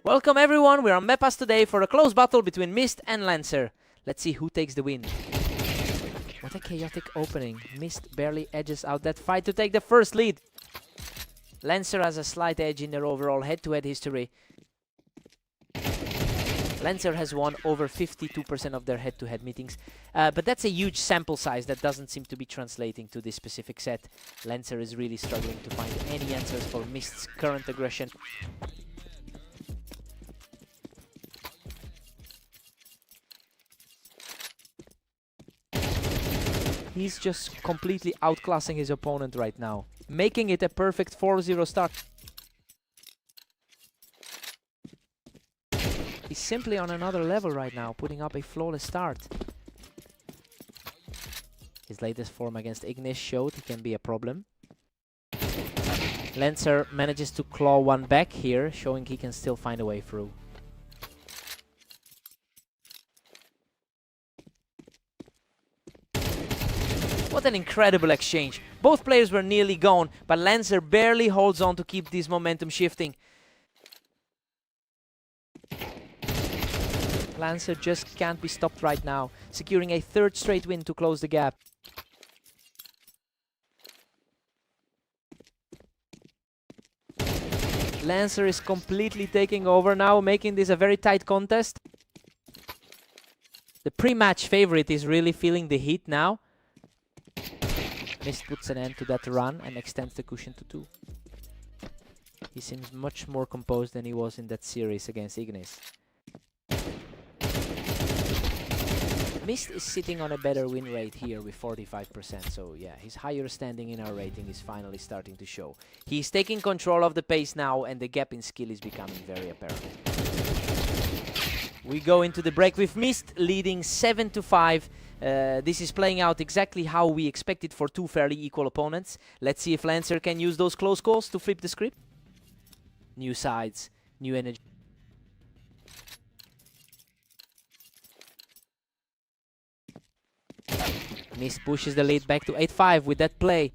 Welcome everyone, we're on Mepas today for a close battle between Mist and Lancer. Let's see who takes the win. What a chaotic opening. Mist barely edges out that fight to take the first lead. Lancer has a slight edge in their overall head-to-head history. Lancer has won over 52% of their head-to-head meetings, but that's a huge sample size that doesn't seem to be translating to this specific set. Lancer is really struggling to find any answers for Mist's current aggression. He's just completely outclassing his opponent right now, making it a perfect 4-0 start. He's simply on another level right now, putting up a flawless start. His latest form against Ignis showed he can be a problem. Lancer manages to claw one back here, showing he can still find a way through. What an incredible exchange. Both players were nearly gone, but Lancer barely holds on to keep this momentum shifting. Lancer just can't be stopped right now, securing a third straight win to close the gap. Lancer is completely taking over now, making this a very tight contest. The pre-match favorite is really feeling the heat now. Mist puts an end to that run and extends the cushion to 2. He seems much more composed than he was in that series against Ignis. Mist is sitting on a better win rate here with 45%, so yeah, his higher standing in our rating is finally starting to show. He's taking control of the pace now, and the gap in skill is becoming very apparent. We go into the break with Mist leading 7-5. This is playing out exactly how we expected for two fairly equal opponents. Let's see if Lancer can use those close calls to flip the script. New sides, new energy. Mist pushes the lead back to 8-5 with that play.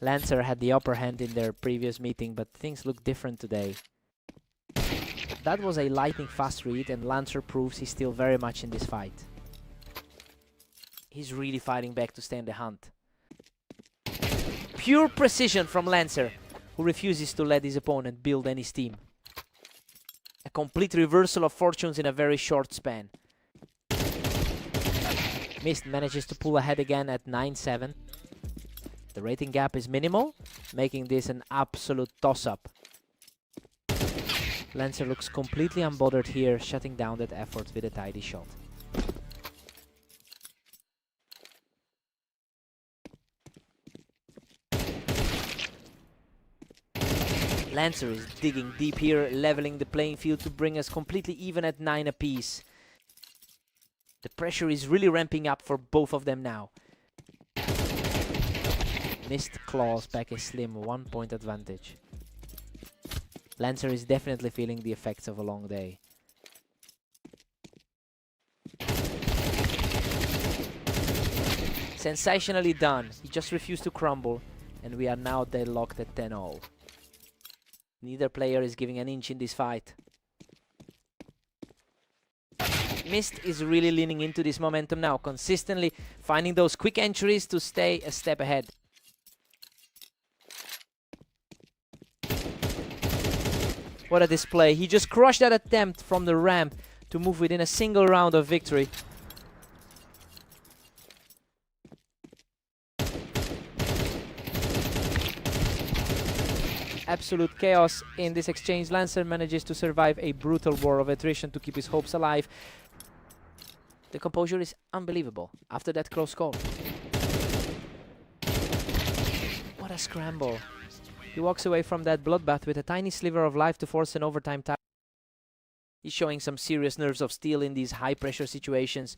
Lancer had the upper hand in their previous meeting, but things look different today. That was a lightning fast read, and Lancer proves he's still very much in this fight. He's really fighting back to stay in the hunt. Pure precision from Lancer, who refuses to let his opponent build any steam. A complete reversal of fortunes in a very short span. Mist manages to pull ahead again at 9-7. The rating gap is minimal, making this an absolute toss-up. Lancer looks completely unbothered here, shutting down that effort with a tidy shot. Lancer is digging deep here, leveling the playing field to bring us completely even at 9 apiece. The pressure is really ramping up for both of them now. Mist claws back a slim 1-point advantage. Lancer is definitely feeling the effects of a long day. Sensationally done. He just refused to crumble, and we are now deadlocked at 10-0. Neither player is giving an inch in this fight. Mist is really leaning into this momentum now, consistently finding those quick entries to stay a step ahead. What a display. He just crushed that attempt from the ramp to move within a single round of victory. Absolute chaos in this exchange. Lancer manages to survive a brutal war of attrition to keep his hopes alive. The composure is unbelievable after that close call. What a scramble. He walks away from that bloodbath with a tiny sliver of life to force an overtime tie. He's showing some serious nerves of steel in these high-pressure situations.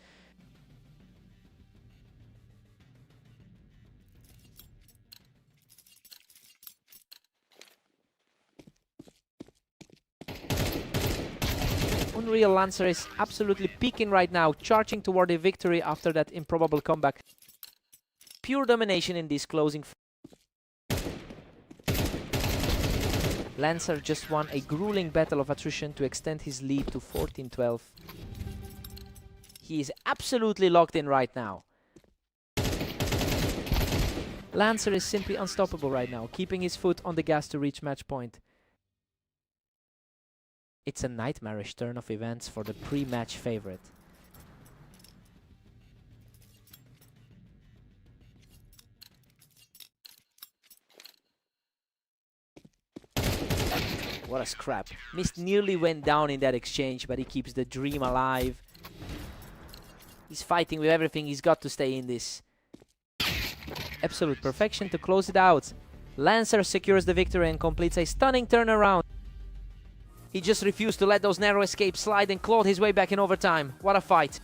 Unreal Lancer is absolutely peaking right now, charging toward a victory after that improbable comeback. Pure domination in this closing. Lancer just won a grueling battle of attrition to extend his lead to 14-12. He is absolutely locked in right now. Lancer is simply unstoppable right now, keeping his foot on the gas to reach match point. It's a nightmarish turn of events for the pre-match favorite. What a scrap. Mist nearly went down in that exchange, but he keeps the dream alive. He's fighting with everything he's got to stay in this. Absolute perfection to close it out. Lancer secures the victory and completes a stunning turnaround. He just refused to let those narrow escapes slide and clawed his way back in overtime. What a fight.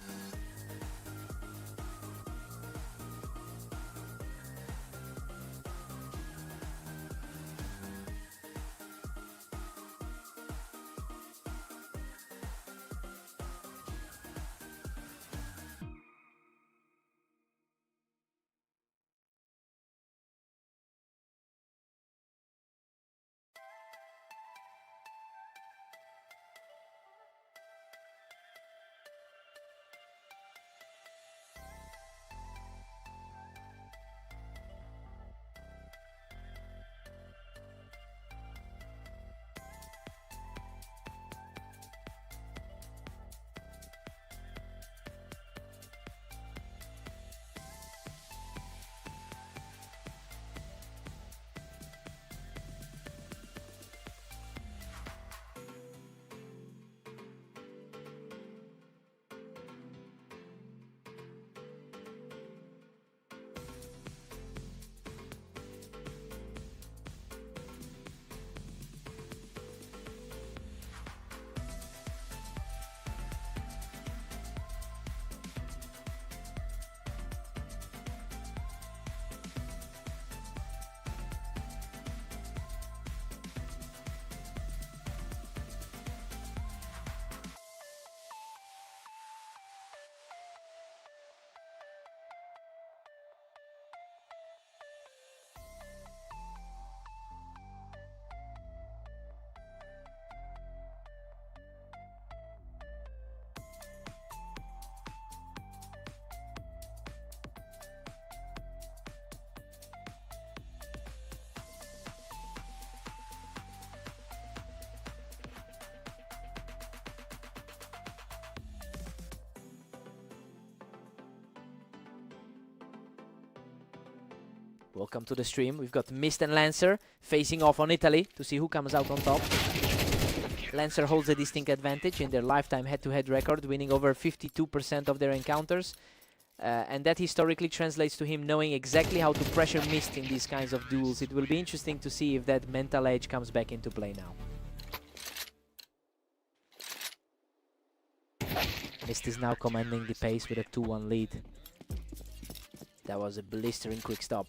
Welcome to the stream. We've got Mist and Lancer facing off on Italy to see who comes out on top. Lancer holds a distinct advantage in their lifetime head-to-head record, winning over 52% of their encounters. and that historically translates to him knowing exactly how to pressure Mist in these kinds of duels. It will be interesting to see if that mental edge comes back into play now. Mist is now commanding the pace with a 2-1 lead. That was a blistering quick stop.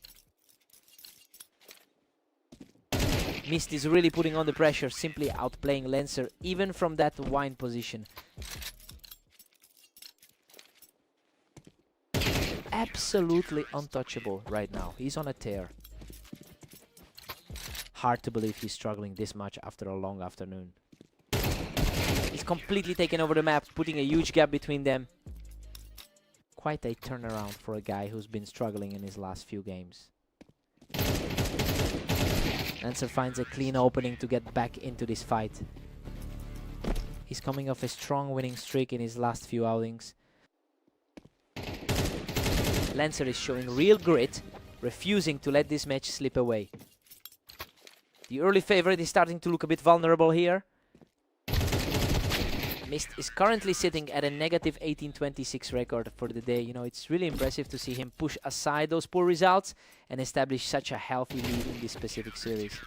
Mist is really putting on the pressure, simply outplaying Lancer, even from that wind position. Absolutely untouchable right now. He's on a tear. Hard to believe he's struggling this much after a long afternoon. He's completely taken over the map, putting a huge gap between them. Quite a turnaround for a guy who's been struggling in his last few games. Lancer finds a clean opening to get back into this fight. He's coming off a strong winning streak in his last few outings. Lancer is showing real grit, refusing to let this match slip away. The early favorite is starting to look a bit vulnerable here. Mist is currently sitting at a negative 18-26 record for the day. You know, it's really impressive to see him push aside those poor results and establish such a healthy lead in this specific series.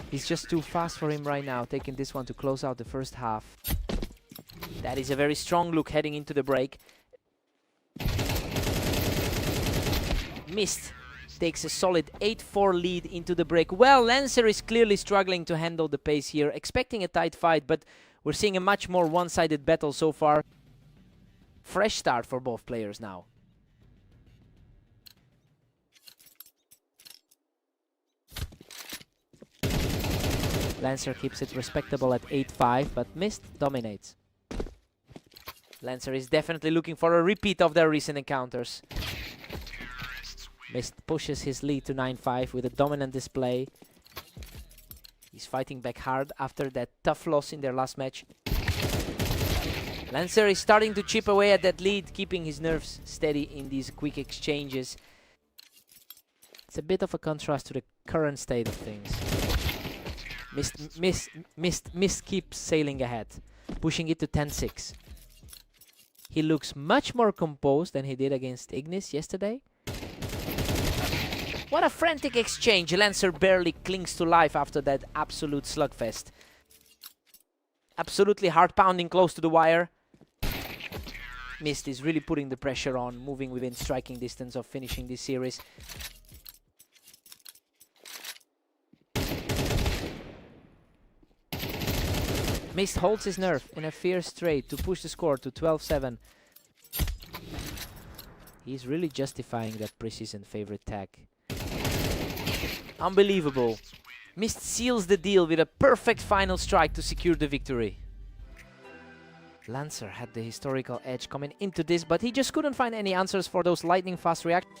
He's just too fast for him right now, taking this one to close out the first half. That is a very strong look heading into the break. Mist takes a solid 8-4 lead into the break. Well, Lancer is clearly struggling to handle the pace here, expecting a tight fight, but we're seeing a much more one-sided battle so far. Fresh start for both players now. Lancer keeps it respectable at 8-5, but Mist dominates. Lancer is definitely looking for a repeat of their recent encounters. Mist pushes his lead to 9-5 with a dominant display. He's fighting back hard after that tough loss in their last match. Lancer is starting to chip away at that lead, keeping his nerves steady in these quick exchanges. It's a bit of a contrast to the current state of things. Mist keeps sailing ahead, pushing it to 10-6. He looks much more composed than he did against Ignis yesterday. What a frantic exchange. Lancer barely clings to life after that absolute slugfest. Absolutely heart-pounding close to the wire. Mist is really putting the pressure on, moving within striking distance of finishing this series. Mist holds his nerve in a fierce trade to push the score to 12-7. He's really justifying that preseason favorite tag. Unbelievable. Mist seals the deal with a perfect final strike to secure the victory. Lancer had the historical edge coming into this, but he just couldn't find any answers for those lightning fast reactions.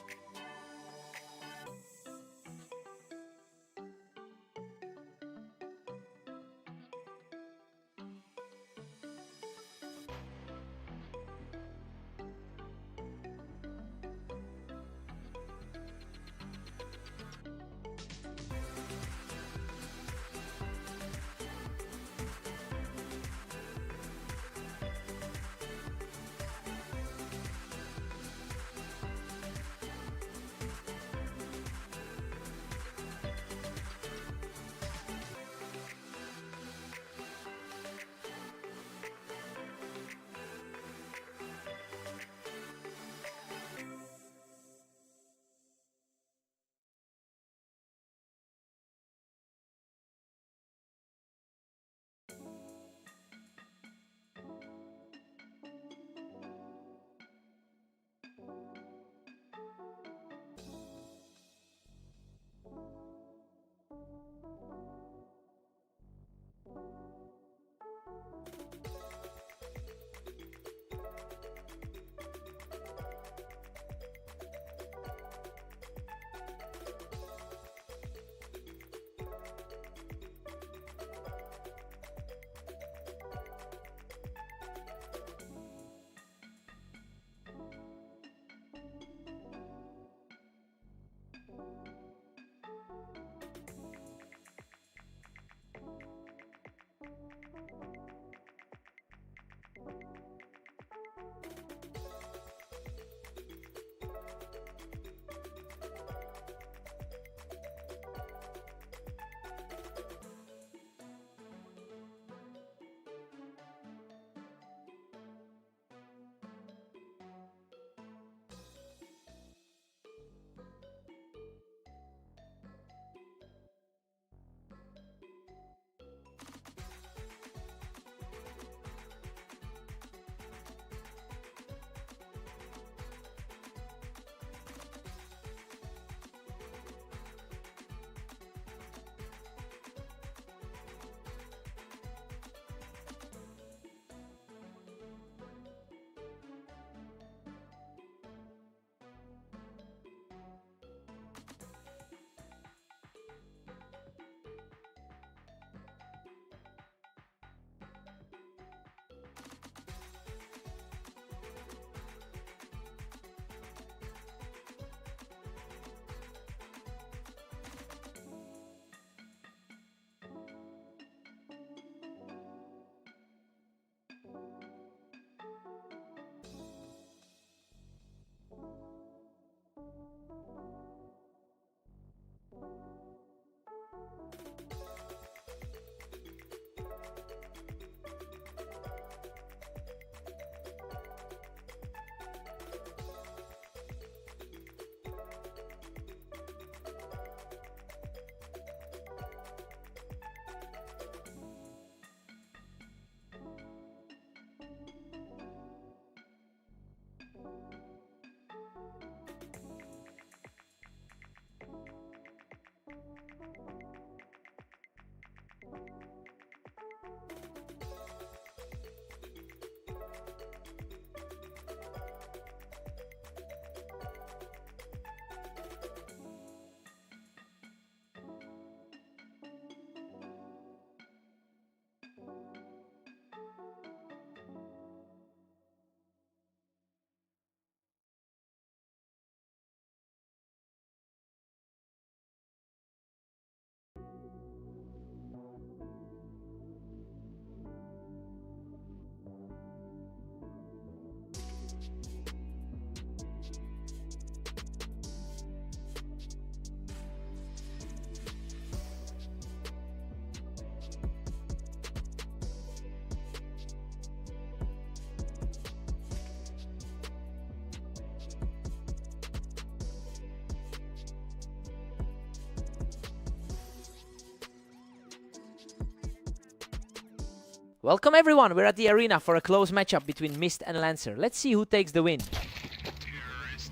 Welcome everyone, we're at the arena for a close matchup between Mist and Lancer. Let's see who takes the win.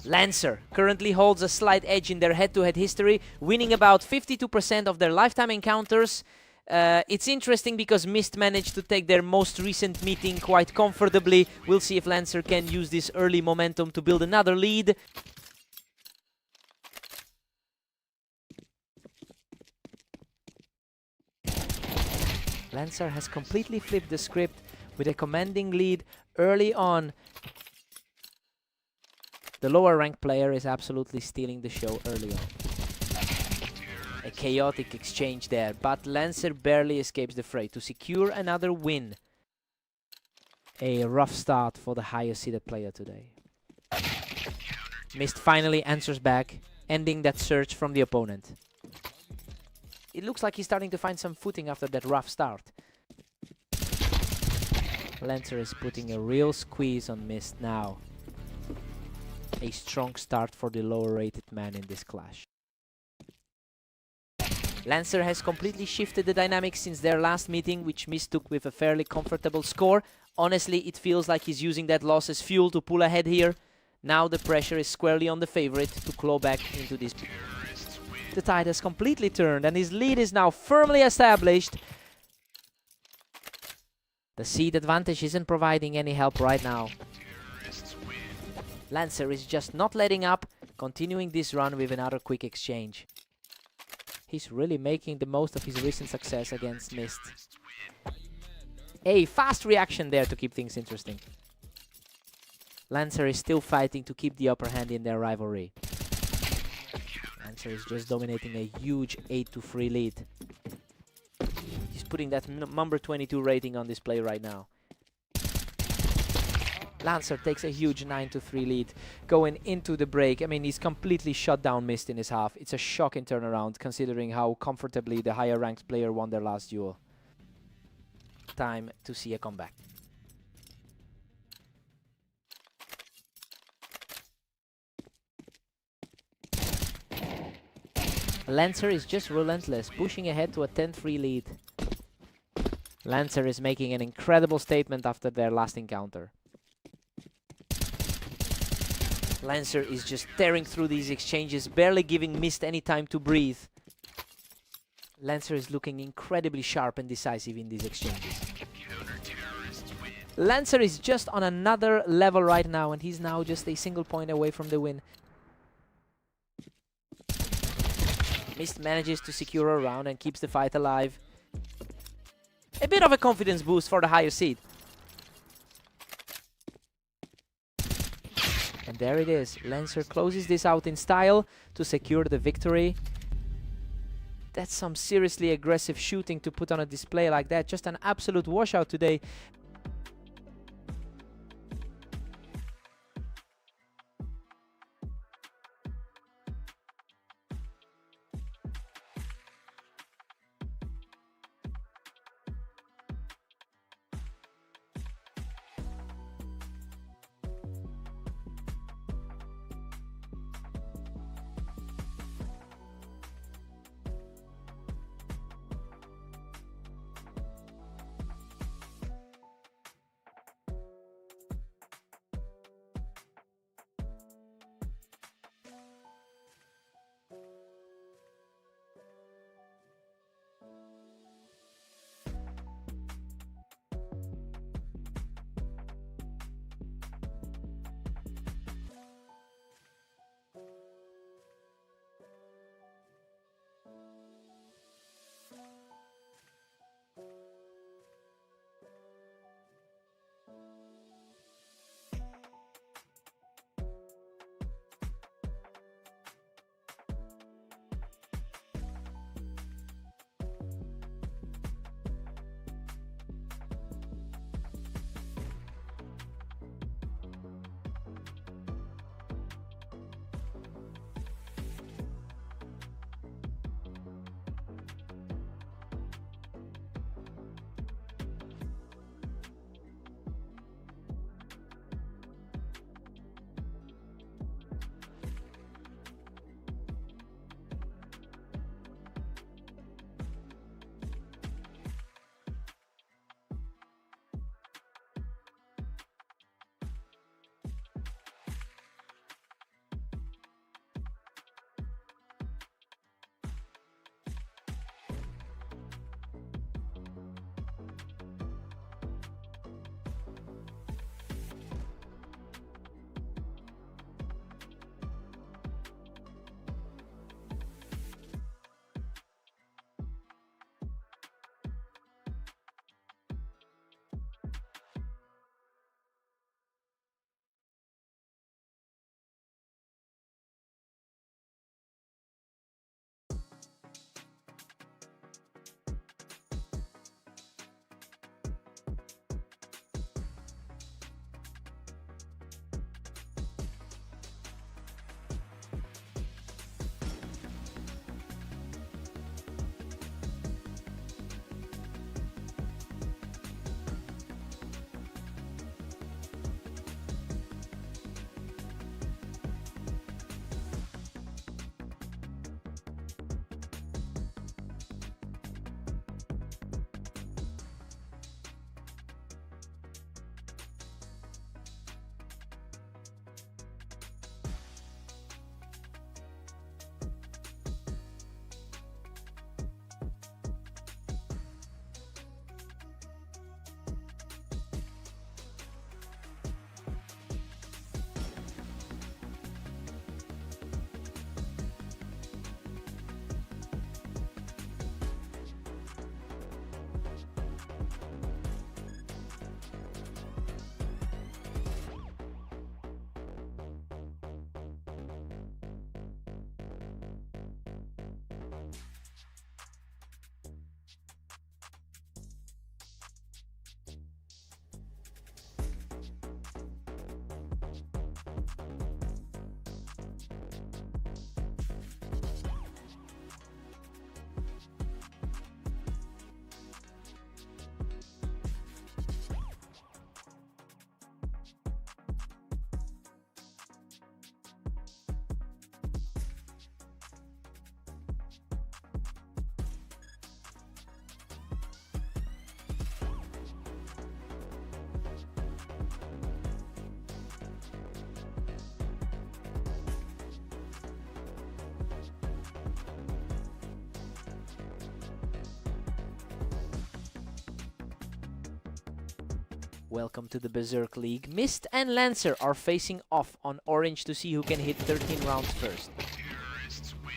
Lancer currently holds a slight edge in their head-to-head history, winning about 52% of their lifetime encounters. It's interesting because Mist managed to take their most recent meeting quite comfortably. We'll see if Lancer can use this early momentum to build another lead. Lancer has completely flipped the script with a commanding lead early on. The lower ranked player is absolutely stealing the show early on. A chaotic exchange there, but Lancer barely escapes the fray to secure another win. A rough start for the highest seeded player today. Mist finally answers back, ending that search from the opponent. It looks like he's starting to find some footing after that rough start. Lancer is putting a real squeeze on Mist now. A strong start for the lower rated man in this clash. Lancer has completely shifted the dynamics since their last meeting, which Mist took with a fairly comfortable score. Honestly, it feels like he's using that loss as fuel to pull ahead here. Now the pressure is squarely on the favorite to claw back into this. The tide has completely turned and his lead is now firmly established. The seed advantage isn't providing any help right now. Lancer is just not letting up, continuing this run with another quick exchange. He's really making the most of his recent success against Mist. A fast reaction there to keep things interesting. Lancer is still fighting to keep the upper hand in their rivalry. Lancer is just dominating a huge 8-3 lead. He's putting that number 22 rating on display right now. Lancer takes a huge 9-3 lead going into the break. I mean, he's completely shut down Mist in his half. It's a shocking turnaround considering how comfortably the higher ranked player won their last duel. Time to see a comeback. Lancer is just relentless, pushing ahead to a 10-3 lead. Lancer is making an incredible statement after their last encounter. Lancer is just tearing through these exchanges, barely giving Mist any time to breathe. Lancer is looking incredibly sharp and decisive in these exchanges. Lancer is just on another level right now, and he's now just a single point away from the win. Mist manages to secure a round and keeps the fight alive. A bit of a confidence boost for the higher seed. And there it is. Lancer closes this out in style to secure the victory. That's some seriously aggressive shooting to put on a display like that. Just an absolute washout today. Welcome to the Berserk League. Mist and Lancer are facing off on orange to see who can hit 13 rounds first.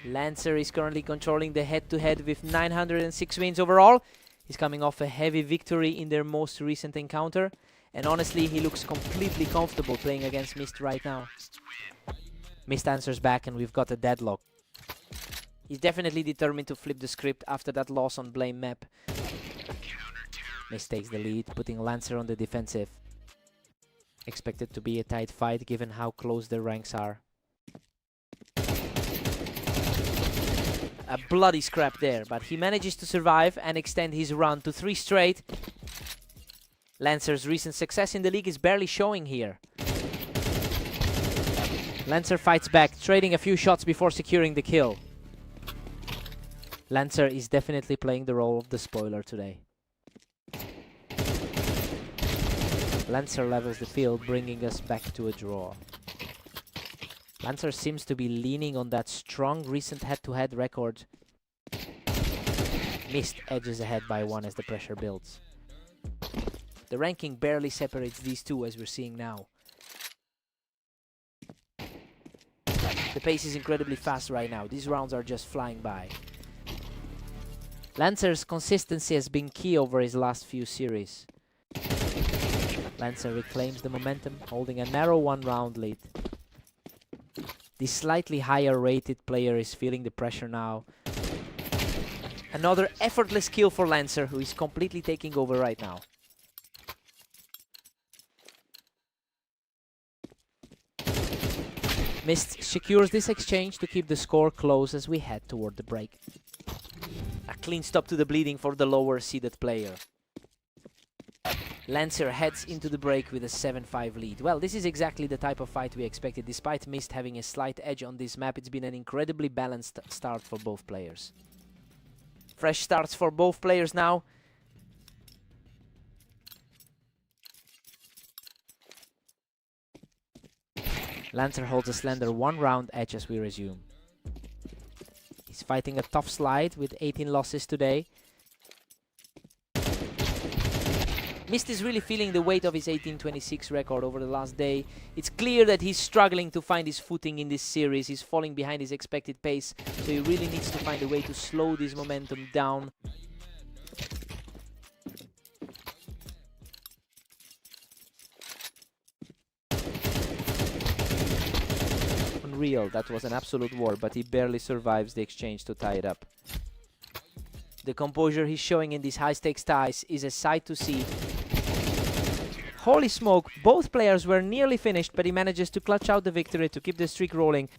Lancer is currently controlling the head-to-head with 906 wins overall. He's coming off a heavy victory in their most recent encounter. And honestly, he looks completely comfortable playing against Mist right now. Mist answers back and we've got a deadlock. He's definitely determined to flip the script after that loss on Blame map. Mist takes the lead, putting Lancer on the defensive. Expected to be a tight fight given how close the ranks are. A bloody scrap there, but he manages to survive and extend his run to 3 straight. Lancer's recent success in the league is barely showing here. Lancer fights back, trading a few shots before securing the kill. Lancer is definitely playing the role of the spoiler today. Lancer levels the field, bringing us back to a draw. Lancer seems to be leaning on that strong recent head-to-head record. Mist edges ahead by 1 as the pressure builds. The ranking barely separates these two as we're seeing now. The pace is incredibly fast right now. These rounds are just flying by. Lancer's consistency has been key over his last few series. Lancer reclaims the momentum, holding a narrow 1-round lead. The slightly higher rated player is feeling the pressure now. Another effortless kill for Lancer, who is completely taking over right now. Mist secures this exchange to keep the score close as we head toward the break. A clean stop to the bleeding for the lower seeded player. Lancer heads into the break with a 7-5 lead. Well, this is exactly the type of fight we expected. Despite Mist having a slight edge on this map, it's been an incredibly balanced start for both players. Fresh starts for both players now. Lancer holds a slender 1-round edge as we resume. He's fighting a tough slide with 18 losses today. Mist is really feeling the weight of his 18-26 record over the last day. It's clear that he's struggling to find his footing in this series. He's falling behind his expected pace, so he really needs to find a way to slow this momentum down. Unreal, that was an absolute war, but he barely survives the exchange to tie it up. The composure he's showing in these high-stakes ties is a sight to see. Holy smoke, both players were nearly finished, but he manages to clutch out the victory to keep the streak rolling.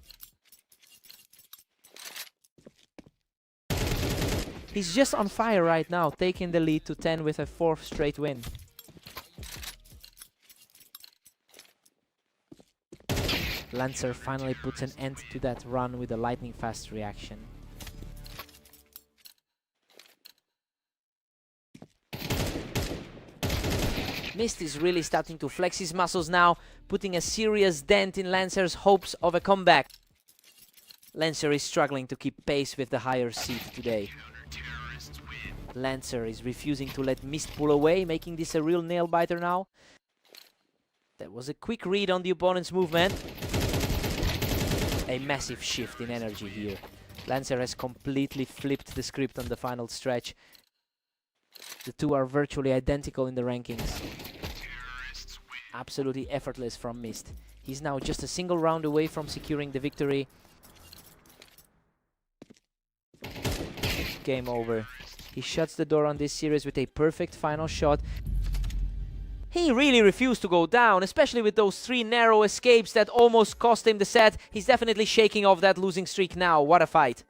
He's just on fire right now, taking the lead to 10 with a 4th straight win. Lancer finally puts an end to that run with a lightning-fast reaction. Mist is really starting to flex his muscles now, putting a serious dent in Lancer's hopes of a comeback. Lancer is struggling to keep pace with the higher seed today. Lancer is refusing to let Mist pull away, making this a real nail-biter now. That was a quick read on the opponent's movement. A massive shift in energy here. Lancer has completely flipped the script on the final stretch. The two are virtually identical in the rankings. Absolutely effortless from Mist. He's now just a single round away from securing the victory. Game over. He shuts the door on this series with a perfect final shot. He really refused to go down, especially with those 3 narrow escapes that almost cost him the set. He's definitely shaking off that losing streak now. What a fight.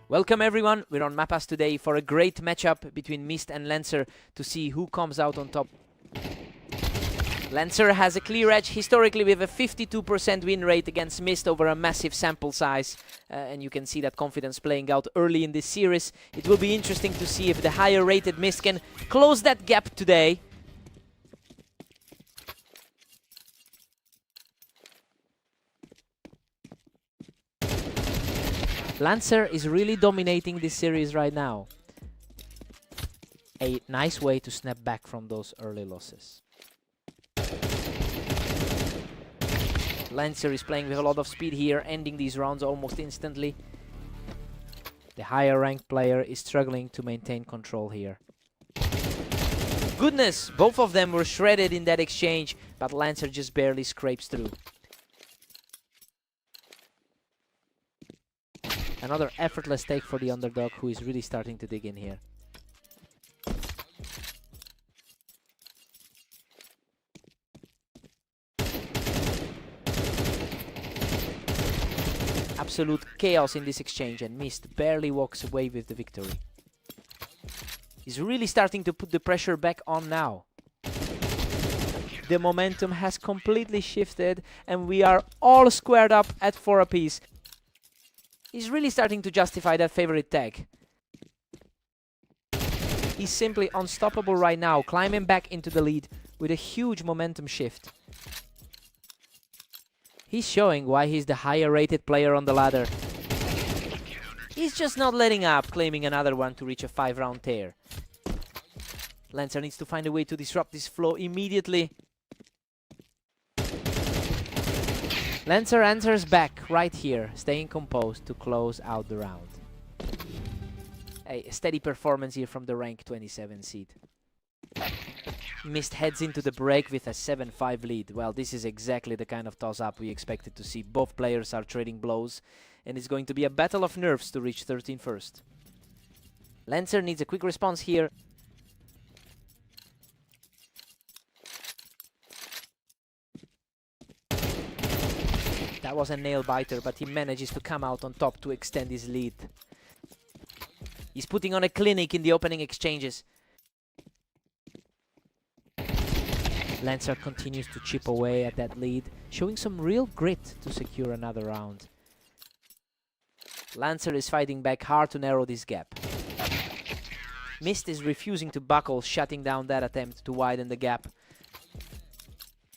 Welcome everyone, we're on Mapas today for a great matchup between Mist and Lancer to see who comes out on top. Lancer has a clear edge historically with a 52% win rate against Mist over a massive sample size. And you can see that confidence playing out early in this series. It will be interesting to see if the higher rated Mist can close that gap today. Lancer is really dominating this series right now. A nice way to snap back from those early losses. Lancer is playing with a lot of speed here, ending these rounds almost instantly. The higher ranked player is struggling to maintain control here. Goodness, both of them were shredded in that exchange, but Lancer just barely scrapes through. Another effortless take for the underdog, who is really starting to dig in here. Absolute chaos in this exchange, and Mist barely walks away with the victory. He's really starting to put the pressure back on now. The momentum has completely shifted, and we are all squared up at 4 apiece. He's really starting to justify that favorite tag. He's simply unstoppable right now, climbing back into the lead with a huge momentum shift. He's showing why he's the higher rated player on the ladder. He's just not letting up, claiming another one to reach a 5-round tear. Lancer needs to find a way to disrupt this flow immediately. Lancer answers back right here, staying composed to close out the round. A steady performance here from the rank 27 seed. Mist heads into the break with a 7-5 lead. Well, this is exactly the kind of toss-up we expected to see. Both players are trading blows, and it's going to be a battle of nerves to reach 13 first. Lancer needs a quick response here. That was a nail-biter, but he manages to come out on top to extend his lead. He's putting on a clinic in the opening exchanges. Lancer continues to chip away at that lead, showing some real grit to secure another round. Lancer is fighting back hard to narrow this gap. Mist is refusing to buckle, shutting down that attempt to widen the gap.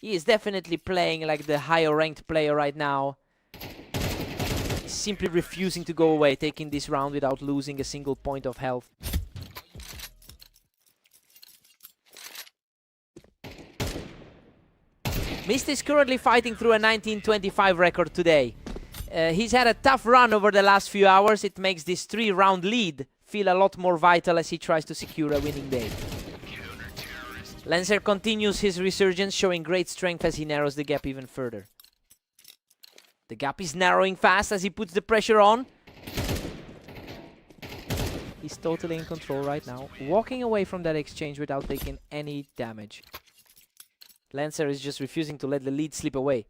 He is definitely playing like the higher ranked player right now. He's simply refusing to go away, taking this round without losing a single point of health. Mist is currently fighting through a 19-25 record today. He's had a tough run over the last few hours. It makes this 3-round lead feel a lot more vital as he tries to secure a winning day. Lancer continues his resurgence, showing great strength as he narrows the gap even further. The gap is narrowing fast as he puts the pressure on. He's totally in control right now, walking away from that exchange without taking any damage. Lancer is just refusing to let the lead slip away.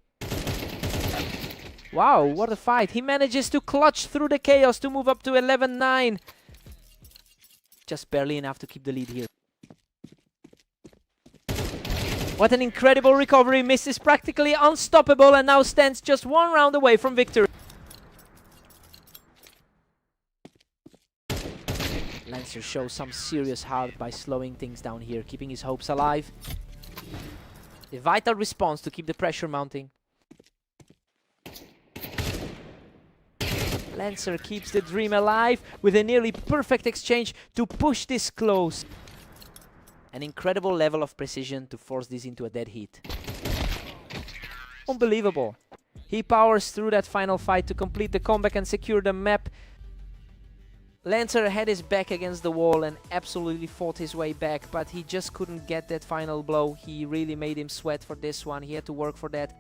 Wow, what a fight. He manages to clutch through the chaos to move up to 11-9. Just barely enough to keep the lead here. What an incredible recovery. Mist is practically unstoppable and now stands just 1 round away from victory. Lancer shows some serious heart by slowing things down here, keeping his hopes alive. A vital response to keep the pressure mounting. Lancer keeps the dream alive with a nearly perfect exchange to push this close. An incredible level of precision to force this into a dead heat. Unbelievable. He powers through that final fight to complete the comeback and secure the map. Lancer had his back against the wall and absolutely fought his way back, but he just couldn't get that final blow. He really made him sweat for this one. He had to work for that.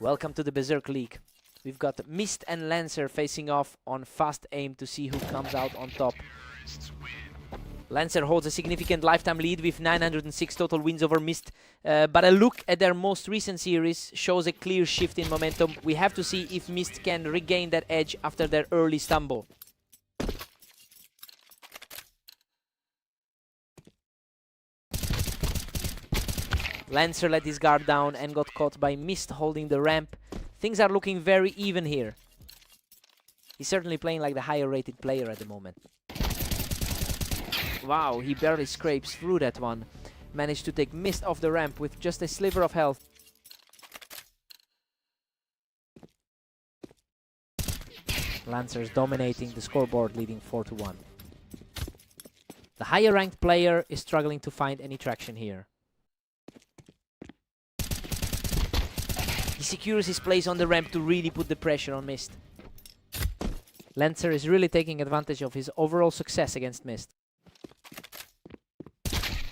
Welcome to the Berserk League. We've got Mist and Lancer facing off on fast aim to see who comes out on top. Lancer holds a significant lifetime lead with 906 total wins over Mist, but a look at their most recent series shows a clear shift in momentum. We have to see if Mist can regain that edge after their early stumble. Lancer let his guard down and got caught by Mist holding the ramp. Things are looking very even here. He's certainly playing like the higher rated player at the moment. Wow, he barely scrapes through that one. Managed to take Mist off the ramp with just a sliver of health. Lancer's dominating the scoreboard, leading 4-1. The higher ranked player is struggling to find any traction here. He secures his place on the ramp to really put the pressure on Mist. Lancer is really taking advantage of his overall success against Mist.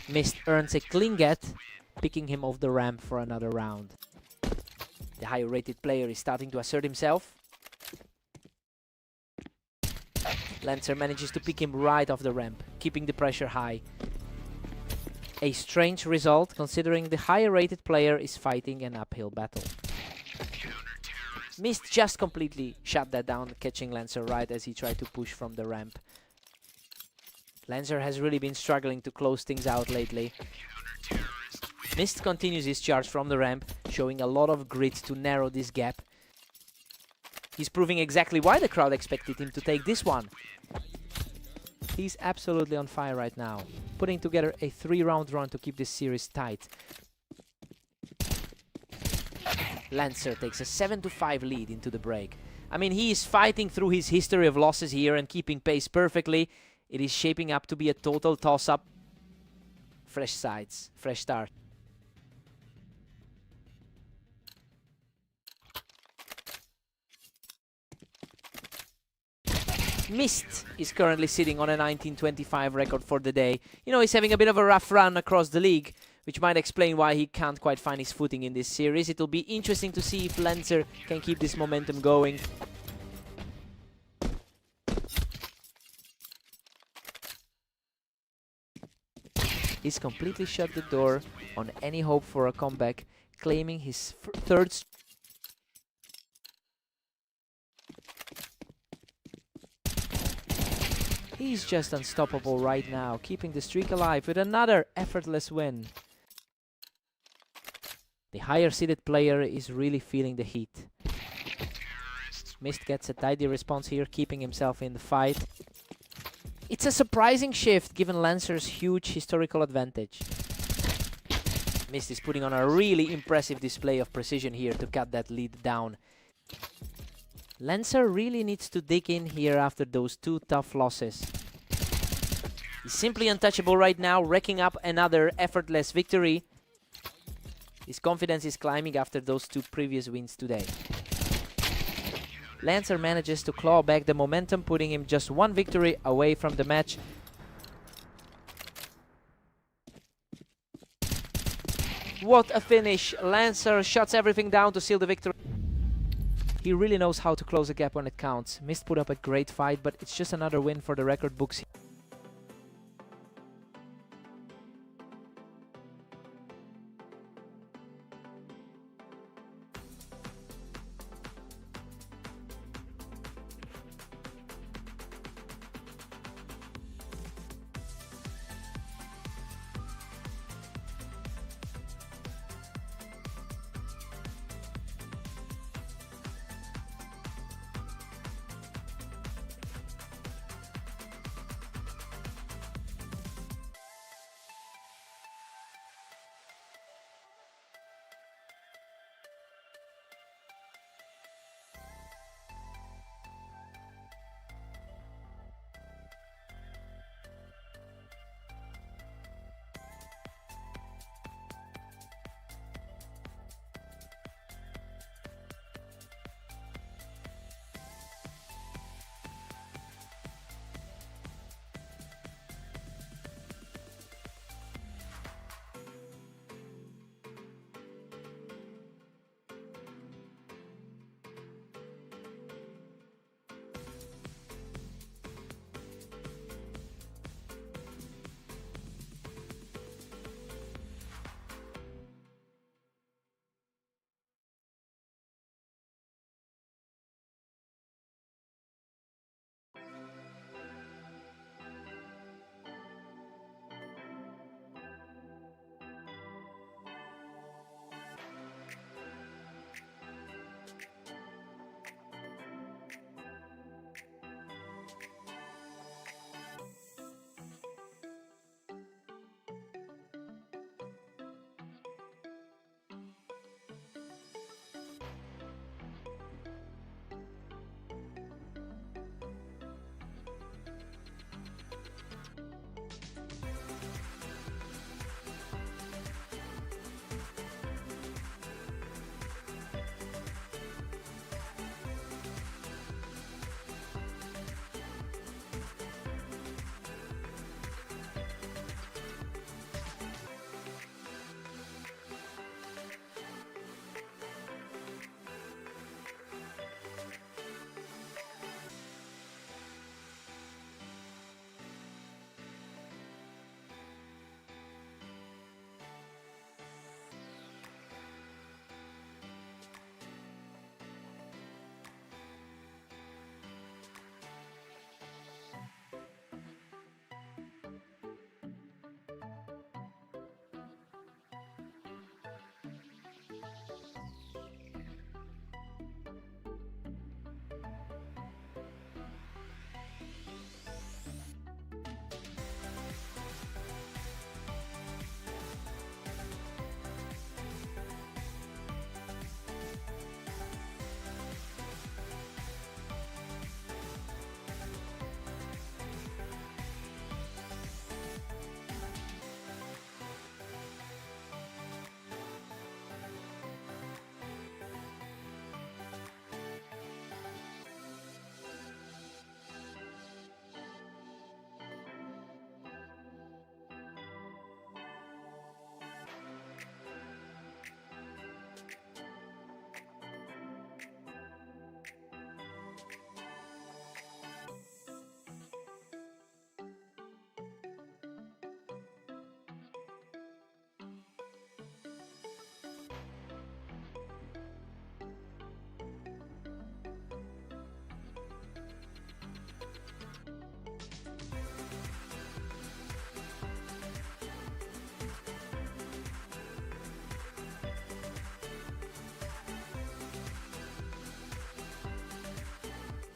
Mist earns a clean get, picking him off the ramp for another round. The higher rated player is starting to assert himself. Lancer manages to pick him right off the ramp, keeping the pressure high. A strange result, considering the higher rated player is fighting an uphill battle. Mist just completely shut that down, catching Lancer right as he tried to push from the ramp. Lancer has really been struggling to close things out lately. Mist continues his charge from the ramp, showing a lot of grit to narrow this gap. He's proving exactly why the crowd expected him to take this one. He's absolutely on fire right now, putting together a 3-round run to keep this series tight. Lancer takes a 7-5 lead into the break. I mean, he is fighting through his history of losses here and keeping pace perfectly. It is shaping up to be a total toss-up. Fresh sides, fresh start. Mist is currently sitting on a 1925 record for the day. You know, he's having a bit of a rough run across the league, which might explain why he can't quite find his footing in this series. It'll be interesting to see if Lancer can keep this momentum going. He's completely shut the door on any hope for a comeback, claiming his third. He's just unstoppable right now, keeping the streak alive with another effortless win. The higher seeded player is really feeling the heat. Mist gets a tidy response here, keeping himself in the fight. It's a surprising shift given Lancer's huge historical advantage. Mist is putting on a really impressive display of precision here to cut that lead down. Lancer really needs to dig in here after those 2 tough losses. He's simply untouchable right now, racking up another effortless victory. His confidence is climbing after those 2 previous wins today. Lancer manages to claw back the momentum, putting him just 1 victory away from the match. What a finish! Lancer shuts everything down to seal the victory. He really knows how to close a gap when it counts. Mist put up a great fight, but it's just another win for the record books.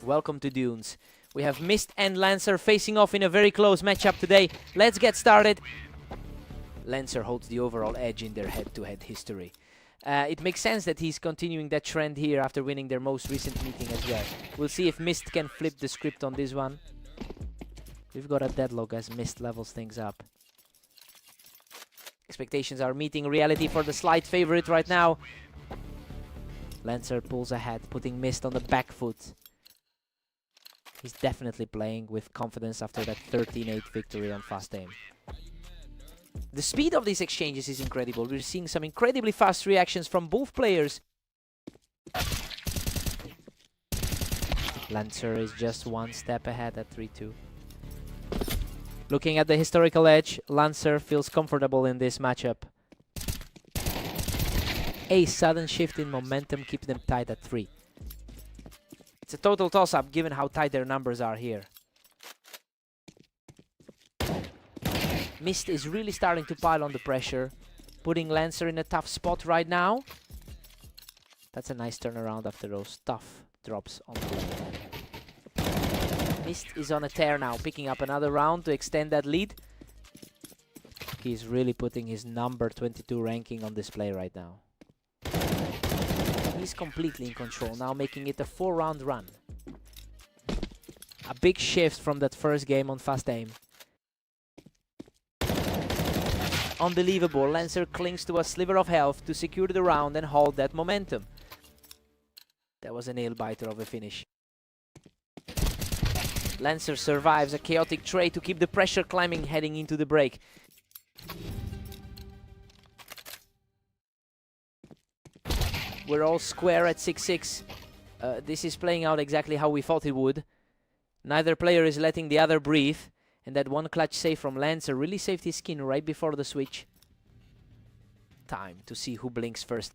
Welcome to Dunes. We have Mist and Lancer facing off in a very close matchup today. Let's get started. Lancer holds the overall edge in their head-to-head history. It makes sense that he's continuing that trend here after winning their most recent meeting as well. We'll see if Mist can flip the script on this one. We've got a deadlock as Mist levels things up. Expectations are meeting reality for the slight favorite right now. Lancer pulls ahead, putting Mist on the back foot. He's definitely playing with confidence after that 13-8 victory on Fast Aim. The speed of these exchanges is incredible. We're seeing some incredibly fast reactions from both players. Lancer is just one step ahead at 3-2. Looking at the historical edge, Lancer feels comfortable in this matchup. A sudden shift in momentum keeps them tied at 3. It's a total toss-up given how tight their numbers are here. Mist is really starting to pile on the pressure, putting Lancer in a tough spot right now. That's a nice turnaround after those tough drops on the lane. Mist is on a tear now, picking up another round to extend that lead. He's really putting his number 22 ranking on display right now. He's completely in control now, making it a 4-round run. A big shift from that first game on Fast Aim. Unbelievable, Lancer clings to a sliver of health to secure the round and hold that momentum. That was a nail-biter of a finish. Lancer survives a chaotic trade to keep the pressure climbing heading into the break. We're all square at 6-6. This is playing out exactly how we thought it would. Neither player is letting the other breathe. And that one clutch save from Lancer really saved his skin right before the switch. Time to see who blinks first.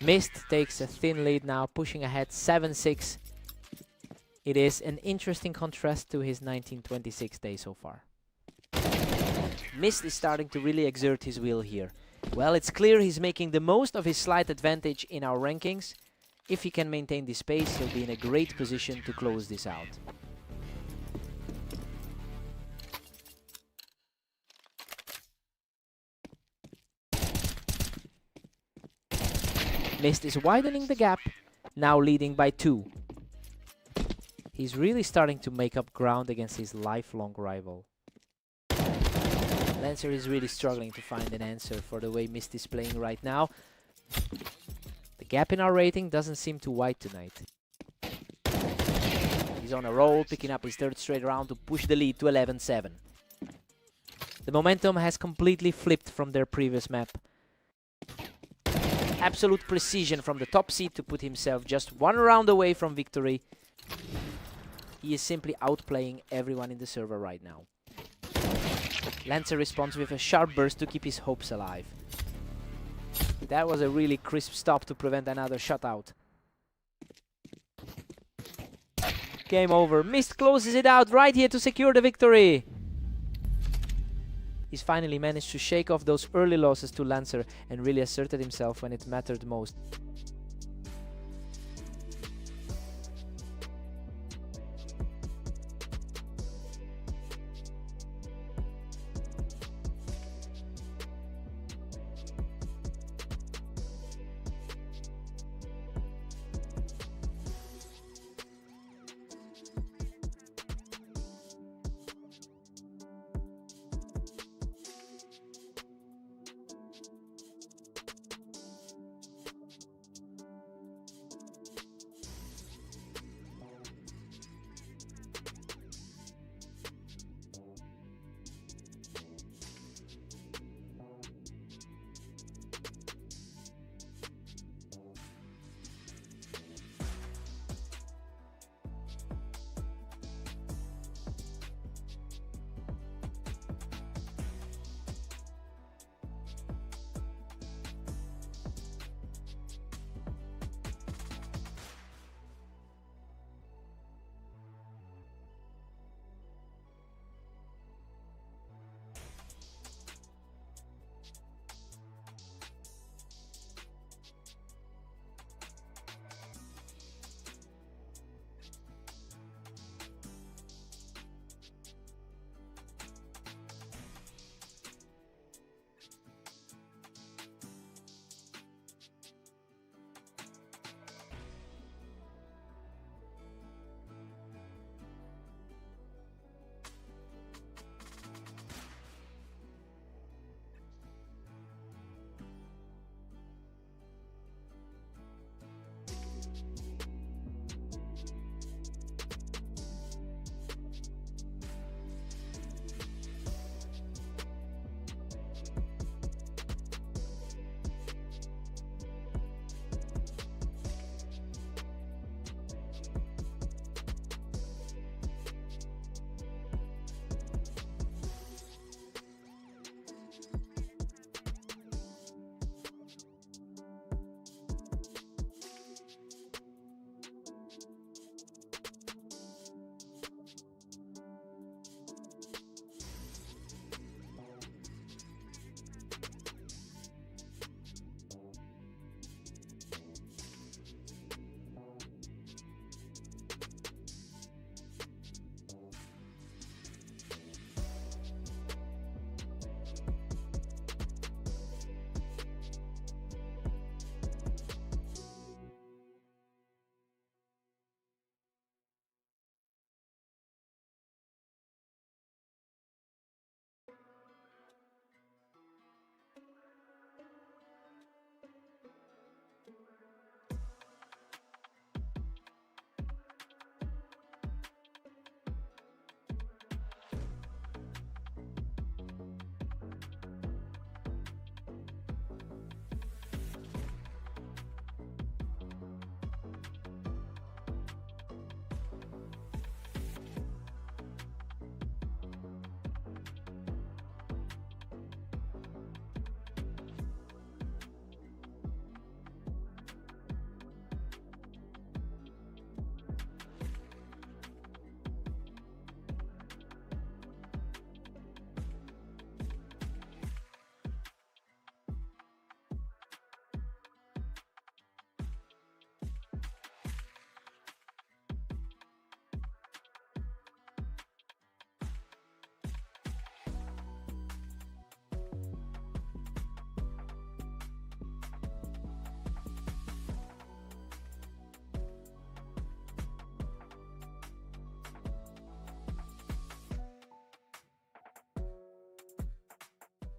Mist takes a thin lead now, pushing ahead 7-6. It is an interesting contrast to his 1926 day so far. Mist is starting to really exert his will here. Well, it's clear he's making the most of his slight advantage in our rankings. If he can maintain this pace, he'll be in a great position to close this out. Mist is widening the gap, now leading by 2. He's really starting to make up ground against his lifelong rival. Lancer is really struggling to find an answer for the way Mist is playing right now. The gap in our rating doesn't seem too wide tonight. He's on a roll, picking up his 3rd straight round to push the lead to 11-7. The momentum has completely flipped from their previous map. Absolute precision from the top seed to put himself just 1 round away from victory. He is simply outplaying everyone in the server right now. Lancer responds with a sharp burst to keep his hopes alive. That was a really crisp stop to prevent another shutout. Game over. Mist closes it out right here to secure the victory. He's finally managed to shake off those early losses to Lancer and really asserted himself when it mattered most.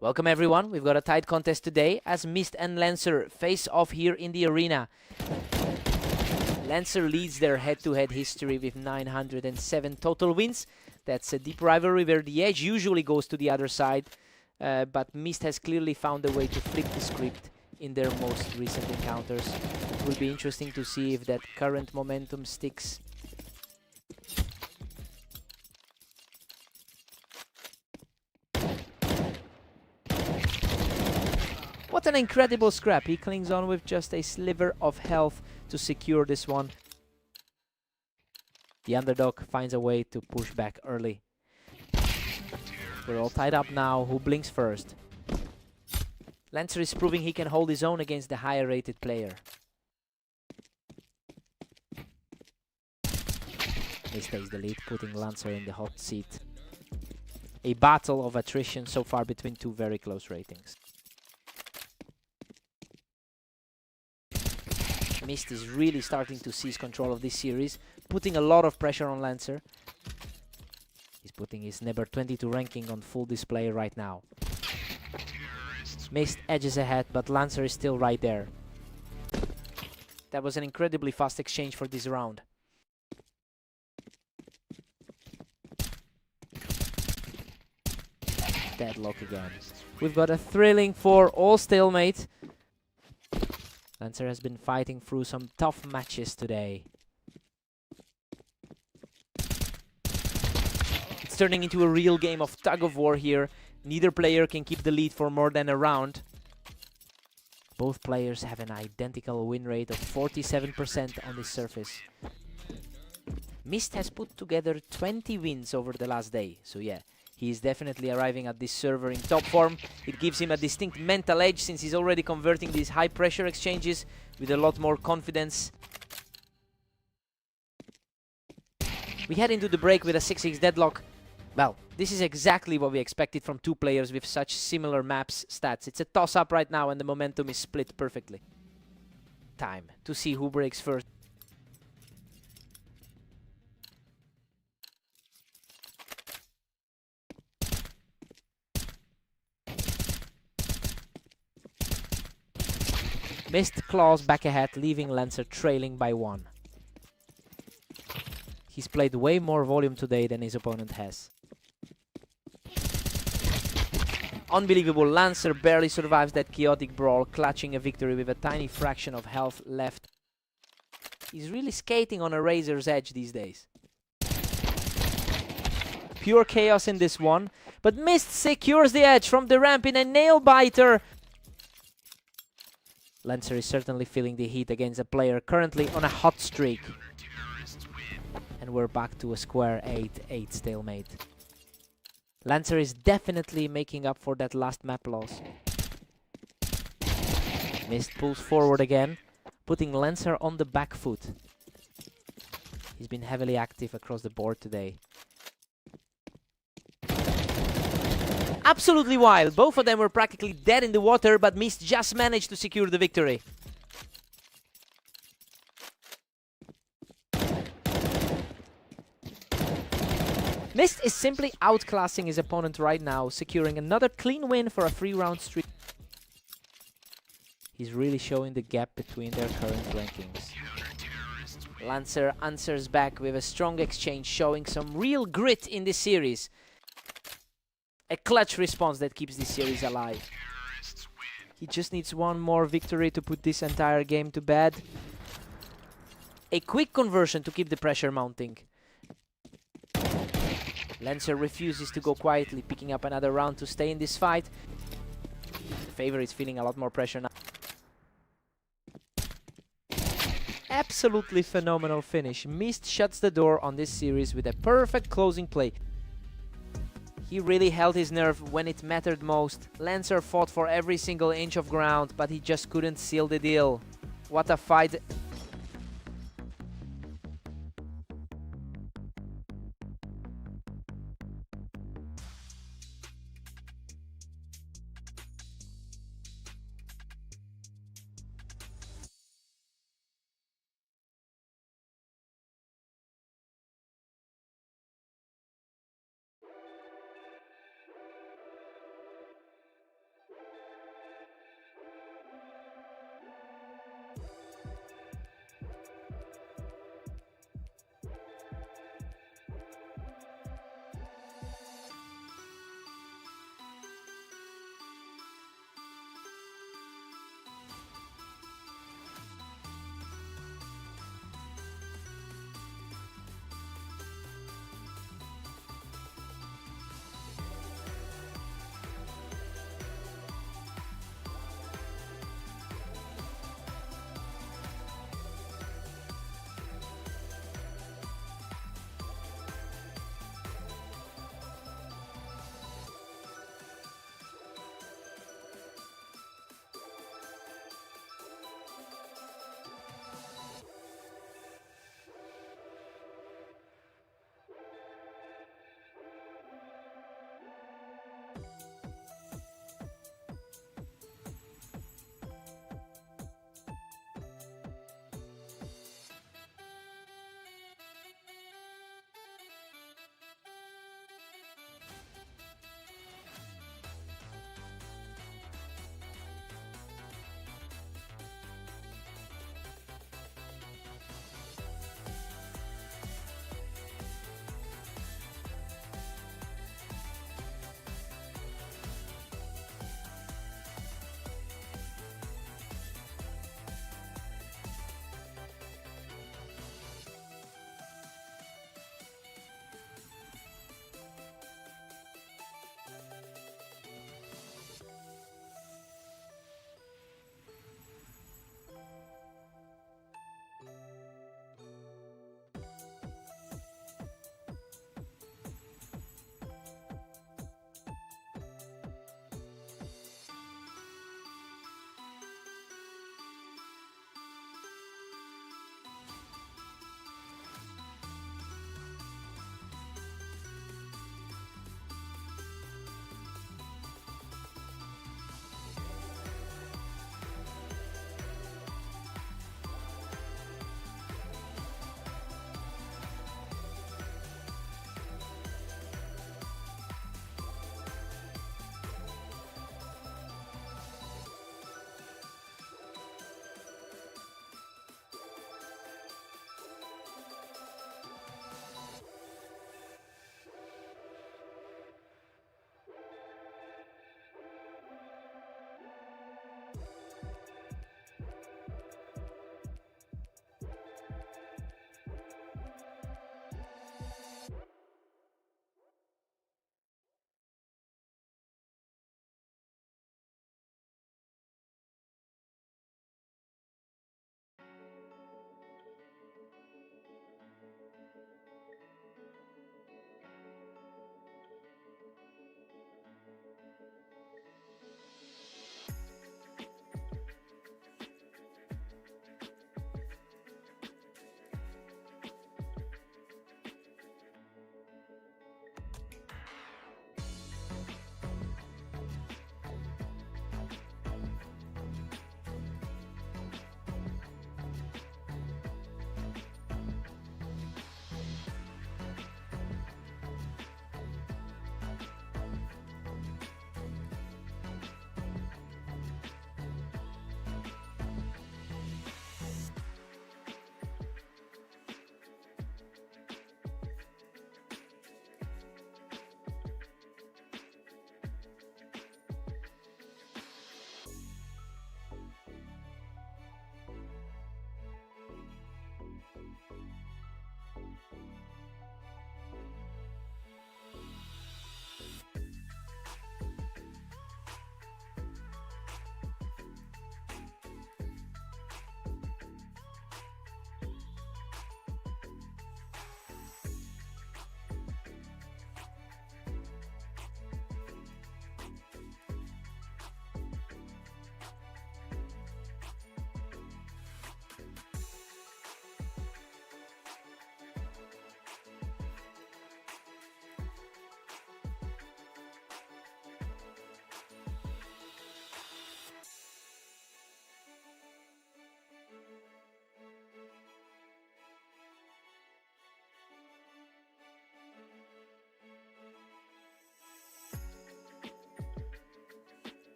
Welcome everyone, we've got a tight contest today as Mist and Lancer face off here in the arena. Lancer leads their head-to-head history with 907 total wins. That's a deep rivalry where the edge usually goes to the other side, but Mist has clearly found a way to flip the script in their most recent encounters. It will be interesting to see if that current momentum sticks. What an incredible scrap. He clings on with just a sliver of health to secure this one. The underdog finds a way to push back early. We're all tied up now. Who blinks first? Lancer is proving he can hold his own against the higher rated player. He takes the lead, putting Lancer in the hot seat. A battle of attrition so far between two very close ratings. Mist is really starting to seize control of this series, putting a lot of pressure on Lancer. He's putting his number 22 ranking on full display right now. Mist edges ahead, but Lancer is still right there. That was an incredibly fast exchange for this round. Deadlock again. We've got a thrilling 4-all stalemate. Lancer has been fighting through some tough matches today. It's turning into a real game of tug-of-war here. Neither player can keep the lead for more than a round. Both players have an identical win rate of 47% on this surface. Mist has put together 20 wins over the last day, so yeah. He is definitely arriving at this server in top form. It gives him a distinct mental edge since he's already converting these high pressure exchanges with a lot more confidence. We head into the break with a 6-6 deadlock. Well, this is exactly what we expected from two players with such similar maps stats. It's a toss-up right now and the momentum is split perfectly. Time to see who breaks first. Mist claws back ahead, leaving Lancer trailing by 1. He's played way more volume today than his opponent has. Unbelievable, Lancer barely survives that chaotic brawl, clutching a victory with a tiny fraction of health left. He's really skating on a razor's edge these days. Pure chaos in this one, but Mist secures the edge from the ramp in a nail-biter. Lancer is certainly feeling the heat against a player currently on a hot streak. And we're back to a square 8-8 stalemate. Lancer is definitely making up for that last map loss. Mist pulls forward again, putting Lancer on the back foot. He's been heavily active across the board today. Absolutely wild. Both of them were practically dead in the water, but Mist just managed to secure the victory. Mist is simply outclassing his opponent right now, securing another clean win for a 3-round streak. He's really showing the gap between their current rankings. Lancer answers back with a strong exchange, showing some real grit in this series. A clutch response that keeps this series alive. He just needs one more victory to put this entire game to bed. A quick conversion to keep the pressure mounting. Lancer refuses to go quietly, picking up another round to stay in this fight. The favorite is feeling a lot more pressure now. Absolutely phenomenal finish. Mist shuts the door on this series with a perfect closing play. He really held his nerve when it mattered most. Lancer fought for every single inch of ground, but he just couldn't seal the deal. What a fight.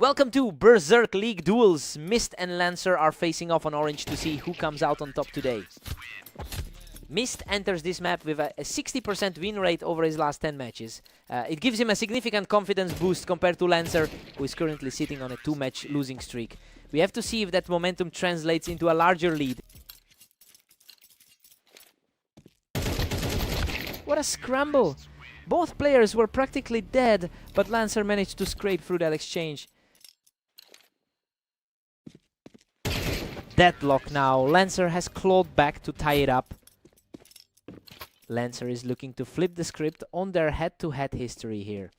Welcome to Berserk League duels. Mist and Lancer are facing off on orange to see who comes out on top today. Mist enters this map with a 60% win rate over his last 10 matches. It gives him a significant confidence boost compared to Lancer, who is currently sitting on a 2-match losing streak. We have to see if that momentum translates into a larger lead. What a scramble! Both players were practically dead, but Lancer managed to scrape through that exchange. Deadlock now. Lancer has clawed back to tie it up. Lancer is looking to flip the script on their head-to-head history here.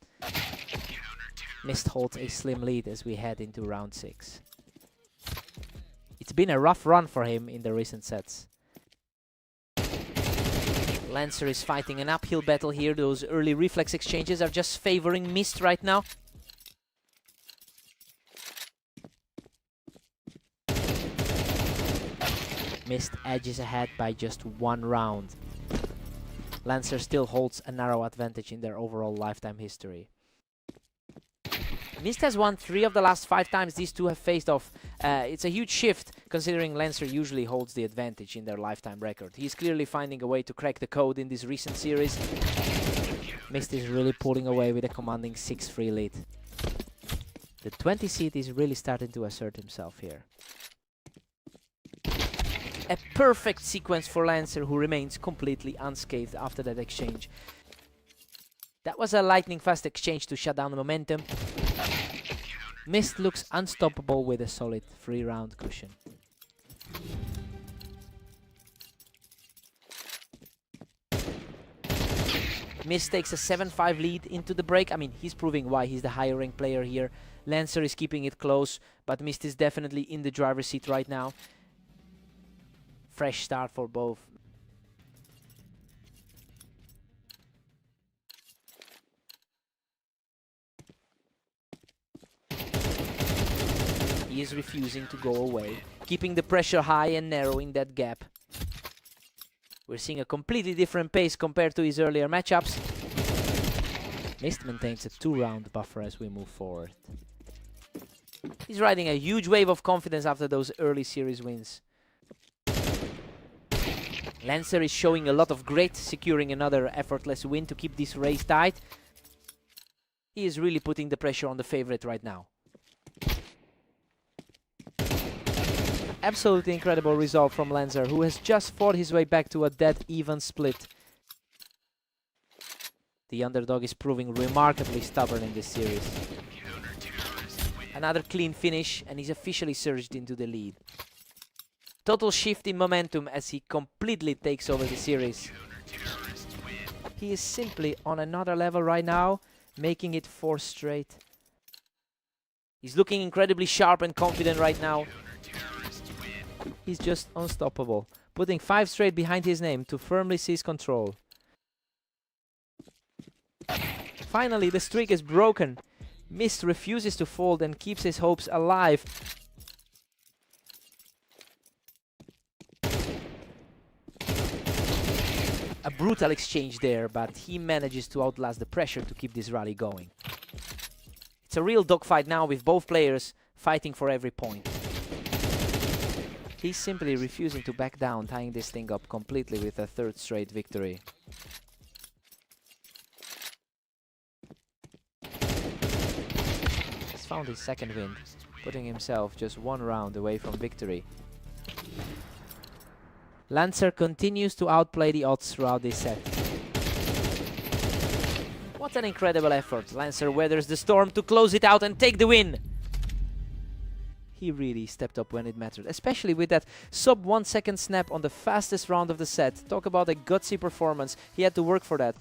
Mist holds a slim lead as we head into round 6. It's been a rough run for him in the recent sets. Lancer is fighting an uphill battle here. Those early reflex exchanges are just favoring Mist right now. Mist edges ahead by just 1 round. Lancer still holds a narrow advantage in their overall lifetime history. Mist has won 3 of the last 5 times these two have faced off. It's a huge shift, considering Lancer usually holds the advantage in their lifetime record. He's clearly finding a way to crack the code in this recent series. Mist is really pulling away with a commanding 6-3 lead. The 20 seed is really starting to assert himself here. A perfect sequence for Lancer, who remains completely unscathed after that exchange. That was a lightning-fast exchange to shut down the momentum. Mist looks unstoppable with a solid 3-round cushion. Mist takes a 7-5 lead into the break. I mean, he's proving why he's the higher ranked player here. Lancer is keeping it close, but Mist is definitely in the driver's seat right now. Fresh start for both. He is refusing to go away, keeping the pressure high and narrowing that gap. We're seeing a completely different pace compared to his earlier matchups. Mist maintains a 2-round buffer as we move forward. He's riding a huge wave of confidence after those early series wins. Lancer is showing a lot of grit, securing another effortless win to keep this race tight. He is really putting the pressure on the favorite right now. Absolutely incredible result from Lancer, who has just fought his way back to a dead-even split. The underdog is proving remarkably stubborn in this series. Another clean finish, and he's officially surged into the lead. Total shift in momentum as he completely takes over the series. He is simply on another level right now, making it 4 straight. He's looking incredibly sharp and confident right now. He's just unstoppable, putting 5 straight behind his name to firmly seize control. Finally, the streak is broken. Mist refuses to fold and keeps his hopes alive. A brutal exchange there, but he manages to outlast the pressure to keep this rally going. It's a real dogfight now, with both players fighting for every point. He's simply refusing to back down, tying this thing up completely with a 3rd straight victory. He's found his 2nd win, putting himself just 1 round away from victory. Lancer continues to outplay the odds throughout this set. What an incredible effort. Lancer weathers the storm to close it out and take the win. He really stepped up when it mattered, especially with that sub 1 second snap on the fastest round of the set. Talk about a gutsy performance. He had to work for that.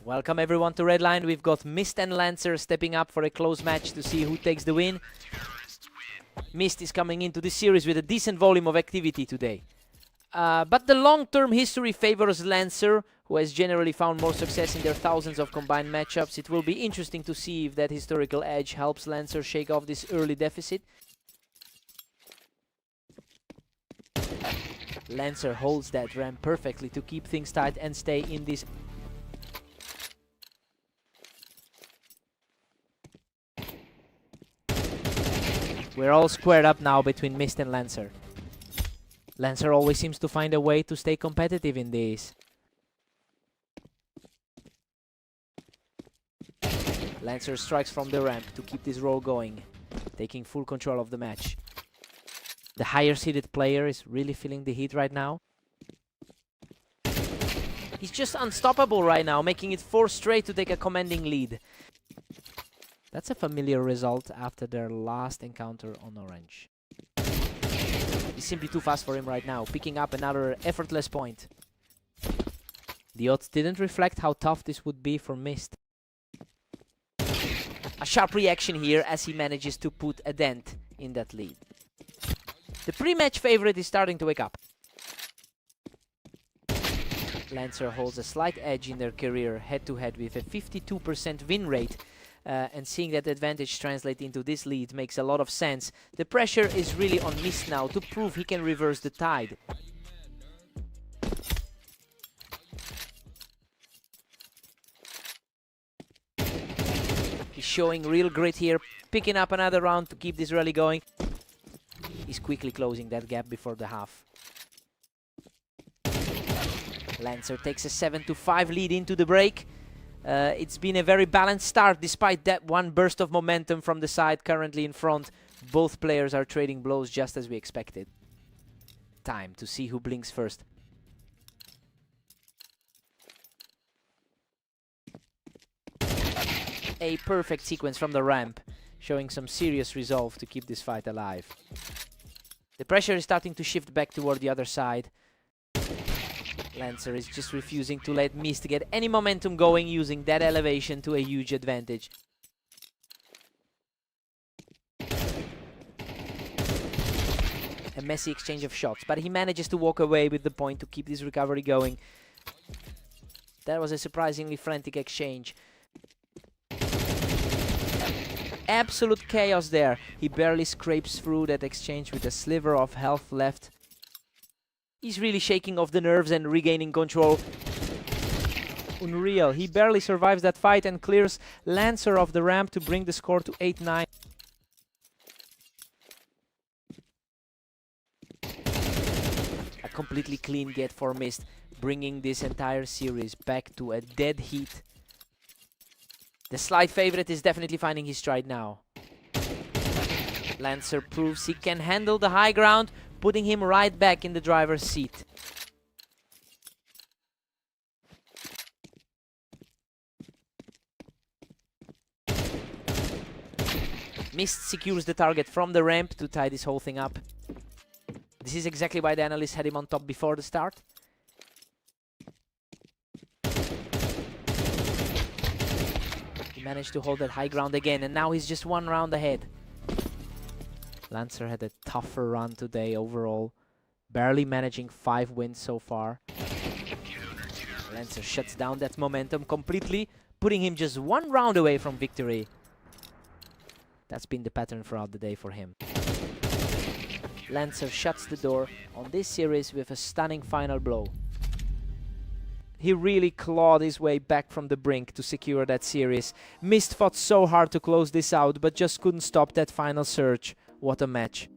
Welcome everyone to Redline. We've got Mist and Lancer stepping up for a close match to see who takes the win. Mist is coming into this series with a decent volume of activity today. But the long-term history favors Lancer, who has generally found more success in their thousands of combined matchups. It will be interesting to see if that historical edge helps Lancer shake off this early deficit. Lancer holds that ramp perfectly to keep things tight and stay in this. We're all squared up now between Mist and Lancer. Lancer always seems to find a way to stay competitive in these. Lancer strikes from the ramp to keep this roll going, taking full control of the match. The higher seeded player is really feeling the heat right now. He's just unstoppable right now, making it 4 straight to take a commanding lead. That's a familiar result after their last encounter on Orange. He's simply too fast for him right now, picking up another effortless point. The odds didn't reflect how tough this would be for Mist. A sharp reaction here as he manages to put a dent in that lead. The pre-match favorite is starting to wake up. Lancer holds a slight edge in their career head-to-head with a 52% win rate. And seeing that advantage translate into this lead makes a lot of sense. The pressure is really on Mist now to prove he can reverse the tide. He's showing real grit here, picking up another round to keep this rally going. He's quickly closing that gap before the half. Lancer takes a 7-5 lead into the break. It's been a very balanced start despite that one burst of momentum from the side currently in front. Both players are trading blows just as we expected. Time to see who blinks first. A perfect sequence from the ramp, showing some serious resolve to keep this fight alive. The pressure is starting to shift back toward the other side. Lancer is just refusing to let Mist get any momentum going, using that elevation to a huge advantage. A messy exchange of shots, but he manages to walk away with the point to keep this recovery going. That was a surprisingly frantic exchange. Absolute chaos there. He barely scrapes through that exchange with a sliver of health left. He's really shaking off the nerves and regaining control. Unreal. He barely survives that fight and clears Lancer off the ramp to bring the score to 8-9. A completely clean get for Mist, bringing this entire series back to a dead heat. The slight favorite is definitely finding his stride now. Lancer proves he can handle the high ground, putting him right back in the driver's seat. Mist secures the target from the ramp to tie this whole thing up. This is exactly why the analysts had him on top before the start. He managed to hold that high ground again, and now he's just 1 round ahead. Lancer had a tougher run today overall, barely managing 5 wins so far. Lancer shuts down that momentum completely, putting him just 1 round away from victory. That's been the pattern throughout the day for him. Lancer shuts the door on this series with a stunning final blow. He really clawed his way back from the brink to secure that series. Mist fought so hard to close this out, but just couldn't stop that final surge. What a match.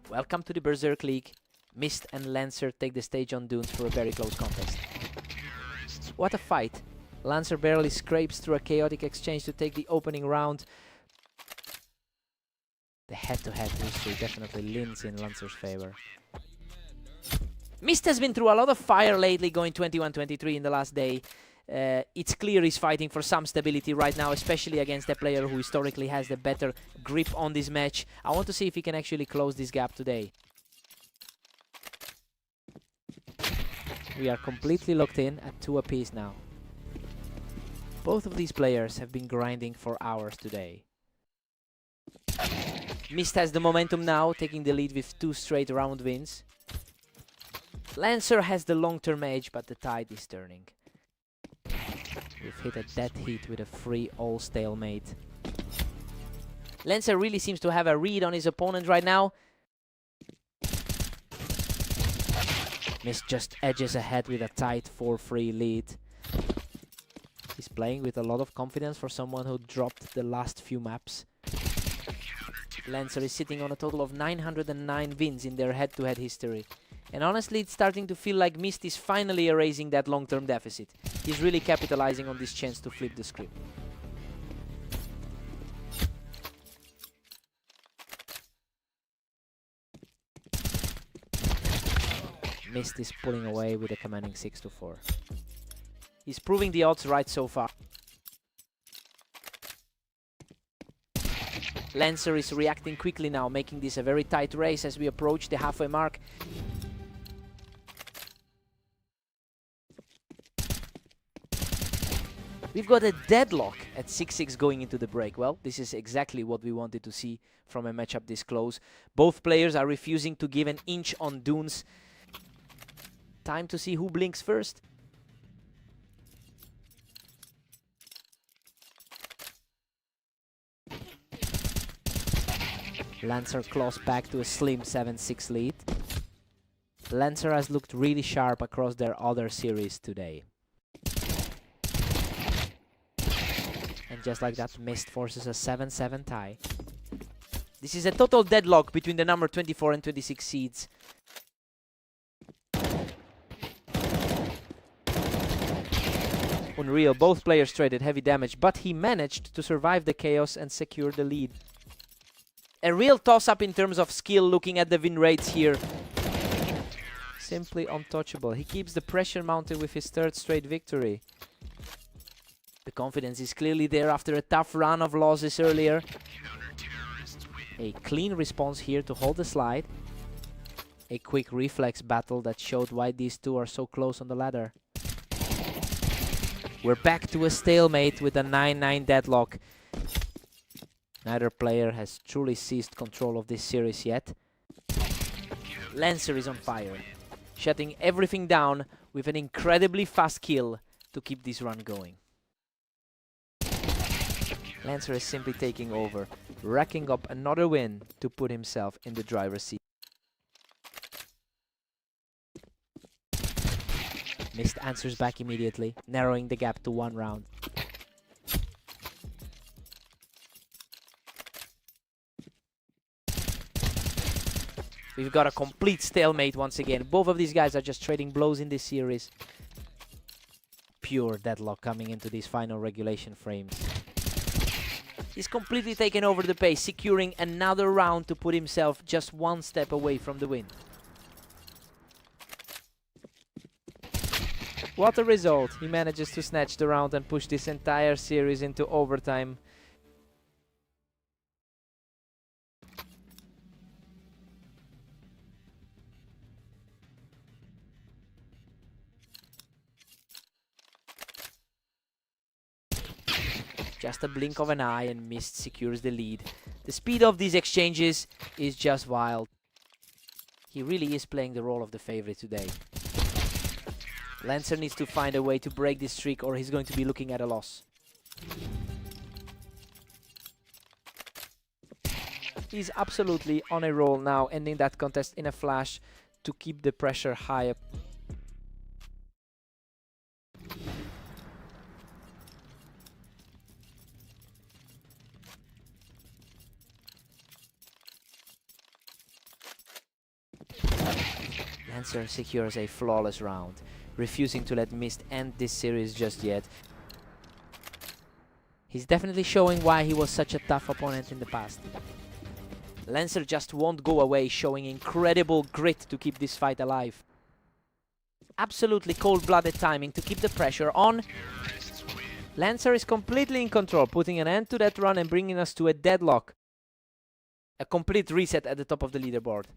Welcome to the Berserk League. Mist and Lancer take the stage on Dunes for a very close contest. What a fight. Lancer barely scrapes through a chaotic exchange to take the opening round. The head-to-head history definitely leans in Lancer's favor. Mist has been through a lot of fire lately, going 21-23 in the last day. It's clear he's fighting for some stability right now, especially against a player who historically has the better grip on this match. I want to see if he can actually close this gap today. We are completely locked in at 2 apiece now. Both of these players have been grinding for hours today. Mist has the momentum now, taking the lead with 2 straight round wins. Lancer has the long-term edge, but the tide is turning. We've hit a dead heat with a free all stalemate. Lancer really seems to have a read on his opponent right now. Mist just edges ahead with a tight 4-3 lead. He's playing with a lot of confidence for someone who dropped the last few maps. Lancer is sitting on a total of 909 wins in their head-to-head history. And honestly, it's starting to feel like Mist is finally erasing that long-term deficit. He's really capitalizing on this chance to flip the script. Mist is pulling away with a commanding 6-4. He's proving the odds right so far. Lancer is reacting quickly now, making this a very tight race as we approach the halfway mark. We've got a deadlock at 6-6 going into the break. Well, this is exactly what we wanted to see from a matchup this close. Both players are refusing to give an inch on Dunes. Time to see who blinks first. Lancer claws back to a slim 7-6 lead. Lancer has looked really sharp across their other series today. And just like that, Mist forces a 7-7 tie. This is a total deadlock between the number 24 and 26 seeds. Unreal, both players traded heavy damage, but he managed to survive the chaos and secure the lead. A real toss-up in terms of skill, looking at the win rates here. Simply untouchable. He keeps the pressure mounted with his 3rd straight victory. The confidence is clearly there after a tough run of losses earlier. A clean response here to hold the slide. A quick reflex battle that showed why these two are so close on the ladder. We're back to a stalemate with a 9-9 deadlock. Neither player has truly seized control of this series yet. Lancer is on fire, shutting everything down with an incredibly fast kill to keep this run going. Lancer is simply taking over, racking up another win to put himself in the driver's seat. Mist answers back immediately, narrowing the gap to 1 round. We've got a complete stalemate once again. Both of these guys are just trading blows in this series. Pure deadlock coming into these final regulation frames. He's completely taken over the pace, securing another round to put himself just 1 step away from the win. What a result! He manages to snatch the round and push this entire series into overtime. Just a blink of an eye and Mist secures the lead. The speed of these exchanges is just wild. He really is playing the role of the favorite today. Lancer needs to find a way to break this streak or he's going to be looking at a loss. He's absolutely on a roll now, ending that contest in a flash to keep the pressure high up. Lancer secures a flawless round, refusing to let Mist end this series just yet. He's definitely showing why he was such a tough opponent in the past. Lancer just won't go away, showing incredible grit to keep this fight alive. Absolutely cold-blooded timing to keep the pressure on. Lancer is completely in control, putting an end to that run and bringing us to a deadlock. A complete reset at the top of the leaderboard.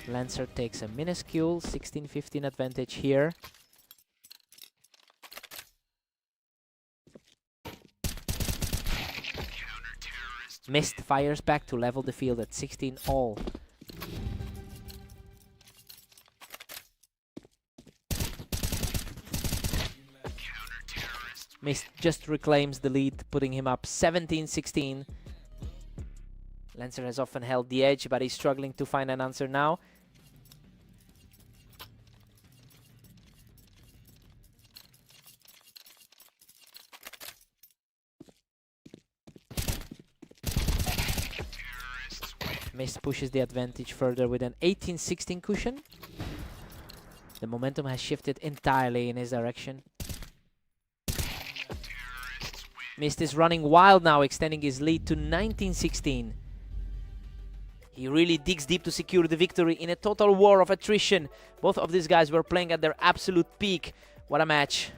Lancer takes a minuscule 16-15 advantage here. Mist fires back to level the field at 16 all. Mist just reclaims the lead, putting him up 17-16. Lancer has often held the edge, but he's struggling to find an answer now. Mist pushes the advantage further with an 18-16 cushion. The momentum has shifted entirely in his direction. Mist is running wild now, extending his lead to 19-16. He really digs deep to secure the victory in a total war of attrition. Both of these guys were playing at their absolute peak. What a match.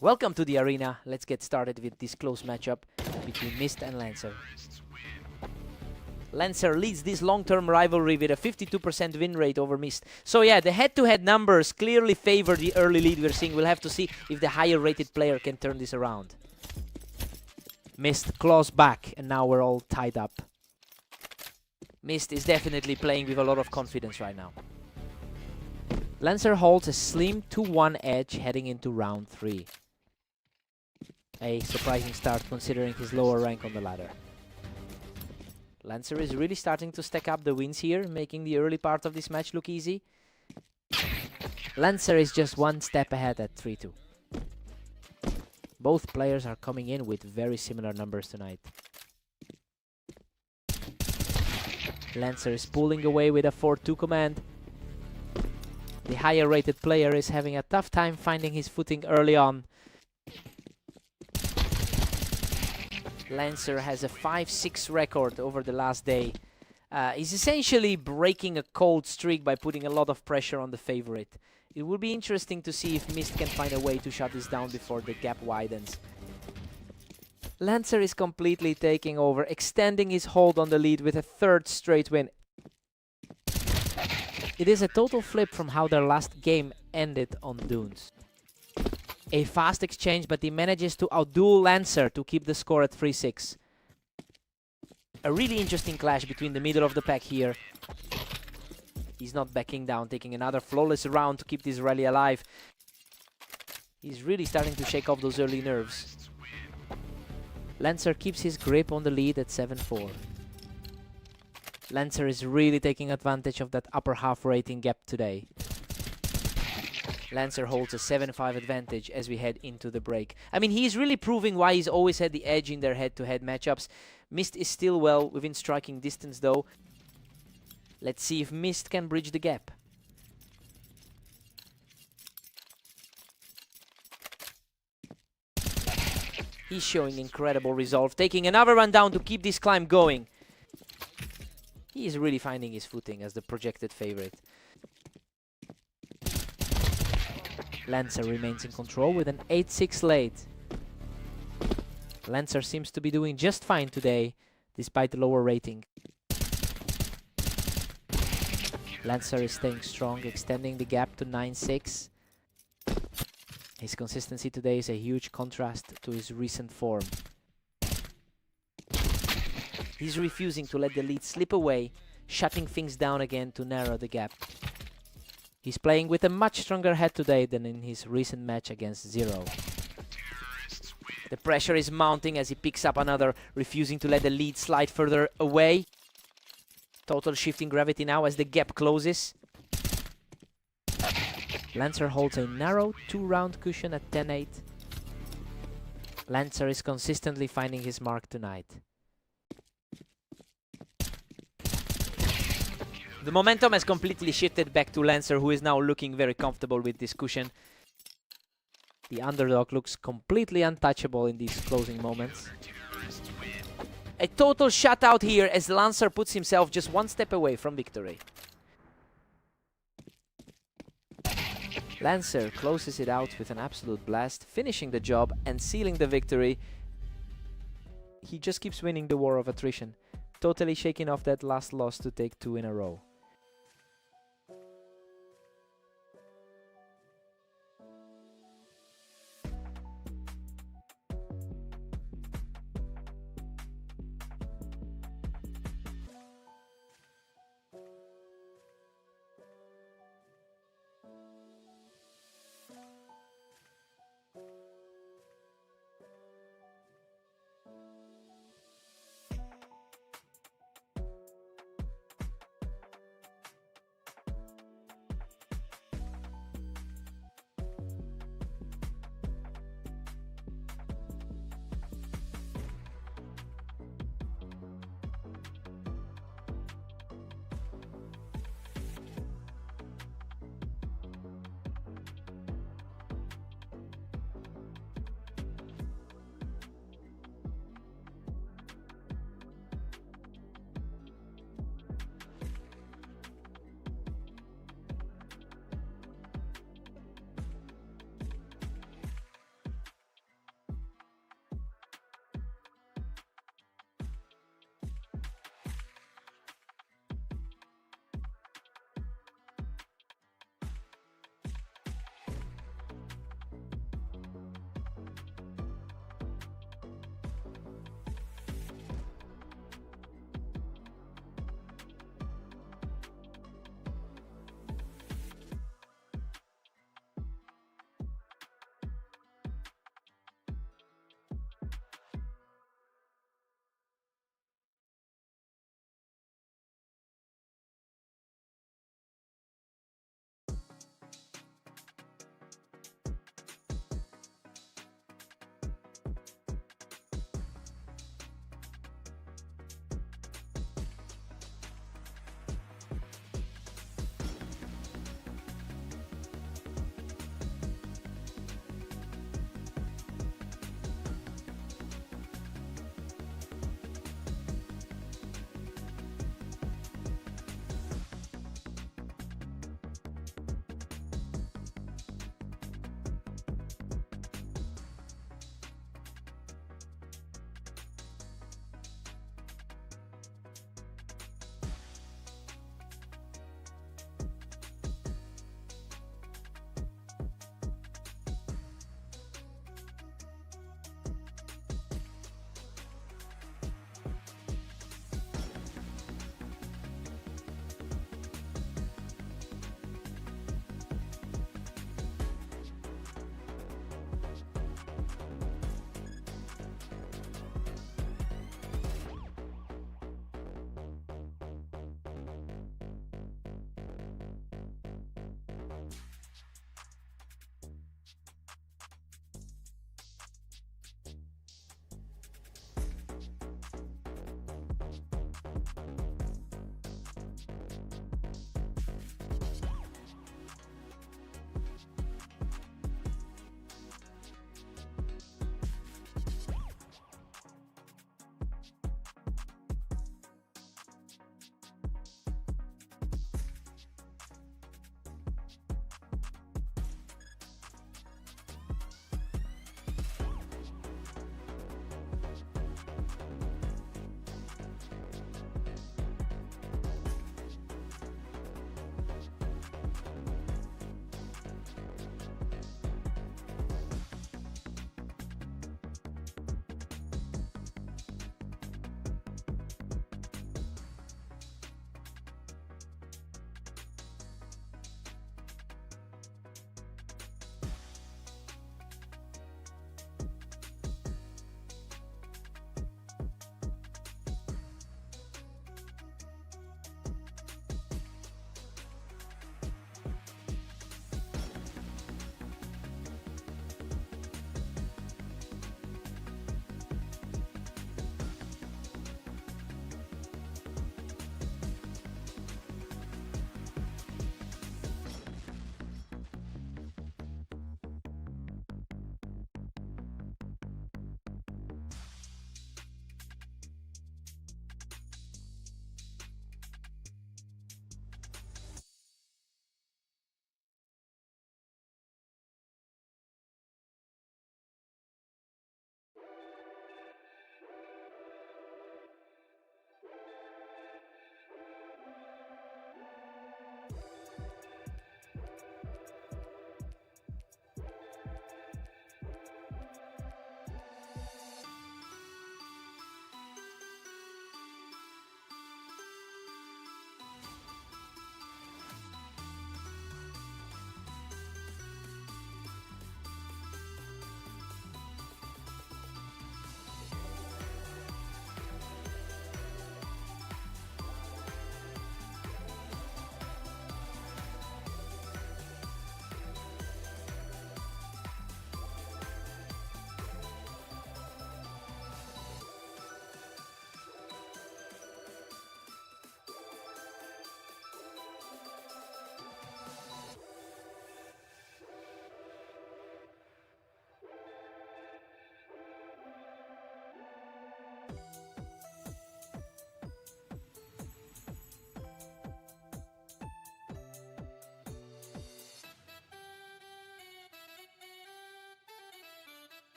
Welcome to the arena. Let's get started with this close matchup between Mist and Lancer. Lancer leads this long-term rivalry with a 52% win rate over Mist. So yeah, the head-to-head numbers clearly favor the early lead we're seeing. We'll have to see if the higher-rated player can turn this around. Mist claws back, and now we're all tied up. Mist is definitely playing with a lot of confidence right now. Lancer holds a slim 2-1 edge heading into round 3. A surprising start considering his lower rank on the ladder. Lancer is really starting to stack up the wins here, making the early part of this match look easy. Lancer is just one step ahead at 3-2. Both players are coming in with very similar numbers tonight. Lancer is pulling away with a 4-2 command. The higher rated player is having a tough time finding his footing early on. Lancer has a 5-6 record over the last day. He's essentially breaking a cold streak by putting a lot of pressure on the favorite. It will be interesting to see if Mist can find a way to shut this down before the gap widens. Lancer is completely taking over, extending his hold on the lead with a third straight win. It is a total flip from how their last game ended on Dunes. A fast exchange, but he manages to outduel Lancer to keep the score at 3-6. A really interesting clash between the middle of the pack here. He's not backing down, taking another flawless round to keep this rally alive. He's really starting to shake off those early nerves. Lancer keeps his grip on the lead at 7-4. Lancer is really taking advantage of that upper half rating gap today. Lancer holds a 7-5 advantage as we head into the break. I mean, he's really proving why he's always had the edge in their head-to-head matchups. Mist is still well within striking distance, though. Let's see if Mist can bridge the gap. He's showing incredible resolve, taking another run down to keep this climb going. He is really finding his footing as the projected favorite. Lancer remains in control with an 8-6 lead. Lancer seems to be doing just fine today, despite the lower rating. Lancer is staying strong, extending the gap to 9-6. His consistency today is a huge contrast to his recent form. He's refusing to let the lead slip away, shutting things down again to narrow the gap. He's playing with a much stronger head today than in his recent match against Zero. The pressure is mounting as he picks up another, refusing to let the lead slide further away. Total shifting gravity now as the gap closes. Lancer holds a narrow 2-round cushion at 10-8. Lancer is consistently finding his mark tonight. The momentum has completely shifted back to Lancer, who is now looking very comfortable with this cushion. The underdog looks completely untouchable in these closing moments. A total shutout here as Lancer puts himself just one step away from victory. Lancer closes it out with an absolute blast, finishing the job and sealing the victory. He just keeps winning the war of attrition, totally shaking off that last loss to take 2 in a row.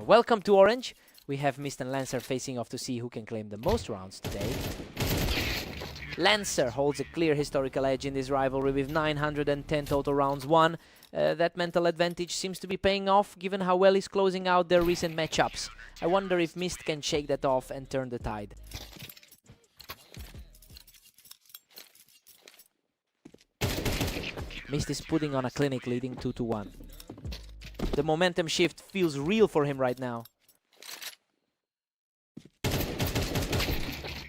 Welcome to Orange. We have Mist and Lancer facing off to see who can claim the most rounds today. Lancer holds a clear historical edge in this rivalry with 910 total rounds won. That mental advantage seems to be paying off given how well he's closing out their recent matchups. I wonder if Mist can shake that off and turn the tide. Mist is putting on a clinic, leading 2-1. The momentum shift feels real for him right now.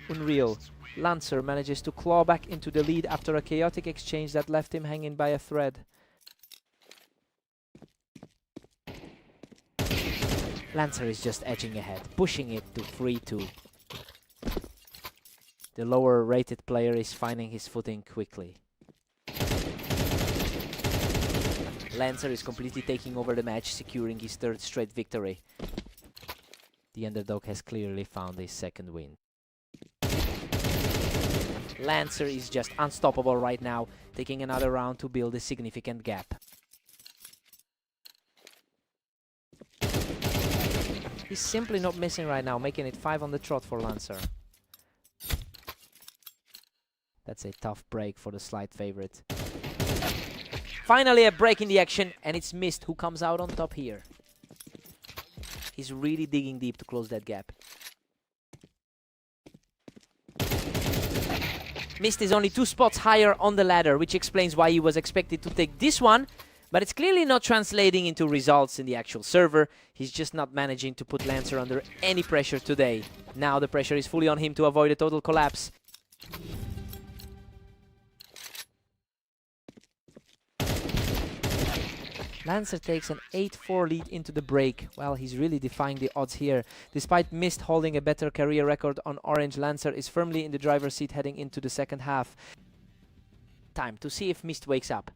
Unreal. Lancer manages to claw back into the lead after a chaotic exchange that left him hanging by a thread. Lancer is just edging ahead, pushing it to 3-2. The lower rated player is finding his footing quickly. Lancer is completely taking over the match, securing his third straight victory. The underdog has clearly found his second win. Lancer is just unstoppable right now, taking another round to build a significant gap. He's simply not missing right now, making it 5 on the trot for Lancer. That's a tough break for the slight favorite. Finally a break in the action, and it's Mist who comes out on top here. He's really digging deep to close that gap. Mist is only 2 spots higher on the ladder, which explains why he was expected to take this one, but it's clearly not translating into results in the actual server. He's just not managing to put Lancer under any pressure today. Now the pressure is fully on him to avoid a total collapse. Lancer takes an 8-4 lead into the break. Well, he's really defying the odds here. Despite Mist holding a better career record on Orange, Lancer is firmly in the driver's seat heading into the second half. Time to see if Mist wakes up.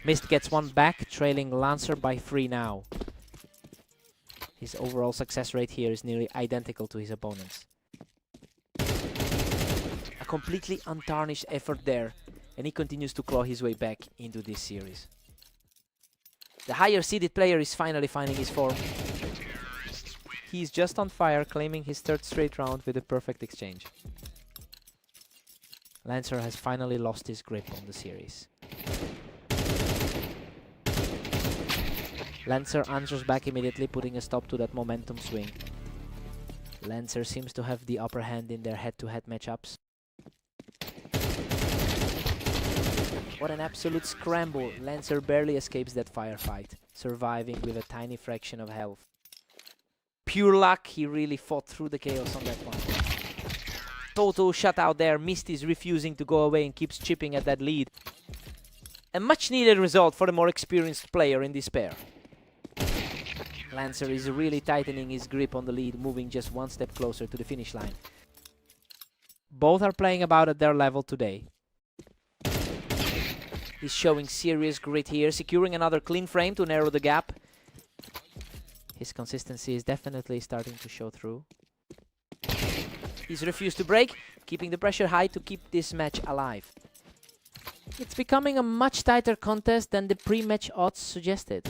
Mist gets one back, trailing Lancer by 3 now. His overall success rate here is nearly identical to his opponent's. Completely untarnished effort there, and he continues to claw his way back into this series. The higher seeded player is finally finding his form. He's just on fire, claiming his third straight round with a perfect exchange. Lancer has finally lost his grip on the series. Lancer answers back immediately, putting a stop to that momentum swing. Lancer seems to have the upper hand in their head-to-head matchups. What an absolute scramble. Lancer barely escapes that firefight, surviving with a tiny fraction of health. Pure luck, he really fought through the chaos on that one. Total shutout there. Mist is refusing to go away and keeps chipping at that lead. A much needed result for the more experienced player in this pair. Lancer is really tightening his grip on the lead, moving just one step closer to the finish line. Both are playing about at their level today. He's showing serious grit here, securing another clean frame to narrow the gap. His consistency is definitely starting to show through. He's refused to break, keeping the pressure high to keep this match alive. It's becoming a much tighter contest than the pre-match odds suggested.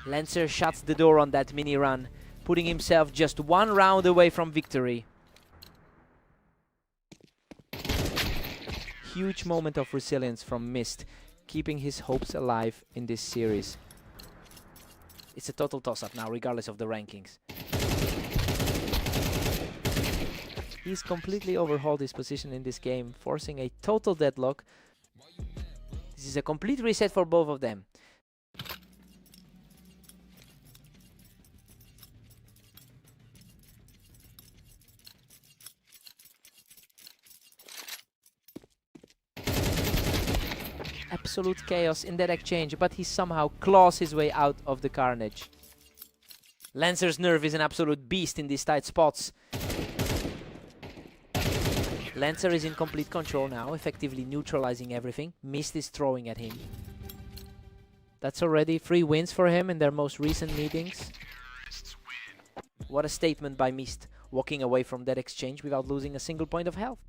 Lancer shuts the door on that mini run, putting himself just 1 round away from victory. Huge moment of resilience from Mist, keeping his hopes alive in this series. It's a total toss-up now, regardless of the rankings. He's completely overhauled his position in this game, forcing a total deadlock. This is a complete reset for both of them. Absolute chaos in that exchange, but he somehow claws his way out of the carnage. Lancer's nerve is an absolute beast in these tight spots. Lancer is in complete control now, effectively neutralizing everything. Mist is throwing at him. That's already 3 wins for him in their most recent meetings. What a statement by Mist, walking away from that exchange without losing a single point of health.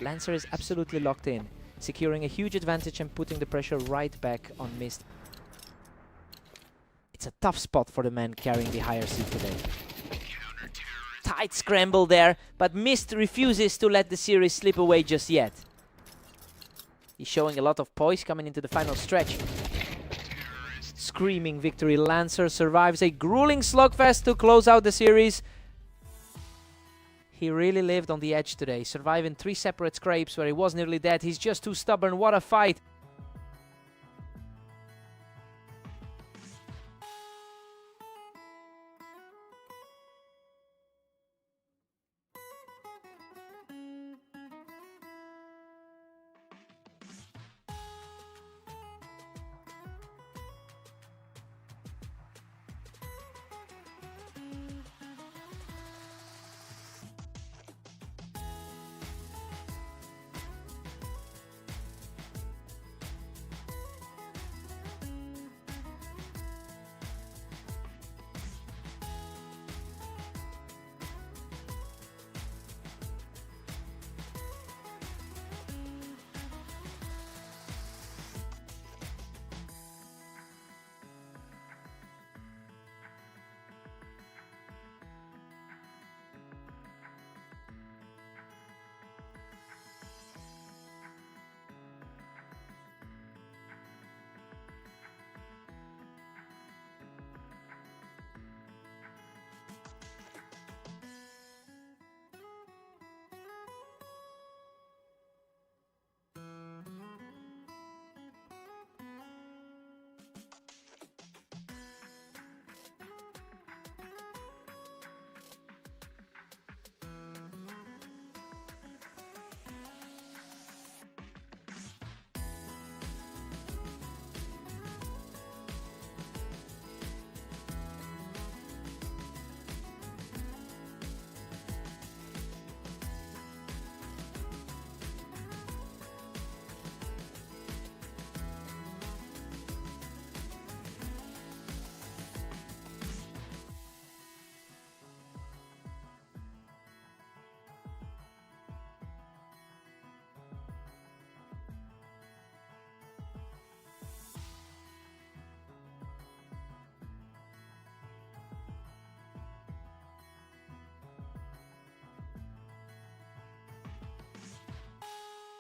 Lancer is absolutely locked in, securing a huge advantage and putting the pressure right back on Mist. It's a tough spot for the man carrying the higher seed today. Tight scramble there, but Mist refuses to let the series slip away just yet. He's showing a lot of poise coming into the final stretch. Screaming victory, Lancer survives a grueling slugfest to close out the series. He really lived on the edge today, surviving 3 separate scrapes where he was nearly dead. He's just too stubborn. What a fight!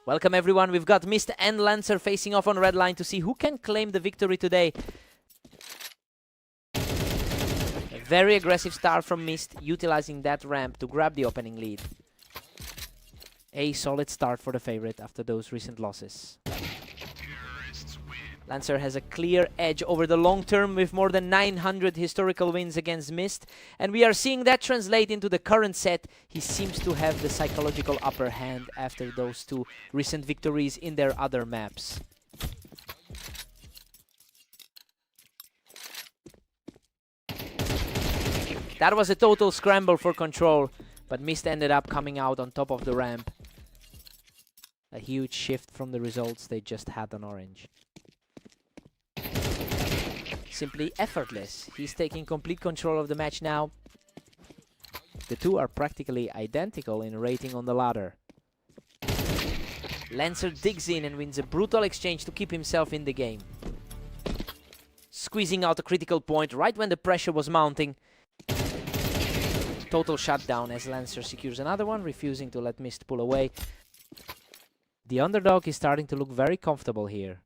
Welcome everyone, we've got Mist and Lancer facing off on red line to see who can claim the victory today. A very aggressive start from Mist, utilizing that ramp to grab the opening lead. A solid start for the favorite after those recent losses. Lancer has a clear edge over the long term with more than 900 historical wins against Mist, and we are seeing that translate into the current set. He seems to have the psychological upper hand after those 2 recent victories in their other maps. That was a total scramble for control, but Mist ended up coming out on top of the ramp. A huge shift from the results they just had on Orange. Simply effortless. He's taking complete control of the match now. The 2 are practically identical in rating on the ladder. Lancer digs in and wins a brutal exchange to keep himself in the game. Squeezing out a critical point right when the pressure was mounting. Total shutdown as Lancer secures another one, refusing to let Mist pull away. The underdog is starting to look very comfortable here.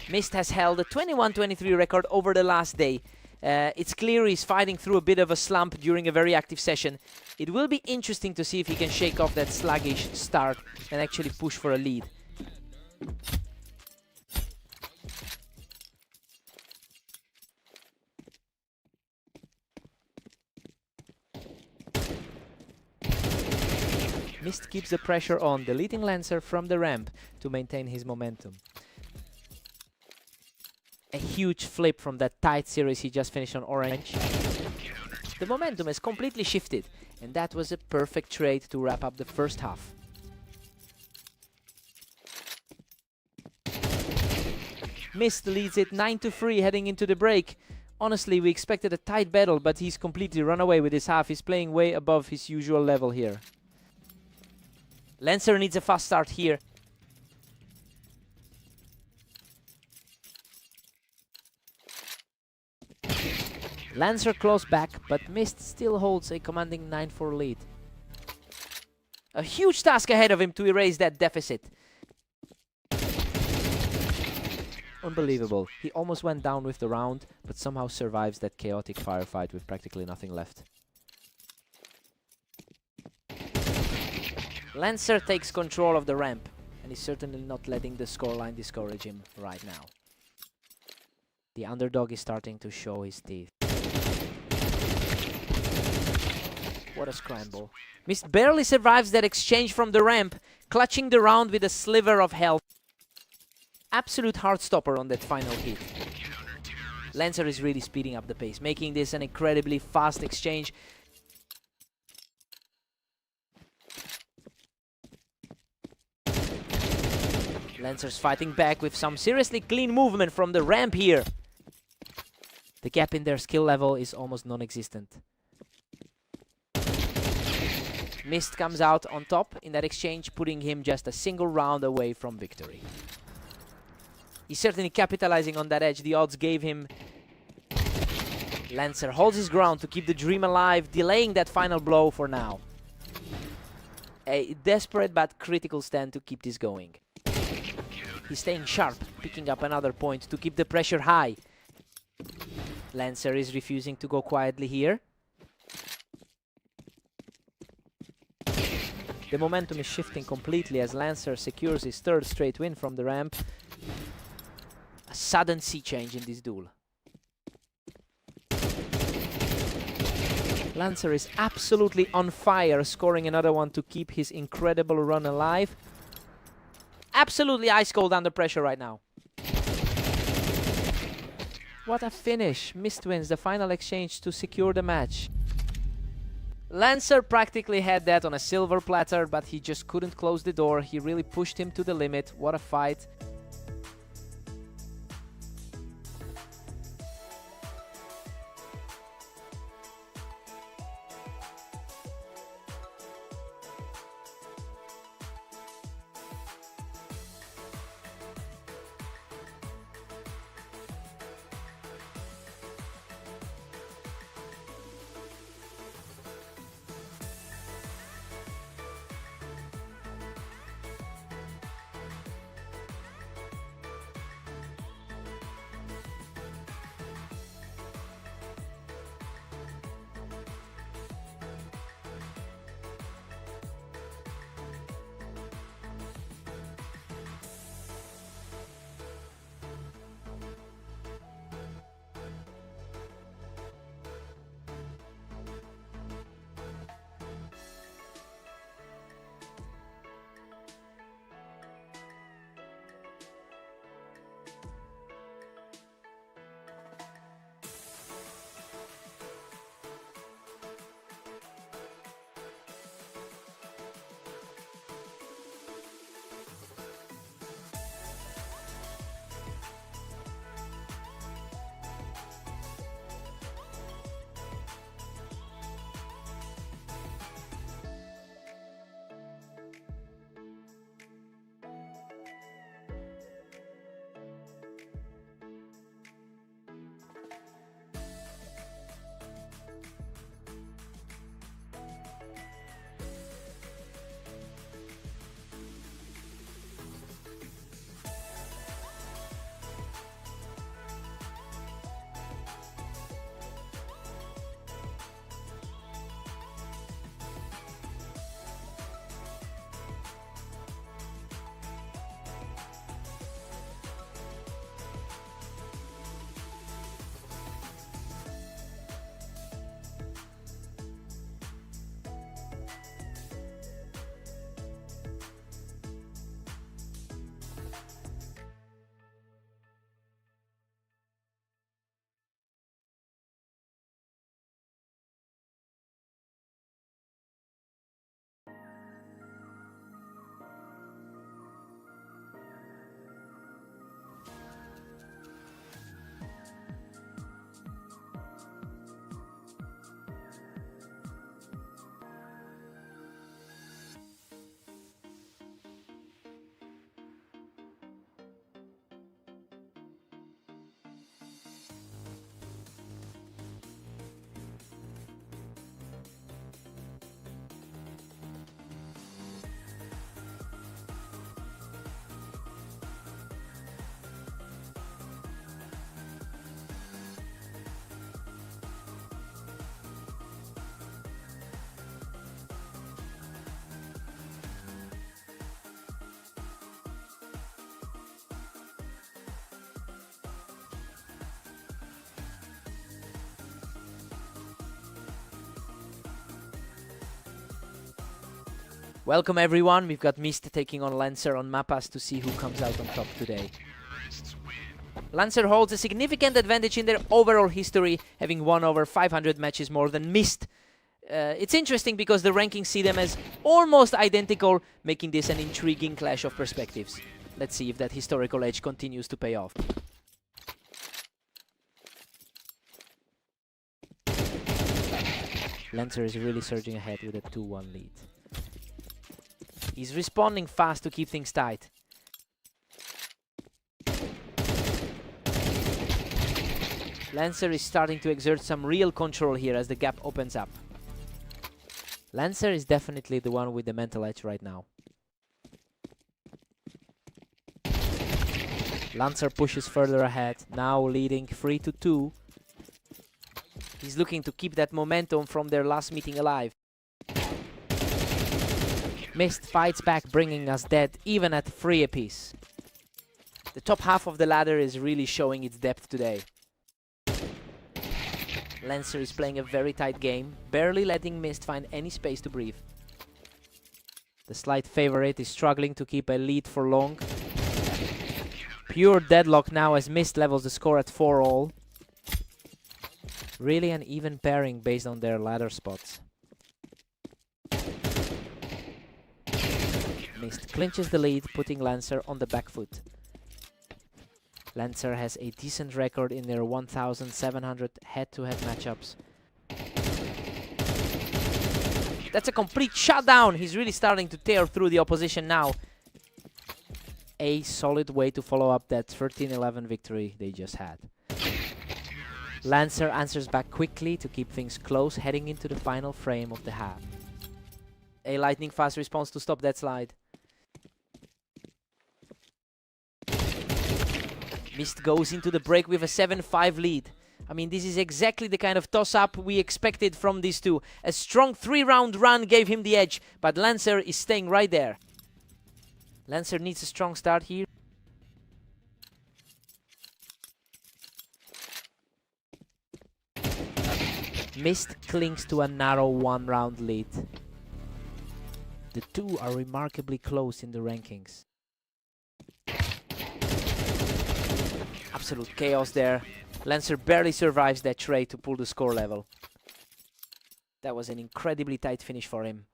Mist has held a 21-23 record over the last day. It's clear he's fighting through a bit of a slump during a very active session. It will be interesting to see if he can shake off that sluggish start and actually push for a lead. Mist keeps the pressure on, deleting Lancer from the ramp to maintain his momentum. A huge flip from that tight series he just finished on Orange. The momentum has completely shifted, and that was a perfect trade to wrap up the first half. Mist leads it 9-3 heading into the break. Honestly, we expected a tight battle, but he's completely run away with his half. He's playing way above his usual level here. Lancer needs a fast start here. Lancer close back, but Mist still holds a commanding 9-4 lead. A huge task ahead of him to erase that deficit. Unbelievable. He almost went down with the round, but somehow survives that chaotic firefight with practically nothing left. Lancer takes control of the ramp, and he's certainly not letting the scoreline discourage him right now. The underdog is starting to show his teeth. What a scramble. Mist barely survives that exchange from the ramp, clutching the round with a sliver of health. Absolute heartstopper on that final hit. Lancer is really speeding up the pace, making this an incredibly fast exchange. Lancer's fighting back with some seriously clean movement from the ramp here. The gap in their skill level is almost non-existent. Mist comes out on top in that exchange, putting him just a single round away from victory. He's certainly capitalizing on that edge the odds gave him. Lancer holds his ground to keep the dream alive, delaying that final blow for now. A desperate but critical stand to keep this going. He's staying sharp, picking up another point to keep the pressure high. Lancer is refusing to go quietly here. The momentum is shifting completely as Lancer secures his third straight win from the ramp. A sudden sea change in this duel. Lancer is absolutely on fire, scoring another one to keep his incredible run alive. Absolutely ice cold under pressure right now. What a finish. Mist wins the final exchange to secure the match. Lancer practically had that on a silver platter, but he just couldn't close the door. He really pushed him to the limit. What a fight. Welcome everyone, we've got Mist taking on Lancer on Mapas to see who comes out on top today. Lancer holds a significant advantage in their overall history, having won over 500 matches more than Mist. It's interesting because the rankings see them as almost identical, making this an intriguing clash of perspectives. Let's see if that historical edge continues to pay off. Lancer is really surging ahead with a 2-1 lead. He's responding fast to keep things tight. Lancer is starting to exert some real control here as the gap opens up. Lancer is definitely the one with the mental edge right now. Lancer pushes further ahead, now leading 3-2. He's looking to keep that momentum from their last meeting alive. Mist fights back, bringing us dead even at 3 apiece. The top half of the ladder is really showing its depth today. Lancer is playing a very tight game, barely letting Mist find any space to breathe. The slight favorite is struggling to keep a lead for long. Pure deadlock now as Mist levels the score at 4-all. Really an even pairing based on their ladder spots. Mist clinches the lead, putting Lancer on the back foot. Lancer has a decent record in their 1,700 head-to-head matchups. That's a complete shutdown! He's really starting to tear through the opposition now. A solid way to follow up that 13-11 victory they just had. Lancer answers back quickly to keep things close, heading into the final frame of the half. A lightning fast response to stop that slide. Mist goes into the break with a 7-5 lead. I mean, this is exactly the kind of toss-up we expected from these two. A strong 3-round run gave him the edge, but Lancer is staying right there. Lancer needs a strong start here. Mist clings to a narrow 1-round lead. The two are remarkably close in the rankings. Absolute chaos there. Lancer barely survives that trade to pull the score level. That was an incredibly tight finish for him.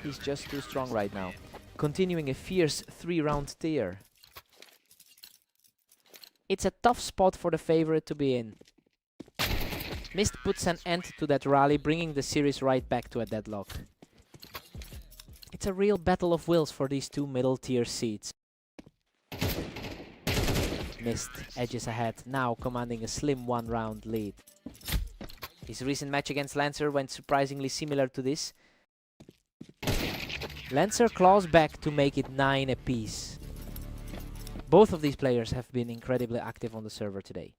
He's just too strong right now. Continuing a fierce 3-round tear. It's a tough spot for the favorite to be in. Mist puts an end to that rally, bringing the series right back to a deadlock. It's a real battle of wills for these two middle-tier seeds. Mist edges ahead, now commanding a slim 1-round lead. His recent match against Lancer went surprisingly similar to this. Lancer claws back to make it 9 apiece. Both of these players have been incredibly active on the server today.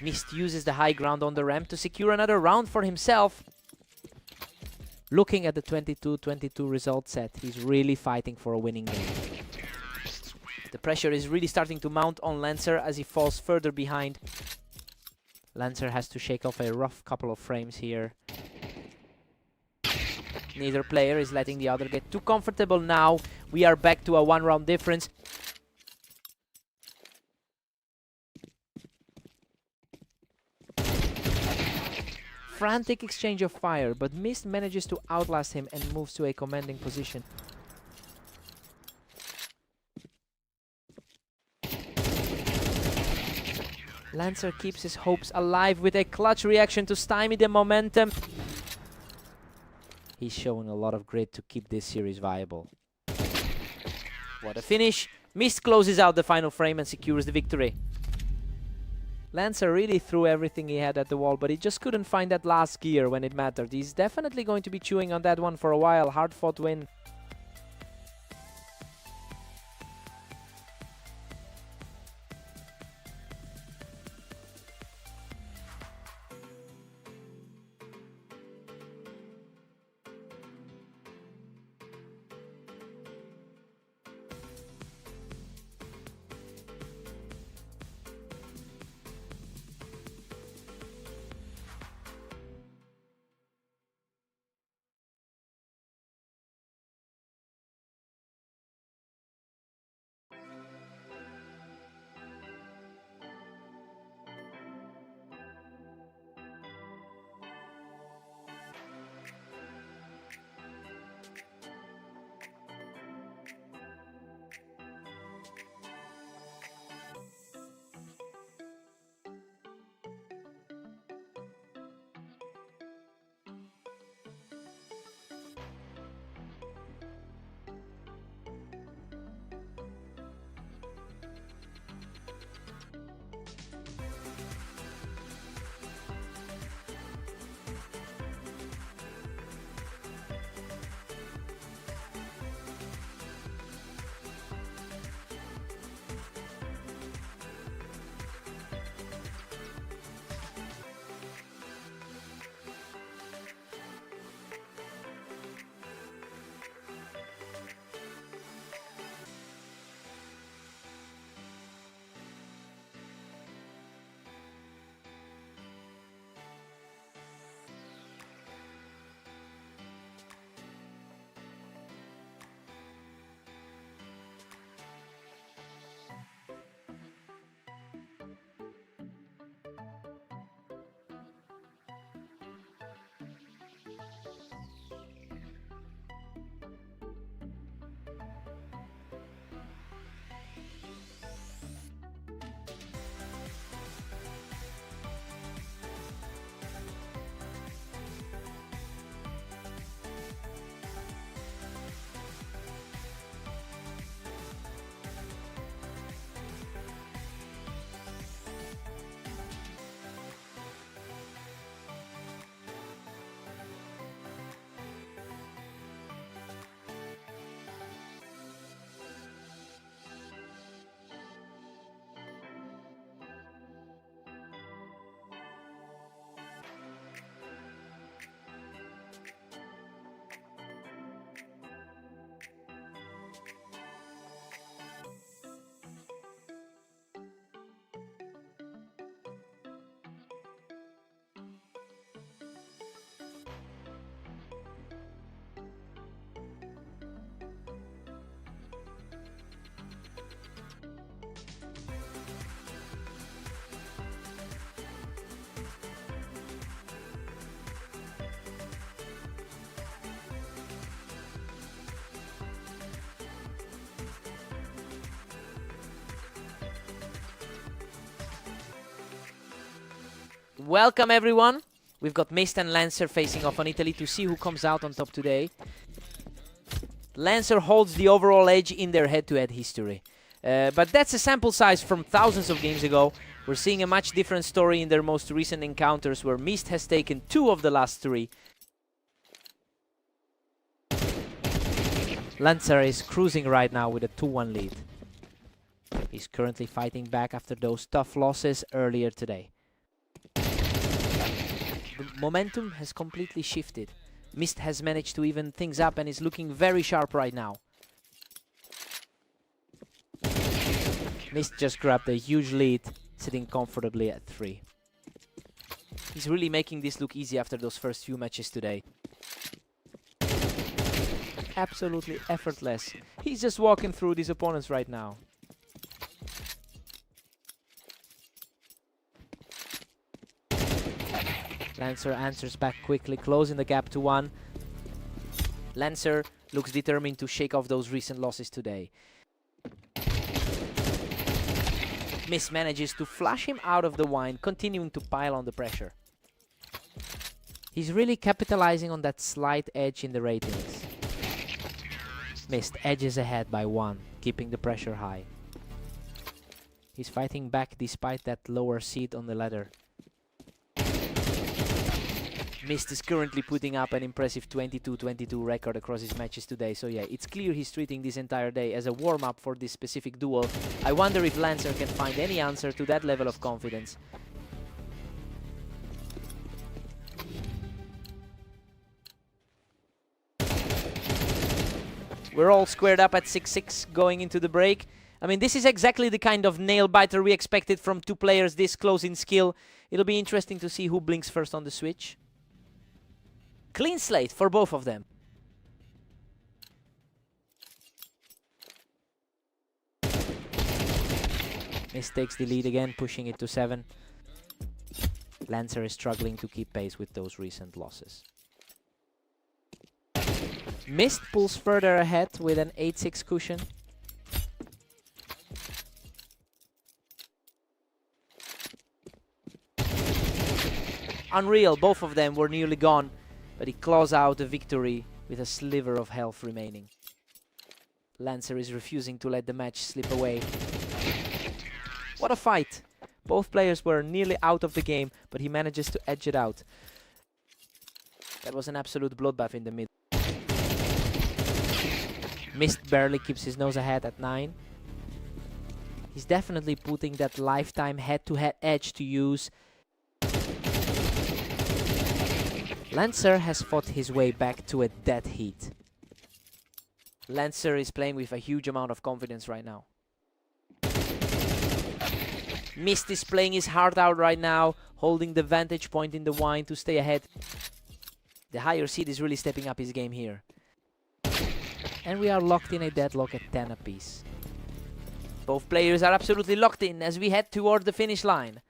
Mist uses the high ground on the ramp to secure another round for himself. Looking at the 22-22 result set, he's really fighting for a winning game. The pressure is really starting to mount on Lancer as he falls further behind. Lancer has to shake off a rough couple of frames here. Neither player is letting the other get too comfortable now. We are back to a 1-round difference. Frantic exchange of fire, but Mist manages to outlast him and moves to a commanding position. Lancer keeps his hopes alive with a clutch reaction to stymie the momentum. He's showing a lot of grit to keep this series viable. What a finish! Mist closes out the final frame and secures the victory. Lancer really threw everything he had at the wall, but he just couldn't find that last gear when it mattered. He's definitely going to be chewing on that one for a while. Hard-fought win. Welcome everyone. We've got Mist and Lancer facing off on Italy to see who comes out on top today. Lancer holds the overall edge in their head-to-head history. But that's a sample size from thousands of games ago. We're seeing a much different story in their most recent encounters, where Mist has taken 2 of the last 3. Lancer is cruising right now with a 2-1 lead. He's currently fighting back after those tough losses earlier today. The momentum has completely shifted. Mist has managed to even things up and is looking very sharp right now. Mist just grabbed a huge lead, sitting comfortably at 3. He's really making this look easy after those first few matches today. Absolutely effortless. He's just walking through these opponents right now. Lancer answers back quickly, closing the gap to 1. Lancer looks determined to shake off those recent losses today. Mist manages to flush him out of the wine, continuing to pile on the pressure. He's really capitalizing on that slight edge in the ratings. Mist edges ahead by 1, keeping the pressure high. He's fighting back despite that lower seed on the ladder. Mist is currently putting up an impressive 22-22 record across his matches today. So yeah, it's clear he's treating this entire day as a warm-up for this specific duel. I wonder if Lancer can find any answer to that level of confidence. We're all squared up at 6-6 going into the break. I mean, this is exactly the kind of nail-biter we expected from 2 players this close in skill. It'll be interesting to see who blinks first on the switch. Clean slate for both of them. Mist takes the lead again, pushing it to 7. Lancer is struggling to keep pace with those recent losses. Mist pulls further ahead with an 8-6 cushion. Unreal, both of them were nearly gone, but he claws out a victory with a sliver of health remaining. Lancer is refusing to let the match slip away. What a fight! Both players were nearly out of the game, but he manages to edge it out. That was an absolute bloodbath in the middle. Mist barely keeps his nose ahead at 9. He's definitely putting that lifetime head-to-head edge to use. Lancer has fought his way back to a dead heat. Lancer is playing with a huge amount of confidence right now. Mist is playing his heart out right now, holding the vantage point in the wine to stay ahead. The higher seed is really stepping up his game here. And we are locked in a deadlock at 10 apiece. Both players are absolutely locked in as we head toward the finish line.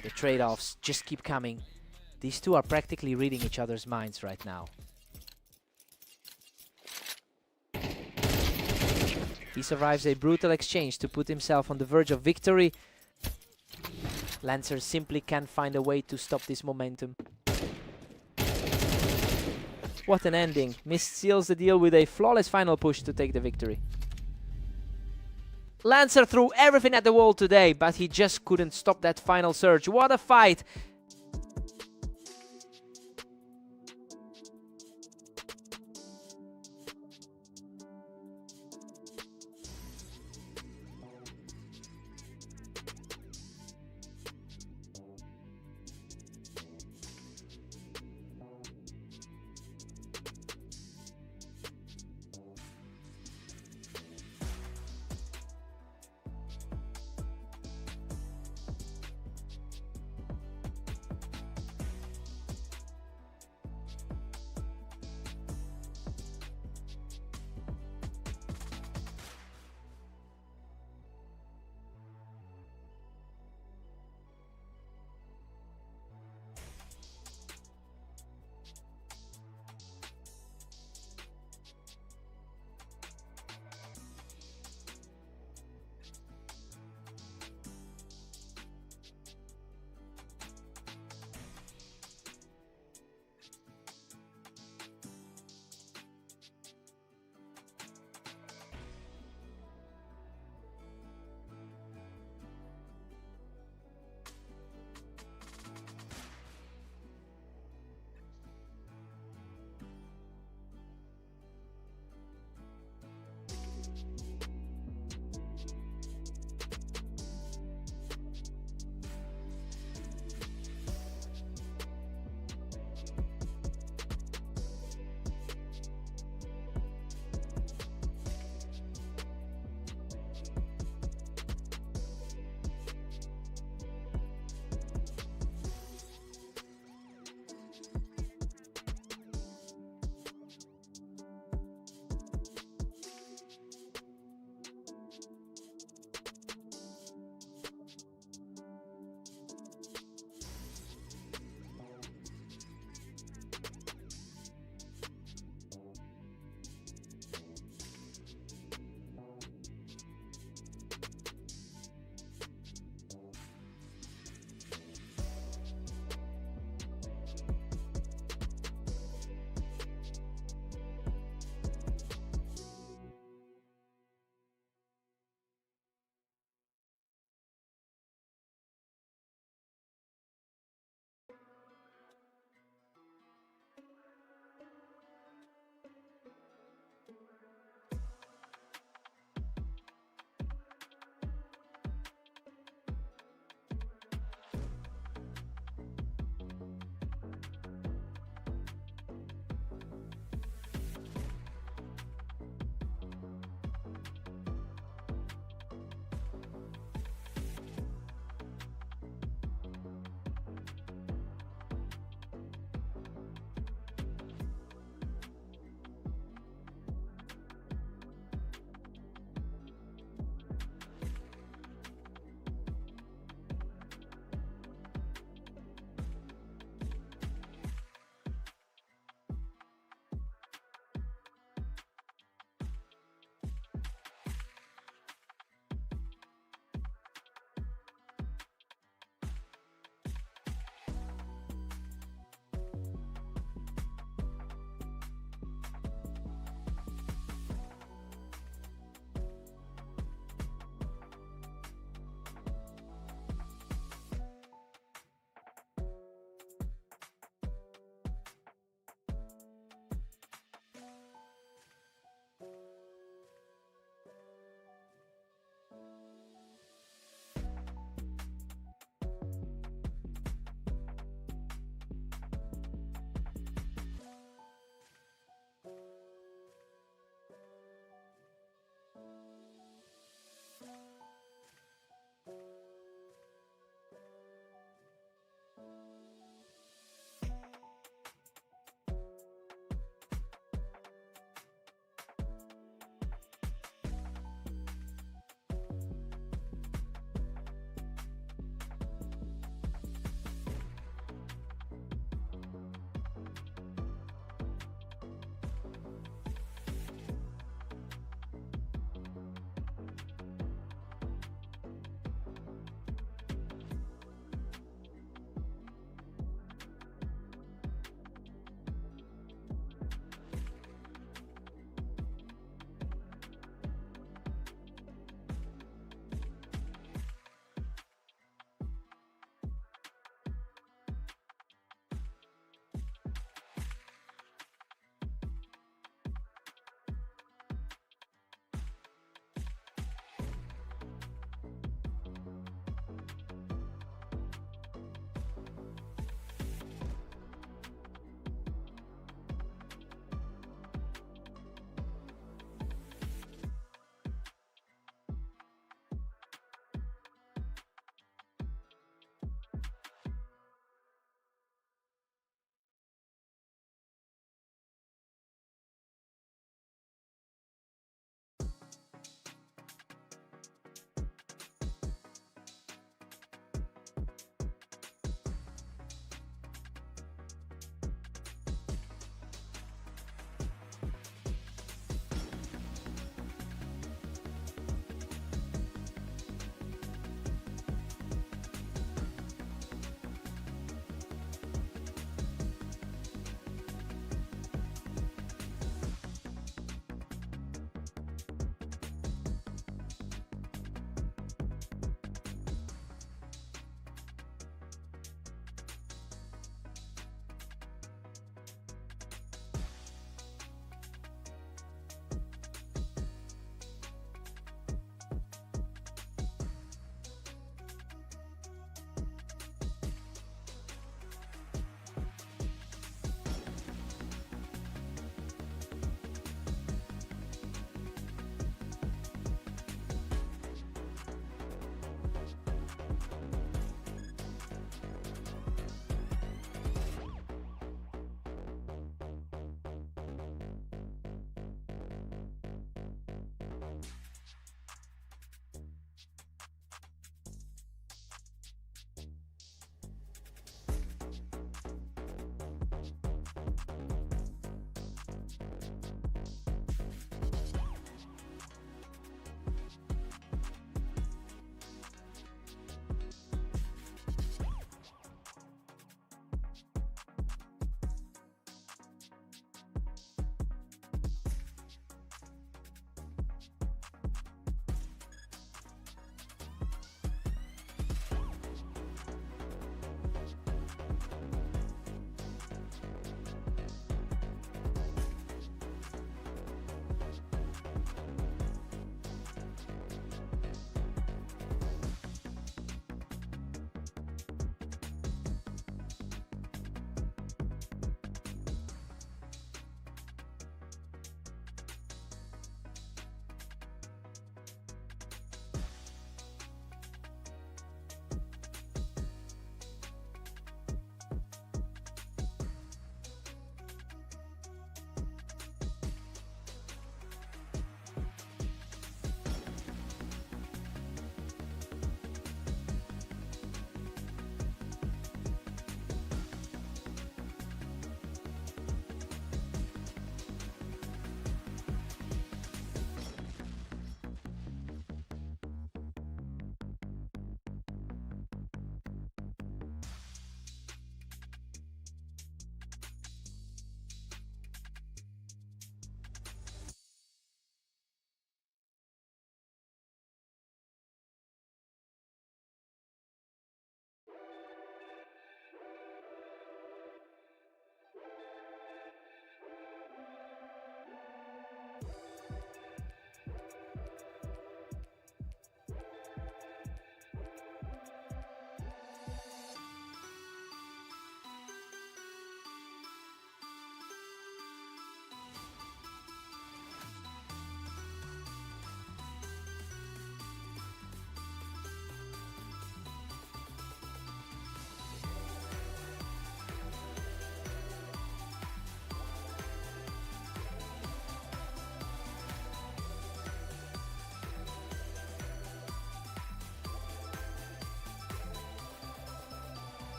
The trade-offs just keep coming. These two are practically reading each other's minds right now. He survives a brutal exchange to put himself on the verge of victory. Lancer simply can't find a way to stop this momentum. What an ending. Mist seals the deal with a flawless final push to take the victory. Lancer threw everything at the wall today, but he just couldn't stop that final surge. What a fight!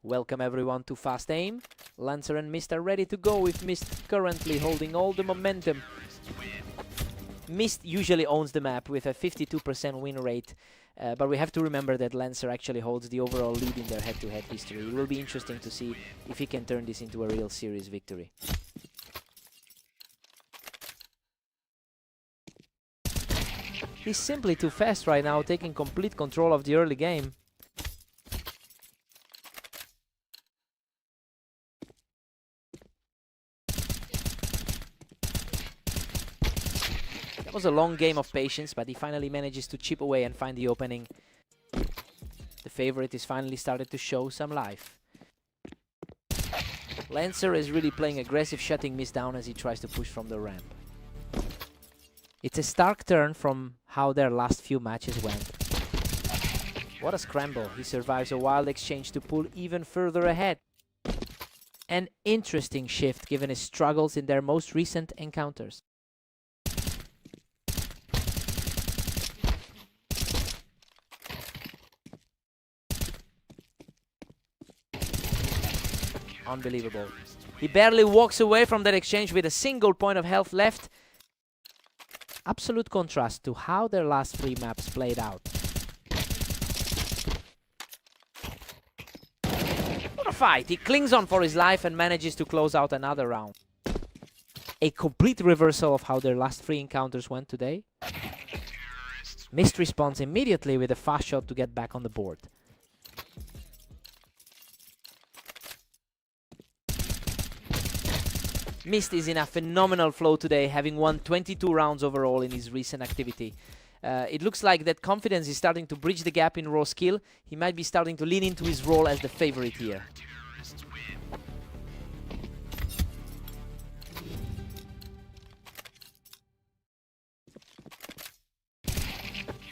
Welcome everyone to Fast Aim. Lancer and Mist are ready to go, with Mist currently holding all the momentum. Mist usually owns the map with a 52% win rate, but we have to remember that Lancer actually holds the overall lead in their head-to-head history. It will be interesting to see if he can turn this into a real serious victory. He's simply too fast right now, taking complete control of the early game. That was a long game of patience, but he finally manages to chip away and find the opening. The favorite is finally started to show some life. Lancer is really playing aggressive, shutting Mist down as he tries to push from the ramp. It's a stark turn from how their last few matches went. What a scramble. He survives a wild exchange to pull even further ahead. An interesting shift given his struggles in their most recent encounters. Unbelievable. He barely walks away from that exchange with a single point of health left. Absolute contrast to how their last 3 maps played out. What a fight! He clings on for his life and manages to close out another round. A complete reversal of how their last 3 encounters went today. Mist responds immediately with a fast shot to get back on the board. Mist is in a phenomenal flow today, having won 22 rounds overall in his recent activity. It looks like that confidence is starting to bridge the gap in raw skill. He might be starting to lean into his role as the favorite here.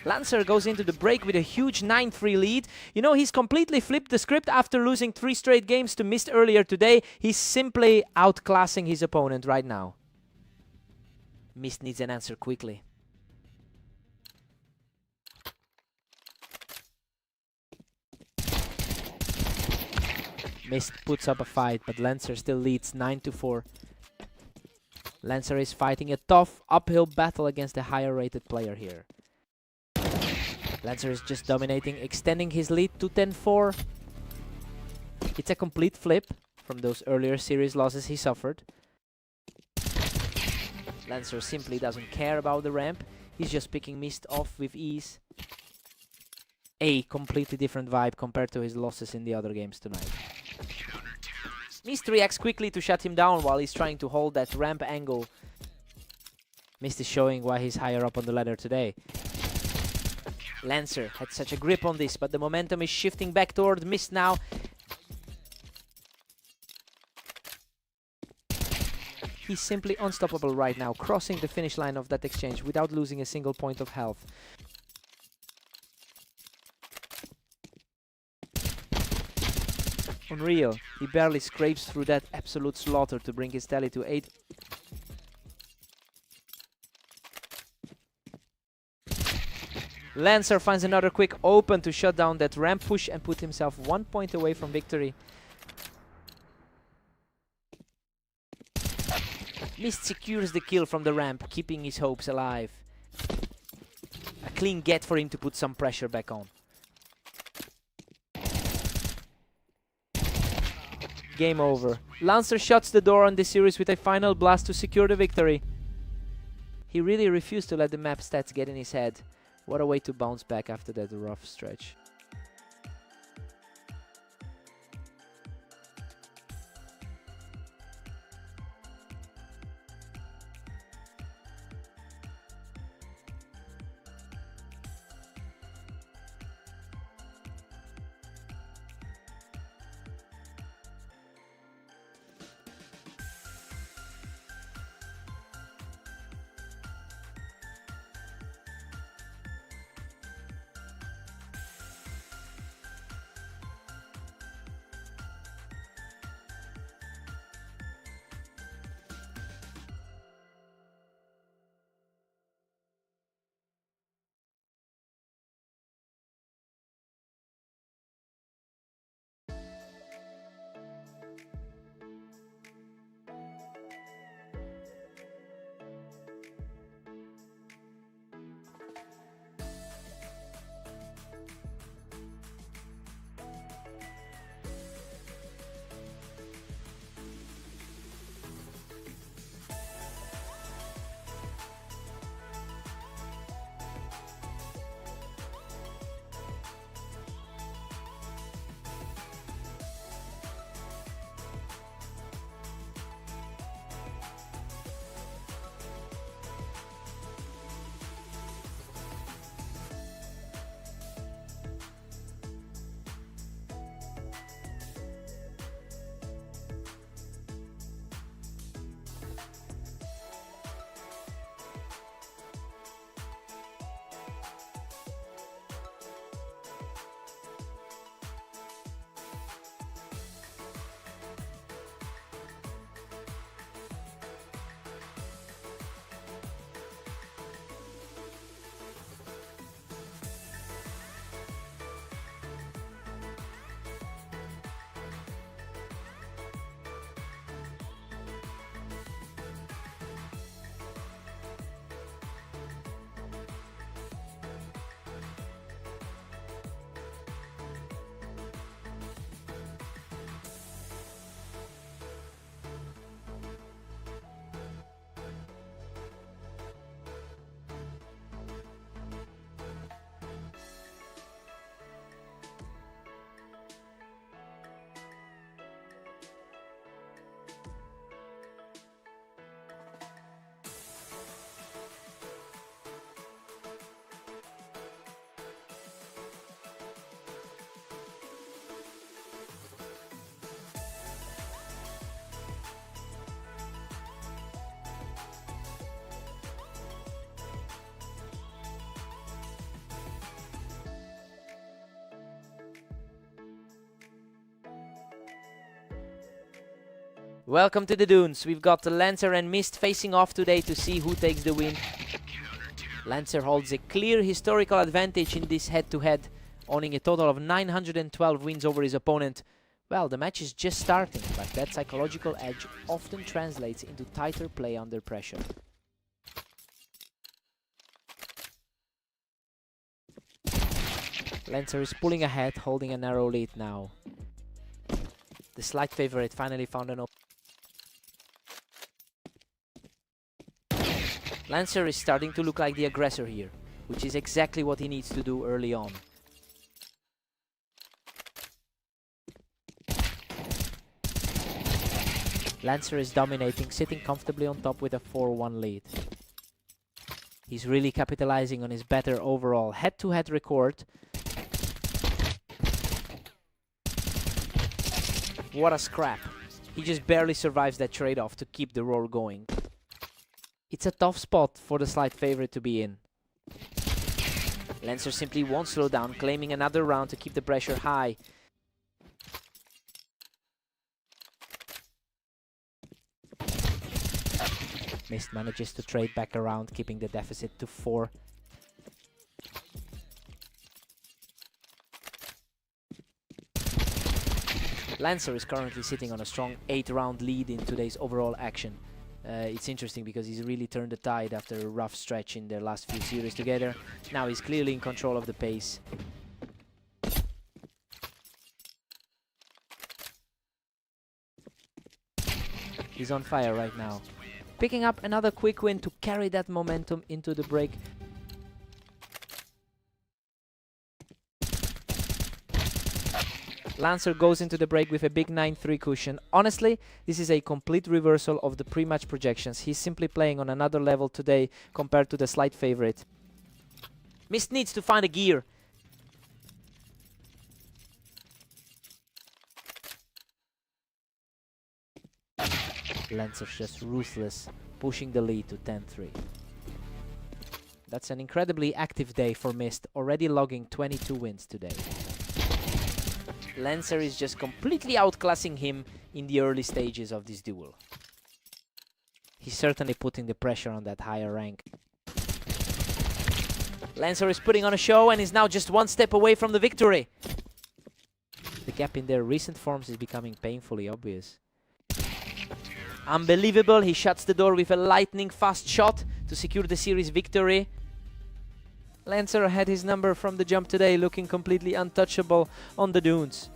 Lancer goes into the break with a huge 9-3 lead. You know, he's completely flipped the script after losing 3 straight games to Mist earlier today. He's simply outclassing his opponent right now. Mist needs an answer quickly. Mist puts up a fight, but Lancer still leads 9-4. Lancer is fighting a tough uphill battle against a higher rated player here. Lancer is just dominating, extending his lead to 10-4. It's a complete flip from those earlier series losses he suffered. Lancer simply doesn't care about the ramp. He's just picking Mist off with ease. A completely different vibe compared to his losses in the other games tonight. Mist reacts quickly to shut him down while he's trying to hold that ramp angle. Mist is showing why he's higher up on the ladder today. Lancer had such a grip on this, but the momentum is shifting back toward Mist now. He's simply unstoppable right now, crossing the finish line of that exchange without losing a single point of health. Unreal. He barely scrapes through that absolute slaughter to bring his tally to 8. Lancer finds another quick open to shut down that ramp push and put himself 1 point away from victory. Mist secures the kill from the ramp, keeping his hopes alive. A clean get for him to put some pressure back on. Game over. Lancer shuts the door on this series with a final blast to secure the victory. He really refused to let the map stats get in his head. What a way to bounce back after that rough stretch. Welcome to the Dunes. We've got Lancer and Mist facing off today to see who takes the win. Lancer holds a clear historical advantage in this head-to-head, owning a total of 912 wins over his opponent. Well, the match is just starting, but that psychological edge often translates into tighter play under pressure. Lancer is pulling ahead, holding a narrow lead now. The slight favorite finally found an open. Lancer is starting to look like the aggressor here, which is exactly what he needs to do early on. Lancer is dominating, sitting comfortably on top with a 4-1 lead. He's really capitalizing on his better overall head-to-head record. What a scrap. He just barely survives that trade-off to keep the roar going. It's a tough spot for the slight favorite to be in. Lancer simply won't slow down, claiming another round to keep the pressure high. Mist manages to trade back around, keeping the deficit to 4. Lancer is currently sitting on a strong 8-round lead in today's overall action. It's interesting because he's really turned the tide after a rough stretch in their last few series together. Now he's clearly in control of the pace. He's on fire right now. Picking up another quick win to carry that momentum into the break. Lancer goes into the break with a big 9-3 cushion. Honestly, this is a complete reversal of the pre-match projections. He's simply playing on another level today compared to the slight favorite. Mist needs to find a gear. Lancer's just ruthless, pushing the lead to 10-3. That's an incredibly active day for Mist, already logging 22 wins today. Lancer is just completely outclassing him in the early stages of this duel. He's certainly putting the pressure on that higher rank. Lancer is putting on a show and is now just one step away from the victory. The gap in their recent forms is becoming painfully obvious. Unbelievable, he shuts the door with a lightning fast shot to secure the series victory. Lancer had his number from the jump today, looking completely untouchable on the dunes.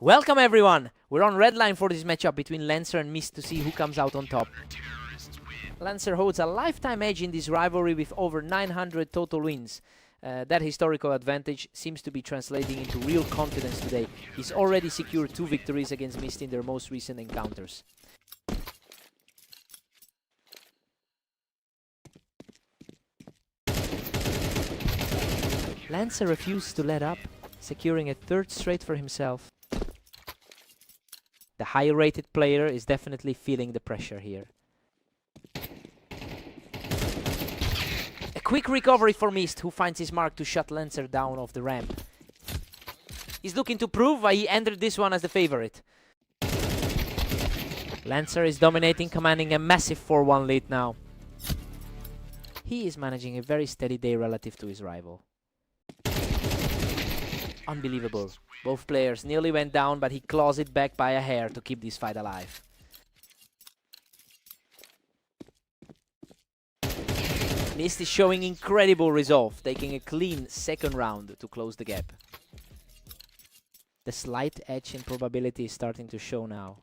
Welcome everyone! We're on red line for this matchup between Lancer and Mist to see who comes out on top. Lancer holds a lifetime edge in this rivalry with over 900 total wins. That historical advantage seems to be translating into real confidence today. He's already secured 2 victories against Mist in their most recent encounters. Lancer refuses to let up, securing a 3rd straight for himself. The higher rated player is definitely feeling the pressure here. A quick recovery for Mist, who finds his mark to shut Lancer down off the ramp. He's looking to prove why he entered this one as the favorite. Lancer is dominating, commanding a massive 4-1 lead now. He is managing a very steady day relative to his rival. Unbelievable. Both players nearly went down, but he claws it back by a hair to keep this fight alive. Mist is showing incredible resolve, taking a clean 2nd round to close the gap. The slight edge in probability is starting to show now.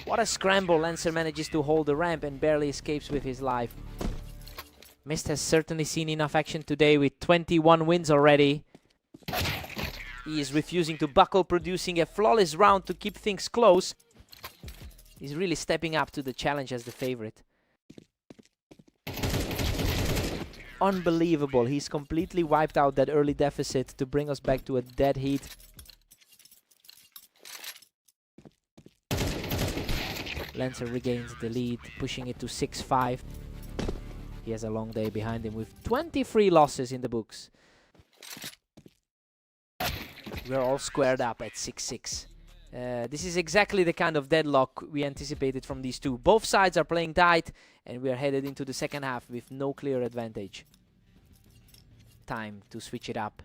What a scramble! Lancer manages to hold the ramp and barely escapes with his life. Mist has certainly seen enough action today with 21 wins already. He is refusing to buckle, producing a flawless round to keep things close. He's really stepping up to the challenge as the favorite. Unbelievable. He's completely wiped out that early deficit to bring us back to a dead heat. Lancer regains the lead, pushing it to 6-5. He has a long day behind him with 23 losses in the books. We're all squared up at 6-6. This is exactly the kind of deadlock we anticipated from these two. Both sides are playing tight, and we are headed into the 2nd half with no clear advantage. Time to switch it up.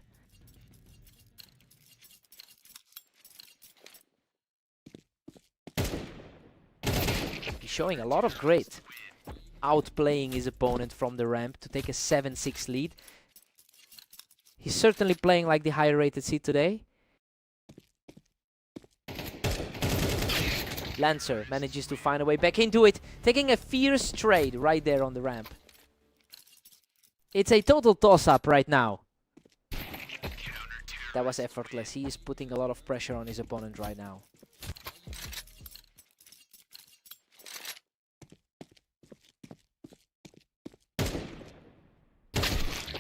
He's showing a lot of grit, outplaying his opponent from the ramp to take a 7-6 lead. He's certainly playing like the higher rated seed today. Lancer manages to find a way back into it, taking a fierce trade right there on the ramp. It's a total toss-up right now. That was effortless. He is putting a lot of pressure on his opponent right now.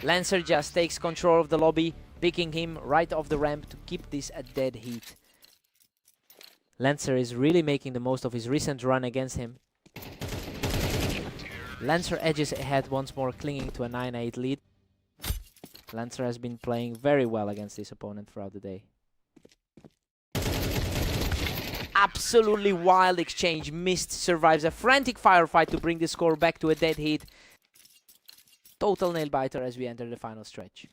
Lancer just takes control of the lobby, picking him right off the ramp to keep this a dead heat. Lancer is really making the most of his recent run against him. Lancer edges ahead once more, clinging to a 9-8 lead. Lancer has been playing very well against his opponent throughout the day. Absolutely wild exchange. Mist survives a frantic firefight to bring the score back to a dead heat. Total nail-biter as we enter the final stretch.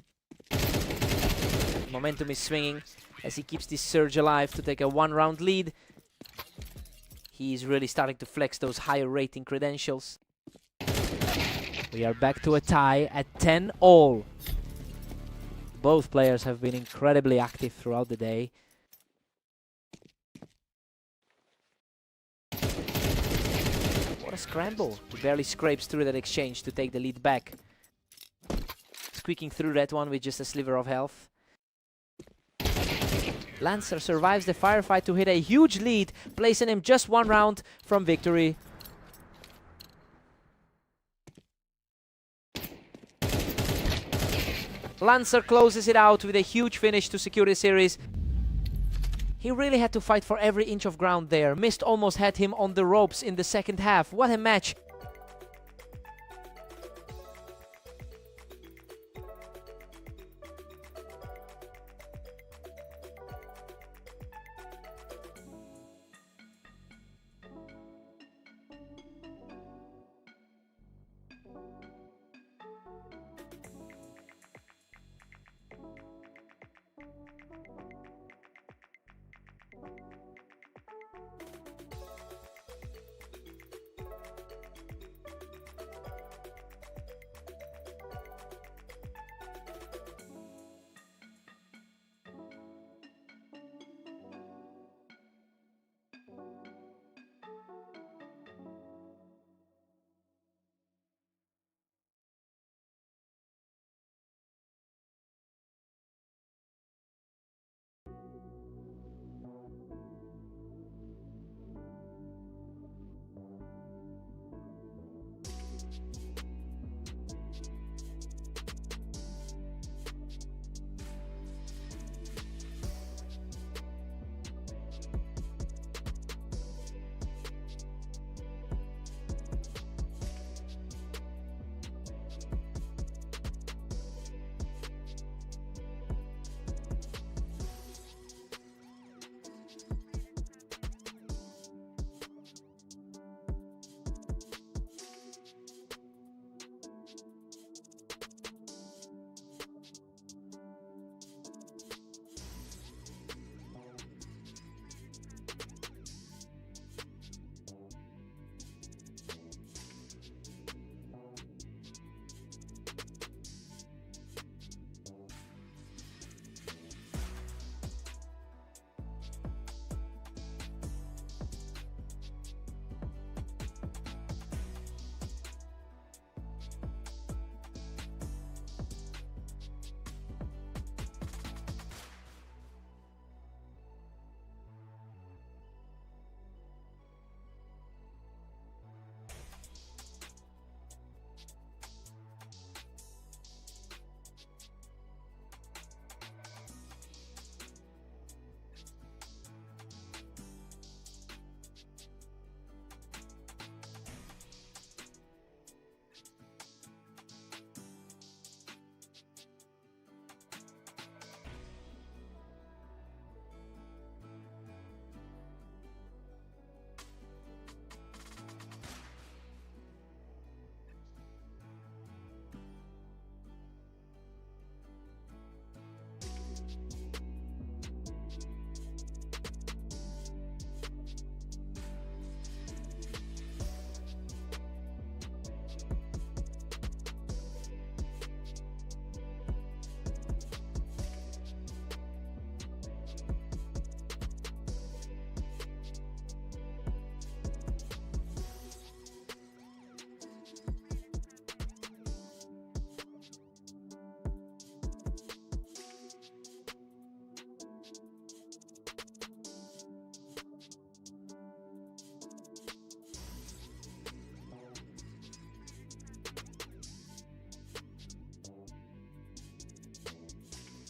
Momentum is swinging as he keeps this surge alive to take a 1-round lead. He's really starting to flex those higher rating credentials. We are back to a tie at 10-all. Both players have been incredibly active throughout the day. What a scramble. He barely scrapes through that exchange to take the lead back. Squeaking through that one with just a sliver of health. Lancer survives the firefight to hit a huge lead, placing him just 1 round from victory. Lancer closes it out with a huge finish to secure the series. He really had to fight for every inch of ground there. Mist almost had him on the ropes in the 2nd half. What a match!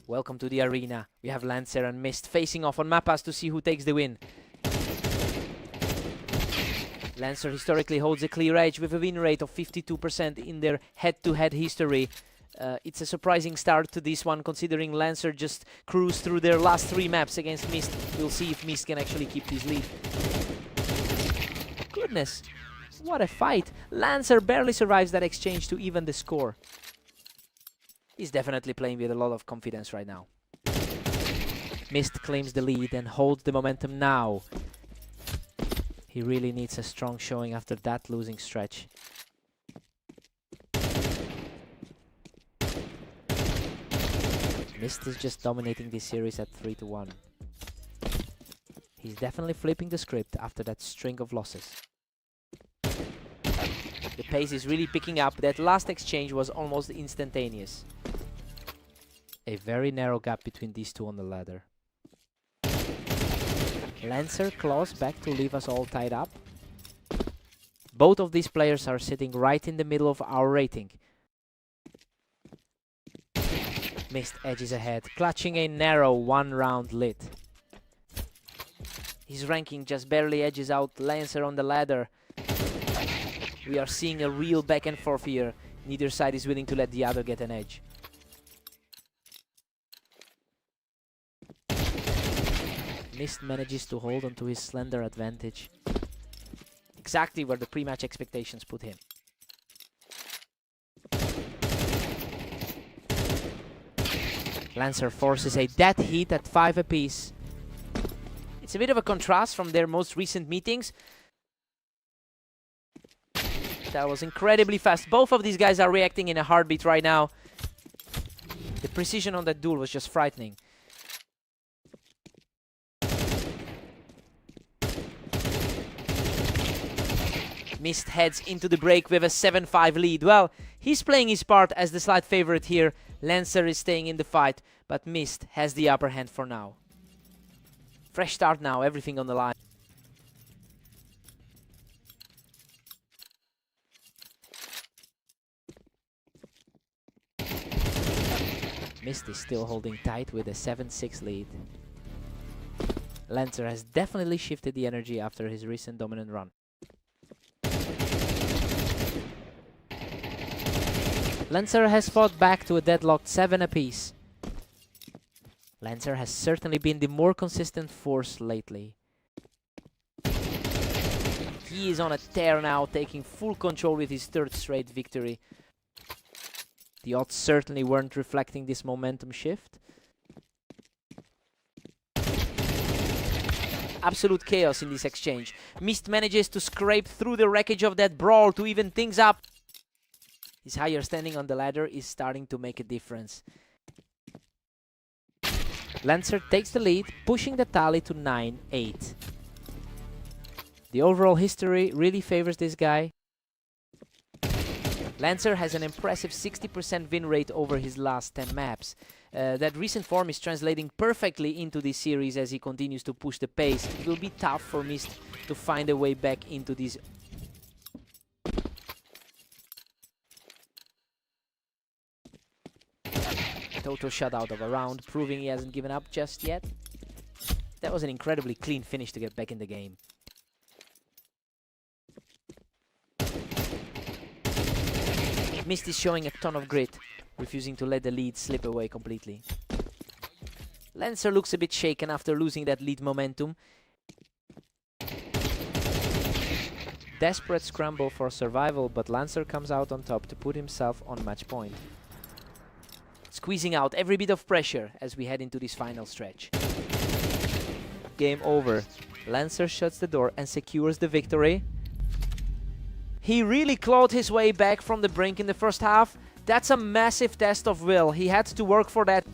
Welcome to the arena. We have Lancer and Mist facing off on Mappas to see who takes the win. Lancer historically holds a clear edge with a win rate of 52% in their head-to-head history. It's a surprising start to this one, considering Lancer just cruised through their last 3 maps against Mist. We'll see if Mist can actually keep this lead. Goodness, what a fight! Lancer barely survives that exchange to even the score. He's definitely playing with a lot of confidence right now. Mist claims the lead and holds the momentum now. He really needs a strong showing after that losing stretch. Mist is just dominating this series at 3-1. He's definitely flipping the script after that string of losses. The pace is really picking up. That last exchange was almost instantaneous. A very narrow gap between these two on the ladder. Lancer claws back to leave us all tied up. Both of these players are sitting right in the middle of our rating. Mist edges ahead, clutching a narrow 1-round lead. His ranking just barely edges out Lancer on the ladder. We are seeing a real back and forth here. Neither side is willing to let the other get an edge. Mist manages to hold onto his slender advantage. Exactly where the pre-match expectations put him. Lancer forces a dead heat at 5 apiece. It's a bit of a contrast from their most recent meetings. That was incredibly fast. Both of these guys are reacting in a heartbeat right now. The precision on that duel was just frightening. Mist heads into the break with a 7-5 lead. Well, he's playing his part as the slight favorite here. Lancer is staying in the fight, but Mist has the upper hand for now. Fresh start now, everything on the line. Mist is still holding tight with a 7-6 lead. Lancer has definitely shifted the energy after his recent dominant run. Lancer has fought back to a deadlocked 7 apiece. Lancer has certainly been the more consistent force lately. He is on a tear now, taking full control with his 3rd straight victory. The odds certainly weren't reflecting this momentum shift. Absolute chaos in this exchange. Mist manages to scrape through the wreckage of that brawl to even things up. His higher standing on the ladder is starting to make a difference. Lancer takes the lead, pushing the tally to 9-8. The overall history really favors this guy. Lancer has an impressive 60% win rate over his last 10 maps. That recent form is translating perfectly into this series as he continues to push the pace. It will be tough for Mist to find a way back into this. Total shutout of a round, proving he hasn't given up just yet. That was an incredibly clean finish to get back in the game. Mist is showing a ton of grit, refusing to let the lead slip away completely. Lancer looks a bit shaken after losing that lead momentum. Desperate scramble for survival, but Lancer comes out on top to put himself on match point. Squeezing out every bit of pressure as we head into this final stretch. Game over. Lancer shuts the door and secures the victory. He really clawed his way back from the brink in the first half. That's a massive test of will. He had to work for that.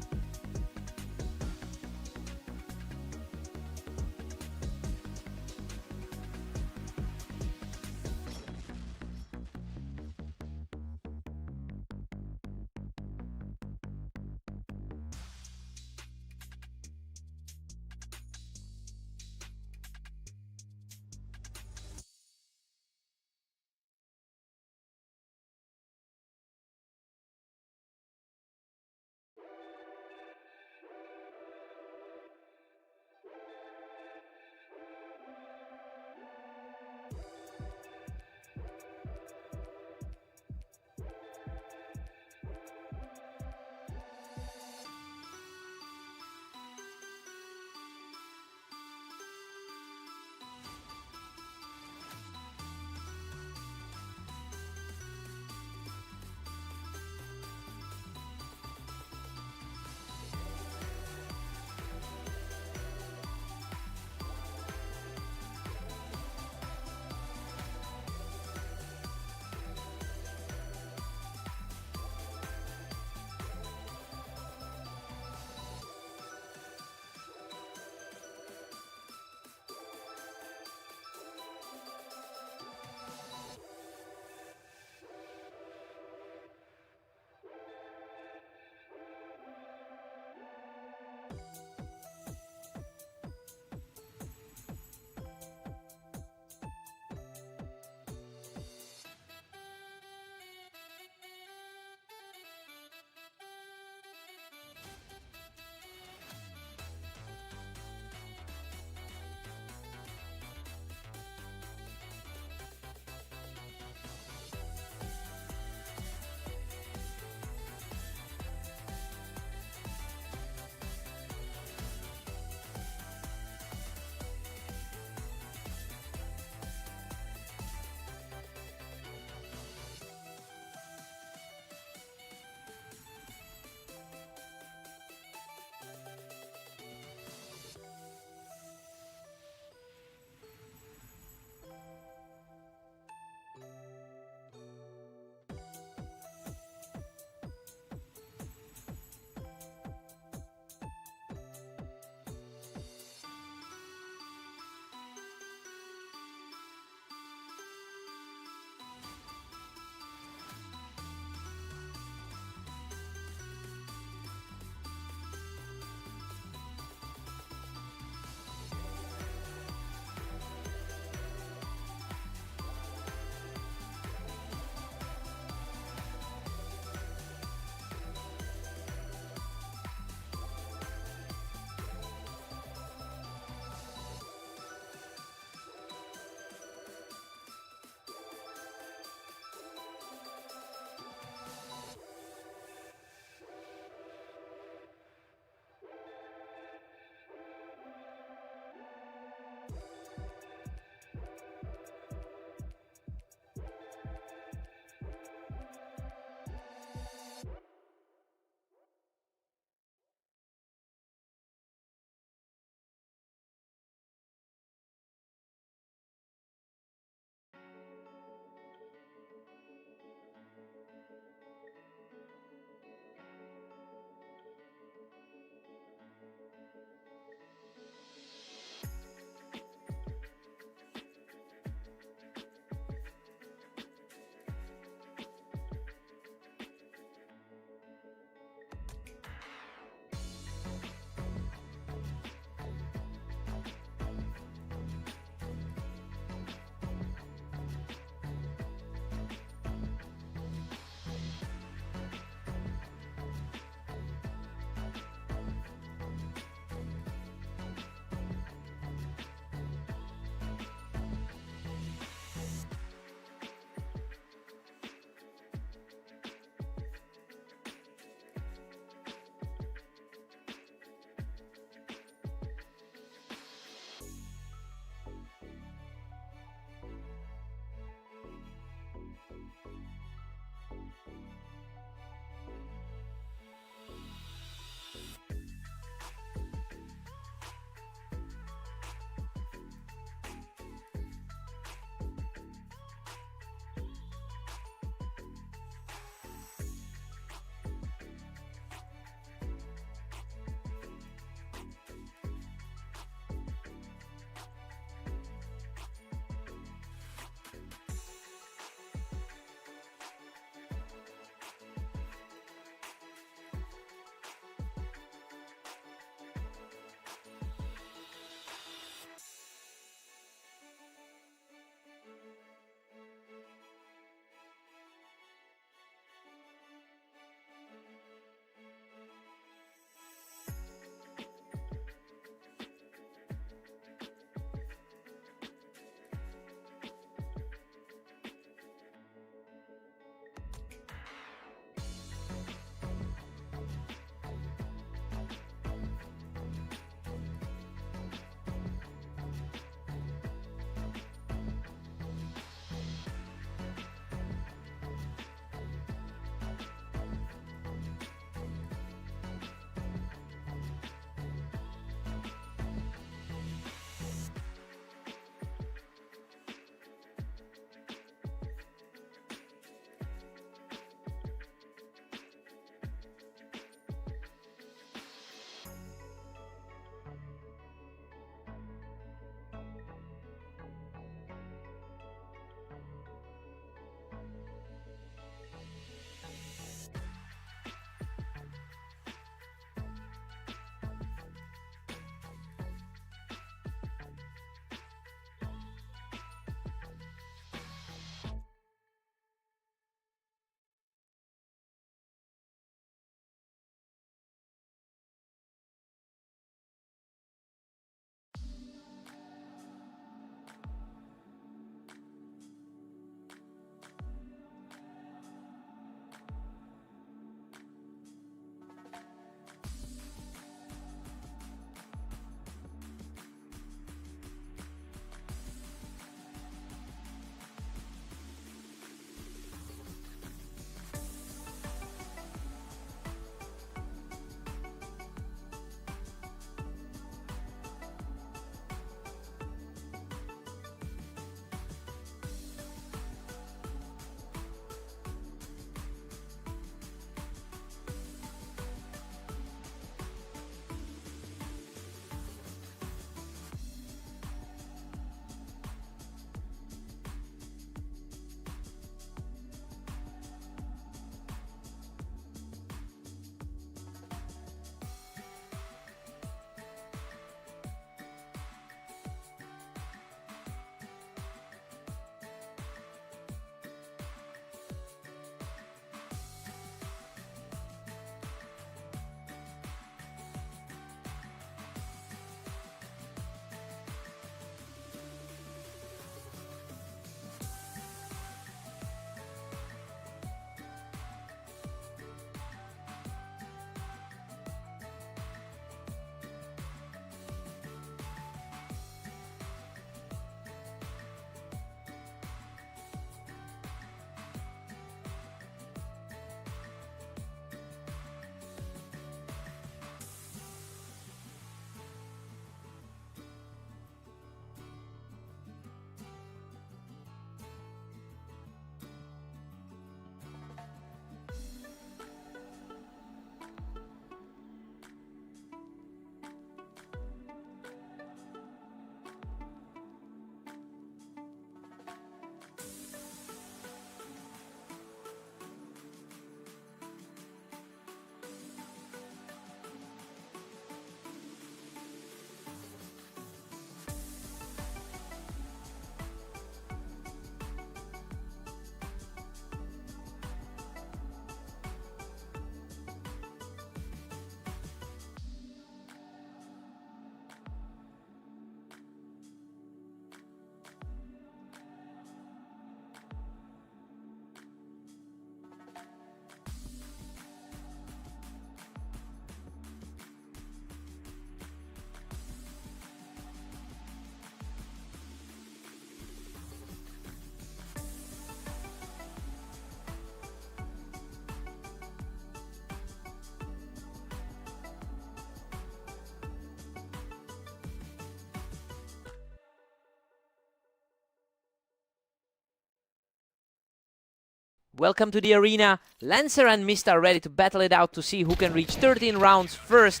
Welcome to the arena. Lancer and Mist are ready to battle it out to see who can reach 13 rounds first.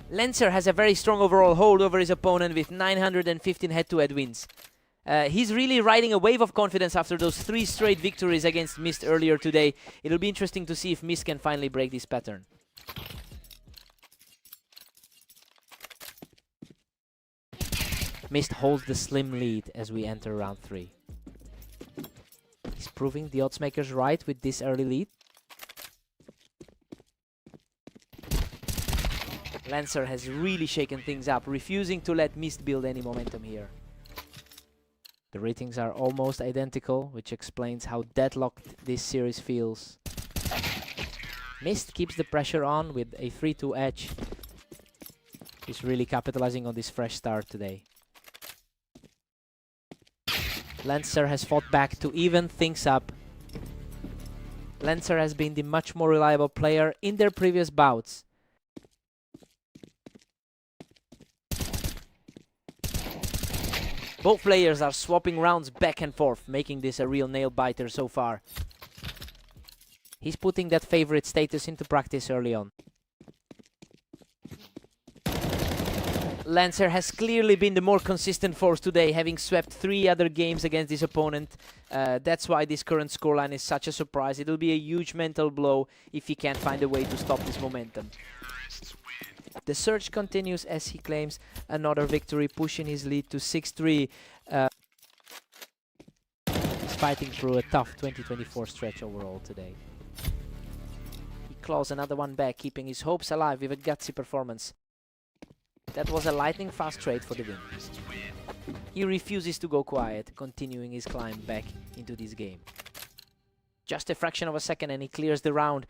Lancer has a very strong overall hold over his opponent with 915 head-to-head wins. He's really riding a wave of confidence after those 3 straight victories against Mist earlier today. It'll be interesting to see if Mist can finally break this pattern. Mist holds the slim lead as we enter round 3. He's proving the oddsmakers right with this early lead. Lancer has really shaken things up, refusing to let Mist build any momentum here. The ratings are almost identical, which explains how deadlocked this series feels. Mist keeps the pressure on with a 3-2 edge. He's really capitalizing on this fresh start today. Lancer has fought back to even things up. Lancer has been the much more reliable player in their previous bouts. Both players are swapping rounds back and forth, making this a real nail-biter so far. He's putting that favorite status into practice early on. Lancer has clearly been the more consistent force today, having swept 3 other games against his opponent. That's why this current scoreline is such a surprise. It'll be a huge mental blow if he can't find a way to stop this momentum. The search continues as he claims another victory, pushing his lead to 6-3. He's fighting through a tough 2024 stretch overall today. He claws another one back, keeping his hopes alive with a gutsy performance. That was a lightning-fast trade for the win. He refuses to go quiet, continuing his climb back into this game. Just a fraction of a second and he clears the round.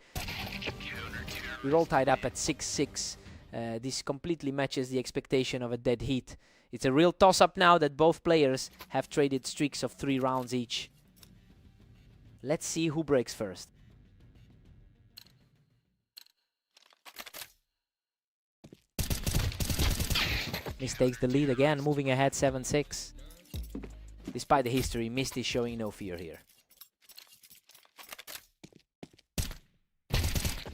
We're all tied up at 6-6. This completely matches the expectation of a dead heat. It's a real toss-up now that both players have traded streaks of 3 rounds each. Let's see who breaks first. Mist takes the lead again, moving ahead 7-6. Despite the history, Mist is showing no fear here.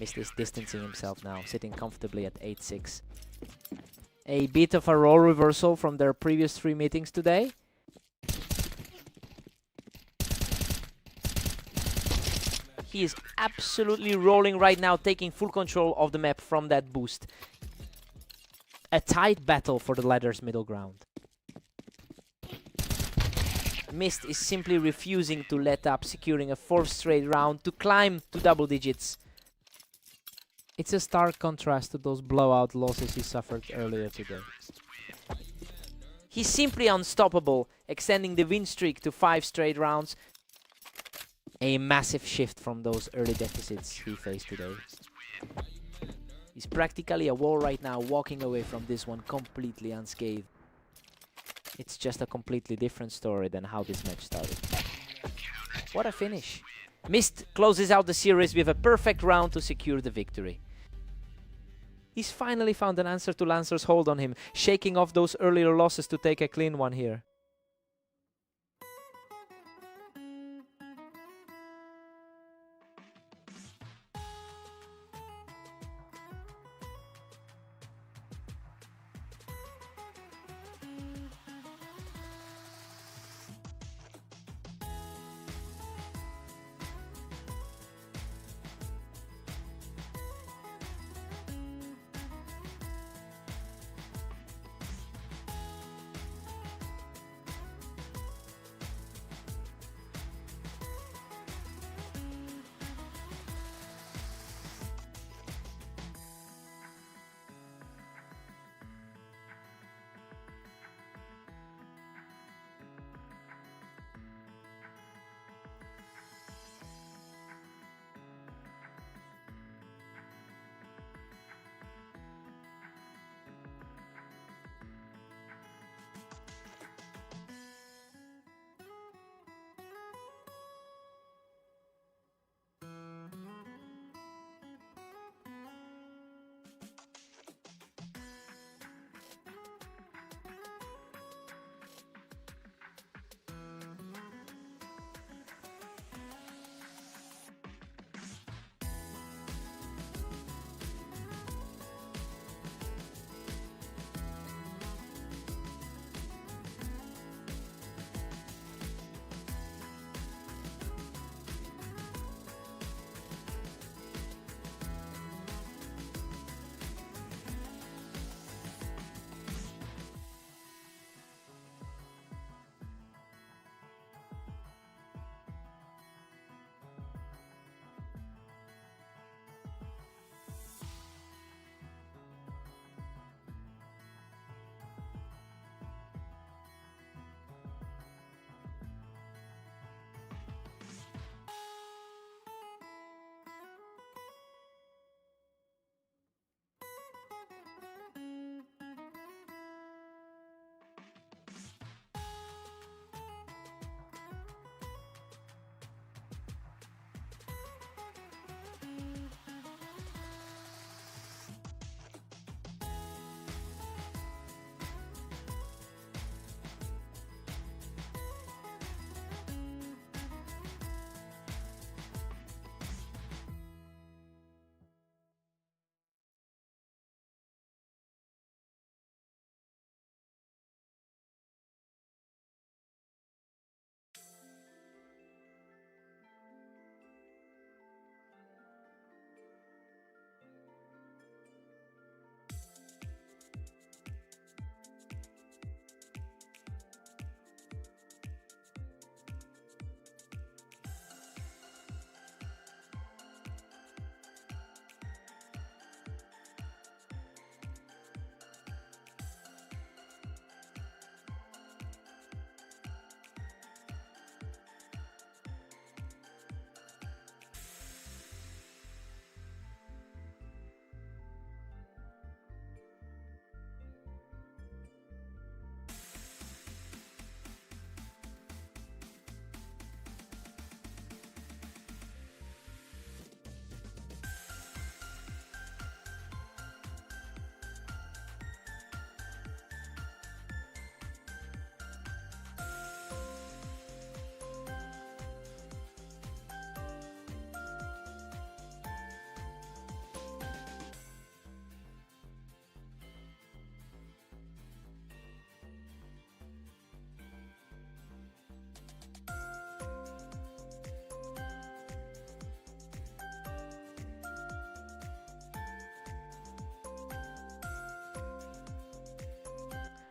Mist is distancing himself now, sitting comfortably at 8-6. A bit of a role reversal from their previous 3 meetings today. He is absolutely rolling right now, taking full control of the map from that boost. A tight battle for the ladder's middle ground. Mist is simply refusing to let up, securing a 4th straight round to climb to double digits. It's a stark contrast to those blowout losses he suffered earlier today. He's simply unstoppable, extending the win streak to 5 straight rounds. A massive shift from those early deficits he faced today. He's practically a wall right now, walking away from this one completely unscathed. It's just a completely different story than how this match started. What a finish! Mist closes out the series with a perfect round to secure the victory. He's finally found an answer to Lancer's hold on him, shaking off those earlier losses to take a clean one here.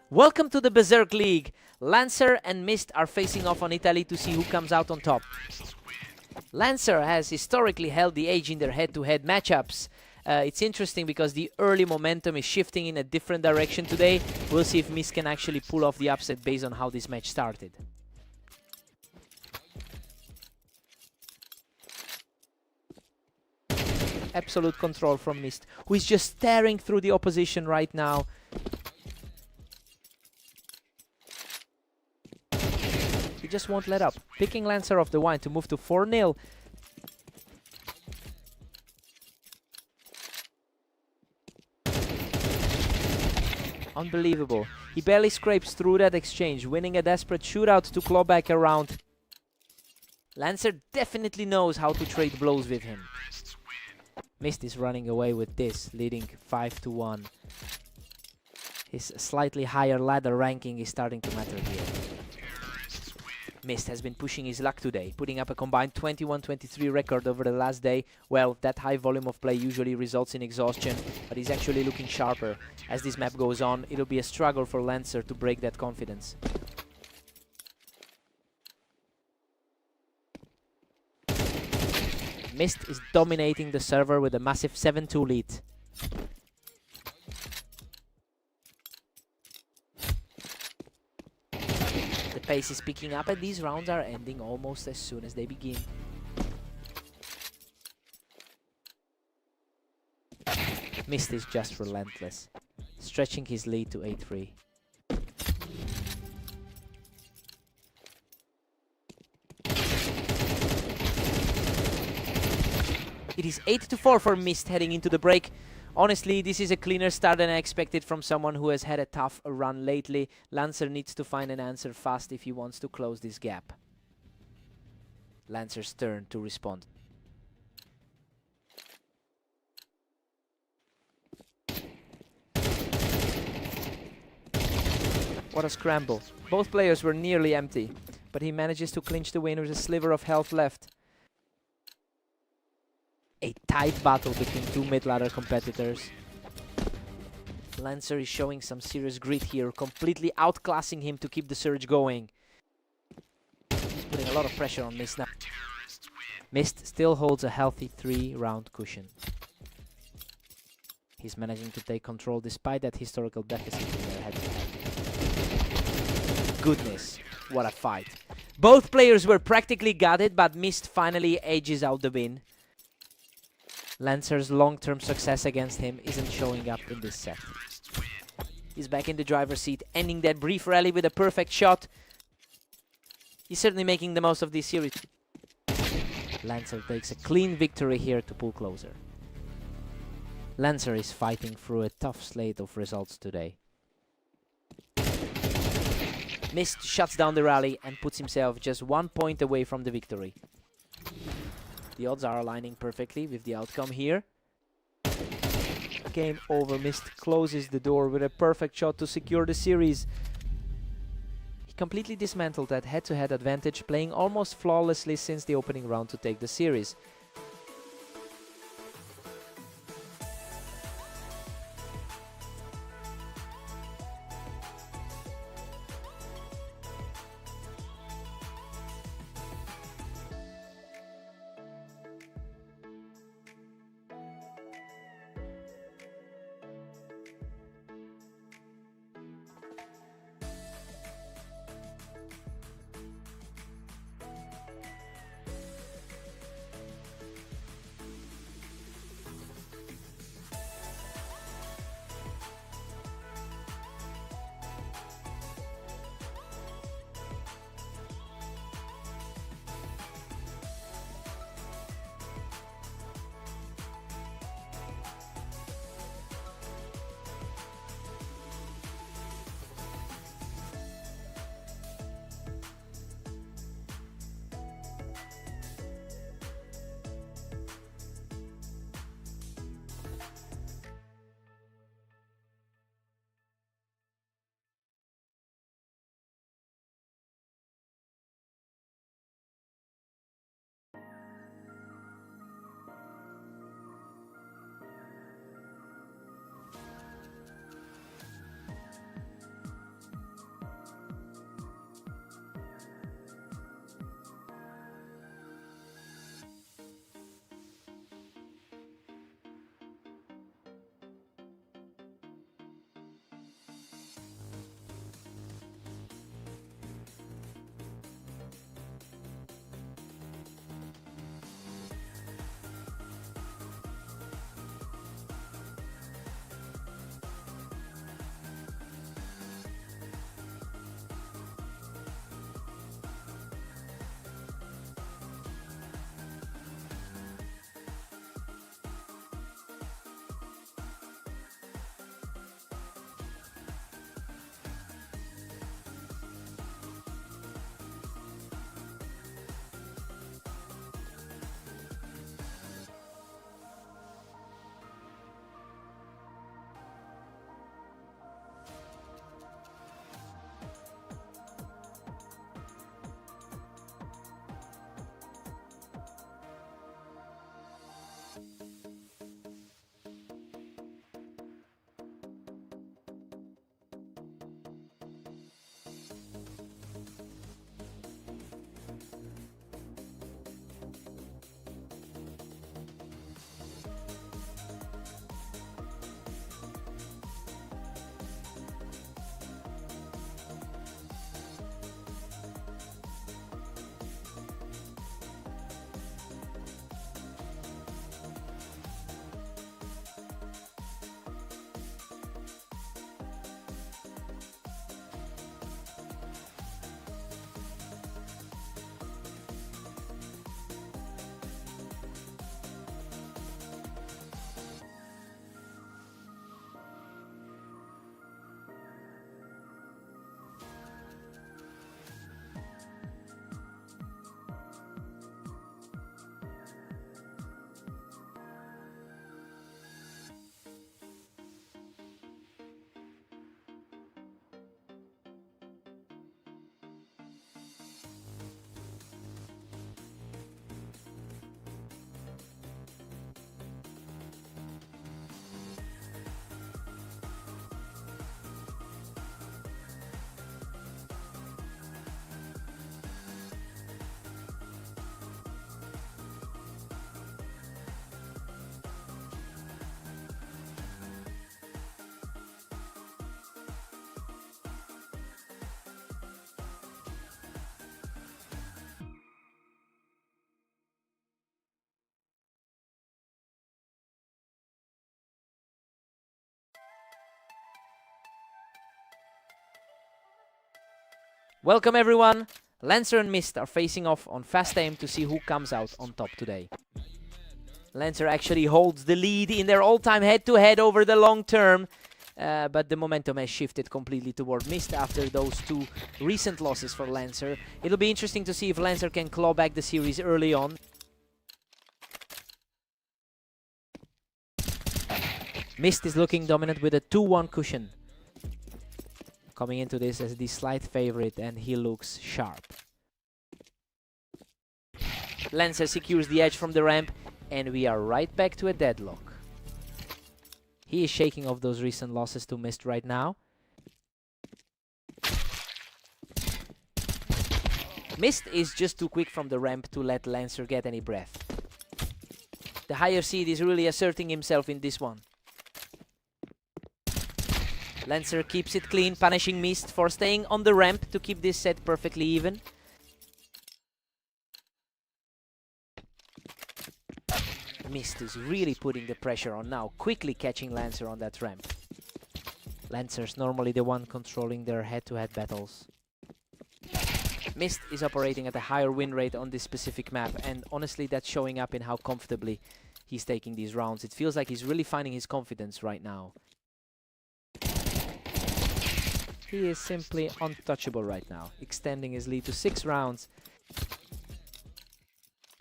Welcome to the Berserk League. Lancer and Mist are facing off on Italy to see who comes out on top. Lancer has historically held the edge in their head-to-head matchups. It's interesting because the early momentum is shifting in a different direction today. We'll see if Mist can actually pull off the upset based on how this match started. Absolute control from Mist, who is just staring through the opposition right now. He just won't let up. Picking Lancer off the wine to move to 4-0. Unbelievable. He barely scrapes through that exchange, winning a desperate shootout to claw back around. Lancer definitely knows how to trade blows with him. Mist is running away with this, leading 5-1. His slightly higher ladder ranking is starting to matter here. Mist has been pushing his luck today, putting up a combined 21-23 record over the last day. Well, that high volume of play usually results in exhaustion, but he's actually looking sharper. As this map goes on, it'll be a struggle for Lancer to break that confidence. Mist is dominating the server with a massive 7-2 lead. The pace is picking up and these rounds are ending almost as soon as they begin. Mist is just relentless, stretching his lead to 8-3. It is 8-4 for Mist heading into the break. Honestly, this is a cleaner start than I expected from someone who has had a tough run lately. Lancer needs to find an answer fast if he wants to close this gap. Lancer's turn to respond. What a scramble. Both players were nearly empty, but he manages to clinch the win with a sliver of health left. A tight battle between two mid-ladder competitors. Lancer is showing some serious grit here, completely outclassing him to keep the surge going. He's putting a lot of pressure on Mist now. Mist still holds a healthy 3-round cushion. He's managing to take control despite that historical deficit in their head-to-head. Goodness, what a fight. Both players were practically gutted, but Mist finally edges out the win. Lancer's long-term success against him isn't showing up in this set. He's back in the driver's seat, ending that brief rally with a perfect shot. He's certainly making the most of this series. Lancer takes a clean victory here to pull closer. Lancer is fighting through a tough slate of results today. Mist shuts down the rally and puts himself just 1 point away from the victory. The odds are aligning perfectly with the outcome here. Game over. Mist closes the door with a perfect shot to secure the series. He completely dismantled that head-to-head advantage, playing almost flawlessly since the opening round to take the series. Welcome everyone. Lancer and Mist are facing off on fast aim to see who comes out on top today. Lancer actually holds the lead in their all-time head-to-head over the long term. But the momentum has shifted completely toward Mist after those two recent losses for Lancer. It'll be interesting to see if Lancer can claw back the series early on. Mist is looking dominant with a 2-1 cushion. Coming into this as the slight favorite, and he looks sharp. Lancer secures the edge from the ramp, and we are right back to a deadlock. He is shaking off those recent losses to Mist right now. Mist is just too quick from the ramp to let Lancer get any breath. The higher seed is really asserting himself in this one. Lancer keeps it clean, punishing Mist for staying on the ramp to keep this set perfectly even. Mist is really putting the pressure on now, quickly catching Lancer on that ramp. Lancer's normally the one controlling their head-to-head battles. Mist is operating at a higher win rate on this specific map, and honestly that's showing up in how comfortably he's taking these rounds. It feels like he's really finding his confidence right now. He is simply untouchable right now, extending his lead to 6 rounds.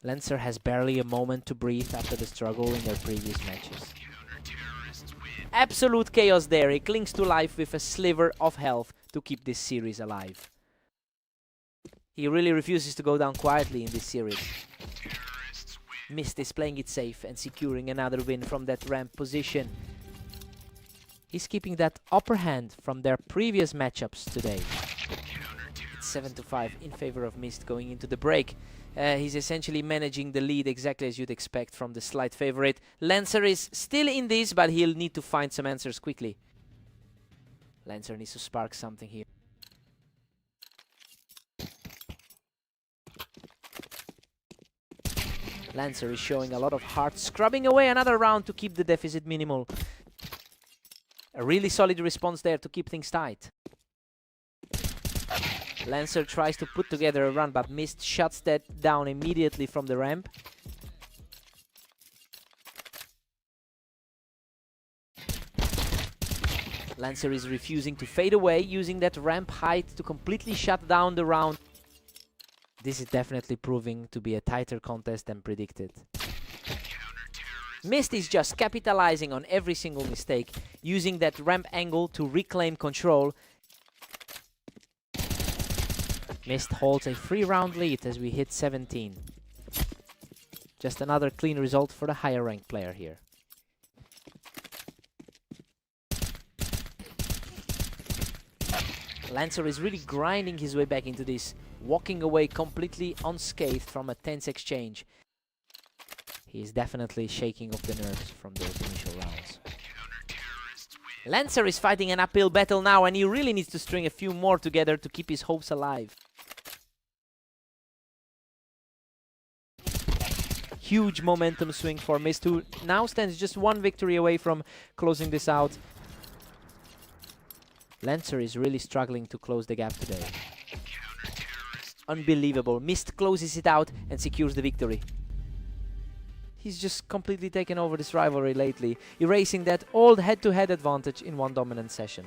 Lancer has barely a moment to breathe after the struggle in their previous matches. Absolute chaos there. He clings to life with a sliver of health to keep this series alive. He really refuses to go down quietly in this series. Mist is playing it safe and securing another win from that ramp position. He's keeping that upper hand from their previous matchups today. It's 7-5 in favor of Mist going into the break. He's essentially managing the lead exactly as you'd expect from the slight favorite. Lancer is still in this, but he'll need to find some answers quickly. Lancer needs to spark something here. Lancer is showing a lot of heart, scrubbing away another round to keep the deficit minimal. A really solid response there to keep things tight. Lancer tries to put together a run, but Mist shuts that down immediately from the ramp. Lancer is refusing to fade away, using that ramp height to completely shut down the round. This is definitely proving to be a tighter contest than predicted. Mist is just capitalizing on every single mistake, using that ramp angle to reclaim control. Mist holds a 3-round lead as we hit 17. Just another clean result for the higher ranked player here. Lancer is really grinding his way back into this, walking away completely unscathed from a tense exchange. He is definitely shaking off the nerves from those initial rounds. Lancer is fighting an uphill battle now, and he really needs to string a few more together to keep his hopes alive. Huge momentum swing for Mist, who now stands just 1 victory away from closing this out. Lancer is really struggling to close the gap today. Unbelievable. Mist closes it out and secures the victory. He's just completely taken over this rivalry lately, erasing that old head-to-head advantage in one dominant session.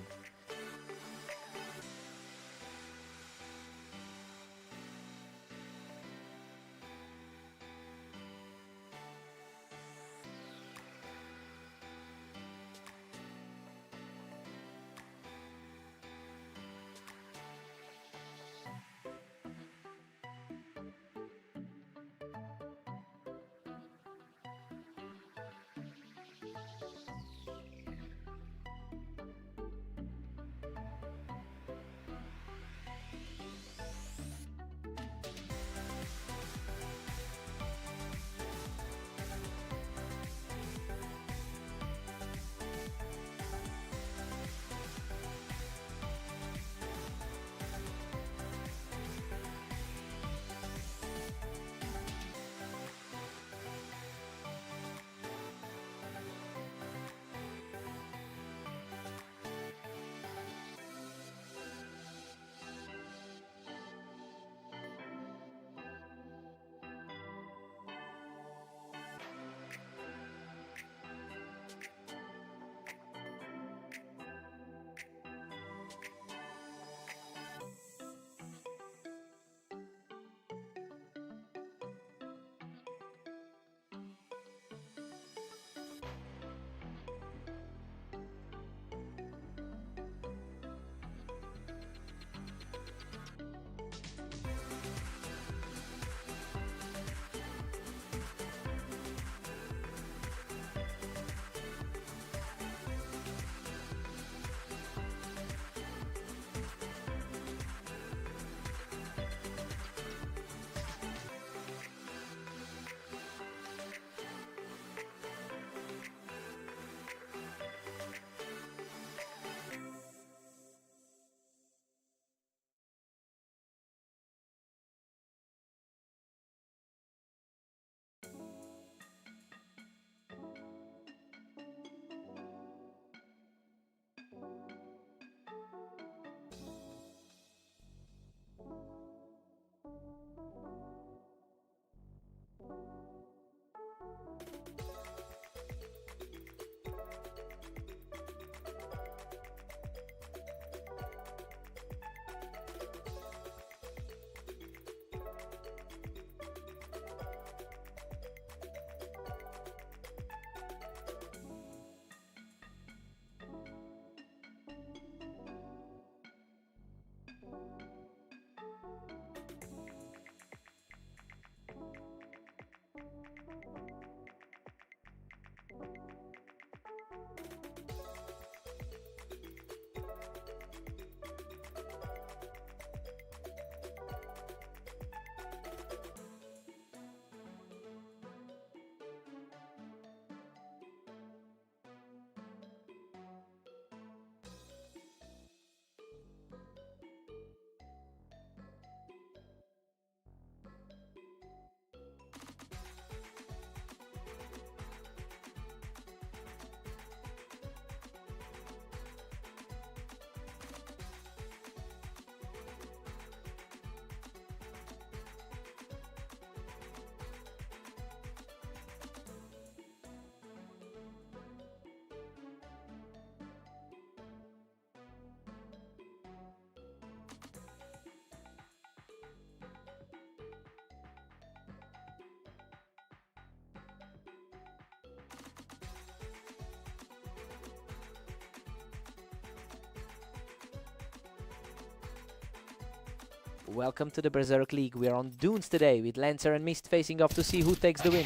Welcome to the Berserk League. We are on Dunes today with Lancer and Mist facing off to see who takes the win.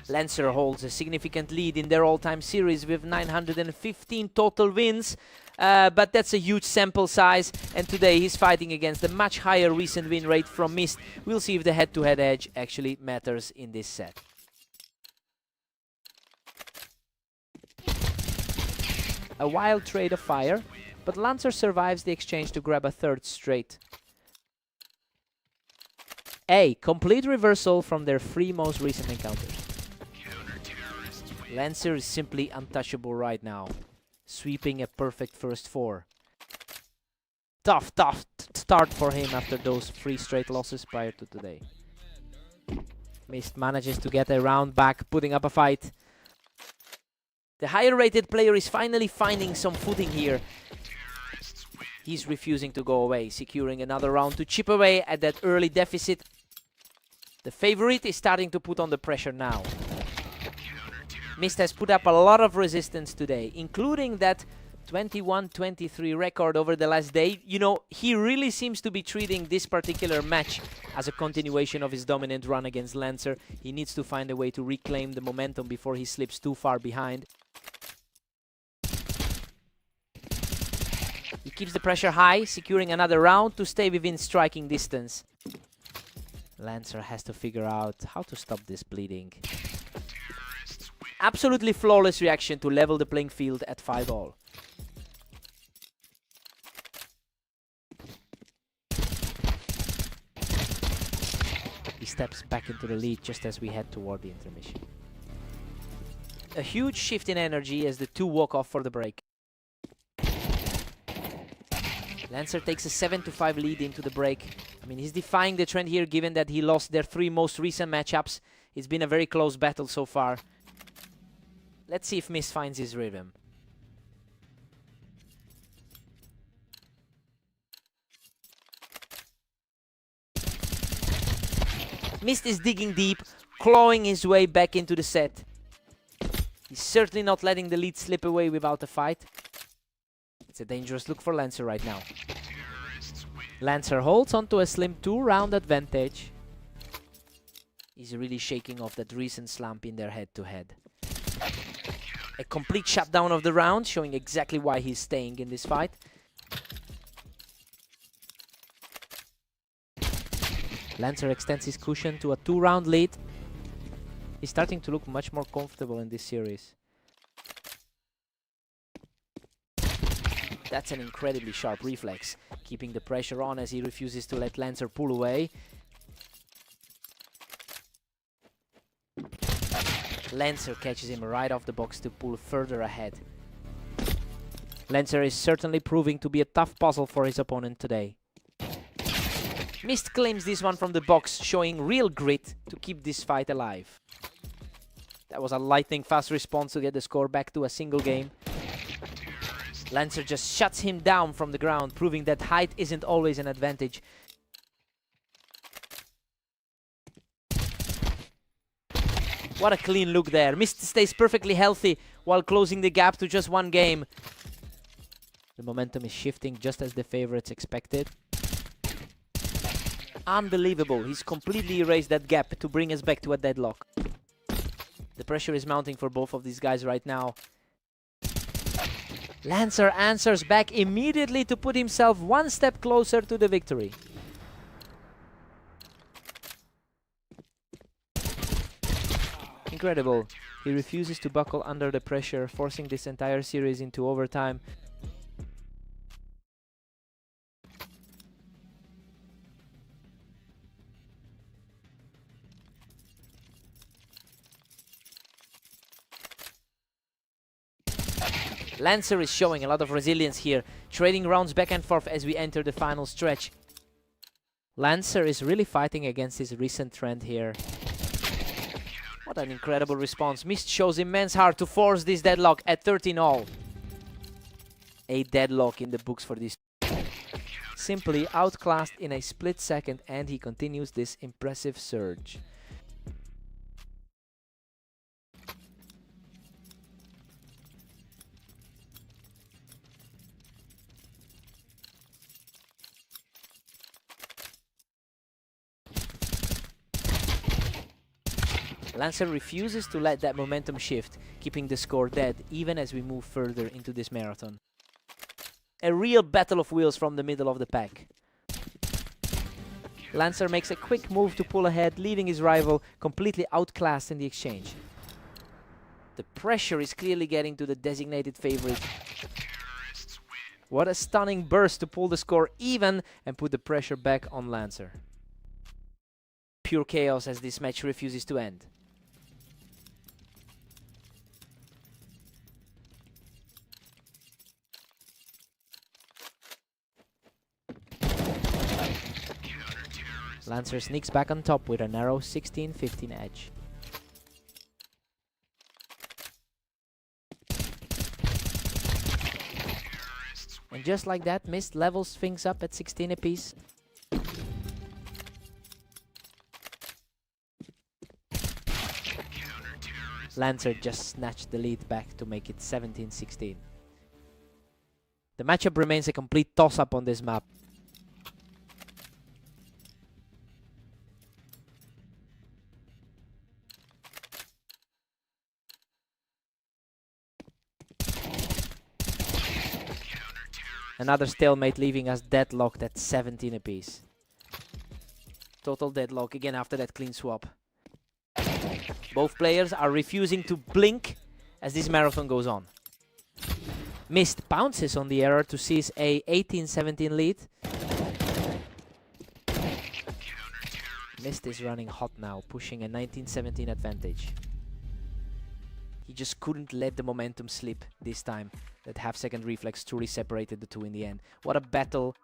Lancer holds a significant lead in their all-time series with 915 total wins, but that's a huge sample size, and today he's fighting against a much higher recent win rate from Mist. We'll see if the head-to-head edge actually matters in this set. A wild trade of fire, but Lancer survives the exchange to grab a third straight. A complete reversal from their three most recent encounters. Lancer is simply untouchable right now, sweeping a perfect first four. Tough start for him after those 3 straight losses prior to today. Mist manages to get a round back, putting up a fight. The higher rated player is finally finding some footing here. He's refusing to go away, securing another round to chip away at that early deficit. The favorite is starting to put on the pressure now. Mist has put up a lot of resistance today, including that 21-23 record over the last day. You know, he really seems to be treating this particular match as a continuation of his dominant run against Lancer. He needs to find a way to reclaim the momentum before he slips too far behind. He keeps the pressure high, securing another round to stay within striking distance. Lancer has to figure out how to stop this bleeding. Absolutely flawless reaction to level the playing field at 5-all. He steps back into the lead just as we head toward the intermission. A huge shift in energy as the two walk off for the break. Lancer takes a 7-5 lead into the break. I mean, he's defying the trend here given that he lost their 3 most recent matchups. It's been a very close battle so far. Let's see if Mist finds his rhythm. Mist is digging deep, clawing his way back into the set. He's certainly not letting the lead slip away without a fight. It's a dangerous look for Lancer right now. Lancer holds onto a slim 2-round advantage. He's really shaking off that recent slump in their head-to-head. A complete shutdown of the round, showing exactly why he's staying in this fight. Lancer extends his cushion to a 2-round lead. He's starting to look much more comfortable in this series. That's an incredibly sharp reflex, keeping the pressure on as he refuses to let Lancer pull away. Lancer catches him right off the box to pull further ahead. Lancer is certainly proving to be a tough puzzle for his opponent today. Mist claims this one from the box, showing real grit to keep this fight alive. That was a lightning fast response to get the score back to a single game. Lancer just shuts him down from the ground, proving that height isn't always an advantage. What a clean look there. Mist stays perfectly healthy while closing the gap to just 1 game. The momentum is shifting just as the favorites expected. Unbelievable. He's completely erased that gap to bring us back to a deadlock. The pressure is mounting for both of these guys right now. Lancer answers back immediately to put himself 1 step closer to the victory. Incredible. He refuses to buckle under the pressure, forcing this entire series into overtime. Lancer is showing a lot of resilience here, trading rounds back and forth as we enter the final stretch. Lancer is really fighting against his recent trend here. What an incredible response. Mist shows immense heart to force this deadlock at 13-all. A deadlock in the books for this. Simply outclassed in a split second, and he continues this impressive surge. Lancer refuses to let that momentum shift, keeping the score dead even as we move further into this marathon. A real battle of wheels from the middle of the pack. Lancer makes a quick move to pull ahead, leaving his rival completely outclassed in the exchange. The pressure is clearly getting to the designated favorite. What a stunning burst to pull the score even and put the pressure back on Lancer. Pure chaos as this match refuses to end. Lancer sneaks back on top with a narrow 16-15 edge. And just like that, Mist levels things up at 16 apiece. Lancer just snatched the lead back to make it 17-16. The matchup remains a complete toss-up on this map. Another stalemate, leaving us deadlocked at 17 apiece. Total deadlock again after that clean swap. Both players are refusing to blink as this marathon goes on. Mist bounces on the error to seize a 18-17 lead. Mist is running hot now, pushing a 19-17 advantage. He just couldn't let the momentum slip this time. That half-second reflex truly separated the two in the end. What a battle.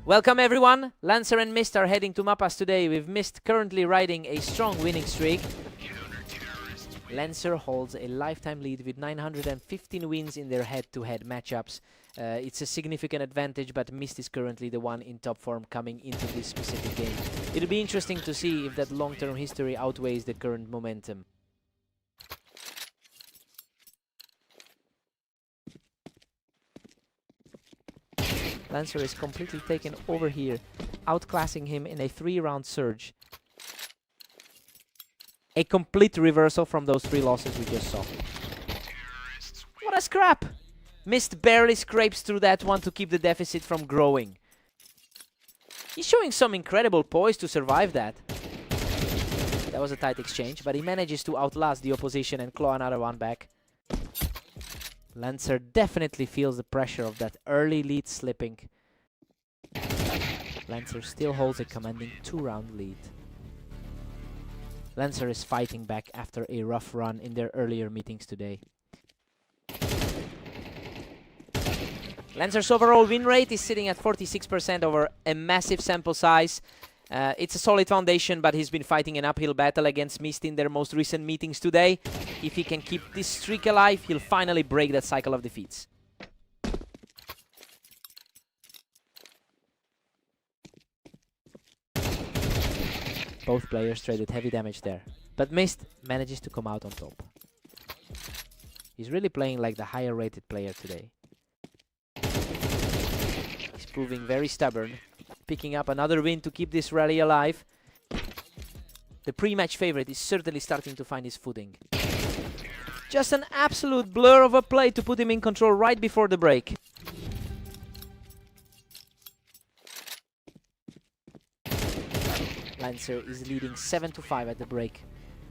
Welcome everyone. Lancer and Mist are heading to Mapas today, with Mist currently riding a strong winning streak. Lancer holds a lifetime lead with 915 wins in their head-to-head matchups. It's a significant advantage, but Mist is currently the one in top form coming into this specific game. It'll be interesting to see if that long-term history outweighs the current momentum. Lancer is completely taken over here, outclassing him in a 3-round surge. A complete reversal from those 3 losses we just saw. What a scrap! Mist barely scrapes through that one to keep the deficit from growing. He's showing some incredible poise to survive that. That was a tight exchange, but he manages to outlast the opposition and claw another one back. Lancer definitely feels the pressure of that early lead slipping. Lancer still holds a commanding 2-round lead. Lancer is fighting back after a rough run in their earlier meetings today. Lancer's overall win rate is sitting at 46% over a massive sample size. It's a solid foundation, but he's been fighting an uphill battle against Mist in their most recent meetings today. If he can keep this streak alive, he'll finally break that cycle of defeats. Both players traded heavy damage there, but Mist manages to come out on top. He's really playing like the higher rated player today. He's proving very stubborn, picking up another win to keep this rally alive. The pre-match favorite is certainly starting to find his footing. Just an absolute blur of a play to put him in control right before the break. Lancer is leading 7-5 at the break.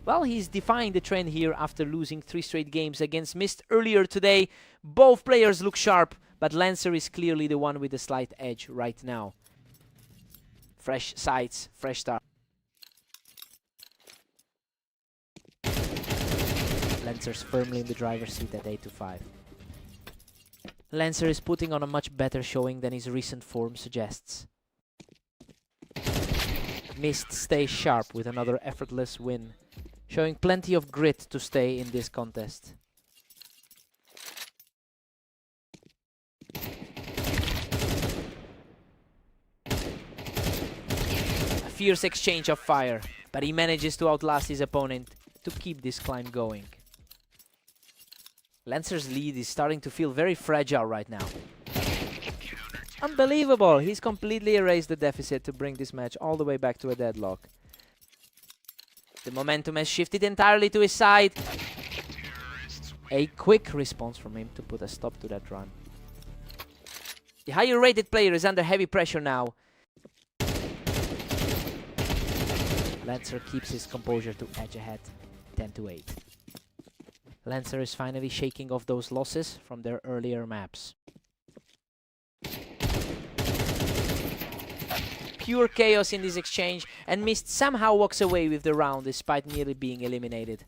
Well, he's defying the trend here after losing 3 straight games against Mist earlier today. Both players look sharp, but Lancer is clearly the one with the slight edge right now. Fresh sights, fresh start. Lancer's firmly in the driver's seat at 8-5. Lancer is putting on a much better showing than his recent form suggests. Mist stays sharp with another effortless win, showing plenty of grit to stay in this contest. A fierce exchange of fire, but he manages to outlast his opponent to keep this climb going. Lancer's lead is starting to feel very fragile right now. Unbelievable! He's completely erased the deficit to bring this match all the way back to a deadlock. The momentum has shifted entirely to his side. A quick response from him to put a stop to that run. The higher rated player is under heavy pressure now. Lancer keeps his composure to edge ahead, 10-8. Lancer is finally shaking off those losses from their earlier maps. Pure chaos in this exchange, and Mist somehow walks away with the round despite nearly being eliminated.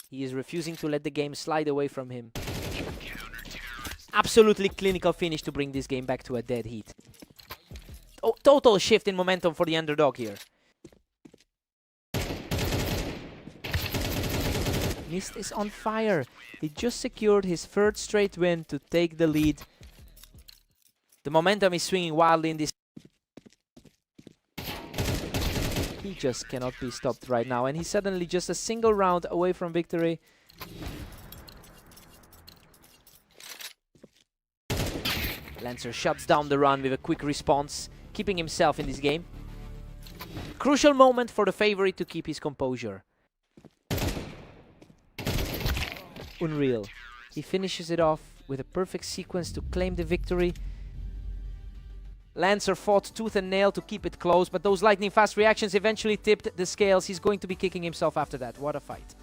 He is refusing to let the game slide away from him. Absolutely clinical finish to bring this game back to a dead heat. Oh, total shift in momentum for the underdog here. Mist is on fire. He just secured his 3rd straight win to take the lead. The momentum is swinging wildly in this. He just cannot be stopped right now, and he's suddenly just a single round away from victory. Lancer shuts down the run with a quick response, keeping himself in this game. Crucial moment for the favorite to keep his composure. Unreal. He finishes it off with a perfect sequence to claim the victory. Lancer fought tooth and nail to keep it close, but those lightning fast reactions eventually tipped the scales. He's going to be kicking himself after that. What a fight.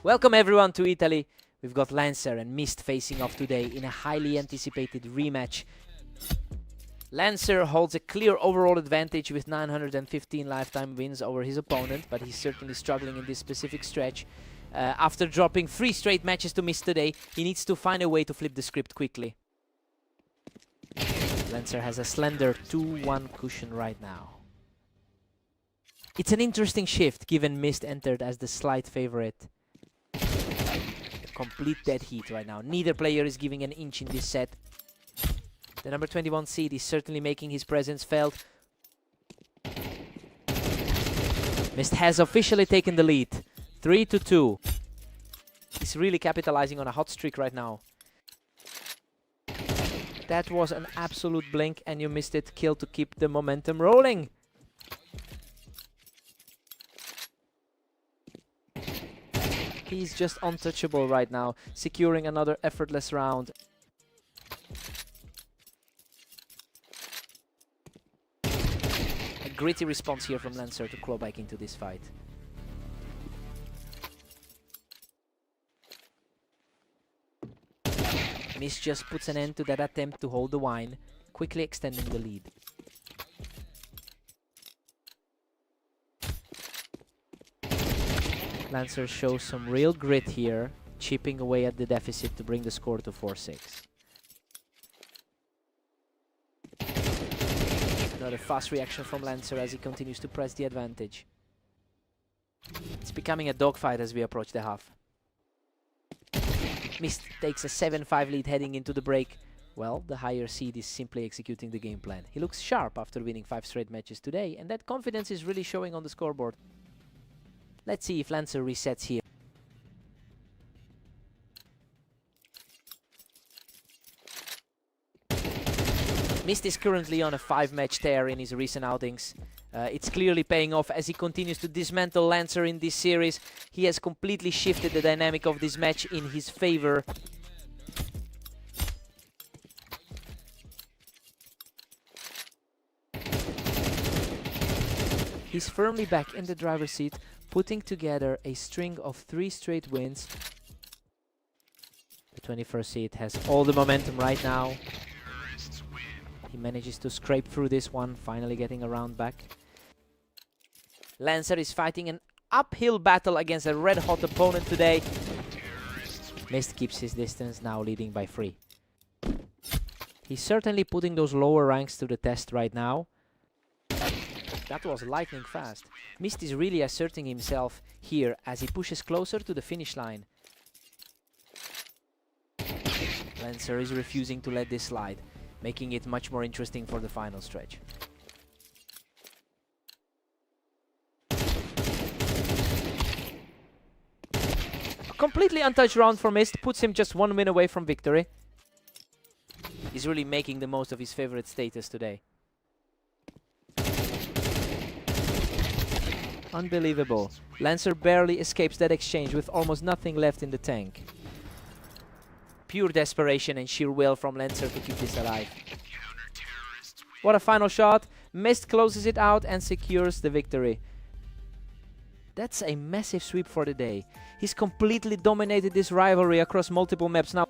Welcome everyone to Italy. We've got Lancer and Mist facing off today in a highly anticipated rematch. Lancer holds a clear overall advantage with 915 lifetime wins over his opponent, but he's certainly struggling in this specific stretch. After dropping 3 straight matches to Mist today, he needs to find a way to flip the script quickly. Lancer has a slender 2-1 cushion right now. It's an interesting shift given Mist entered as the slight favorite. Complete dead heat right now. Neither player is giving an inch in this set. The number 21 seed is certainly making his presence felt. Mist has officially taken the lead. 3-2. He's really capitalizing on a hot streak right now. That was an absolute blink and you missed it. Kill to keep the momentum rolling. He's just untouchable right now, securing another effortless round. A gritty response here from Lancer to claw back into this fight. Mist just puts an end to that attempt to hold the wine, quickly extending the lead. Lancer shows some real grit here, chipping away at the deficit to bring the score to 4-6. Another fast reaction from Lancer as he continues to press the advantage. It's becoming a dogfight as we approach the half. Mist takes a 7-5 lead heading into the break. Well, the higher seed is simply executing the game plan. He looks sharp after winning 5 straight matches today, and that confidence is really showing on the scoreboard. Let's see if Lancer resets here. Mist is currently on a 5-match tear in his recent outings. It's clearly paying off as he continues to dismantle Lancer in this series. He has completely shifted the dynamic of this match in his favor. He's firmly back in the driver's seat, putting together a string of 3 straight wins. The 21st seed has all the momentum right now. He manages to scrape through this one, finally getting a round back. Lancer is fighting an uphill battle against a red-hot opponent today. Mist keeps his distance, now leading by 3. He's certainly putting those lower ranks to the test right now. That was lightning fast. Mist is really asserting himself here as he pushes closer to the finish line. Lancer is refusing to let this slide, making it much more interesting for the final stretch. A completely untouched round for Mist puts him just 1 win away from victory. He's really making the most of his favorite status today. Unbelievable. Lancer barely escapes that exchange with almost nothing left in the tank. Pure desperation and sheer will from Lancer to keep this alive. What a final shot. Mist closes it out and secures the victory. That's a massive sweep for the day. He's completely dominated this rivalry across multiple maps now.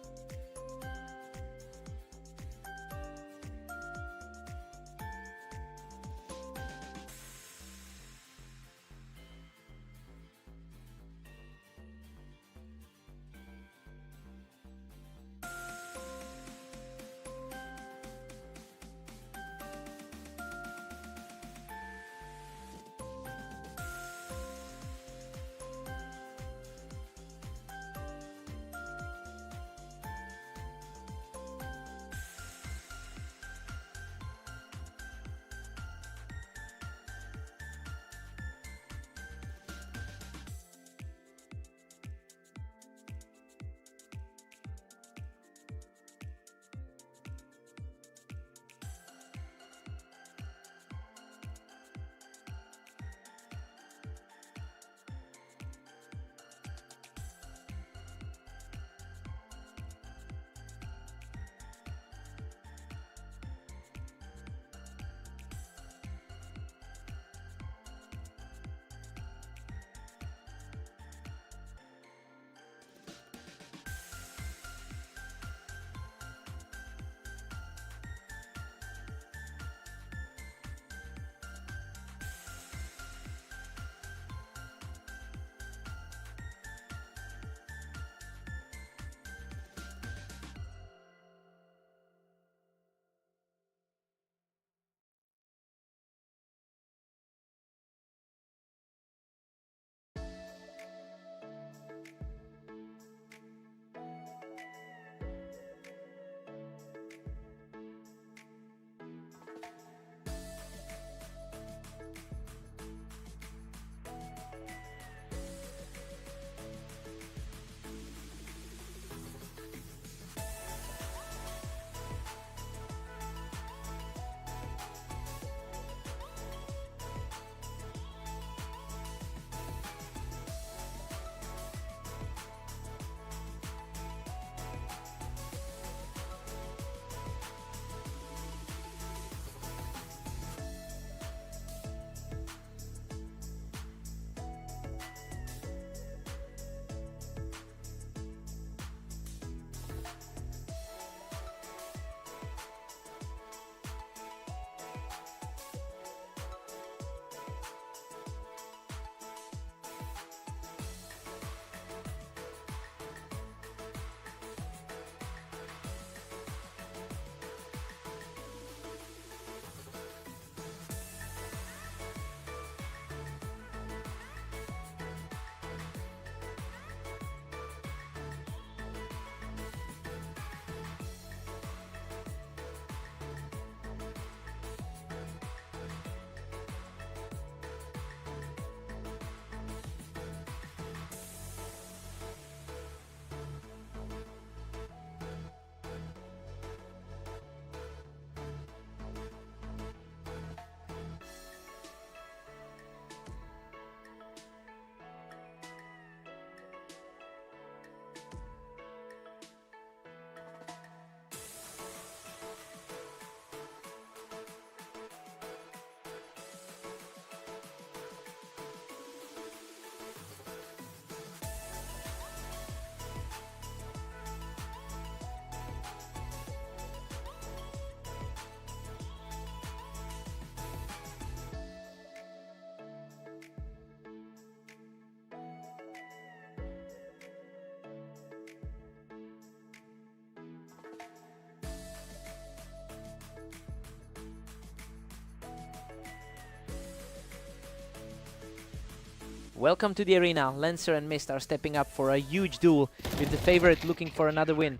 Welcome to the arena. Lancer and Mist are stepping up for a huge duel, with the favorite looking for another win.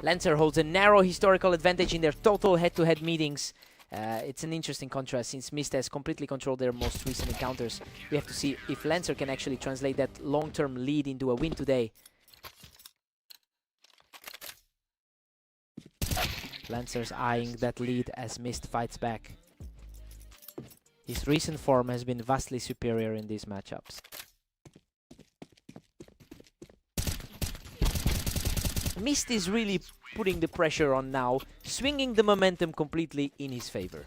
Lancer holds a narrow historical advantage in their total head-to-head meetings. It's an interesting contrast since Mist has completely controlled their most recent encounters. We have to see if Lancer can actually translate that long-term lead into a win today. Lancer's eyeing that lead as Mist fights back. His recent form has been vastly superior in these matchups. Mist is really putting the pressure on now, swinging the momentum completely in his favor.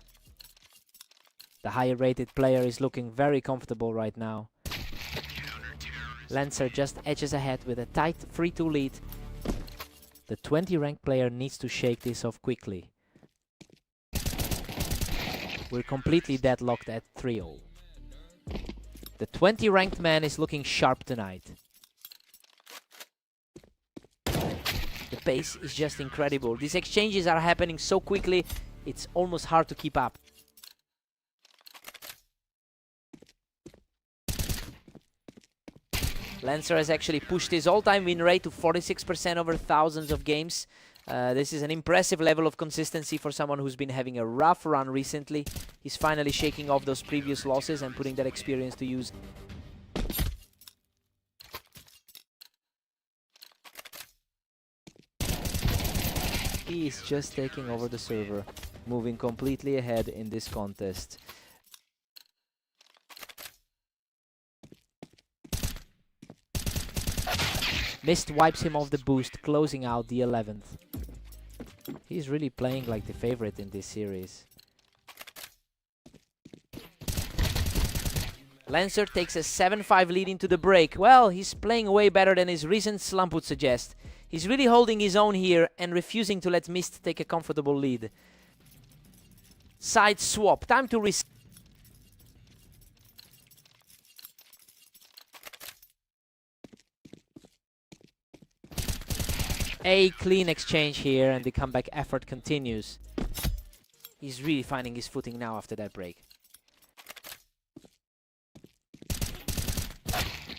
The higher rated player is looking very comfortable right now. Lancer just edges ahead with a tight 3-2 lead. The 20 ranked player needs to shake this off quickly. We're completely deadlocked at 3-0. The 20 ranked man is looking sharp tonight. The pace is just incredible. These exchanges are happening so quickly, it's almost hard to keep up. Lancer has actually pushed his all-time win rate to 46% over thousands of games. This is an impressive level of consistency for someone who's been having a rough run recently. He's finally shaking off those previous losses and putting that experience to use. He is just taking over the server, moving completely ahead in this contest. Mist wipes him off the boost, closing out the 11th. He's really playing like the favorite in this series. Lancer takes a 7-5 lead into the break. Well, he's playing way better than his recent slump would suggest. He's really holding his own here and refusing to let Mist take a comfortable lead. Side swap. Time to reset. A clean exchange here, and the comeback effort continues. He's really finding his footing now after that break.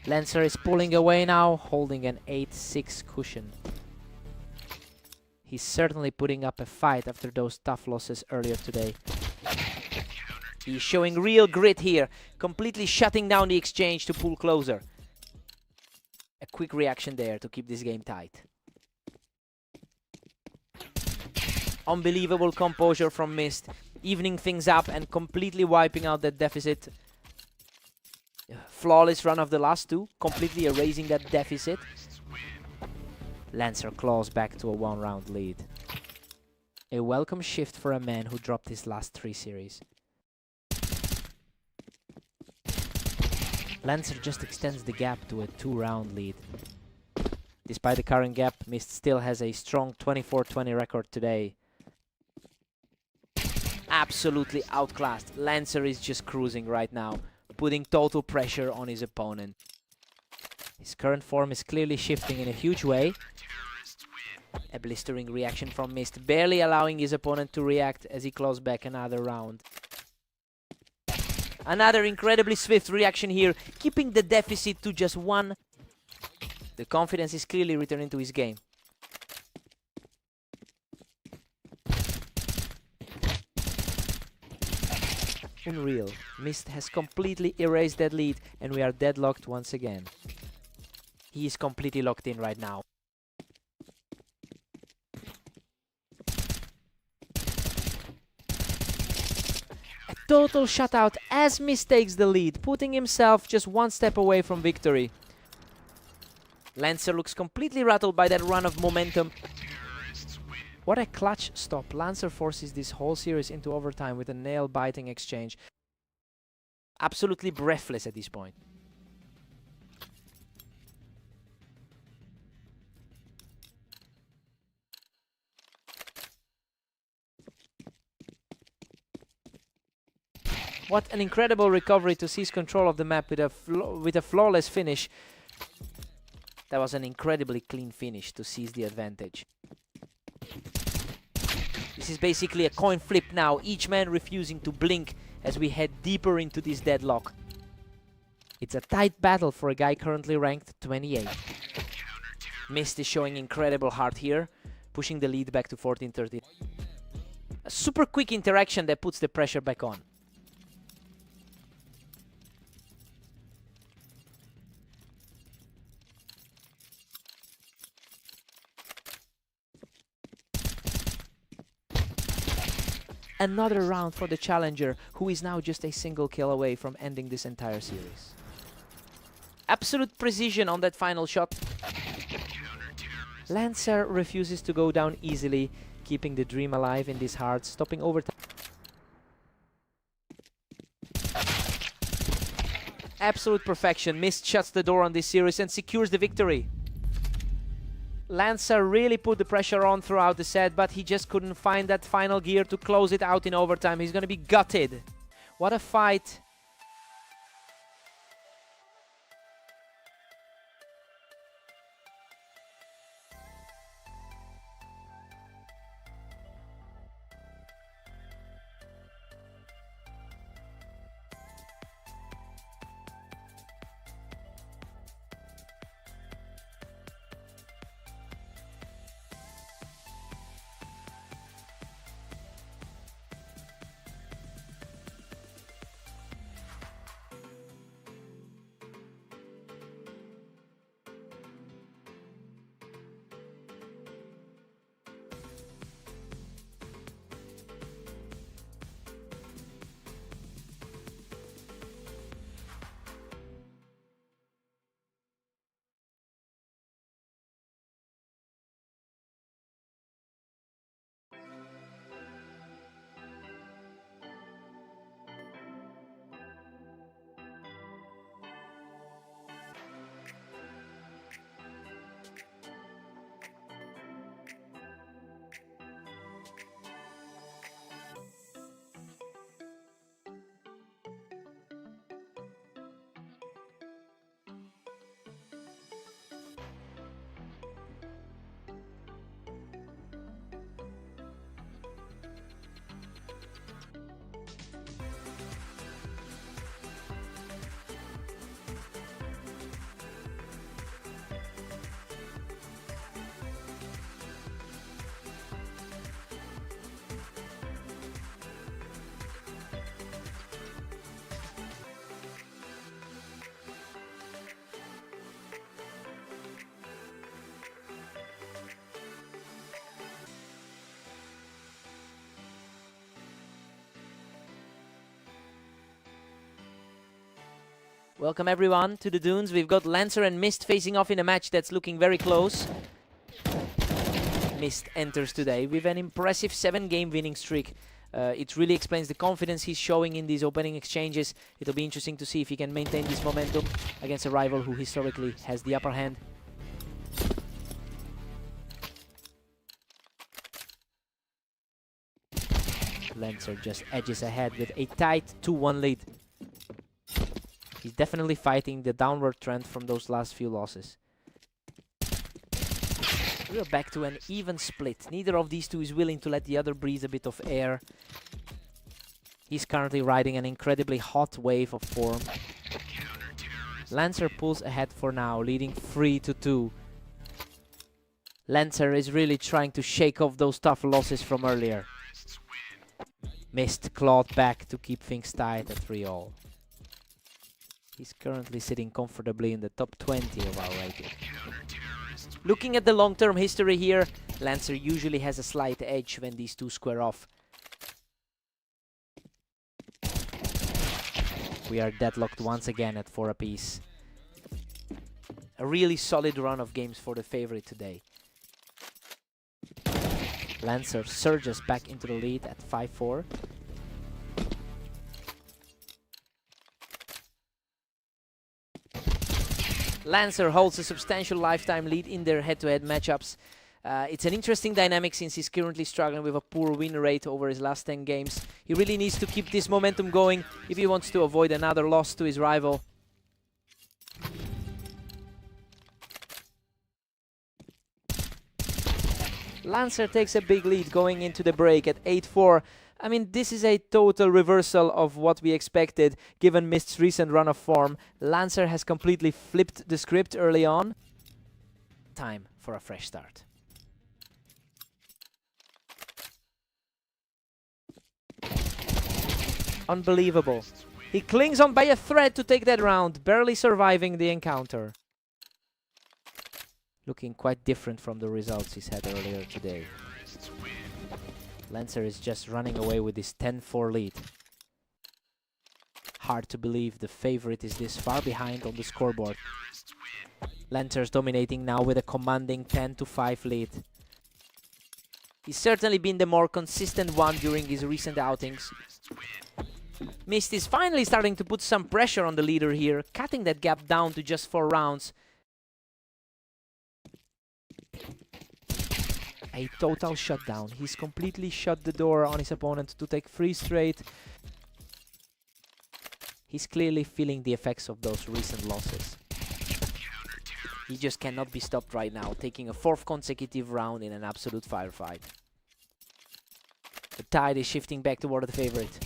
Lancer is pulling away now, holding an 8-6 cushion. He's certainly putting up a fight after those tough losses earlier today. He's showing real grit here, completely shutting down the exchange to pull closer. A quick reaction there to keep this game tight. Unbelievable composure from Mist, evening things up and completely wiping out that deficit. Flawless run of the last two, completely erasing that deficit. Lancer claws back to a 1-round lead. A welcome shift for a man who dropped his last 3 series. Lancer just extends the gap to a 2-round lead. Despite the current gap, Mist still has a strong 24-20 record today. Absolutely outclassed. Lancer is just cruising right now, putting total pressure on his opponent. His current form is clearly shifting in a huge way. A blistering reaction from Mist, barely allowing his opponent to react as he claws back another round. Another incredibly swift reaction here, keeping the deficit to just 1. The confidence is clearly returning to his game. Unreal. Mist has completely erased that lead and we are deadlocked once again. He is completely locked in right now. A total shutout as Mist takes the lead, putting himself just 1 step away from victory. Lancer looks completely rattled by that run of momentum. What a clutch stop. Lancer forces this whole series into overtime with a nail-biting exchange. Absolutely breathless at this point. What an incredible recovery to seize control of the map with a flawless finish. That was an incredibly clean finish to seize the advantage. This is basically a coin flip now, each man refusing to blink as we head deeper into this deadlock. It's a tight battle for a guy currently ranked 28. Mist is showing incredible heart here, pushing the lead back to 14-13. A super quick interaction that puts the pressure back on. Another round for the challenger, who is now just a single kill away from ending this entire series. Absolute precision on that final shot. Lancer refuses to go down easily, keeping the dream alive in this hard, stopping overtime. Absolute perfection. Mist shuts the door on this series and secures the victory. Lancer really put the pressure on throughout the set, but he just couldn't find that final gear to close it out in overtime. He's gonna be gutted. What a fight. Welcome everyone to the Dunes. We've got Lancer and Mist facing off in a match that's looking very close. Mist enters today with an impressive 7-game winning streak. It really explains the confidence he's showing in these opening exchanges. It'll be interesting to see if he can maintain this momentum against a rival who historically has the upper hand. Lancer just edges ahead with a tight 2-1 lead. He's definitely fighting the downward trend from those last few losses. We're back to an even split. Neither of these two is willing to let the other breathe a bit of air. He's currently riding an incredibly hot wave of form. Lancer pulls ahead for now, leading 3-2. Lancer is really trying to shake off those tough losses from earlier. Mist clawed back to keep things tight at 3-all. He's currently sitting comfortably in the top 20 of our rating. Looking at the long-term history here, Lancer usually has a slight edge when these two square off. We are deadlocked once again at 4 apiece. A really solid run of games for the favorite today. Lancer surges back into the lead at 5-4. Lancer holds a substantial lifetime lead in their head-to-head matchups. It's an interesting dynamic since he's currently struggling with a poor win rate over his last 10 games. He really needs to keep this momentum going if he wants to avoid another loss to his rival. Lancer takes a big lead going into the break at 8-4. I mean, this is a total reversal of what we expected, given Mist's recent run of form. Lancer has completely flipped the script early on. Time for a fresh start. Unbelievable. He clings on by a thread to take that round, barely surviving the encounter. Looking quite different from the results he's had earlier today. Lancer is just running away with his 10-4 lead. Hard to believe the favorite is this far behind on the scoreboard. Lancer's dominating now with a commanding 10-5 lead. He's certainly been the more consistent one during his recent outings. Mist is finally starting to put some pressure on the leader here, cutting that gap down to just 4 rounds. A total shutdown. He's completely shut the door on his opponent to take 3 straight. He's clearly feeling the effects of those recent losses. He just cannot be stopped right now, taking a 4th consecutive round in an absolute firefight. The tide is shifting back toward the favorite.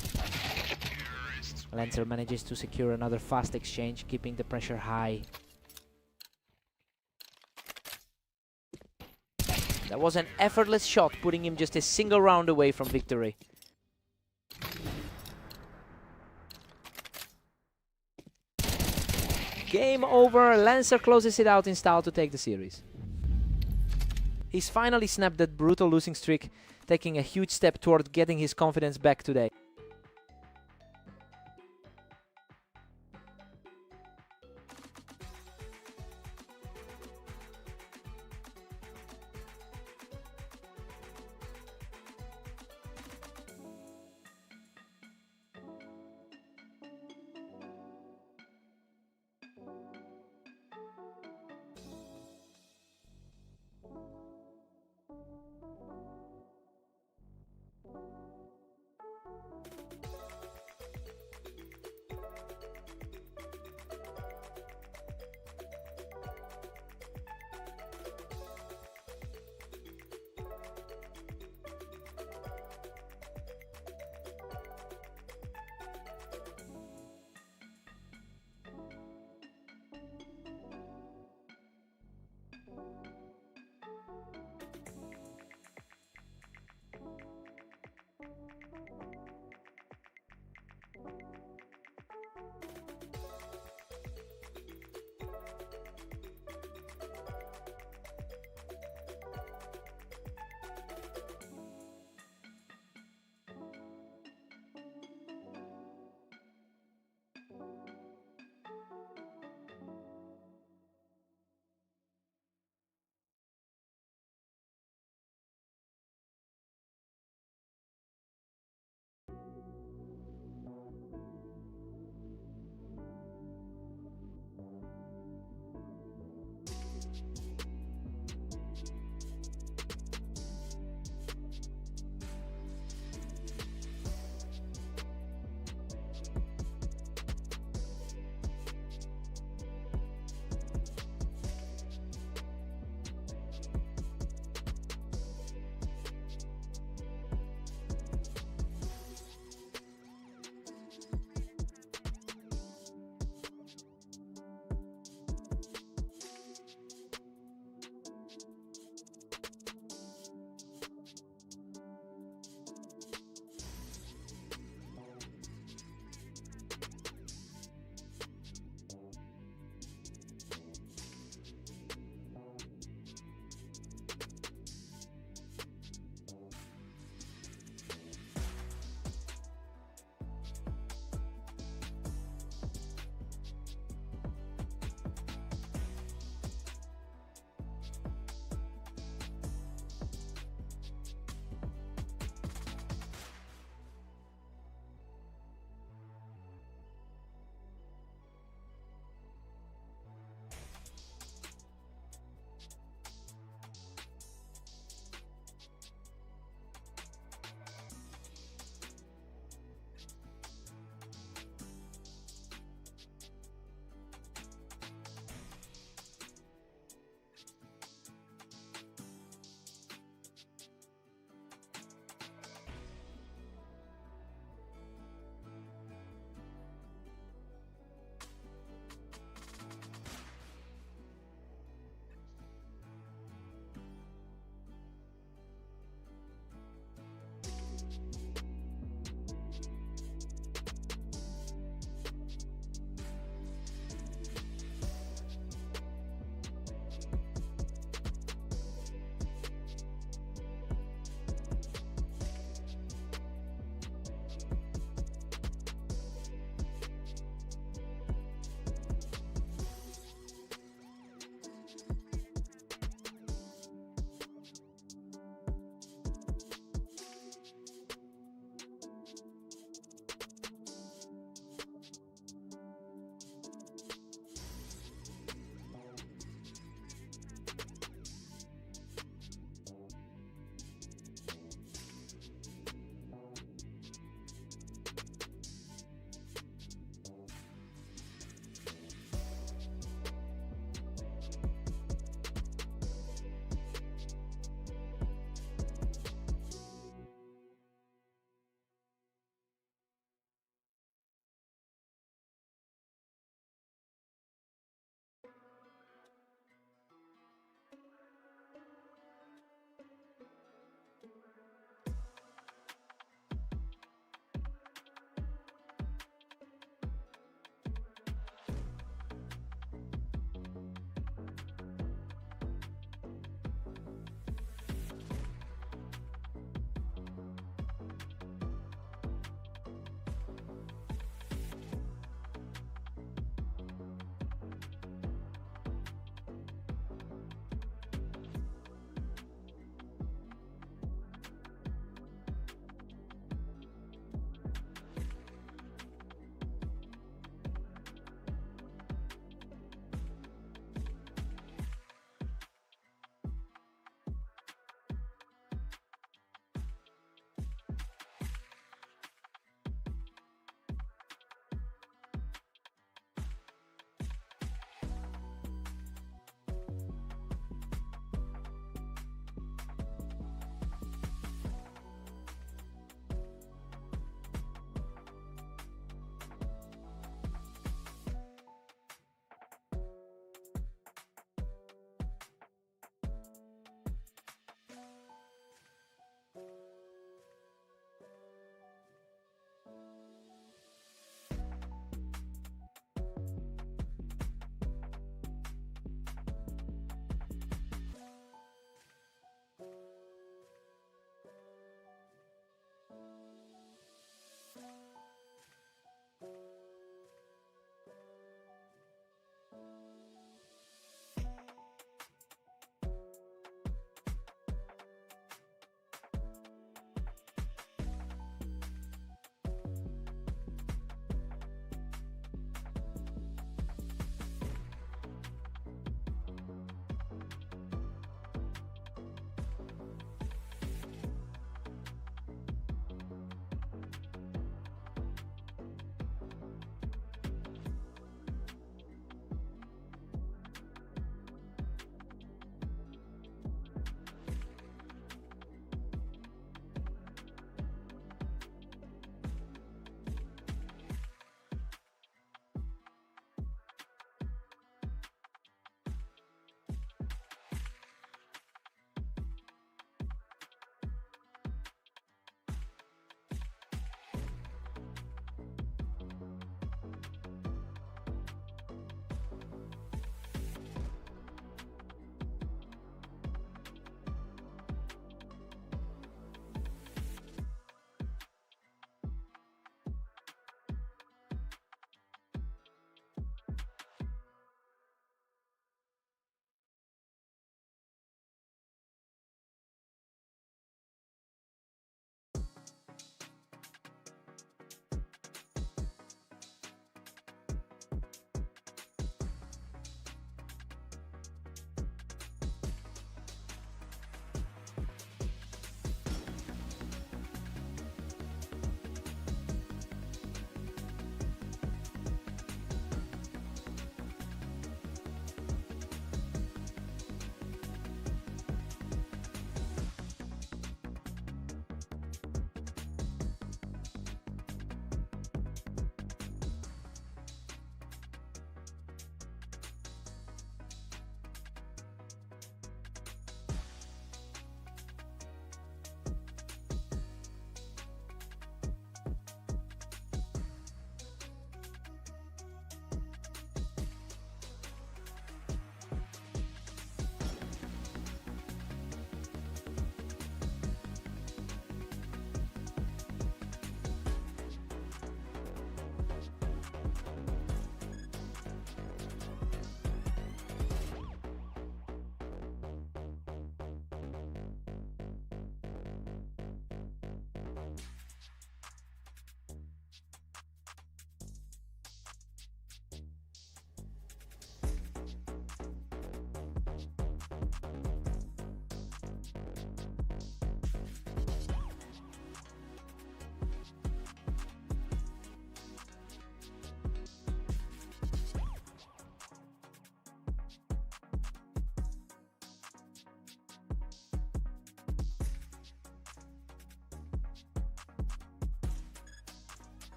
Lancer manages to secure another fast exchange, keeping the pressure high. That was an effortless shot, putting him just a single round away from victory. Game over. Lancer closes it out in style to take the series. He's finally snapped that brutal losing streak, taking a huge step toward getting his confidence back today.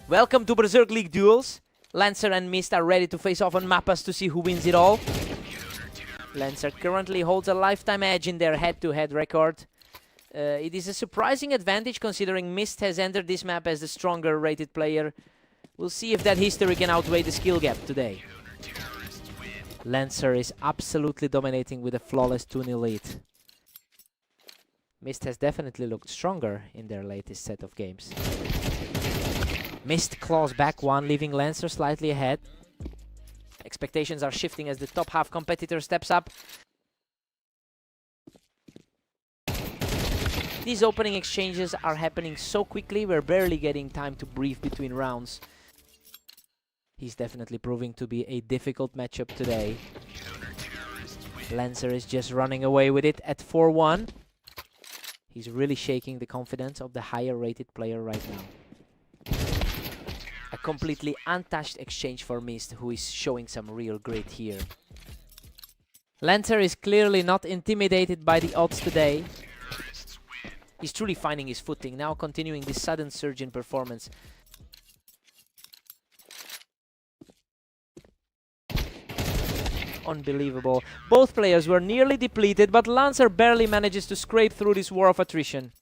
Welcome to Berserk League duels. Lancer and Mist are ready to face off on Mappas to see who wins it all. Lancer currently holds a lifetime edge in their head-to-head record. It is a surprising advantage considering Mist has entered this map as the stronger rated player. We'll see if that history can outweigh the skill gap today. Lancer is absolutely dominating with a flawless 2-0 lead. Mist has definitely looked stronger in their latest set of games. Mist claws back one, leaving Lancer slightly ahead. Expectations are shifting as the top half competitor steps up. These opening exchanges are happening so quickly, we're barely getting time to breathe between rounds. He's definitely proving to be a difficult matchup today. Lancer is just running away with it at 4-1. He's really shaking the confidence of the higher rated player right now. A completely untouched exchange for Mist, who is showing some real grit here. Lancer is clearly not intimidated by the odds today. He's truly finding his footing, now continuing this sudden surge in performance. Unbelievable. Both players were nearly depleted, but Lancer barely manages to scrape through this war of attrition.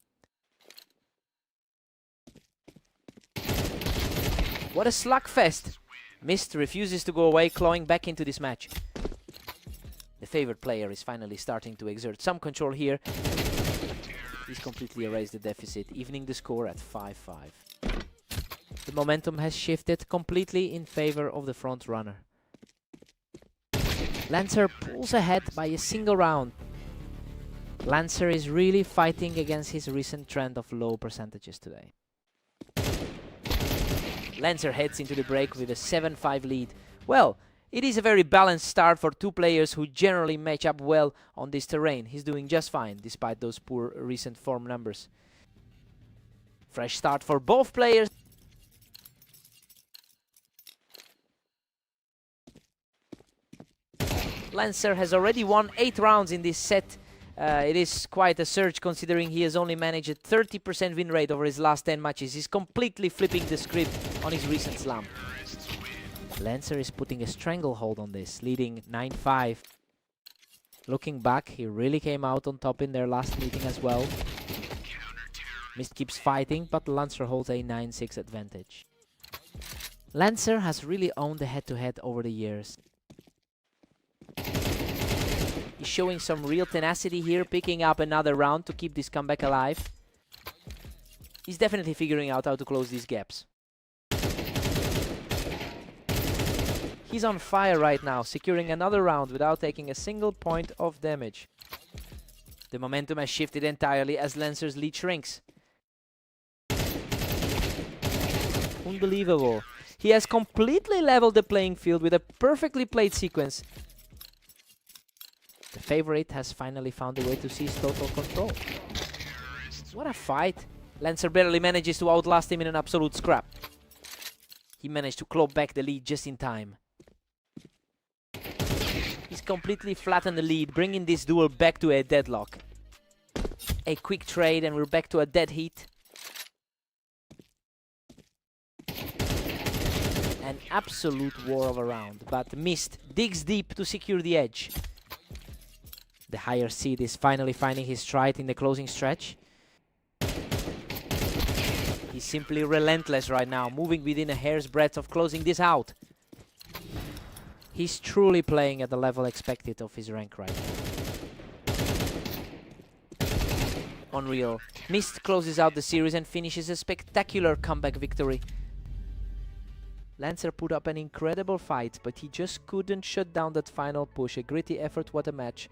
What a slugfest! Mist refuses to go away, clawing back into this match. The favored player is finally starting to exert some control here. He's completely erased the deficit, evening the score at 5-5. The momentum has shifted completely in favor of the front runner. Lancer pulls ahead by a single round. Lancer is really fighting against his recent trend of low percentages today. Lancer heads into the break with a 7-5 lead. Well, it is a very balanced start for two players who generally match up well on this terrain. He's doing just fine, despite those poor recent form numbers. Fresh start for both players. Lancer has already won 8 rounds in this set. It is quite a surge considering he has only managed a 30% win rate over his last 10 matches. He's completely flipping the script on his recent slump. Lancer is putting a stranglehold on this, leading 9-5. Looking back, he really came out on top in their last meeting as well. Mist keeps fighting, but Lancer holds a 9-6 advantage. Lancer has really owned the head-to-head over the years. He's showing some real tenacity here, picking up another round to keep this comeback alive. He's definitely figuring out how to close these gaps. He's on fire right now, securing another round without taking a single point of damage. The momentum has shifted entirely as Lancer's lead shrinks. Unbelievable. He has completely leveled the playing field with a perfectly played sequence. The favorite has finally found a way to seize total control. What a fight. Lancer barely manages to outlast him in an absolute scrap. He managed to claw back the lead just in time. He's completely flattened the lead, bringing this duel back to a deadlock. A quick trade and we're back to a dead heat. An absolute war of a round, but Mist digs deep to secure the edge. The higher seed is finally finding his stride in the closing stretch. He's simply relentless right now, moving within a hair's breadth of closing this out. He's truly playing at the level expected of his rank right now. Unreal. Mist closes out the series and finishes a spectacular comeback victory. Lancer put up an incredible fight, but he just couldn't shut down that final push. A gritty effort, what a match.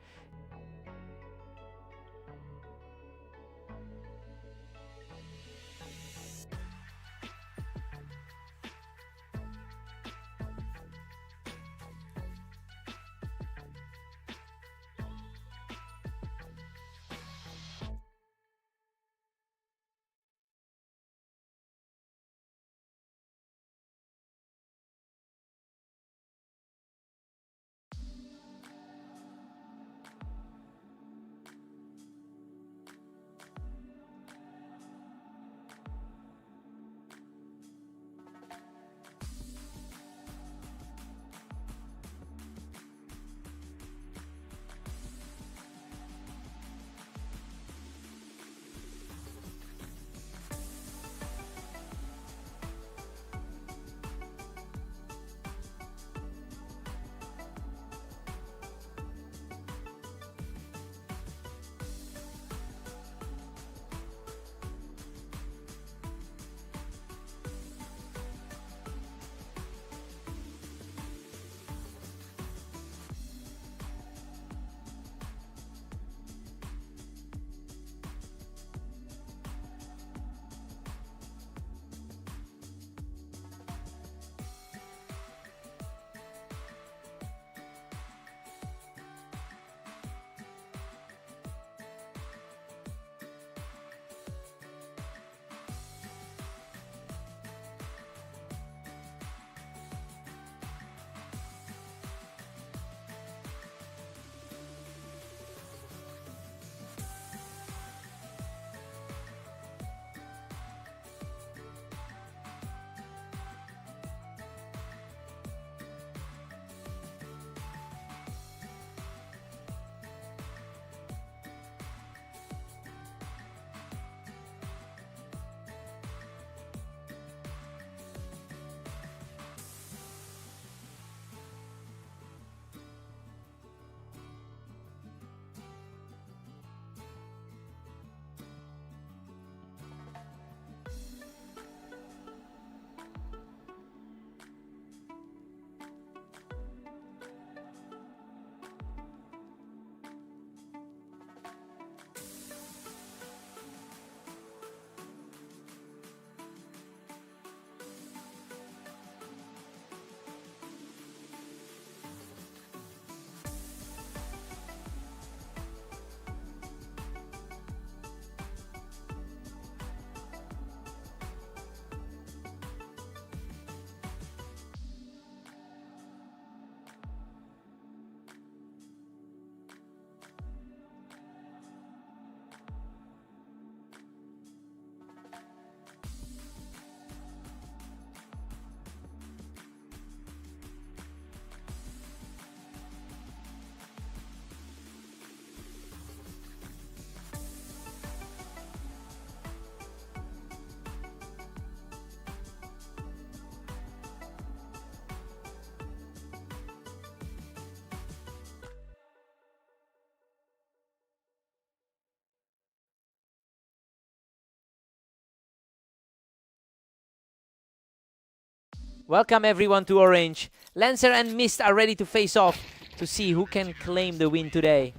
Welcome everyone to Orange. Lancer and Mist are ready to face off to see who can claim the win today.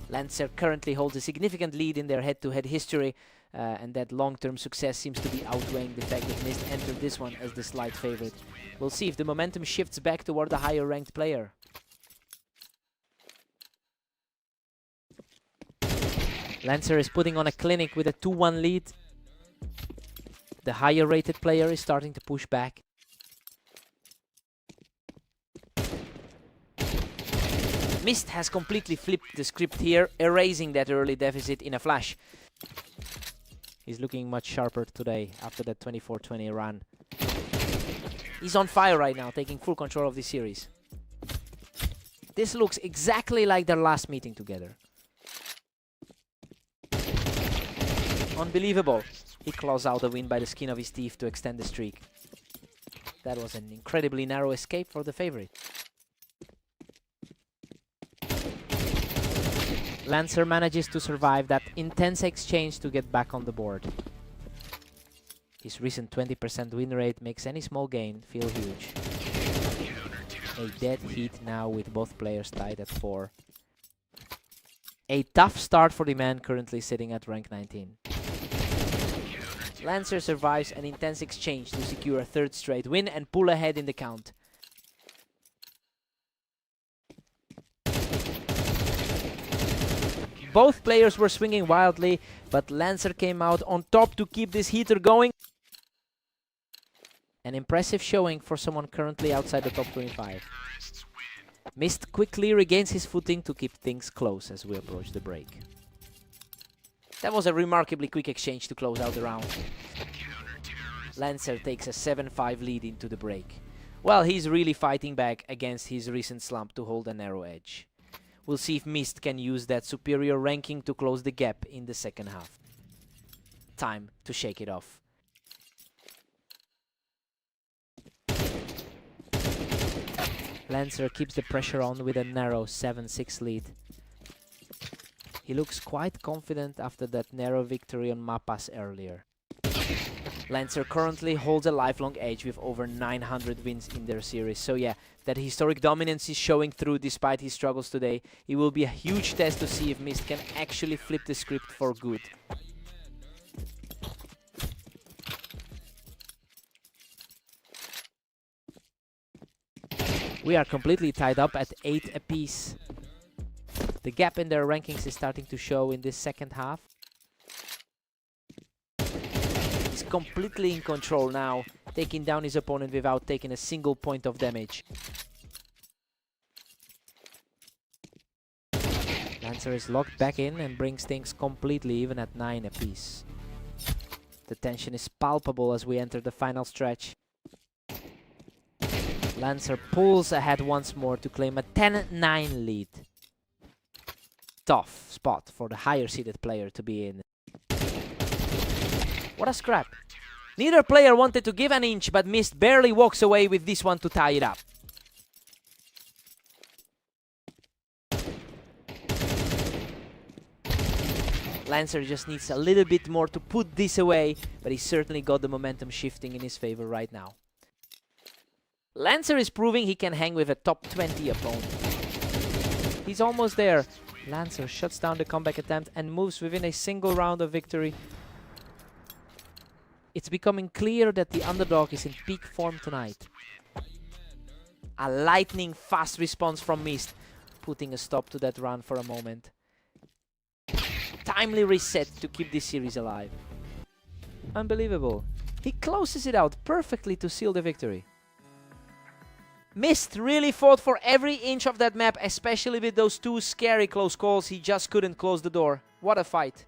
Lancer currently holds a significant lead in their head-to-head history, and that long-term success seems to be outweighing the fact that Mist entered this one as the slight favorite. We'll see if the momentum shifts back toward the higher-ranked player. Lancer is putting on a clinic with a 2-1 lead. The higher-rated player is starting to push back. Mist has completely flipped the script here, erasing that early deficit in a flash. He's looking much sharper today after that 24-20 run. He's on fire right now, taking full control of the series. This looks exactly like their last meeting together. Unbelievable. He claws out a win by the skin of his teeth to extend the streak. That was an incredibly narrow escape for the favorite. Lancer manages to survive that intense exchange to get back on the board. His recent 20% win rate makes any small gain feel huge. A dead heat now with both players tied at 4. A tough start for the man currently sitting at rank 19. Lancer survives an intense exchange to secure a 3rd straight win and pull ahead in the count. Both players were swinging wildly, but Lancer came out on top to keep this heater going. An impressive showing for someone currently outside the top 25. Mist quickly regains his footing to keep things close as we approach the break. That was a remarkably quick exchange to close out the round. Lancer takes a 7-5 lead into the break. Well, he's really fighting back against his recent slump to hold a narrow edge. We'll see if Mist can use that superior ranking to close the gap in the second half. Time to shake it off. Lancer keeps the pressure on with a narrow 7-6 lead. He looks quite confident after that narrow victory on Mapas earlier. Lancer currently holds a lifelong edge with over 900 wins in their series. So yeah, that historic dominance is showing through despite his struggles today. It will be a huge test to see if Mist can actually flip the script for good. We are completely tied up at 8 apiece. The gap in their rankings is starting to show in this second half. He's completely in control now, taking down his opponent without taking a single point of damage. Lancer is locked back in and brings things completely even at 9 apiece. The tension is palpable as we enter the final stretch. Lancer pulls ahead once more to claim a 10-9 lead. Tough spot for the higher seeded player to be in. What a scrap. Neither player wanted to give an inch, but Mist barely walks away with this one to tie it up. Lancer just needs a little bit more to put this away, but he certainly got the momentum shifting in his favor right now. Lancer is proving he can hang with a top 20 opponent. He's almost there. Lancer shuts down the comeback attempt and moves within a single round of victory. It's becoming clear that the underdog is in peak form tonight. A lightning fast response from Mist, putting a stop to that run for a moment. Timely reset to keep this series alive. Unbelievable. He closes it out perfectly to seal the victory. Mist really fought for every inch of that map, especially with those 2 scary close calls. He just couldn't close the door. What a fight.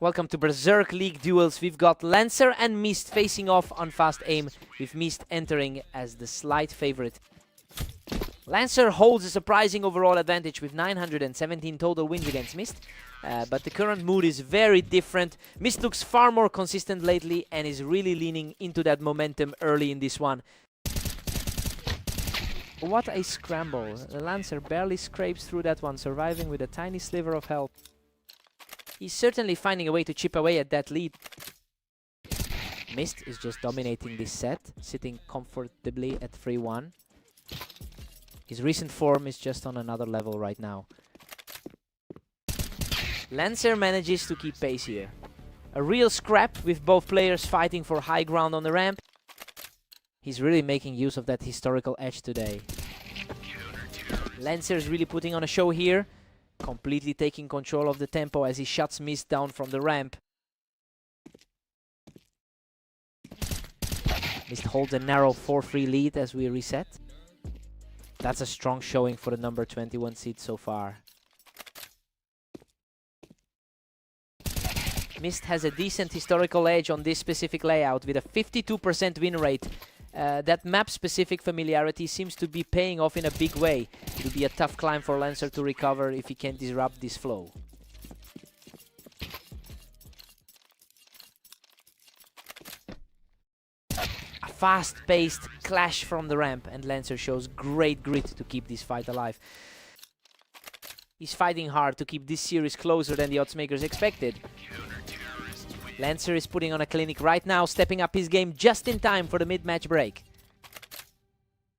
Welcome to Berserk League duels. We've got Lancer and Mist facing off on fast aim, with Mist entering as the slight favorite. Lancer holds a surprising overall advantage with 917 total wins against Mist, but the current mood is very different. Mist looks far more consistent lately and is really leaning into that momentum early in this one. What a scramble. The Lancer barely scrapes through that one, surviving with a tiny sliver of health. He's certainly finding a way to chip away at that lead. Mist is just dominating this set, sitting comfortably at 3-1. His recent form is just on another level right now. Lancer manages to keep pace here. A real scrap with both players fighting for high ground on the ramp. He's really making use of that historical edge today. Lancer is really putting on a show here, completely taking control of the tempo as he shuts Mist down from the ramp. Mist holds a narrow 4-3 lead as we reset. That's a strong showing for the number 21 seed so far. Mist has a decent historical edge on this specific layout with a 52% win rate. That map-specific familiarity seems to be paying off in a big way. It'll be a tough climb for Lancer to recover if he can't disrupt this flow. A fast-paced clash from the ramp, and Lancer shows great grit to keep this fight alive. He's fighting hard to keep this series closer than the oddsmakers expected. Lancer is putting on a clinic right now, stepping up his game just in time for the mid-match break.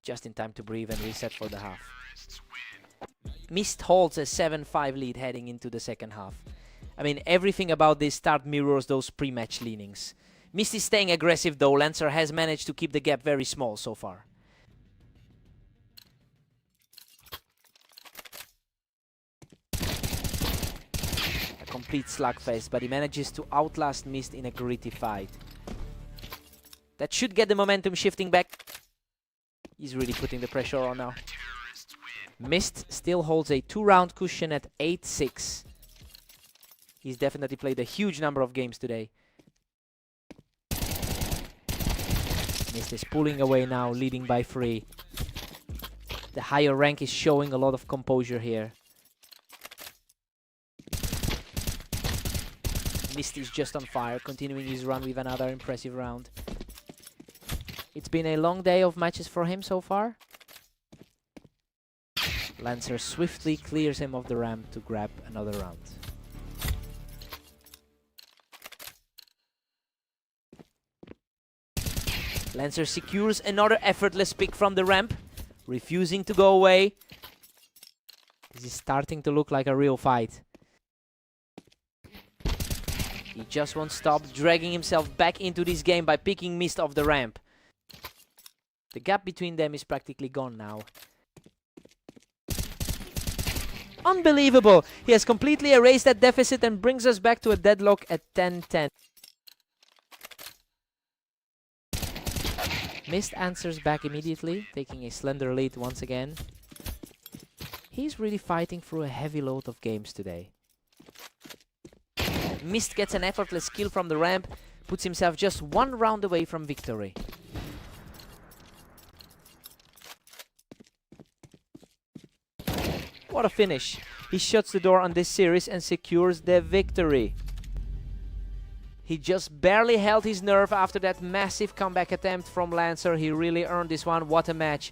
Just in time to breathe and reset for the half. Mist holds a 7-5 lead heading into the second half. I mean, everything about this start mirrors those pre-match leanings. Mist is staying aggressive though. Lancer has managed to keep the gap very small so far. Complete slugfest, but he manages to outlast Mist in a gritty fight. That should get the momentum shifting back. He's really putting the pressure on now. Mist still holds a 2-round cushion at 8-6. He's definitely played a huge number of games today. Mist is pulling away now, leading by 3. The higher rank is showing a lot of composure here. Mist is just on fire, continuing his run with another impressive round. It's been a long day of matches for him so far. Lancer swiftly clears him off the ramp to grab another round. Lancer secures another effortless pick from the ramp, refusing to go away. This is starting to look like a real fight. He just won't stop, dragging himself back into this game by picking Mist off the ramp. The gap between them is practically gone now. Unbelievable! He has completely erased that deficit and brings us back to a deadlock at 10-10. Mist answers back immediately, taking a slender lead once again. He's really fighting through a heavy load of games today. Mist gets an effortless kill from the ramp, puts himself just 1 round away from victory. What a finish. He shuts the door on this series and secures the victory. He just barely held his nerve after that massive comeback attempt from Lancer. He really earned this one. What a match.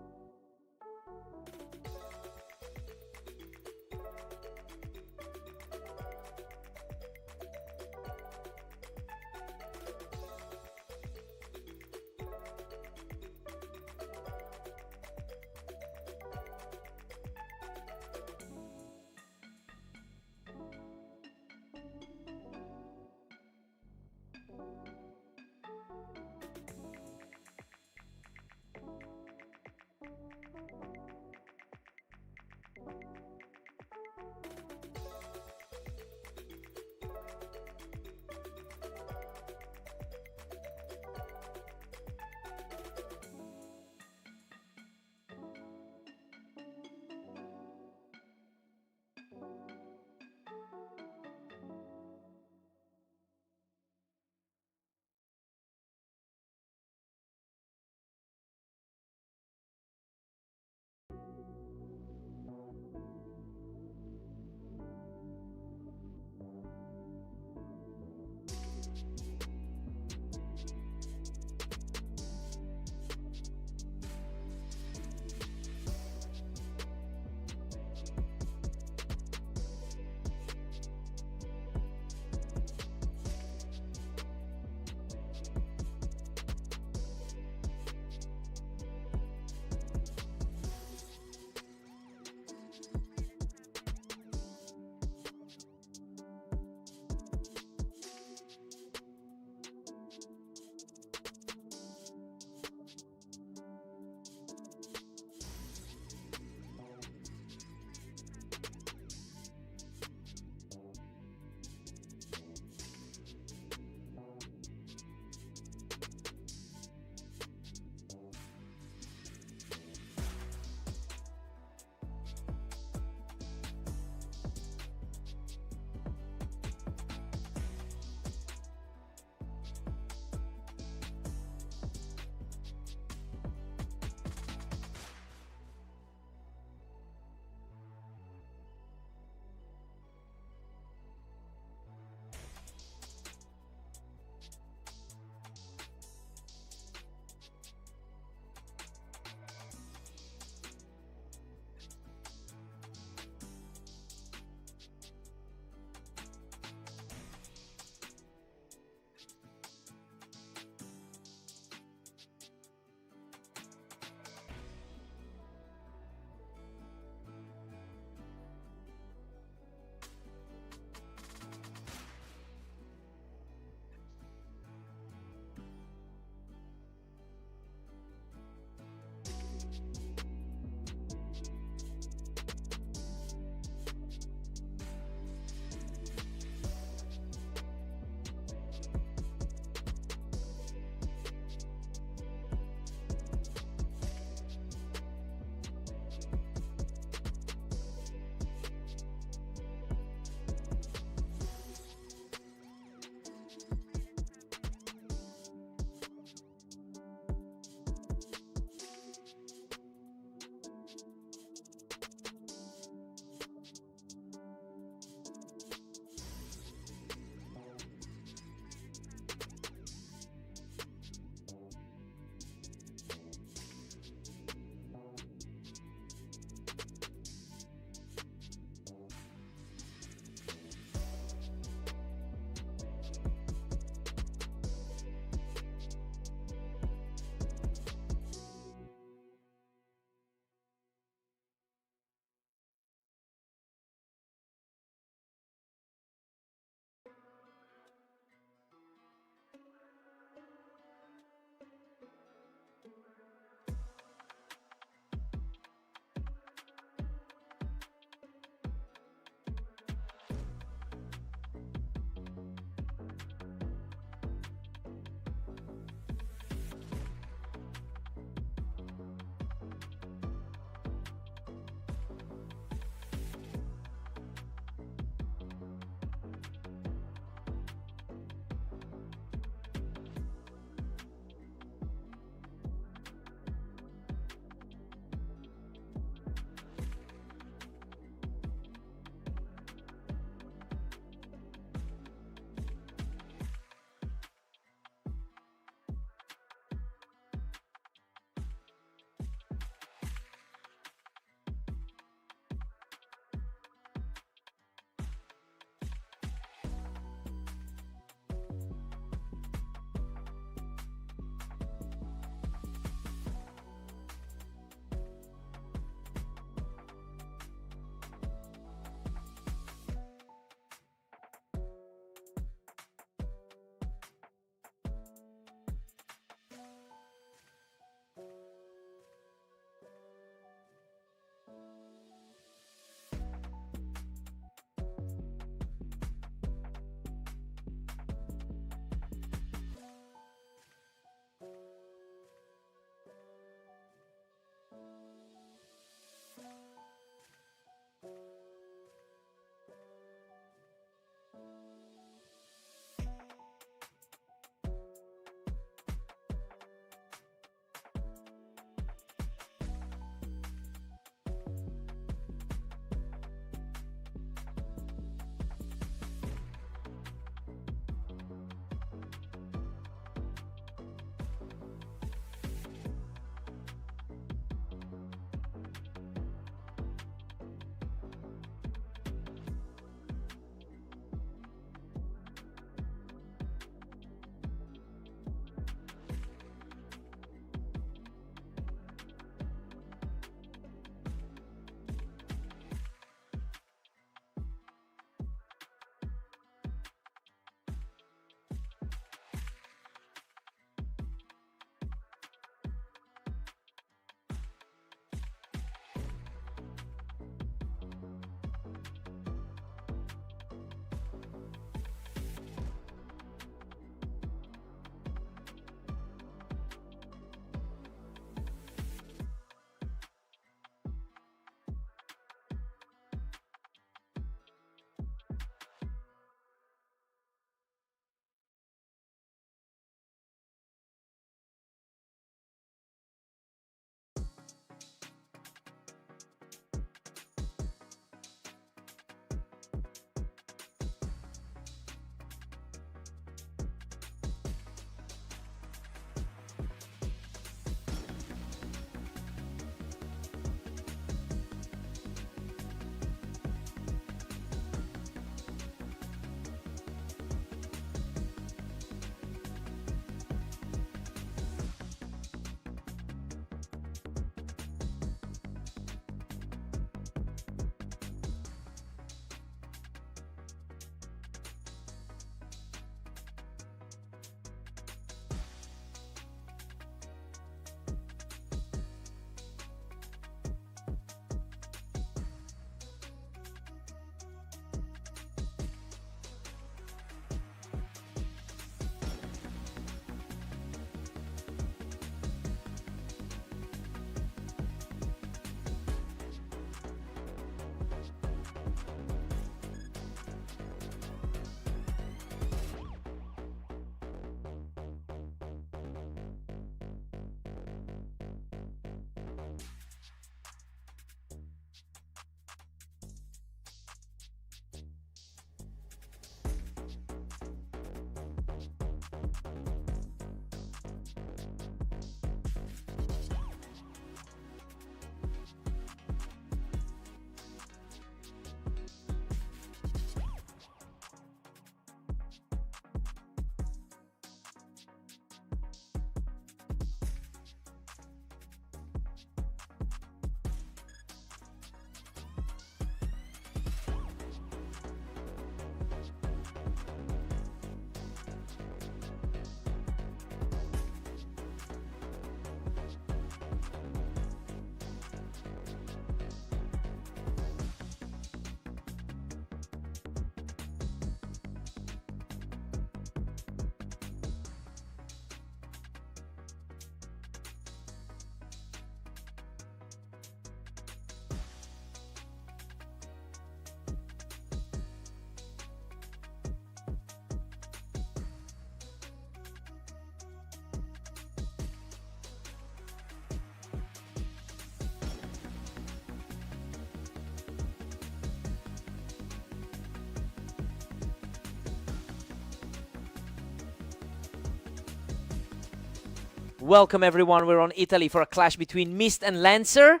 Welcome everyone, we're on Italy for a clash between Mist and Lancer,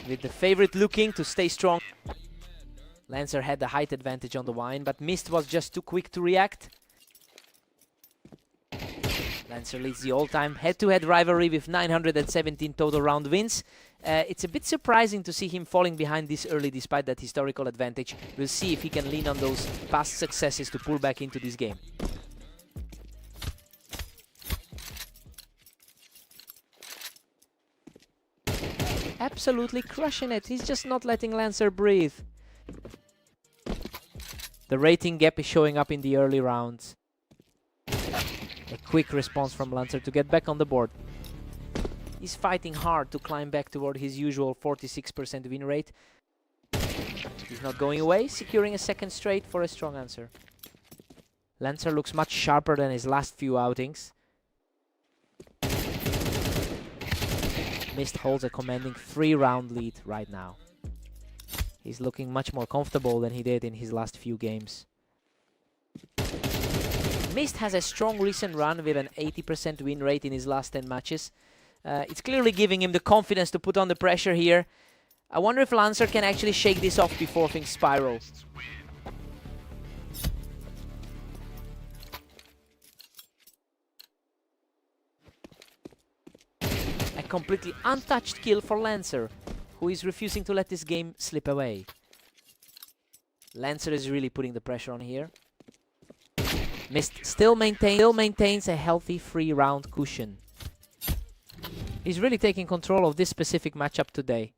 with the favorite looking to stay strong. Lancer had the height advantage on the wine, but Mist was just too quick to react. Lancer leads the all-time head-to-head rivalry with 917 total round wins. It's a bit surprising to see him falling behind this early despite that historical advantage. We'll see if he can lean on those past successes to pull back into this game. Absolutely crushing it. He's just not letting Lancer breathe. The rating gap is showing up in the early rounds. A quick response from Lancer to get back on the board. He's fighting hard to climb back toward his usual 46% win rate. He's not going away, securing a second straight for a strong answer. Lancer looks much sharper than his last few outings. Mist holds a commanding 3-round lead right now. He's looking much more comfortable than he did in his last few games. Mist has a strong recent run with an 80% win rate in his last 10 matches. It's clearly giving him the confidence to put on the pressure here. I wonder if Lancer can actually shake this off before things spiral. A completely untouched kill for Lancer, who is refusing to let this game slip away. Lancer is really putting the pressure on here. Mist still maintains a healthy 3-round cushion. He's really taking control of this specific matchup today.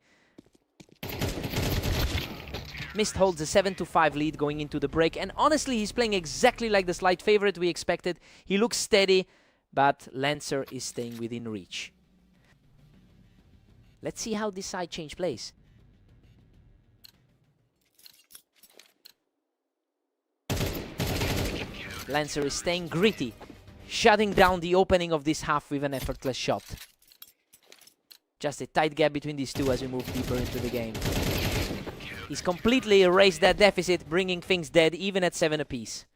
Mist holds a 7-5 lead going into the break, and honestly he's playing exactly like the slight favorite we expected. He looks steady, but Lancer is staying within reach. Let's see how this side change plays. Lancer is staying gritty, shutting down the opening of this half with an effortless shot. Just a tight gap between these two as we move deeper into the game. He's completely erased that deficit, bringing things dead even at 7 apiece.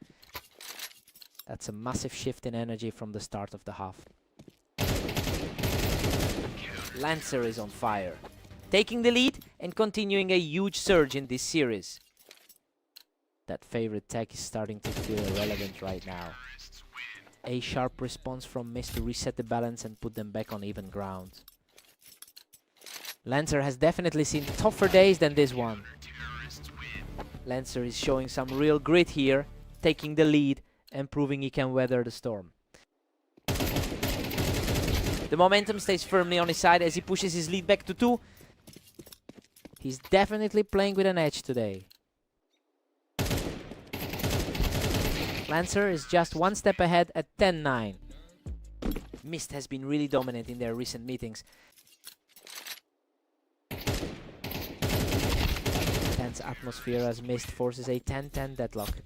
That's a massive shift in energy from the start of the half. Lancer is on fire, taking the lead and continuing a huge surge in this series. That favorite tech is starting to feel irrelevant right now. A sharp response from Mist to reset the balance and put them back on even ground. Lancer has definitely seen tougher days than this one. Lancer is showing some real grit here, taking the lead and proving he can weather the storm. The momentum stays firmly on his side as he pushes his lead back to 2. He's definitely playing with an edge today. Lancer is just one step ahead at 10-9. Mist has been really dominant in their recent meetings. Tense atmosphere as Mist forces a 10-10 deadlock.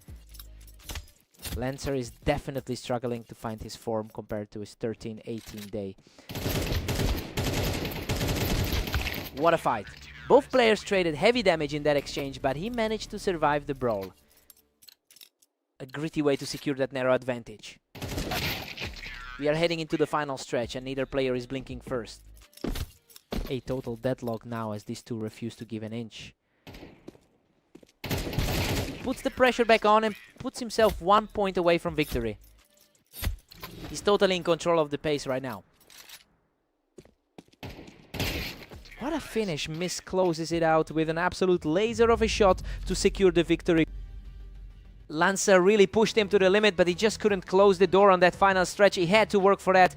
Lancer is definitely struggling to find his form compared to his 13-18 day. What a fight! Both players traded heavy damage in that exchange, but he managed to survive the brawl. A gritty way to secure that narrow advantage. We are heading into the final stretch and neither player is blinking first. A total deadlock now as these two refuse to give an inch. He puts the pressure back on and puts himself 1 point away from victory. He's totally in control of the pace right now. What a finish. Mist closes it out with an absolute laser of a shot to secure the victory. Lancer really pushed him to the limit, but he just couldn't close the door on that final stretch. He had to work for that.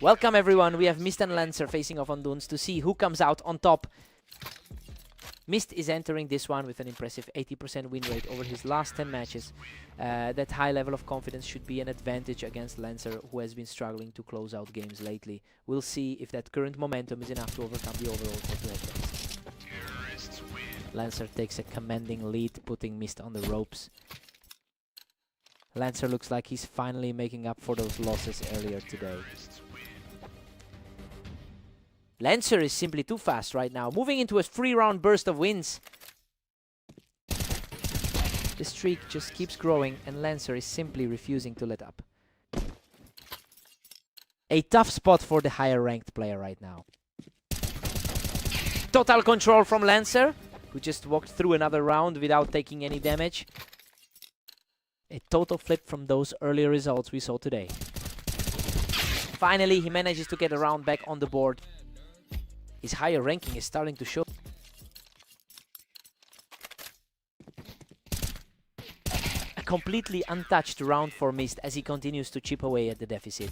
Welcome everyone, we have Mist and Lancer facing off on Dunes to see who comes out on top. Mist is entering this one with an impressive 80% win rate over his last 10 matches. That high level of confidence should be an advantage against Lancer, who has been struggling to close out games lately. We'll see if that current momentum is enough to overcome the overall top. Lancer takes a commanding lead, putting Mist on the ropes. Lancer looks like he's finally making up for those losses earlier today. Lancer is simply too fast right now, moving into a 3-round burst of wins. The streak just keeps growing and Lancer is simply refusing to let up. A tough spot for the higher ranked player right now. Total control from Lancer, who just walked through another round without taking any damage. A total flip from those earlier results we saw today. Finally, he manages to get a round back on the board. His higher ranking is starting to show. A completely untouched round for Mist as he continues to chip away at the deficit.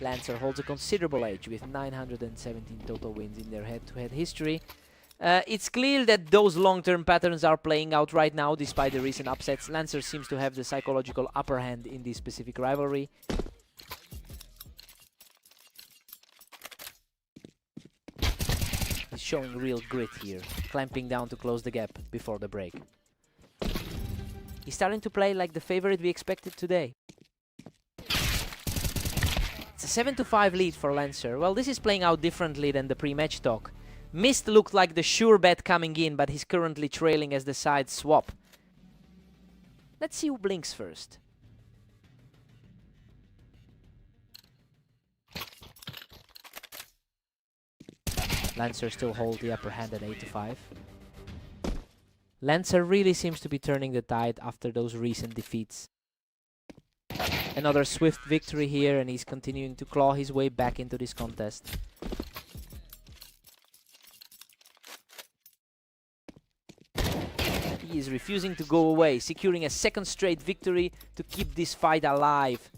Lancer holds a considerable edge with 917 total wins in their head-to-head history. It's clear that those long-term patterns are playing out right now despite the recent upsets. Lancer seems to have the psychological upper hand in this specific rivalry. He's showing real grit here, clamping down to close the gap before the break. He's starting to play like the favorite we expected today. It's a 7-5 lead for Lancer. Well, this is playing out differently than the pre-match talk. Mist looked like the sure bet coming in, but he's currently trailing as the sides swap. Let's see who blinks first. Lancer still holds the upper hand at 8-5. Lancer really seems to be turning the tide after those recent defeats. Another swift victory here, and he's continuing to claw his way back into this contest. He is refusing to go away, securing a second straight victory to keep this fight alive.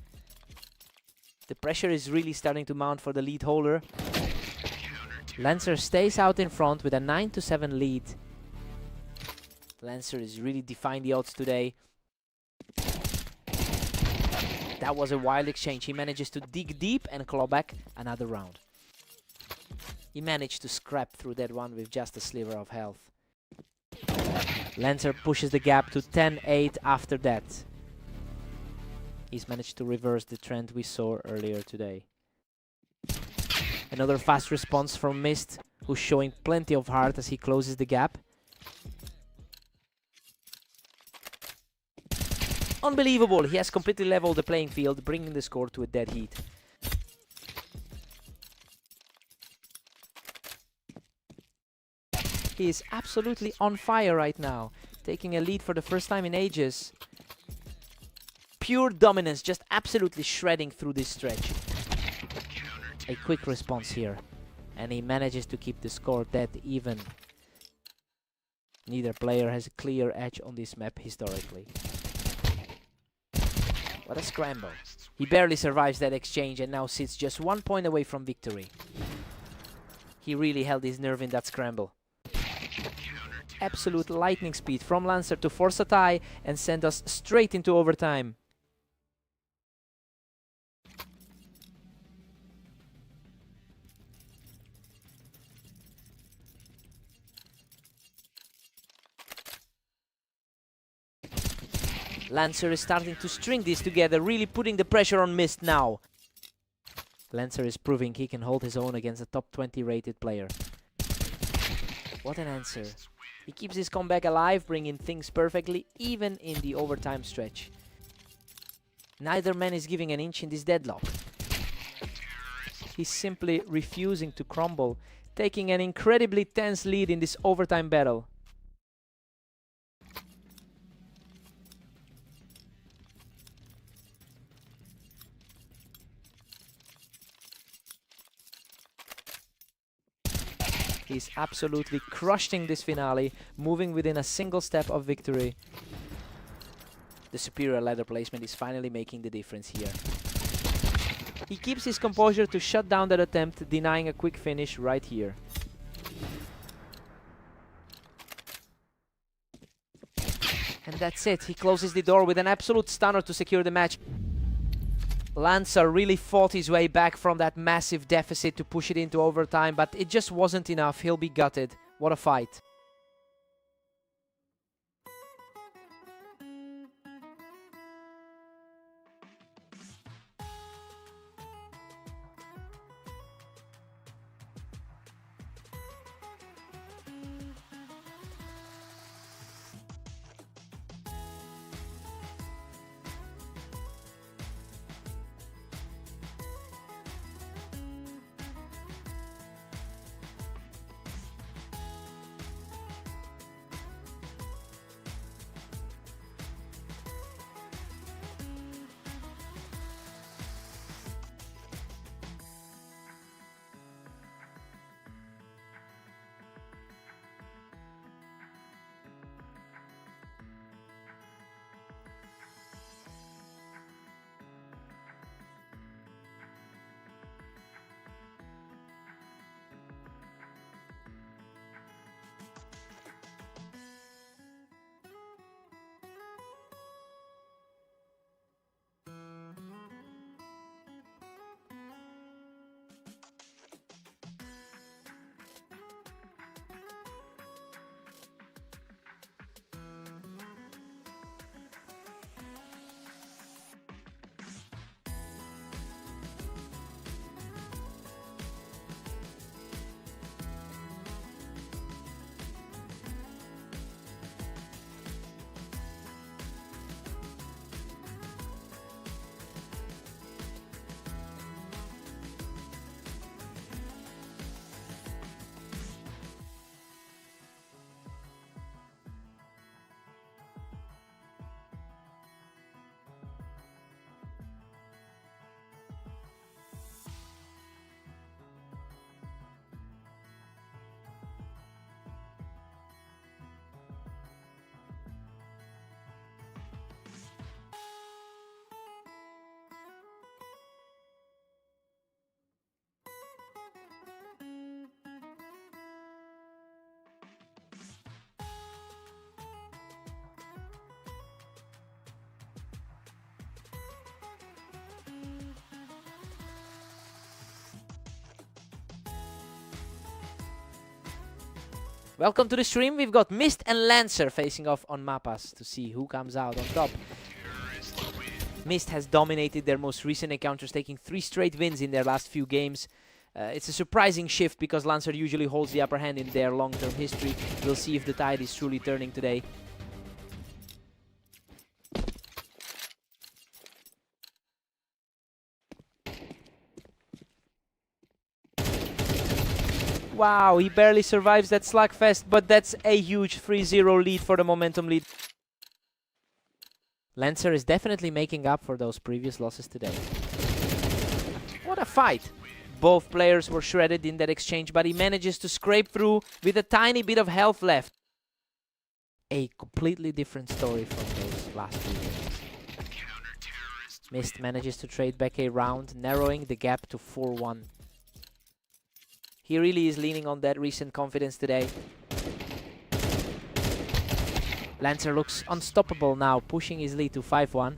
The pressure is really starting to mount for the lead holder. Lancer stays out in front with a 9-7 lead. Lancer is really defying the odds today. That was a wild exchange. He manages to dig deep and claw back another round. He managed to scrap through that one with just a sliver of health. Lancer pushes the gap to 10-8 after that. He's managed to reverse the trend we saw earlier today. Another fast response from Mist, who's showing plenty of heart as he closes the gap. Unbelievable, he has completely leveled the playing field, bringing the score to a dead heat. He is absolutely on fire right now, taking a lead for the first time in ages. Pure dominance, just absolutely shredding through this stretch. A quick response here, and he manages to keep the score dead even. Neither player has a clear edge on this map historically. What a scramble. He barely survives that exchange and now sits just 1 point away from victory. He really held his nerve in that scramble. Absolute lightning speed from Lancer to force a tie and send us straight into overtime. Lancer is starting to string these together, really putting the pressure on Mist now. Lancer is proving he can hold his own against a top 20 rated player. What an answer. He keeps his comeback alive, bringing things perfectly, even in the overtime stretch. Neither man is giving an inch in this deadlock. He's simply refusing to crumble, taking an incredibly tense lead in this overtime battle. He's absolutely crushing this finale, moving within a single step of victory. The superior ladder placement is finally making the difference here. He keeps his composure to shut down that attempt, denying a quick finish right here. And that's it. He closes the door with an absolute stunner to secure the match. Lancer really fought his way back from that massive deficit to push it into overtime, but it just wasn't enough. He'll be gutted. What a fight. Welcome to the stream. We've got Mist and Lancer facing off on Mapas to see who comes out on top. Mist has dominated their most recent encounters, taking 3 straight wins in their last few games. It's a surprising shift because Lancer usually holds the upper hand in their long-term history. We'll see if the tide is truly turning today. Wow, he barely survives that slugfest, but that's a huge 3-0 lead for the momentum lead. Lancer is definitely making up for those previous losses today. What a fight! Both players were shredded in that exchange, but he manages to scrape through with a tiny bit of health left. A completely different story from those last few games. Mist manages to trade back a round, narrowing the gap to 4-1. He really is leaning on that recent confidence today. Lancer looks unstoppable now, pushing his lead to 5-1.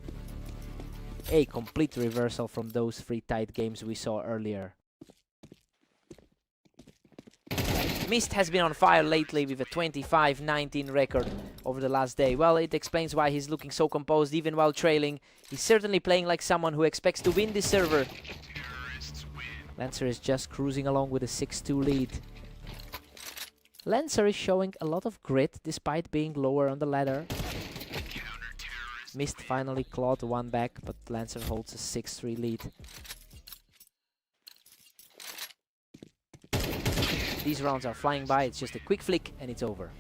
A complete reversal from those 3 tight games we saw earlier. Mist has been on fire lately with a 25-19 record over the last day. Well, it explains why he's looking so composed even while trailing. He's certainly playing like someone who expects to win this server. Lancer is just cruising along with a 6-2 lead. Lancer is showing a lot of grit despite being lower on the ladder. Mist finally clawed one back, but Lancer holds a 6-3 lead. These rounds are flying by, it's just a quick flick and it's over.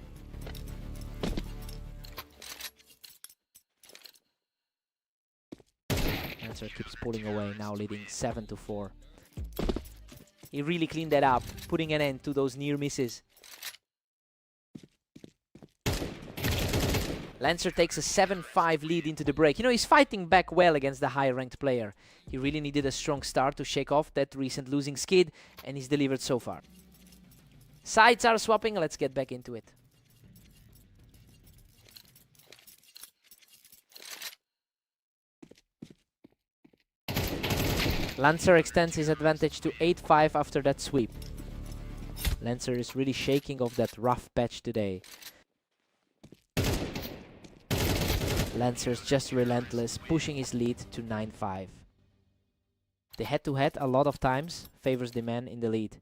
Lancer keeps pulling away, now leading 7-4. He really cleaned that up, putting an end to those near misses. Lancer takes a 7-5 lead into the break. You know, he's fighting back well against the high-ranked player. He really needed a strong start to shake off that recent losing skid, and he's delivered so far. Sides are swapping. Let's get back into it. Lancer extends his advantage to 8-5 after that sweep. Lancer is really shaking off that rough patch today. Lancer's just relentless, pushing his lead to 9-5. The head-to-head a lot of times favors the man in the lead.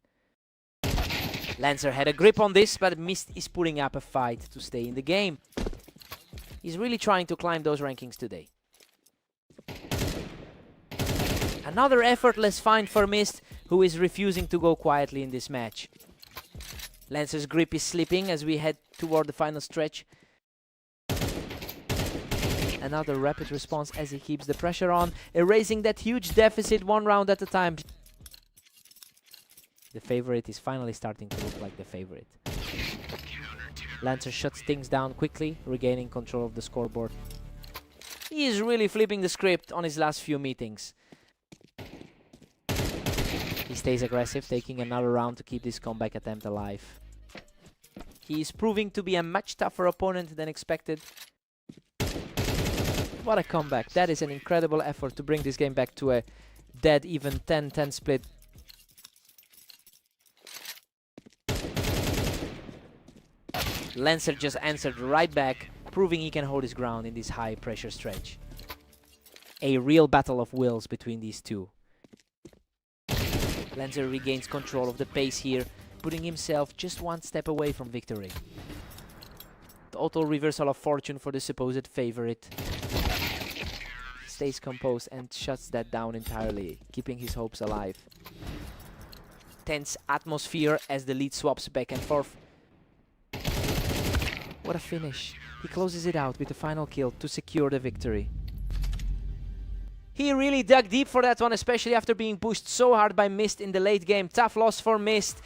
Lancer had a grip on this, but Mist is putting up a fight to stay in the game. He's really trying to climb those rankings today. Another effortless find for Mist, who is refusing to go quietly in this match. Lancer's grip is slipping as we head toward the final stretch. Another rapid response as he keeps the pressure on, erasing that huge deficit 1 round at a time. The favorite is finally starting to look like the favorite. Lancer shuts things down quickly, regaining control of the scoreboard. He is really flipping the script on his last few meetings. He stays aggressive, taking another round to keep this comeback attempt alive. He is proving to be a much tougher opponent than expected. What a comeback. That is an incredible effort to bring this game back to a dead even 10-10 split. Lancer just answered right back, proving he can hold his ground in this high pressure stretch. A real battle of wills between these two. Lancer regains control of the pace here, putting himself just 1 step away from victory. Total reversal of fortune for the supposed favorite. Stays composed and shuts that down entirely, keeping his hopes alive. Tense atmosphere as the lead swaps back and forth. What a finish. He closes it out with the final kill to secure the victory. He really dug deep for that one, especially after being pushed so hard by Mist in the late game. Tough loss for Mist.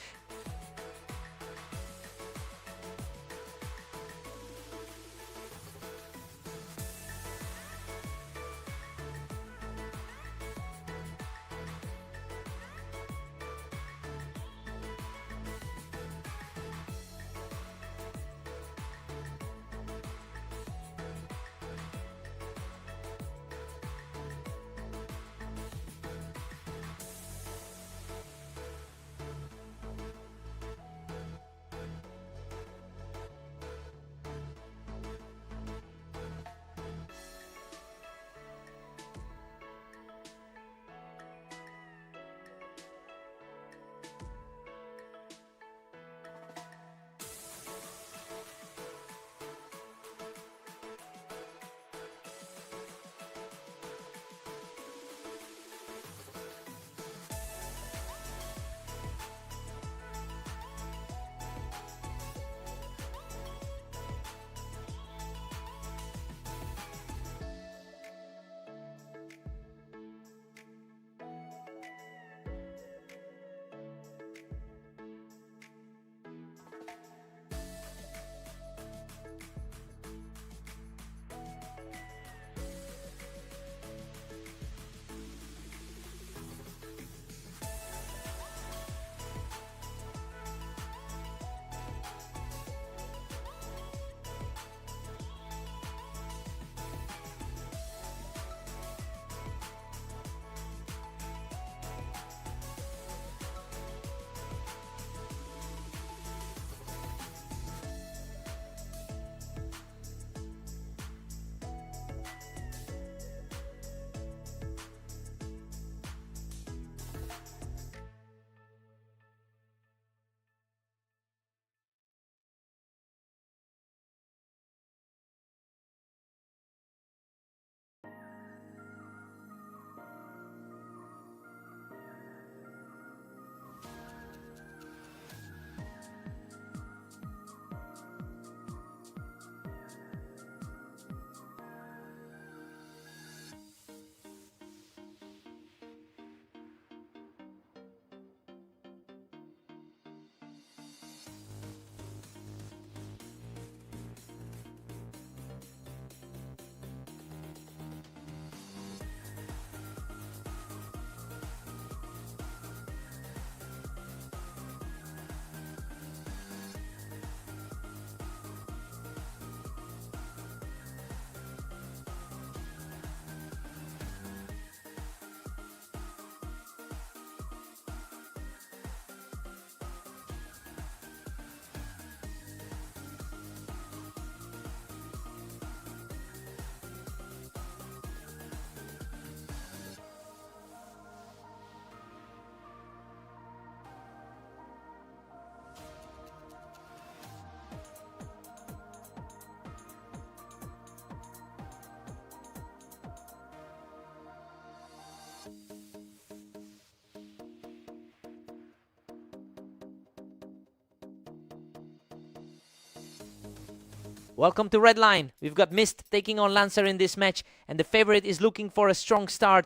Welcome to Red Line. We've got Mist taking on Lancer in this match, and the favorite is looking for a strong start.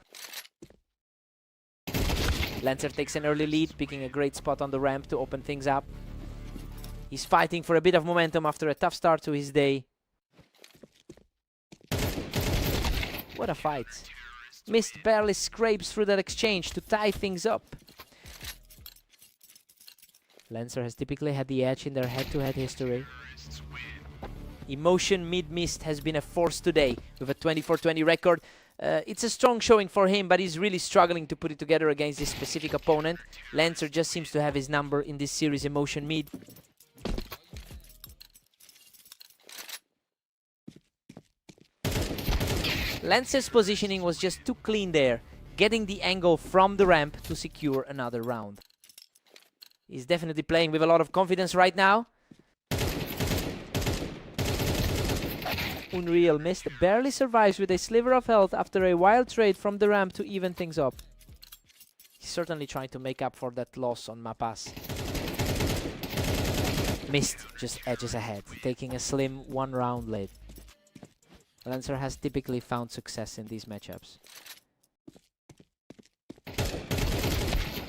Lancer takes an early lead, picking a great spot on the ramp to open things up. He's fighting for a bit of momentum after a tough start to his day. What a fight. Mist barely scrapes through that exchange to tie things up. Lancer has typically had the edge in their head-to-head history. Emotion mid-Mist has been a force today with a 24-20 record. It's a strong showing for him, but he's really struggling to put it together against this specific opponent. Lancer just seems to have his number in this series. Emotion mid. Lancer's positioning was just too clean there, getting the angle from the ramp to secure another round. He's definitely playing with a lot of confidence right now. Unreal. Mist barely survives with a sliver of health after a wild trade from the ramp to even things up. He's certainly trying to make up for that loss on Mapas. Mist just edges ahead, taking a slim one-round lead. Lancer has typically found success in these matchups.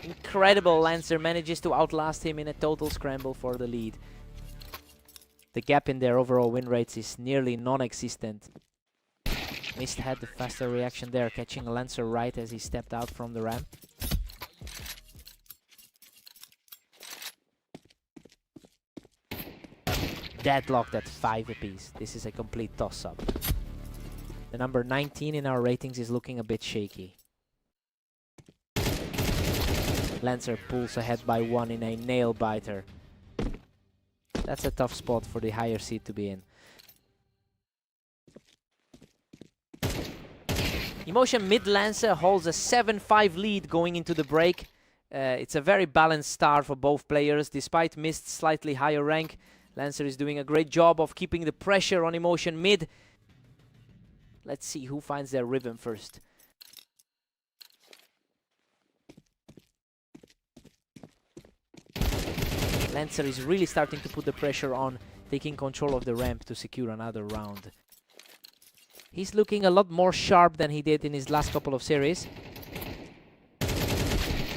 Incredible, Lancer manages to outlast him in a total scramble for the lead. The gap in their overall win rates is nearly non-existent. Mist had the faster reaction there, catching Lancer right as he stepped out from the ramp. Deadlocked at 5 apiece. This is a complete toss-up. The number 19 in our ratings is looking a bit shaky. Lancer pulls ahead by 1 in a nail-biter. That's a tough spot for the higher seed to be in. Emotion mid Lancer holds a 7-5 lead going into the break. It's a very balanced start for both players. Despite Mist's slightly higher rank, Lancer is doing a great job of keeping the pressure on Emotion mid. Let's see who finds their rhythm first. Lancer is really starting to put the pressure on, taking control of the ramp to secure another round. He's looking a lot more sharp than he did in his last couple of series.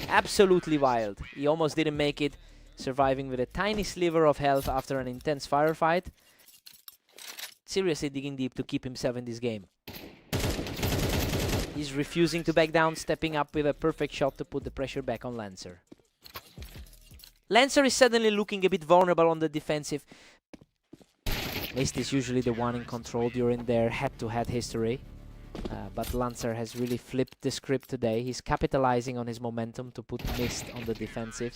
Absolutely wild. He almost didn't make it, surviving with a tiny sliver of health after an intense firefight. Seriously digging deep to keep himself in this game. He's refusing to back down, stepping up with a perfect shot to put the pressure back on Lancer. Lancer is suddenly looking a bit vulnerable on the defensive. Mist is usually the one in control during their head-to-head history. But Lancer has really flipped the script today. He's capitalizing on his momentum to put Mist on the defensive.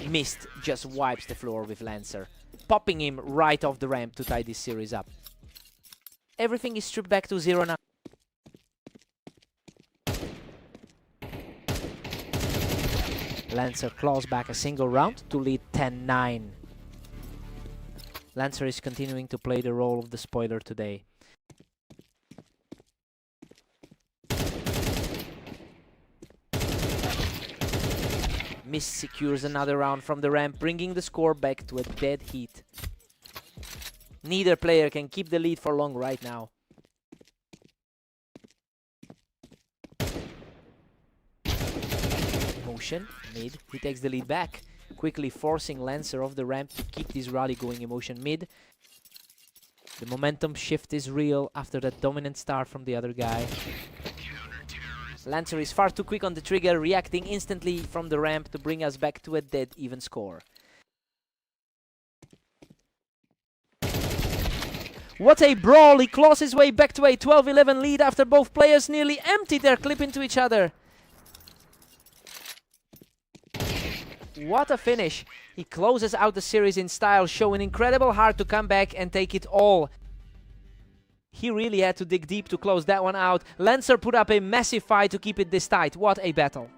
Mist just wipes the floor with Lancer, popping him right off the ramp to tie this series up. Everything is stripped back to 0 now. Lancer claws back a single round to lead 10-9. Lancer is continuing to play the role of the spoiler today. Mist secures another round from the ramp, bringing the score back to a dead heat. Neither player can keep the lead for long right now. Emotion, mid, he takes the lead back, quickly forcing Lancer off the ramp to keep this rally going. Emotion mid. The momentum shift is real after that dominant start from the other guy. Lancer is far too quick on the trigger, reacting instantly from the ramp to bring us back to a dead even score. What a brawl! He claws his way back to a 12-11 lead after both players nearly emptied their clip into each other. What a finish! He closes out the series in style, showing incredible heart to come back and take it all. He really had to dig deep to close that one out. Lancer put up a massive fight to keep it this tight. What a battle.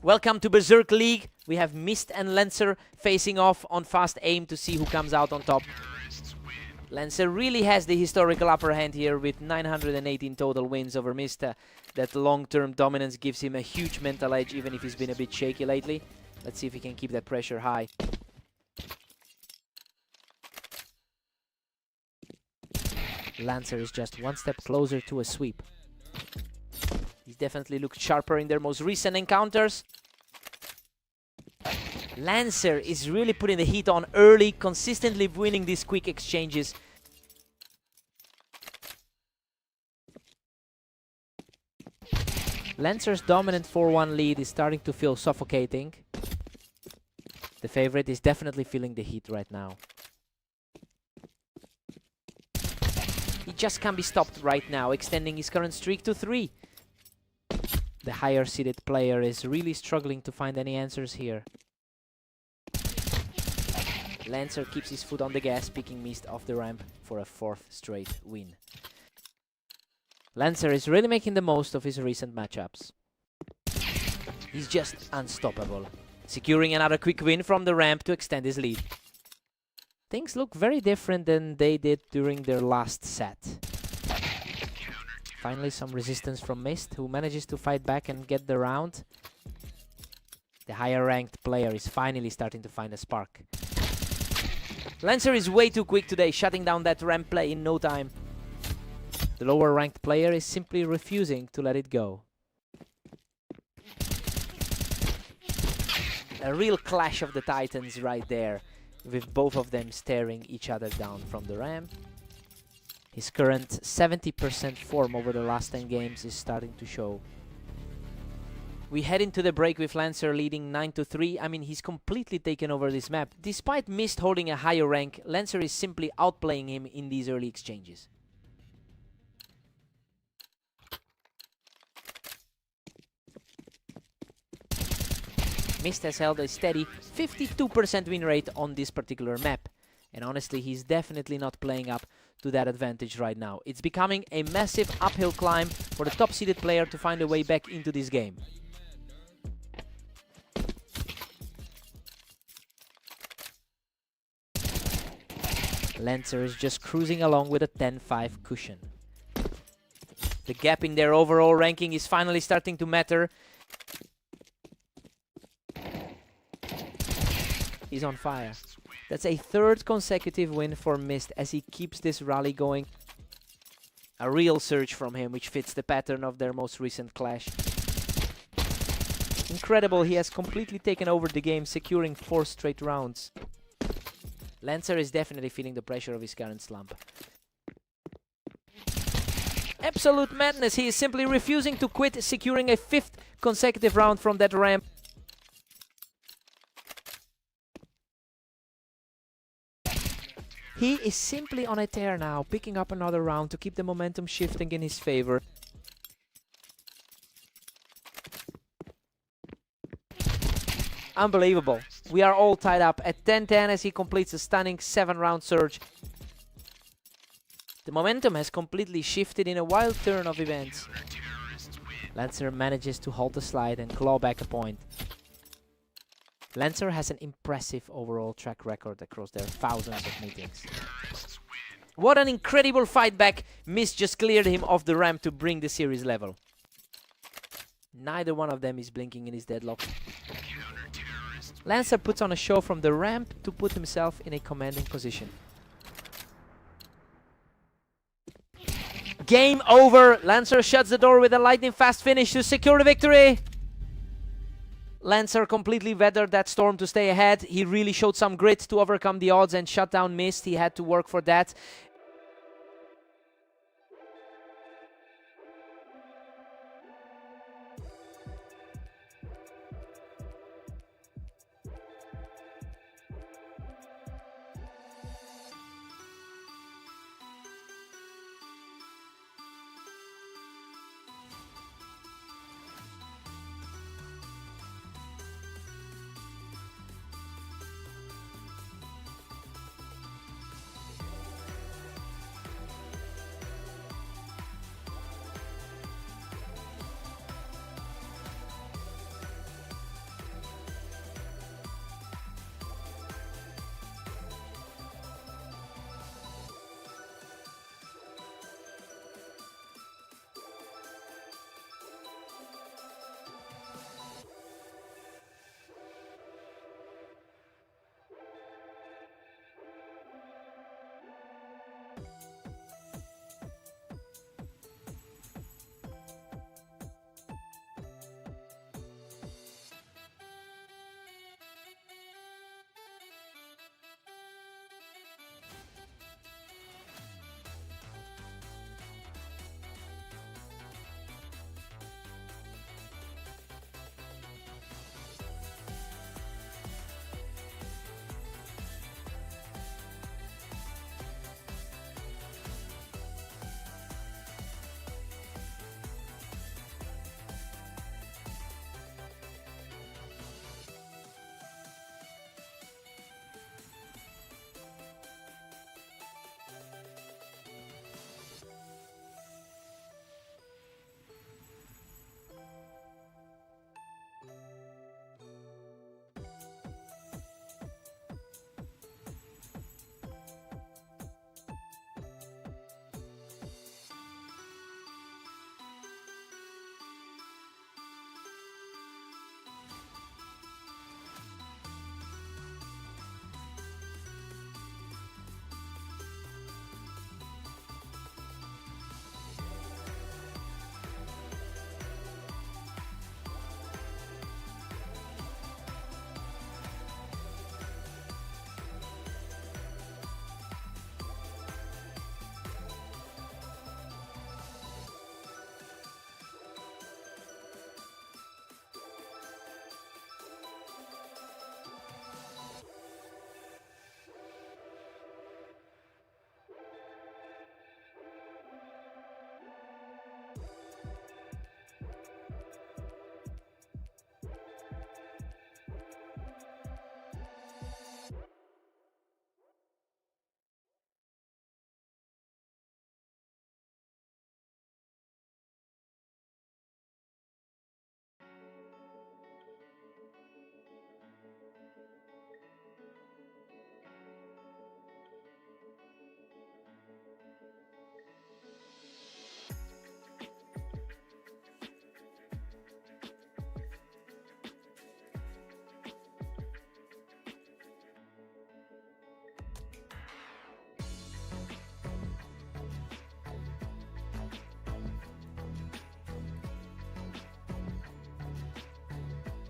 Welcome to Berserk League. We have Mist and Lancer facing off on fast aim to see who comes out on top. Lancer really has the historical upper hand here with 918 total wins over Mist. That long-term dominance gives him a huge mental edge even if he's been a bit shaky lately. Let's see if he can keep that pressure high. Lancer is just one step closer to a sweep. He's definitely looked sharper in their most recent encounters. Lancer is really putting the heat on early, consistently winning these quick exchanges. Lancer's dominant 4-1 lead is starting to feel suffocating. The favorite is definitely feeling the heat right now. He just can't be stopped right now, extending his current streak to 3. The higher seeded player is really struggling to find any answers here. Lancer keeps his foot on the gas, picking Mist off the ramp for a 4th straight win. Lancer is really making the most of his recent matchups. He's just unstoppable, securing another quick win from the ramp to extend his lead. Things look very different than they did during their last set. Finally, some resistance from Mist, who manages to fight back and get the round. The higher ranked player is finally starting to find a spark. Lancer is way too quick today, shutting down that ramp play in no time. The lower ranked player is simply refusing to let it go. A real clash of the titans right there, with both of them staring each other down from the ramp. His current 70% form over the last 10 games is starting to show. We head into the break with Lancer leading 9-3. I mean, he's completely taken over this map. Despite Mist holding a higher rank, Lancer is simply outplaying him in these early exchanges. Mist has held a steady 52% win rate on this particular map. And honestly, he's definitely not playing up to that advantage right now. It's becoming a massive uphill climb for the top-seeded player to find a way back into this game. Lancer is just cruising along with a 10-5 cushion. The gap in their overall ranking is finally starting to matter. He's on fire. That's a 3rd consecutive win for Mist as he keeps this rally going. A real surge from him, which fits the pattern of their most recent clash. Incredible, he has completely taken over the game, securing 4 straight rounds. Lancer is definitely feeling the pressure of his current slump. Absolute madness, he is simply refusing to quit, securing a 5th consecutive round from that ramp. He is simply on a tear now, picking up another round to keep the momentum shifting in his favor. Unbelievable. We are all tied up at 10-10 as he completes a stunning 7-round surge. The momentum has completely shifted in a wild turn of events. Lancer manages to halt the slide and claw back a point. Lancer has an impressive overall track record across their thousands of meetings. What an incredible fight back! Mist just cleared him off the ramp to bring the series level. Neither one of them is blinking in his deadlock. Lancer puts on a show from the ramp to put himself in a commanding position. Game over! Lancer shuts the door with a lightning fast finish to secure the victory! Lancer completely weathered that storm to stay ahead. He really showed some grit to overcome the odds and shut down Mist. He had to work for that.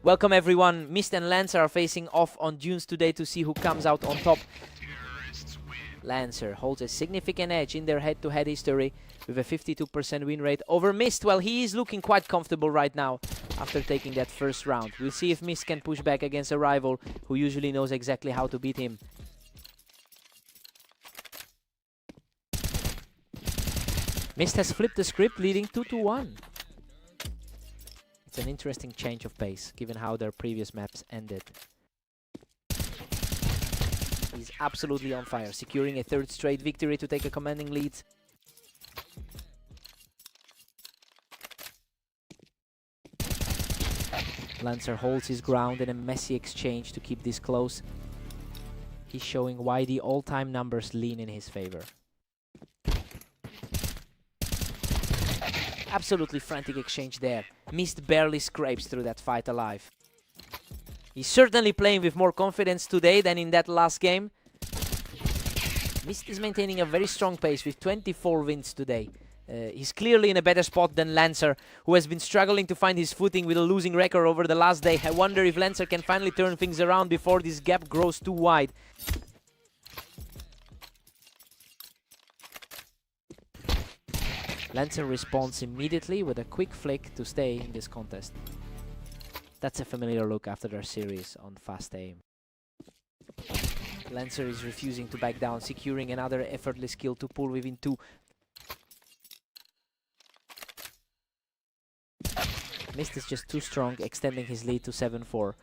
Welcome everyone. Mist and Lancer are facing off on Dunes today to see who comes out on top. Lancer holds a significant edge in their head-to-head history with a 52% win rate over Mist. Well, he is looking quite comfortable right now after taking that first round. We'll see if Mist can push back against a rival who usually knows exactly how to beat him. Mist has flipped the script, leading 2-1. It's an interesting change of pace, given how their previous maps ended. He's absolutely on fire, securing a third straight victory to take a commanding lead. Lancer holds his ground in a messy exchange to keep this close. He's showing why the all-time numbers lean in his favor. Absolutely frantic exchange there. Mist barely scrapes through that fight alive. He's certainly playing with more confidence today than in that last game. Mist is maintaining a very strong pace with 24 wins today. He's clearly in a better spot than Lancer, who has been struggling to find his footing with a losing record over the last day. I wonder if Lancer can finally turn things around before this gap grows too wide. Lancer responds immediately with a quick flick to stay in this contest. That's a familiar look after their series on fast aim. Lancer is refusing to back down, securing another effortless kill to pull within 2. Mist is just too strong, extending his lead to 7-4.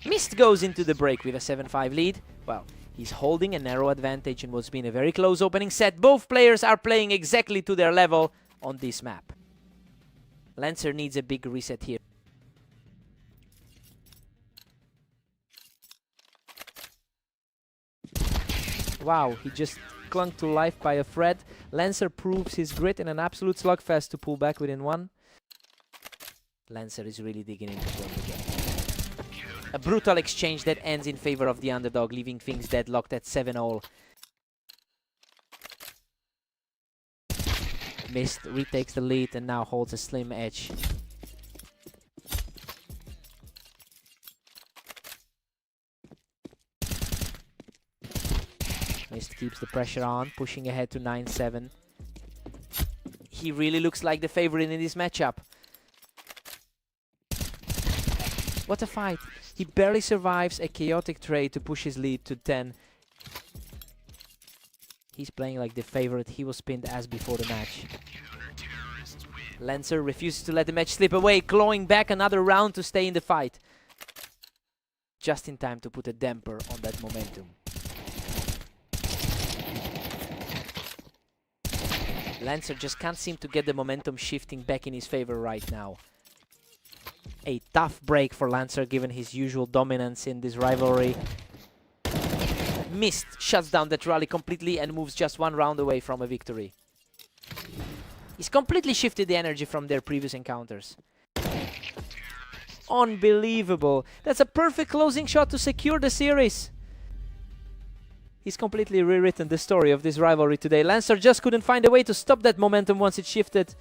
Mist goes into the break with a 7-5 lead. Well, he's holding a narrow advantage in what's been a very close opening set. Both players are playing exactly to their level on this map. Lancer needs a big reset here. Wow, he just clung to life by a thread. Lancer proves his grit in an absolute slugfest to pull back within 1. Lancer is really digging into the game. A brutal exchange that ends in favor of the underdog, leaving things deadlocked at 7-all. Mist retakes the lead and now holds a slim edge. Mist keeps the pressure on, pushing ahead to 9-7. He really looks like the favorite in this matchup. What a fight! He barely survives a chaotic trade to push his lead to 10. He's playing like the favorite he was pinned as before the match. Lancer refuses to let the match slip away, clawing back another round to stay in the fight. Just in time to put a damper on that momentum. Lancer just can't seem to get the momentum shifting back in his favor right now. A tough break for Lancer given his usual dominance in this rivalry. Mist shuts down that rally completely and moves just 1 round away from a victory. He's completely shifted the energy from their previous encounters. Unbelievable! That's a perfect closing shot to secure the series. He's completely rewritten the story of this rivalry today. Lancer just couldn't find a way to stop that momentum once it shifted.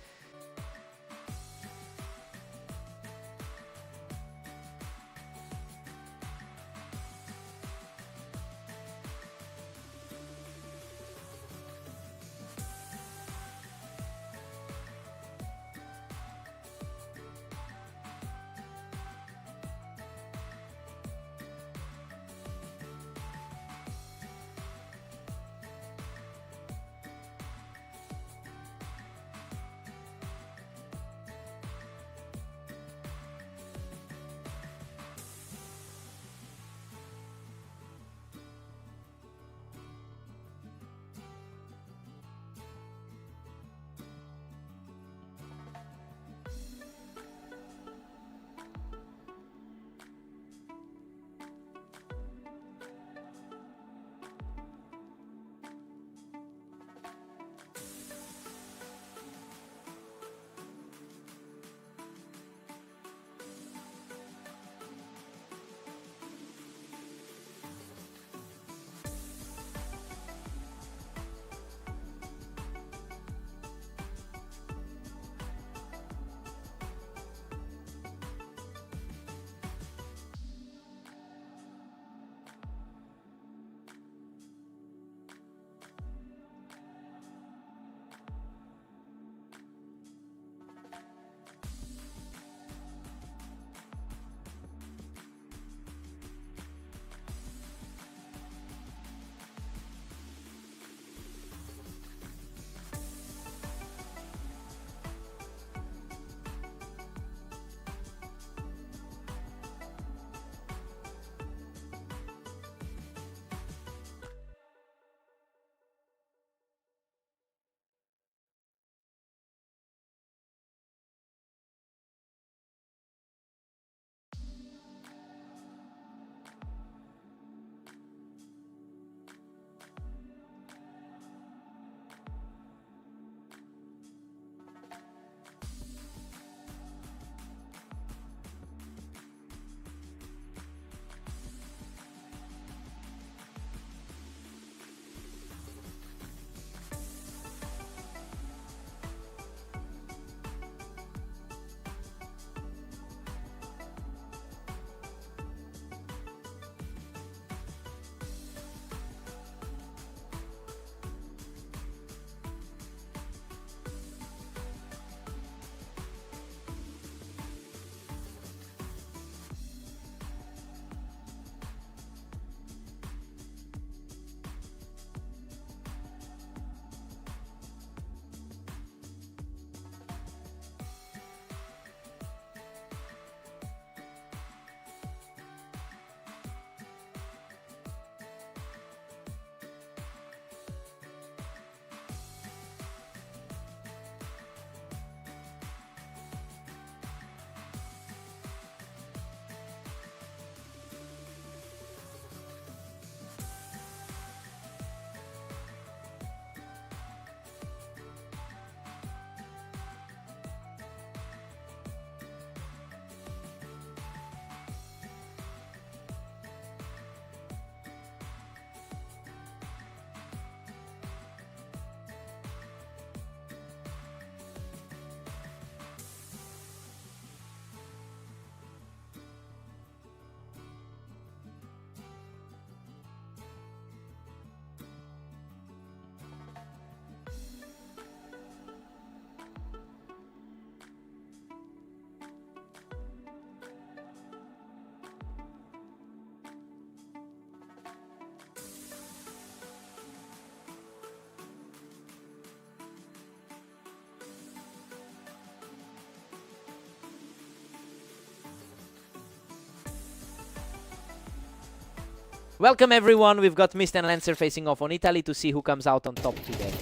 Welcome everyone, we've got Mist and Lancer facing off on Italy to see who comes out on top today.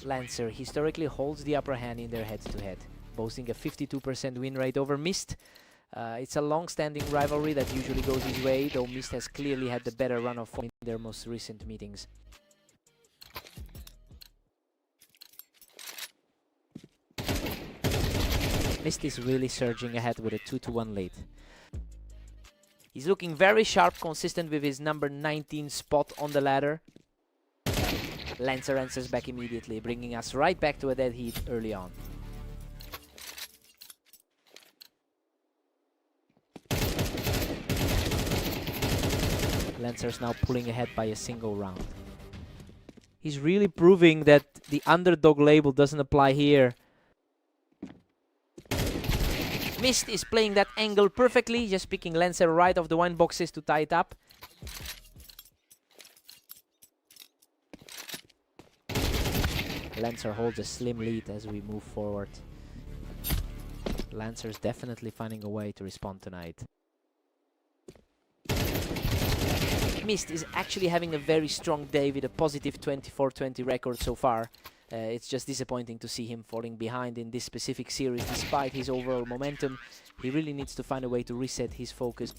Lancer historically holds the upper hand in their head-to-head, boasting a 52% win rate over Mist. It's a long-standing rivalry that usually goes his way, though Mist has clearly had the better run of form in their most recent meetings. Mist is really surging ahead with a 2-1 lead. He's looking very sharp, consistent with his number 19 spot on the ladder. Lancer answers back immediately, bringing us right back to a dead heat early on. Lancer's now pulling ahead by a single round. He's really proving that the underdog label doesn't apply here. Mist is playing that angle perfectly, just picking Lancer right off the wine boxes to tie it up. Lancer holds a slim lead as we move forward. Lancer's definitely finding a way to respond tonight. Mist is actually having a very strong day with a positive 24-20 record so far. It's just disappointing to see him falling behind in this specific series despite his overall momentum. He really needs to find a way to reset his focus.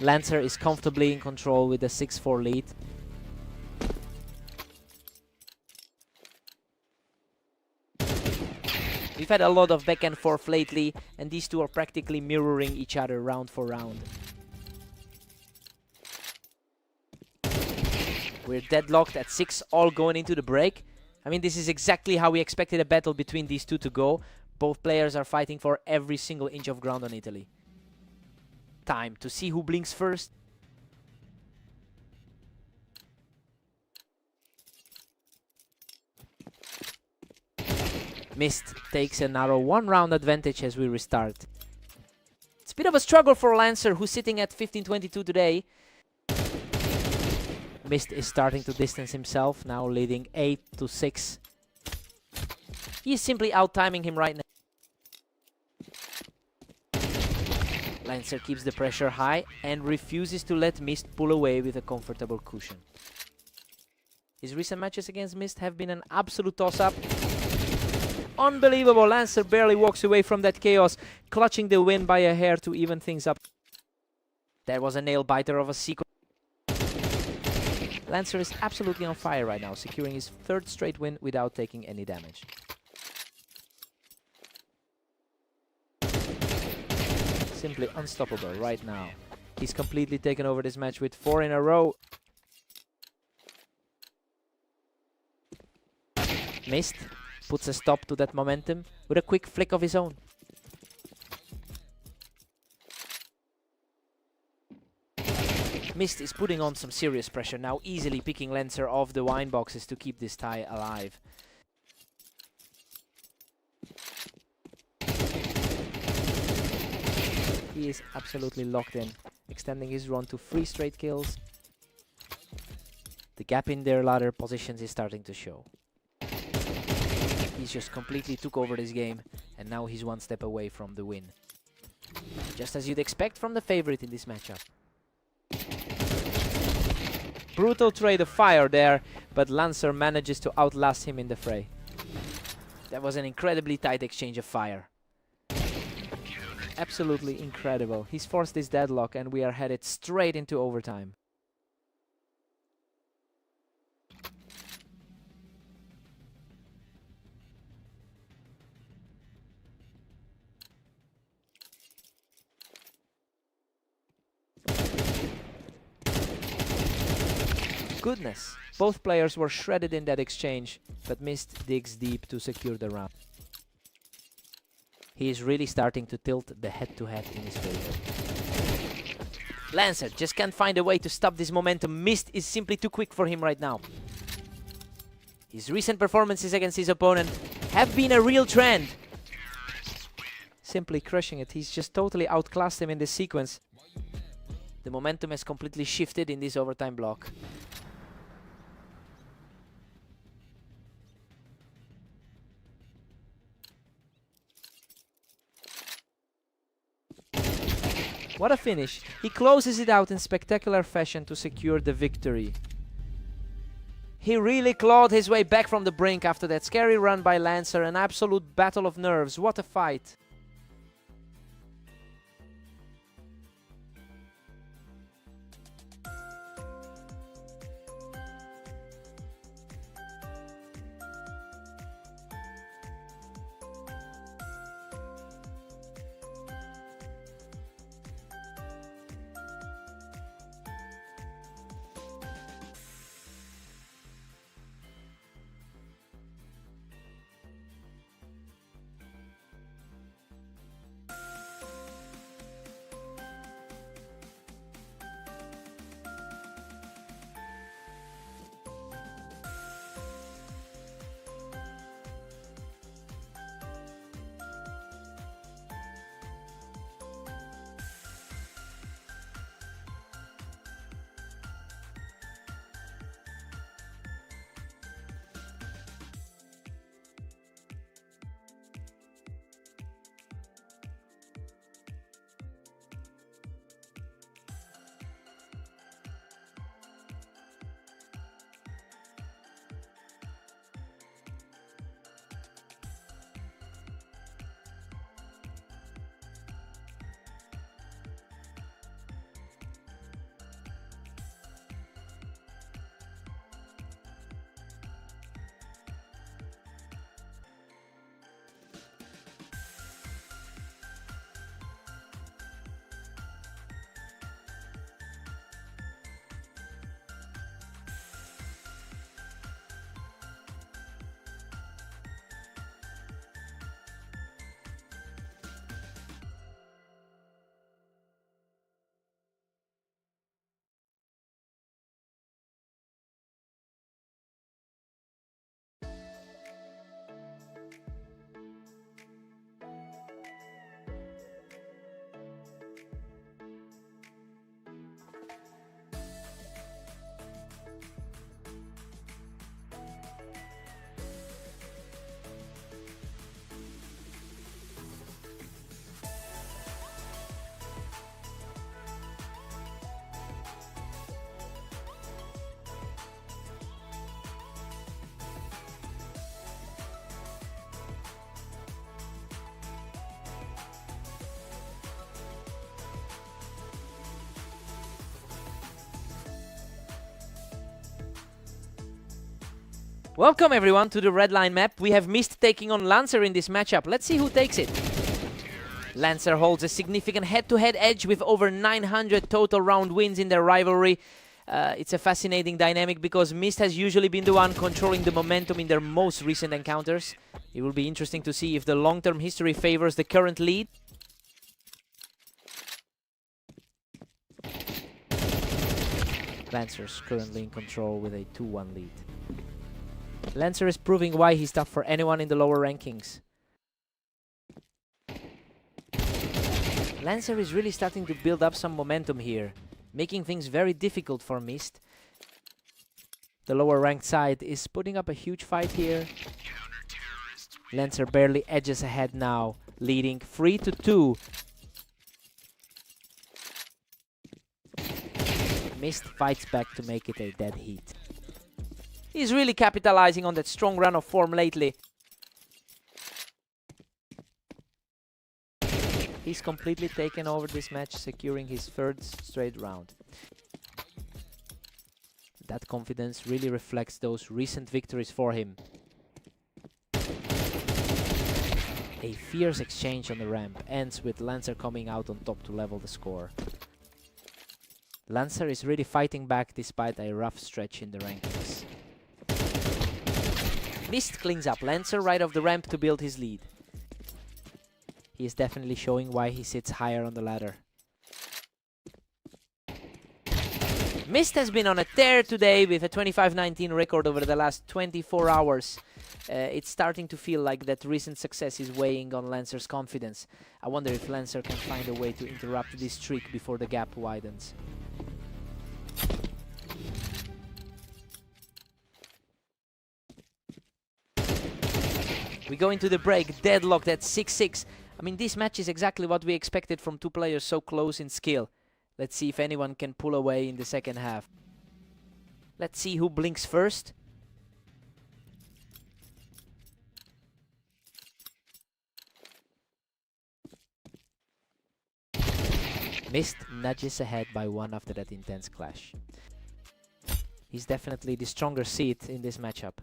Lancer is comfortably in control with a 6-4 lead. We've had a lot of back and forth lately, and these two are practically mirroring each other round for round. We're deadlocked at 6, all going into the break. I mean, this is exactly how we expected a battle between these two to go. Both players are fighting for every single inch of ground on Italy. Time to see who blinks first. Mist takes a narrow 1-round advantage as we restart. It's a bit of a struggle for Lancer, who's sitting at 15-22 today. Mist is starting to distance himself, now leading 8-6. He is simply out-timing him right now. Lancer keeps the pressure high and refuses to let Mist pull away with a comfortable cushion. His recent matches against Mist have been an absolute toss-up. Unbelievable, Lancer barely walks away from that chaos, clutching the win by a hair to even things up. There was a nail-biter of a sequence. Lancer is absolutely on fire right now, securing his 3rd straight win without taking any damage. Simply unstoppable right now. He's completely taken over this match with 4 in a row. Mist puts a stop to that momentum with a quick flick of his own. Mist is putting on some serious pressure now, easily picking Lancer off the wine boxes to keep this tie alive. He is absolutely locked in, extending his run to 3 straight kills. The gap in their ladder positions is starting to show. He's just completely took over this game, and now he's 1 step away from the win. Just as you'd expect from the favorite in this matchup. Brutal trade of fire there, but Lancer manages to outlast him in the fray. That was an incredibly tight exchange of fire. Absolutely incredible. He's forced this deadlock and we are headed straight into overtime. Goodness, both players were shredded in that exchange, but Mist digs deep to secure the round. He is really starting to tilt the head-to-head in his favor. Lancer just can't find a way to stop this momentum. Mist is simply too quick for him right now. His recent performances against his opponent have been a real trend. Simply crushing it. He's just totally outclassed him in this sequence. The momentum has completely shifted in this overtime block. What a finish. He closes it out in spectacular fashion to secure the victory. He really clawed his way back from the brink after that scary run by Lancer. An absolute battle of nerves. What a fight. Welcome everyone to the red line map. We have Mist taking on Lancer in this matchup. Let's see who takes it. Lancer holds a significant head-to-head edge with over 900 total round wins in their rivalry. It's a fascinating dynamic because Mist has usually been the one controlling the momentum in their most recent encounters. It will be interesting to see if the long-term history favors the current lead. Lancer's currently in control with a 2-1 lead. Lancer is proving why he's tough for anyone in the lower rankings. Lancer is really starting to build up some momentum here, making things very difficult for Mist. The lower ranked side is putting up a huge fight here. Lancer barely edges ahead now, leading 3-2. Mist fights back to make it a dead heat. He's really capitalizing on that strong run of form lately. He's completely taken over this match, securing his third straight round. That confidence really reflects those recent victories for him. A fierce exchange on the ramp ends with Lancer coming out on top to level the score. Lancer is really fighting back despite a rough stretch in the rankings. Mist cleans up Lancer right off the ramp to build his lead. He is definitely showing why he sits higher on the ladder. Mist has been on a tear today with a 25-19 record over the last 24 hours. It's starting to feel like that recent success is weighing on Lancer's confidence. I wonder if Lancer can find a way to interrupt this streak before the gap widens. We go into the break, deadlocked at 6-6. I mean, this match is exactly what we expected from two players so close in skill. Let's see if anyone can pull away in the second half. Let's see who blinks first. Mist nudges ahead by one after that intense clash. He's definitely the stronger seed in this matchup.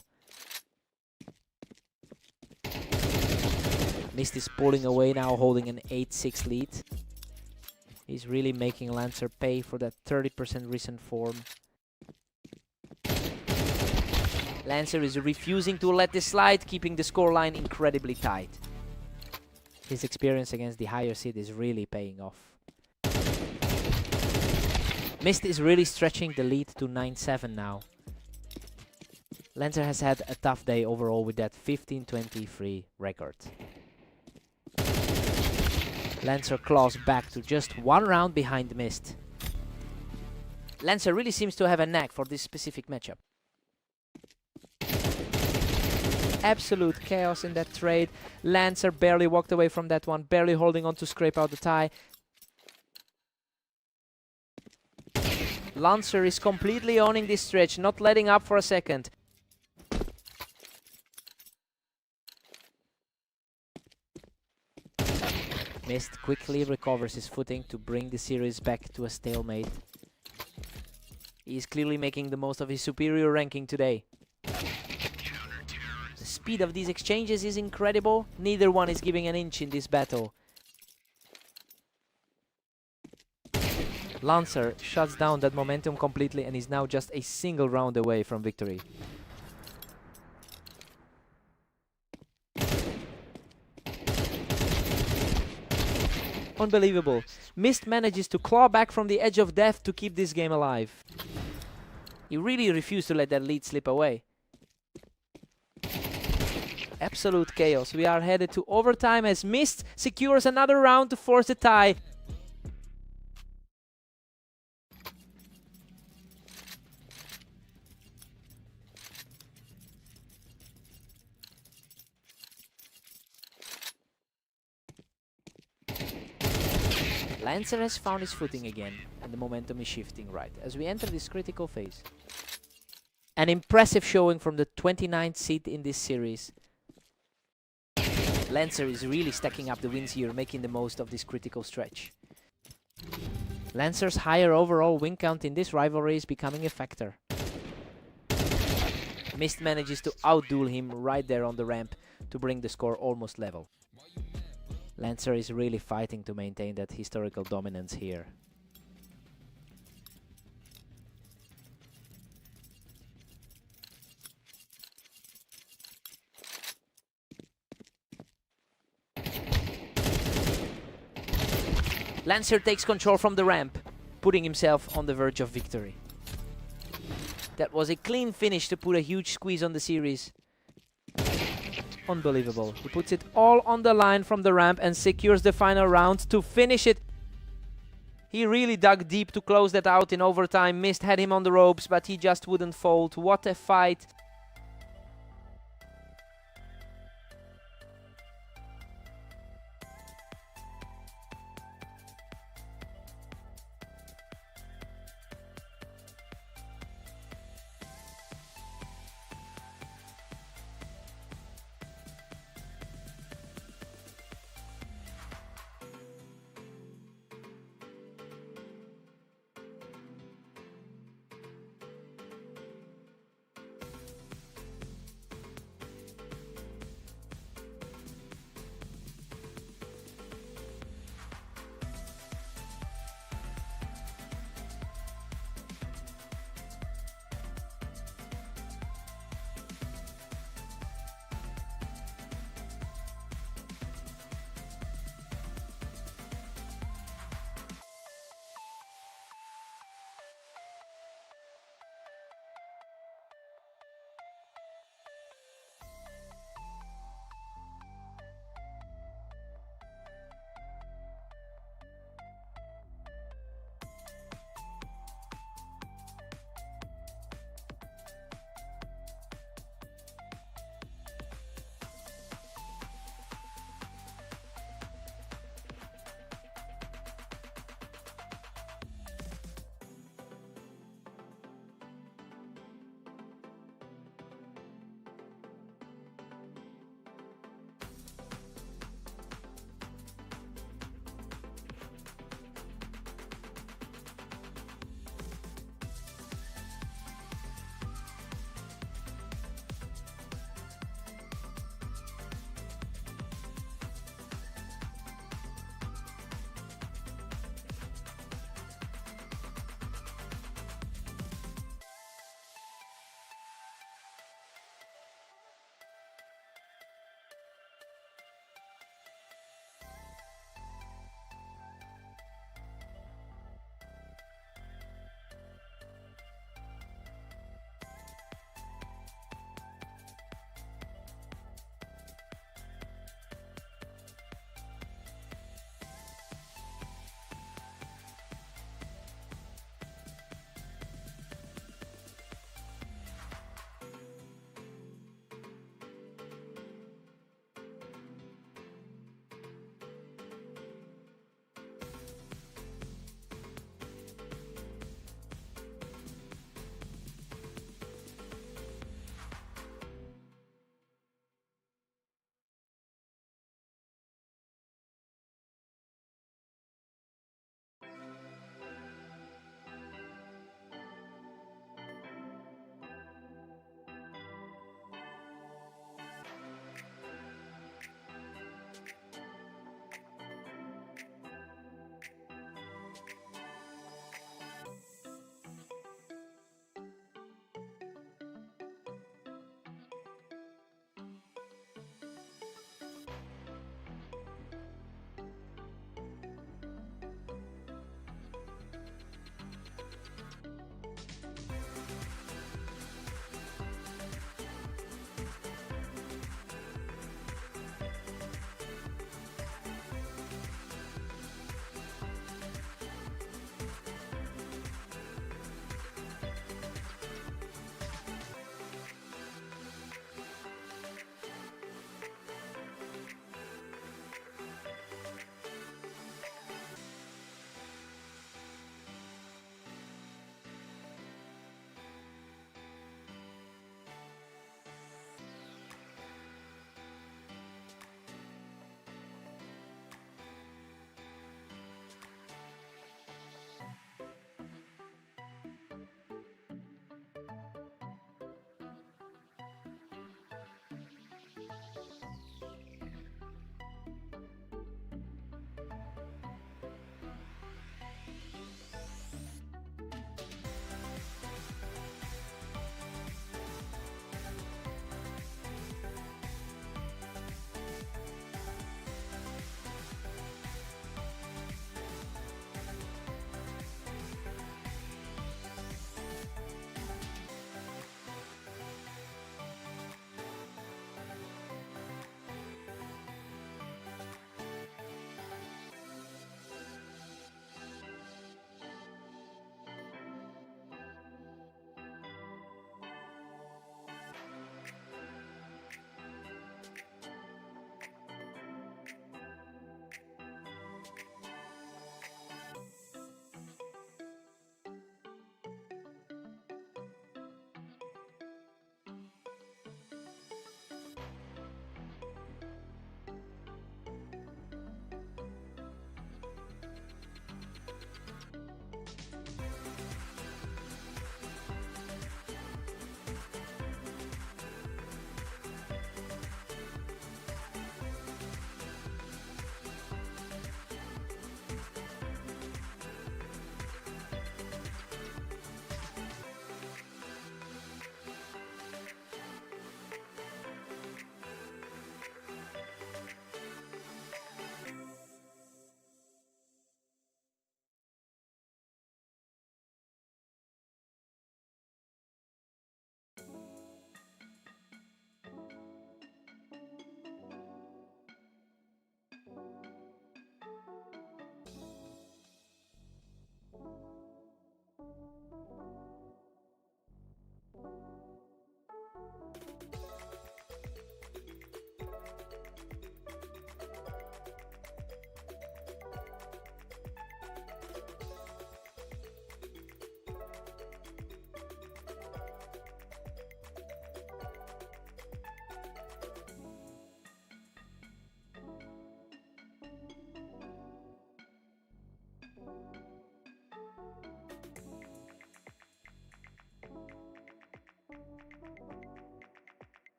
Mist is pulling away now, holding an 8-6 lead. He's really making Lancer pay for that 30% recent form. Lancer is refusing to let this slide, keeping the scoreline incredibly tight. His experience against the higher seed is really paying off. Mist is really stretching the lead to 9-7 now. Lancer has had a tough day overall with that 15-23 record. Lancer claws back to just one round behind Mist. Lancer really seems to have a knack for this specific matchup. Absolute chaos in that trade. Lancer barely walked away from that one, barely holding on to scrape out the tie. Lancer is completely owning this stretch, not letting up for a second. Mist quickly recovers his footing to bring the series back to a stalemate. He is clearly making the most of his superior ranking today. The speed of these exchanges is incredible. Neither one is giving an inch in this battle. Lancer shuts down that momentum completely and is now just a single round away from victory. Unbelievable. Mist manages to claw back from the edge of death to keep this game alive. He really refused to let that lead slip away. Absolute chaos. We are headed to overtime as Mist secures another round to force the tie. Lancer has found his footing again, and the momentum is shifting right as we enter this critical phase. An impressive showing from the 29th seed in this series. Lancer is really stacking up the wins here, making the most of this critical stretch. Lancer's higher overall win count in this rivalry is becoming a factor. Mist manages to outduel him right there on the ramp to bring the score almost level. Lancer is really fighting to maintain that historical dominance here. Lancer takes control from the ramp, putting himself on the verge of victory. That was a clean finish to put a huge squeeze on the series. Unbelievable. He puts it all on the line from the ramp and secures the final round to finish it. He really dug deep to close that out in overtime. Mist had him on the ropes, but he just wouldn't fold. What a fight.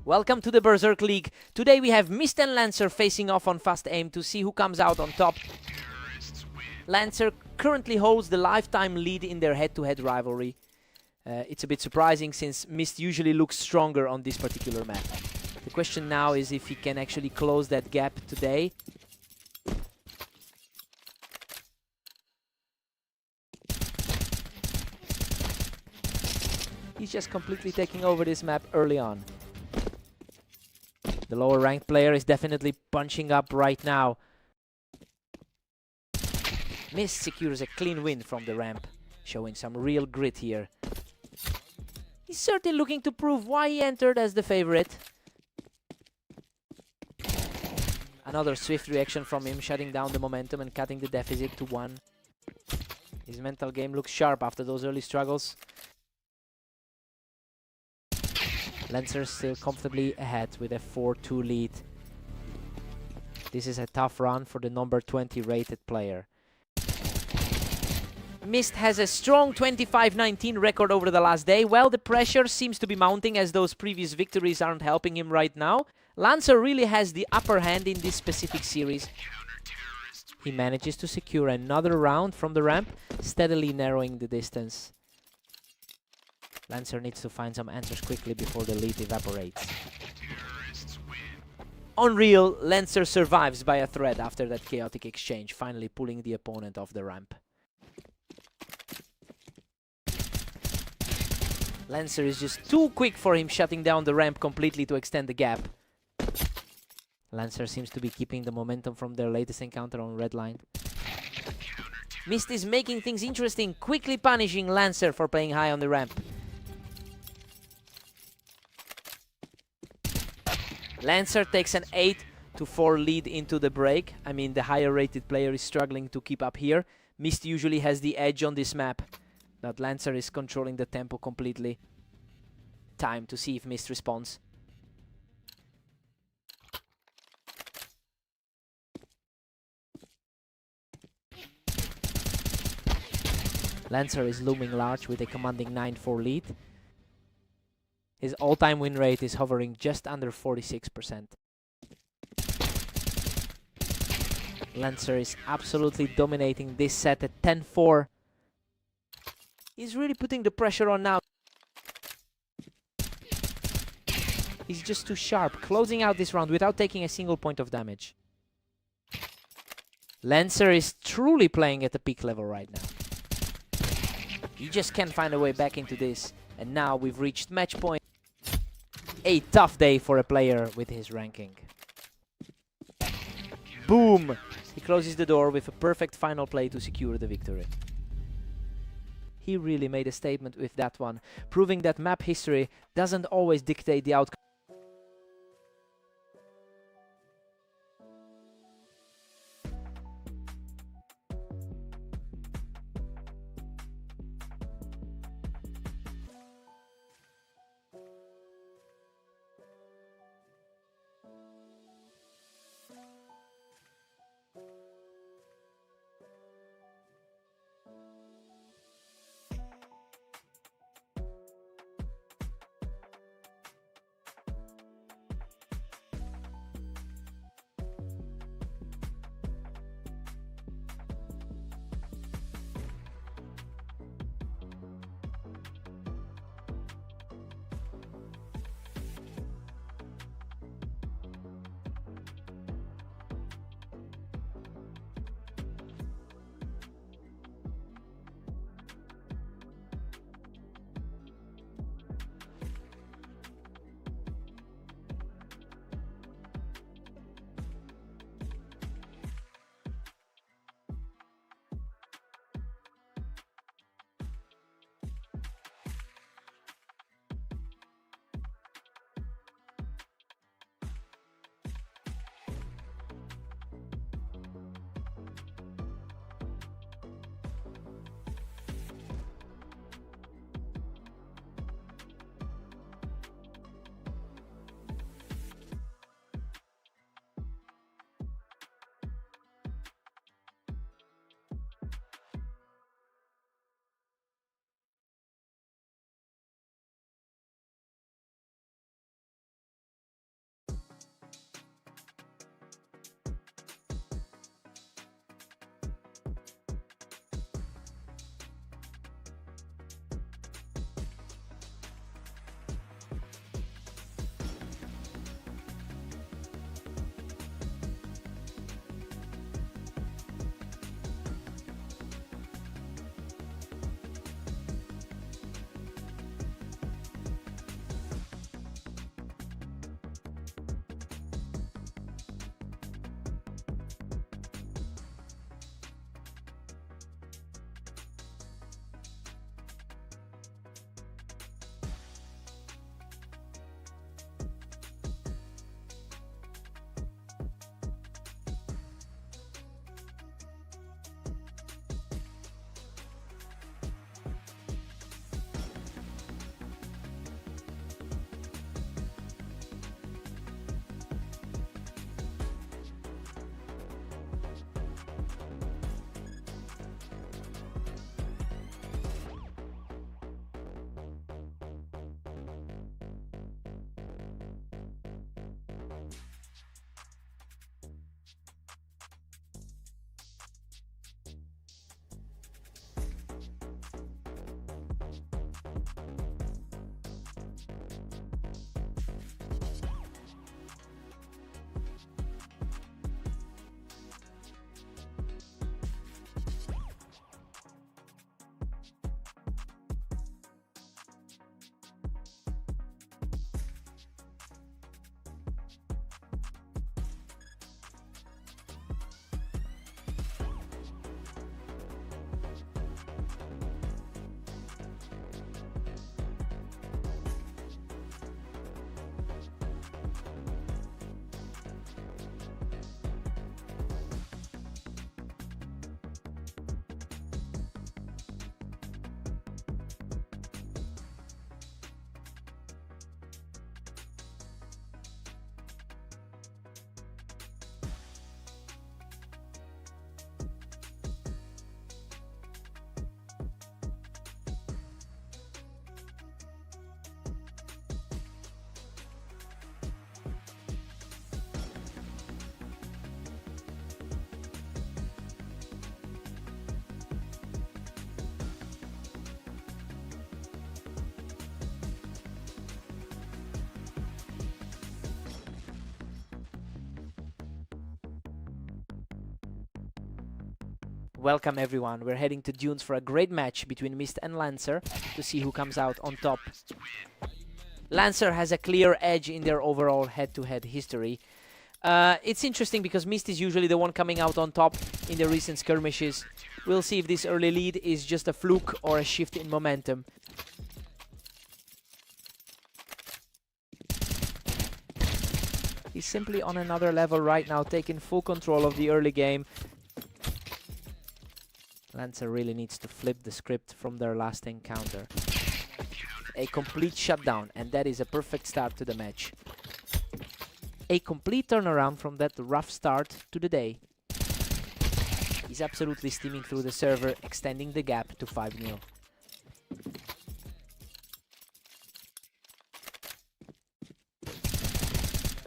Welcome to the Berserk League. Today we have Mist and Lancer facing off on Fast Aim to see who comes out on top. Lancer currently holds the lifetime lead in their head-to-head rivalry. It's a bit surprising since Mist usually looks stronger on this particular map. The question now is if he can actually close that gap today. He's just completely taking over this map early on. The lower ranked player is definitely punching up right now. Mist secures a clean win from the ramp, showing some real grit here. He's certainly looking to prove why he entered as the favorite. Another swift reaction from him, shutting down the momentum and cutting the deficit to 1. His mental game looks sharp after those early struggles. Lancer still comfortably ahead with a 4-2 lead. This is a tough run for the number 20 rated player. Mist has a strong 25-19 record over the last day. Well, the pressure seems to be mounting as those previous victories aren't helping him right now. Lancer really has the upper hand in this specific series. He manages to secure another round from the ramp, steadily narrowing the distance. Lancer needs to find some answers quickly before the lead evaporates. Unreal, Lancer survives by a thread after that chaotic exchange, finally pulling the opponent off the ramp. Lancer is just too quick for him, shutting down the ramp completely to extend the gap. Lancer seems to be keeping the momentum from their latest encounter on red line. Mist is making things interesting, quickly punishing Lancer for playing high on the ramp. Lancer takes an 8-4 lead into the break. I mean, the higher rated player is struggling to keep up here. Mist usually has the edge on this map, but Lancer is controlling the tempo completely. Time to see if Mist responds. Lancer is looming large with a commanding 9-4 lead. His all-time win rate is hovering just under 46%. Lancer is absolutely dominating this set at 10-4. He's really putting the pressure on now. He's just too sharp, closing out this round without taking a single point of damage. Lancer is truly playing at the peak level right now. He just can't find a way back into this. And now we've reached match point. A tough day for a player with his ranking. Boom! He closes the door with a perfect final play to secure the victory. He really made a statement with that one, proving that map history doesn't always dictate the outcome. Welcome everyone, we're heading to Dunes for a great match between Mist and Lancer to see who comes out on top. Lancer has a clear edge in their overall head-to-head history. It's interesting because Mist is usually the one coming out on top in the recent skirmishes. We'll see if this early lead is just a fluke or a shift in momentum. He's simply on another level right now, taking full control of the early game. Lancer really needs to flip the script from their last encounter. A complete shutdown, and that is a perfect start to the match. A complete turnaround from that rough start to the day. He's absolutely steaming through the server, extending the gap to 5-0.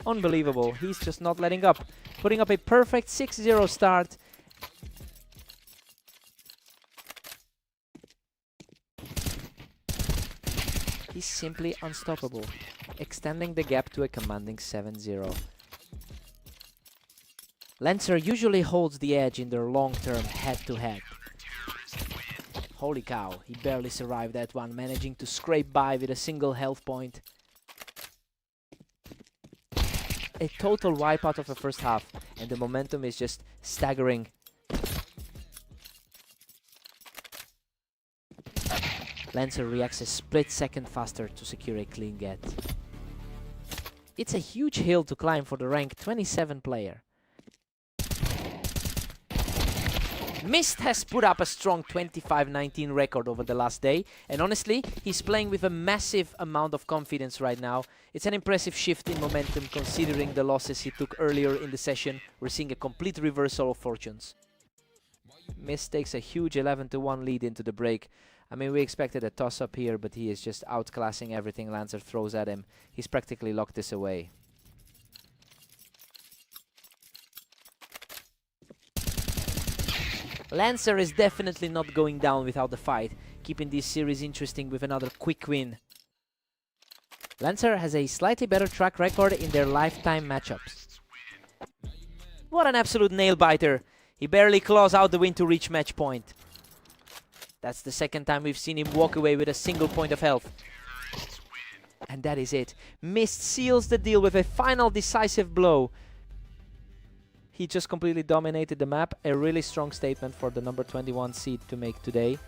Unbelievable, he's just not letting up. Putting up a perfect 6-0 start. He's simply unstoppable, extending the gap to a commanding 7-0. Lancer usually holds the edge in their long-term head-to-head. Holy cow, he barely survived that one, managing to scrape by with a single health point. A total wipeout of the first half, and the momentum is just staggering. Lancer reacts a split second faster to secure a clean get. It's a huge hill to climb for the rank 27 player. Mist has put up a strong 25-19 record over the last day, and honestly, he's playing with a massive amount of confidence right now. It's an impressive shift in momentum considering the losses he took earlier in the session. We're seeing a complete reversal of fortunes. Mist takes a huge 11-1 lead into the break. I mean, we expected a toss-up here, but he is just outclassing everything Lancer throws at him. He's practically locked this away. Lancer is definitely not going down without the fight, keeping this series interesting with another quick win. Lancer has a slightly better track record in their lifetime matchups. What an absolute nail-biter! He barely claws out the win to reach match point. That's the second time we've seen him walk away with a single point of health. And that is it. Mist seals the deal with a final decisive blow. He just completely dominated the map. A really strong statement for the number 21 seed to make today.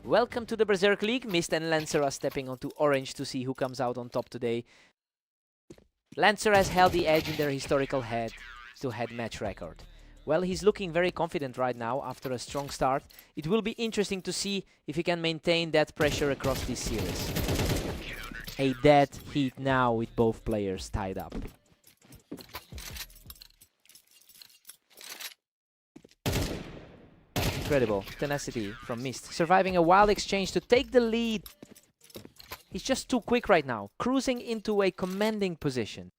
Welcome to the Berserk League. Mist and Lancer are stepping onto orange to see who comes out on top today. Lancer has held the edge in their historical head-to-head match record. Well, he's looking very confident right now after a strong start. It will be interesting to see if he can maintain that pressure across this series. A dead heat now with both players tied up. Incredible tenacity from Mist, surviving a wild exchange to take the lead. He's just too quick right now, cruising into a commanding position.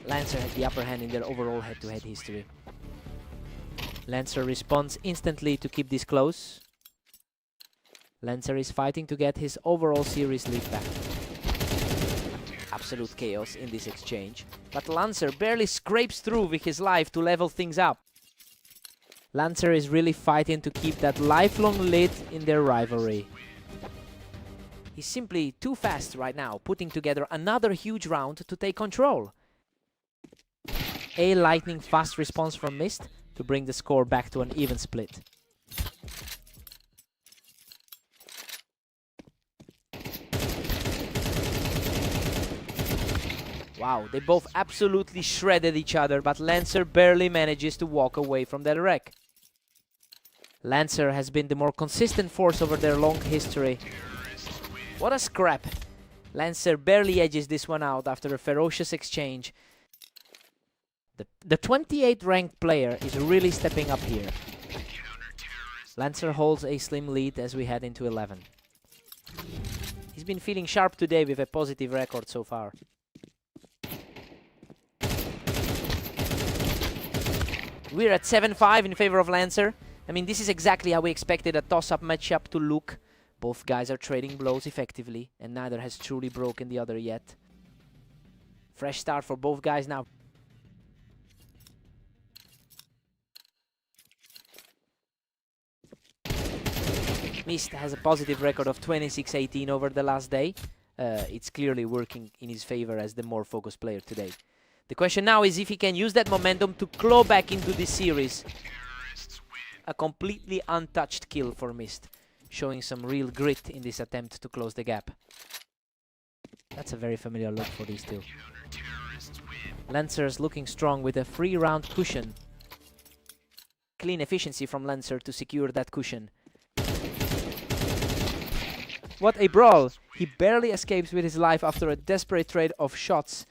Lancer had the upper hand in their overall head-to-head history. Lancer responds instantly to keep this close. Lancer is fighting to get his overall series lead back. Absolute chaos in this exchange, but Lancer barely scrapes through with his life to level things up. Lancer is really fighting to keep that lifelong lead in their rivalry. He's simply too fast right now, putting together another huge round to take control. A lightning fast response from Mist to bring the score back to an even split. Wow, they both absolutely shredded each other, but Lancer barely manages to walk away from that wreck. Lancer has been the more consistent force over their long history. What a scrap! Lancer barely edges this one out after a ferocious exchange. The 28th ranked player is really stepping up here. Lancer holds a slim lead as we head into 11. He's been feeling sharp today with a positive record so far. We're at 7-5 in favor of Lancer. I mean, this is exactly how we expected a toss-up matchup to look. Both guys are trading blows effectively, and neither has truly broken the other yet. Fresh start for both guys now. Mist has a positive record of 26-18 over the last day. It's clearly working in his favor as the more focused player today. The question now is if he can use that momentum to claw back into this series. A completely untouched kill for Mist, showing some real grit in this attempt to close the gap. That's a very familiar look for these two. Lancer's looking strong with a free round cushion. Clean efficiency from Lancer to secure that cushion. What a brawl! He barely escapes with his life after a desperate trade of shots.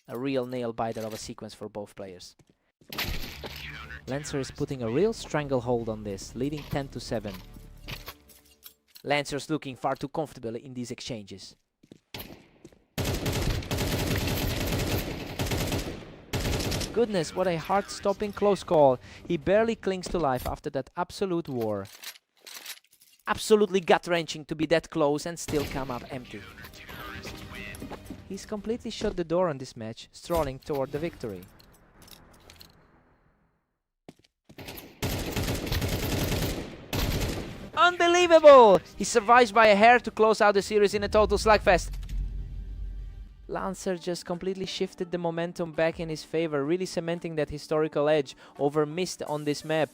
A real nail-biter of a sequence for both players. Lancer is putting a real stranglehold on this, leading 10-7. Lancer's looking far too comfortable in these exchanges. Goodness, what a heart-stopping close call. He barely clings to life after that absolute war. Absolutely gut-wrenching to be that close and still come up empty. He's completely shut the door on this match, strolling toward the victory. Unbelievable! He survives by a hair to close out the series in a total slugfest. Lancer just completely shifted the momentum back in his favor, really cementing that historical edge over Mist on this map.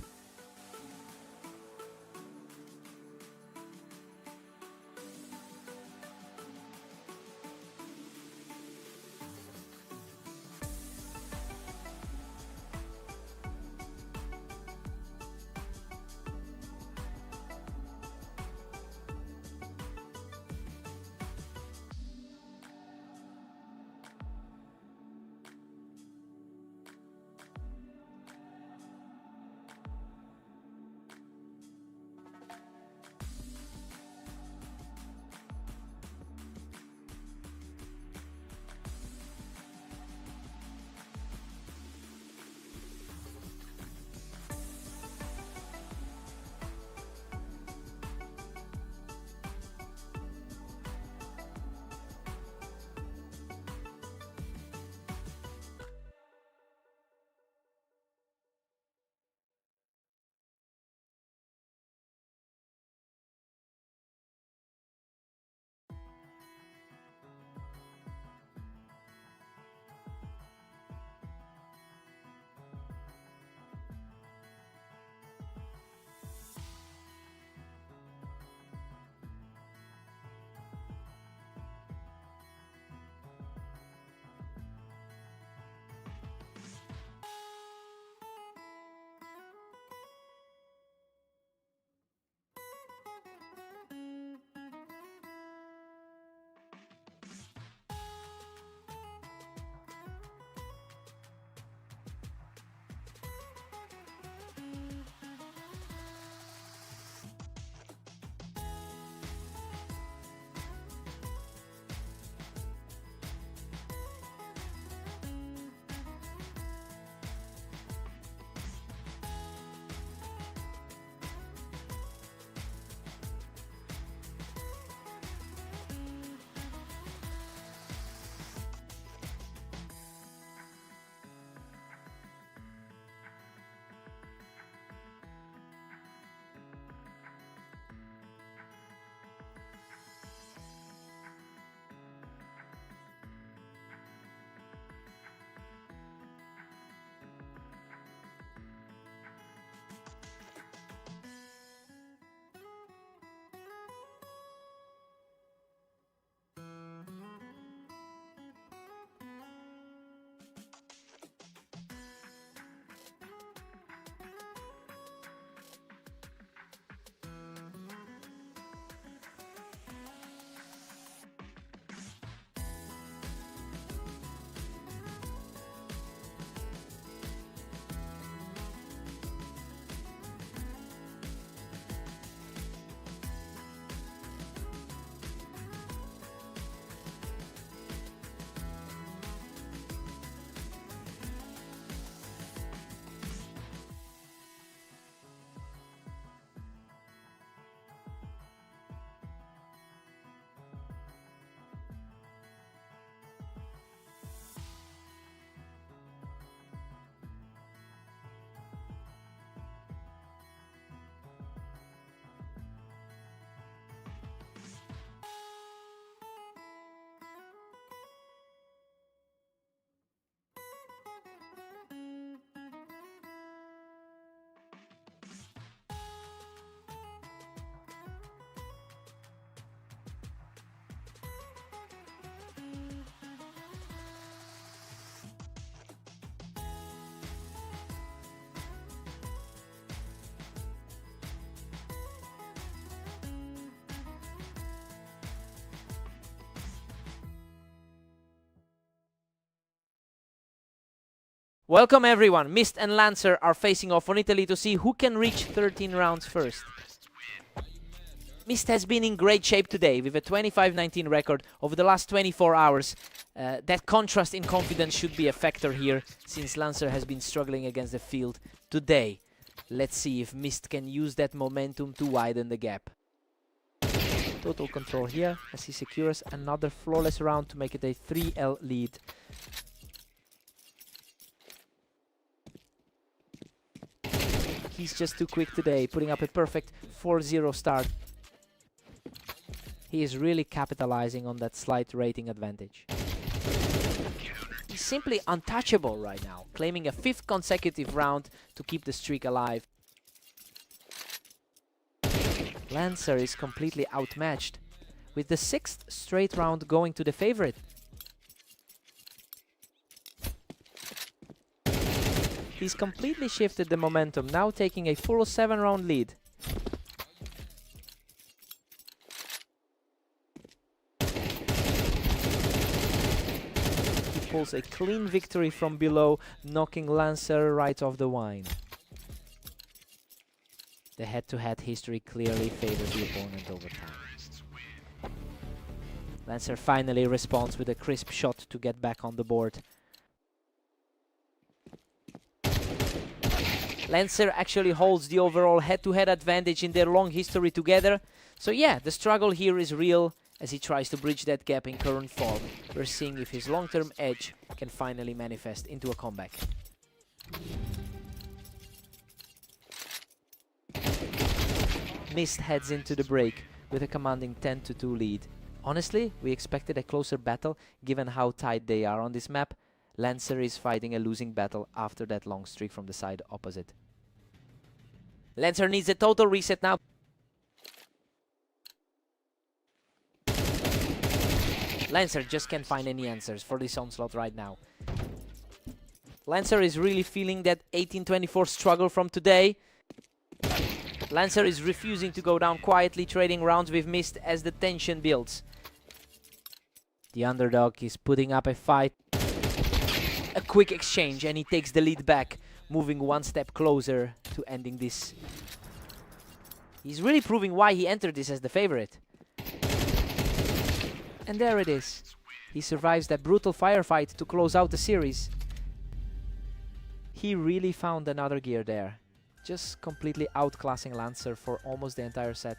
Welcome everyone, Mist and Lancer are facing off on Italy to see who can reach 13 rounds first. Mist has been in great shape today with a 25-19 record over the last 24 hours. That contrast in confidence should be a factor here, since Lancer has been struggling against the field today. Let's see if Mist can use that momentum to widen the gap. Total control here as he secures another flawless round to make it a 3L lead. He's just too quick today, putting up a perfect 4-0 start. He is really capitalizing on that slight rating advantage. He's simply untouchable right now, claiming a 5th consecutive round to keep the streak alive. Lancer is completely outmatched, with the 6th straight round going to the favorite. He's completely shifted the momentum, now taking a full 7-round lead. He pulls a clean victory from below, knocking Lancer right off the wine. The head-to-head history clearly favors the opponent over time. Lancer finally responds with a crisp shot to get back on the board. Lancer actually holds the overall head-to-head advantage in their long history together. So yeah, the struggle here is real as he tries to bridge that gap in current form. We're seeing if his long-term edge can finally manifest into a comeback. Mist heads into the break with a commanding 10-2 lead. Honestly, we expected a closer battle given how tight they are on this map. Lancer is fighting a losing battle after that long streak from the side opposite. Lancer needs a total reset now. Lancer just can't find any answers for this onslaught right now. Lancer is really feeling that 18-24 struggle from today. Lancer is refusing to go down quietly, trading rounds with Mist as the tension builds. The underdog is putting up a fight. A quick exchange and he takes the lead back, moving one step closer to ending this. He's really proving why he entered this as the favorite. And there it is. He survives that brutal firefight to close out the series. He really found another gear there, just completely outclassing Lancer for almost the entire set.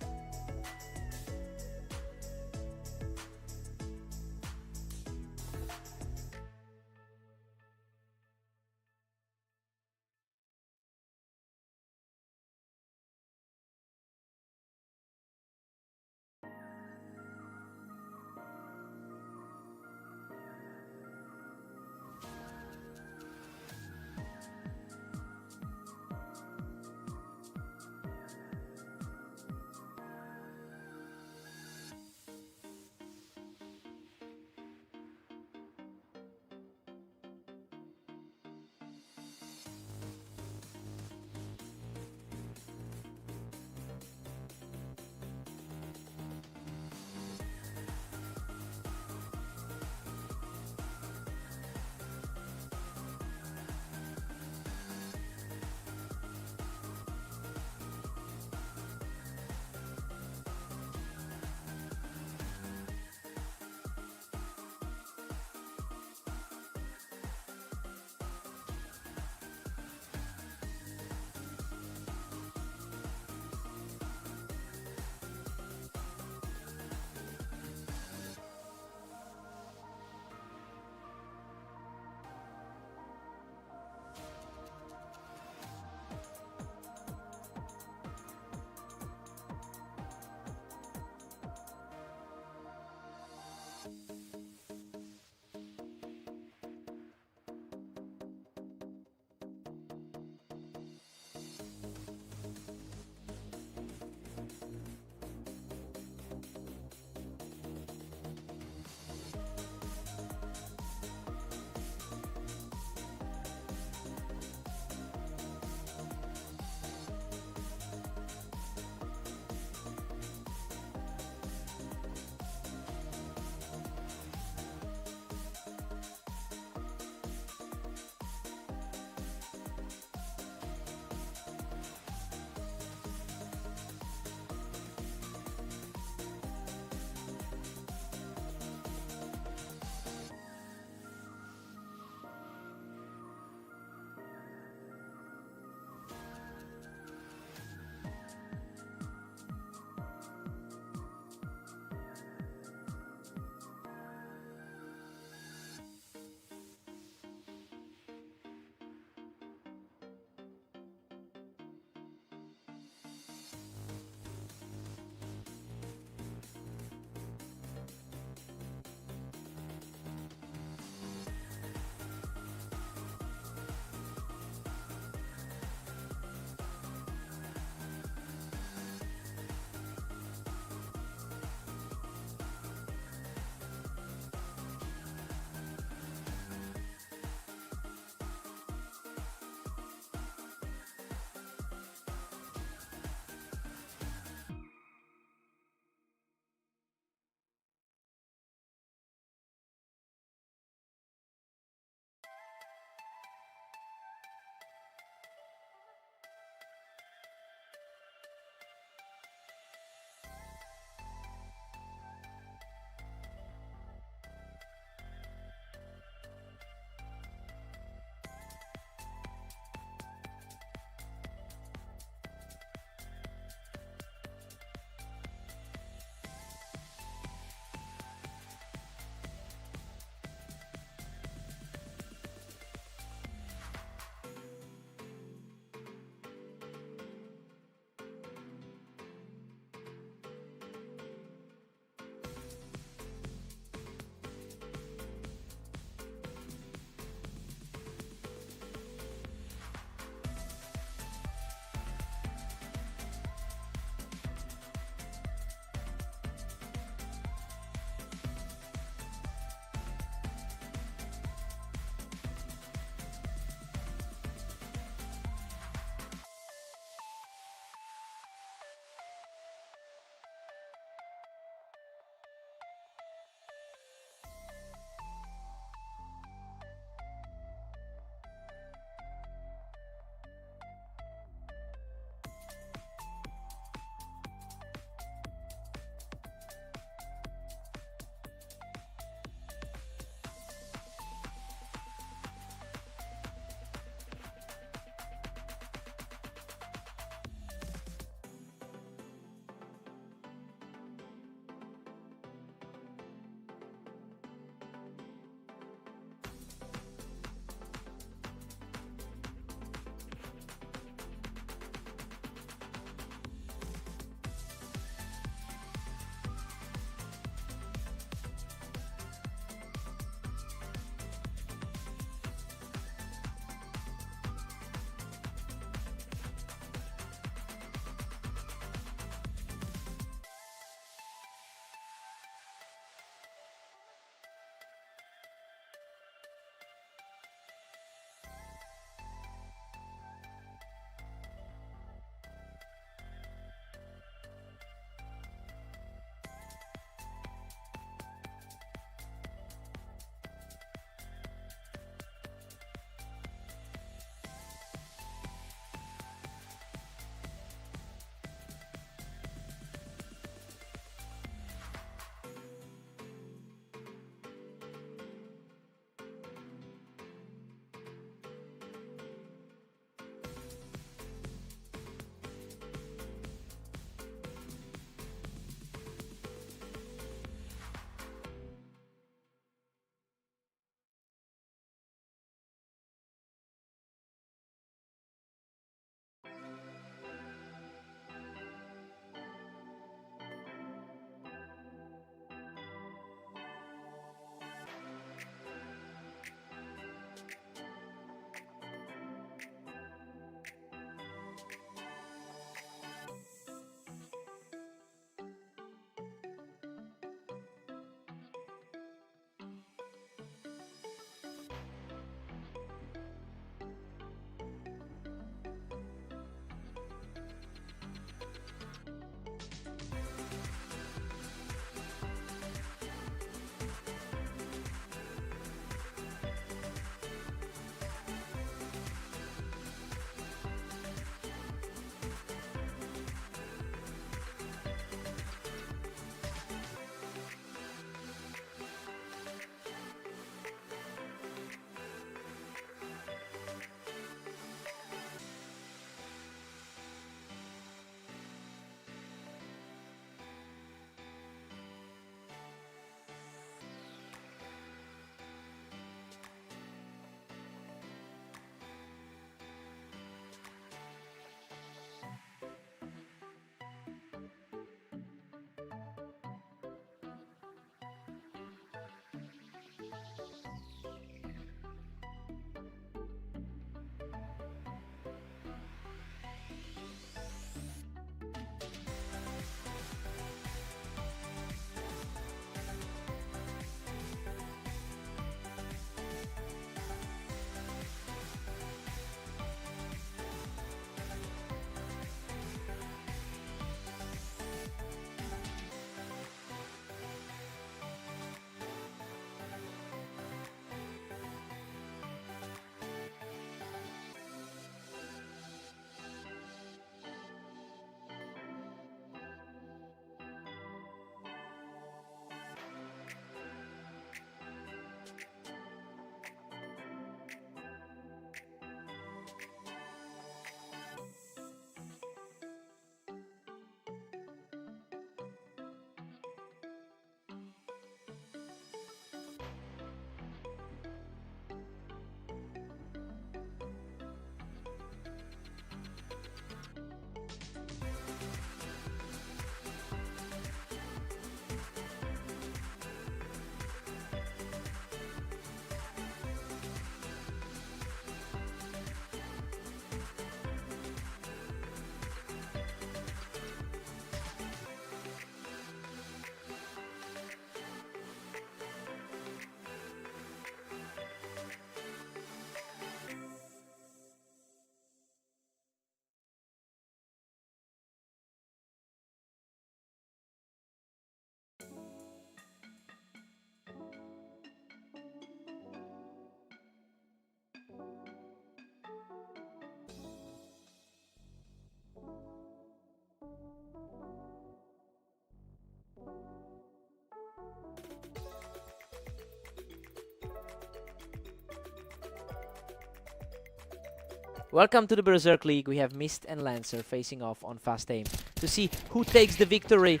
Welcome to the Berserk League. We have Mist and Lancer facing off on fast aim to see who takes the victory.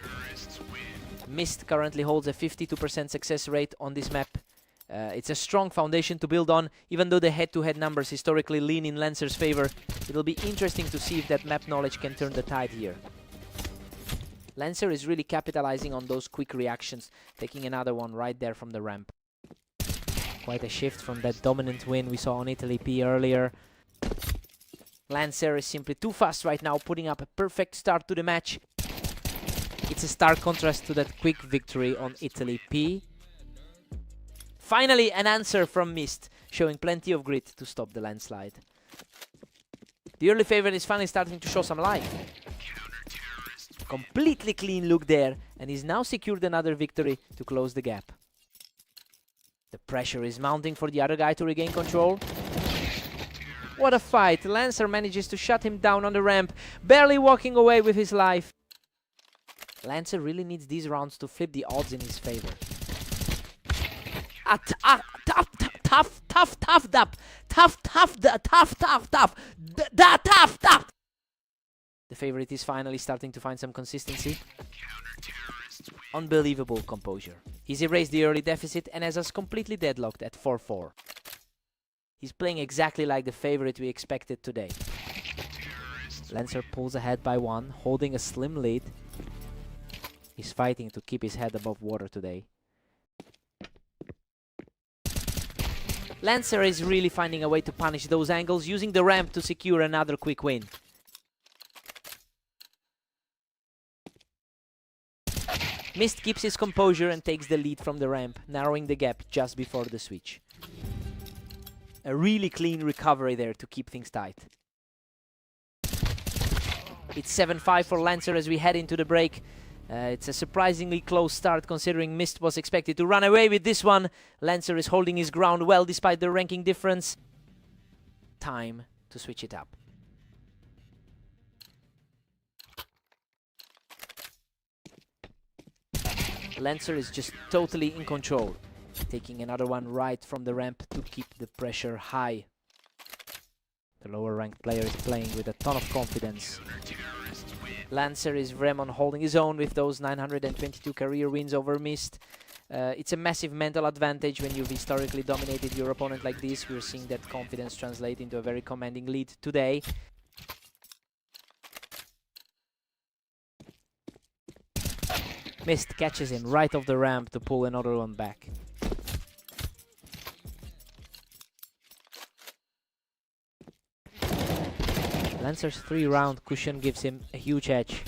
Mist currently holds a 52% success rate on this map. It's a strong foundation to build on, even though the head-to-head numbers historically lean in Lancer's favor. It'll be interesting to see if that map knowledge can turn the tide here. Lancer is really capitalizing on those quick reactions, taking another one right there from the ramp. Quite a shift from that dominant win we saw on Italy P earlier. Lancer is simply too fast right now, putting up a perfect start to the match. It's a stark contrast to that quick victory on Italy P. Finally, an answer from Mist, showing plenty of grit to stop the landslide. The early favorite is finally starting to show some life. Completely clean look there, and he's now secured another victory to close the gap. The pressure is mounting for the other guy to regain control. What a fight! Lancer manages to shut him down on the ramp, barely walking away with his life. Lancer really needs these rounds to flip the odds in his favor. Tough. The favorite is finally starting to find some consistency. Unbelievable composure. He's erased the early deficit and has us completely deadlocked at 4-4. He's playing exactly like the favorite we expected today. Lancer pulls ahead by 1, holding a slim lead. He's fighting to keep his head above water today. Lancer is really finding a way to punish those angles, using the ramp to secure another quick win. Mist keeps his composure and takes the lead from the ramp, narrowing the gap just before the switch. A really clean recovery there to keep things tight. It's 7-5 for Lancer as we head into the break. It's a surprisingly close start considering Mist was expected to run away with this one. Lancer is holding his ground well despite the ranking difference. Time to switch it up. Lancer is just totally in control, taking another one right from the ramp to keep the pressure high. The lower ranked player is playing with a ton of confidence. Lancer is Vremon holding his own with those 922 career wins over Mist. It's a massive mental advantage when you've historically dominated your opponent like this. We're seeing that confidence translate into a very commanding lead today. Mist catches him right off the ramp to pull another one back. Lancer's 3-round cushion gives him a huge edge.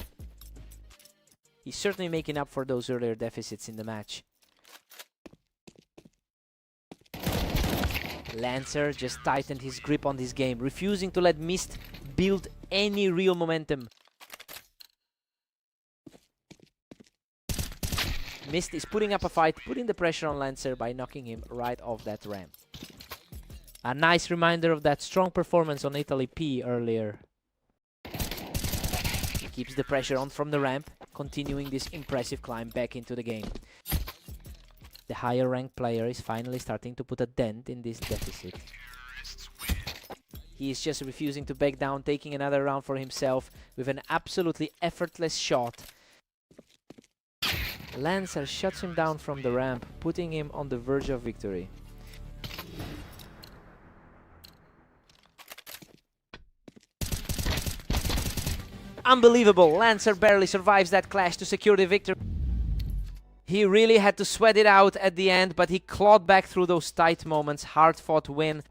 He's certainly making up for those earlier deficits in the match. Lancer just tightened his grip on this game, refusing to let Mist build any real momentum. Mist is putting up a fight, putting the pressure on Lancer by knocking him right off that ramp. A nice reminder of that strong performance on Italy P earlier. He keeps the pressure on from the ramp, continuing this impressive climb back into the game. The higher ranked player is finally starting to put a dent in this deficit. He is just refusing to back down, taking another round for himself with an absolutely effortless shot. Lancer shuts him down from the ramp, putting him on the verge of victory. Unbelievable! Lancer barely survives that clash to secure the victory. He really had to sweat it out at the end, but he clawed back through those tight moments. Hard-fought win.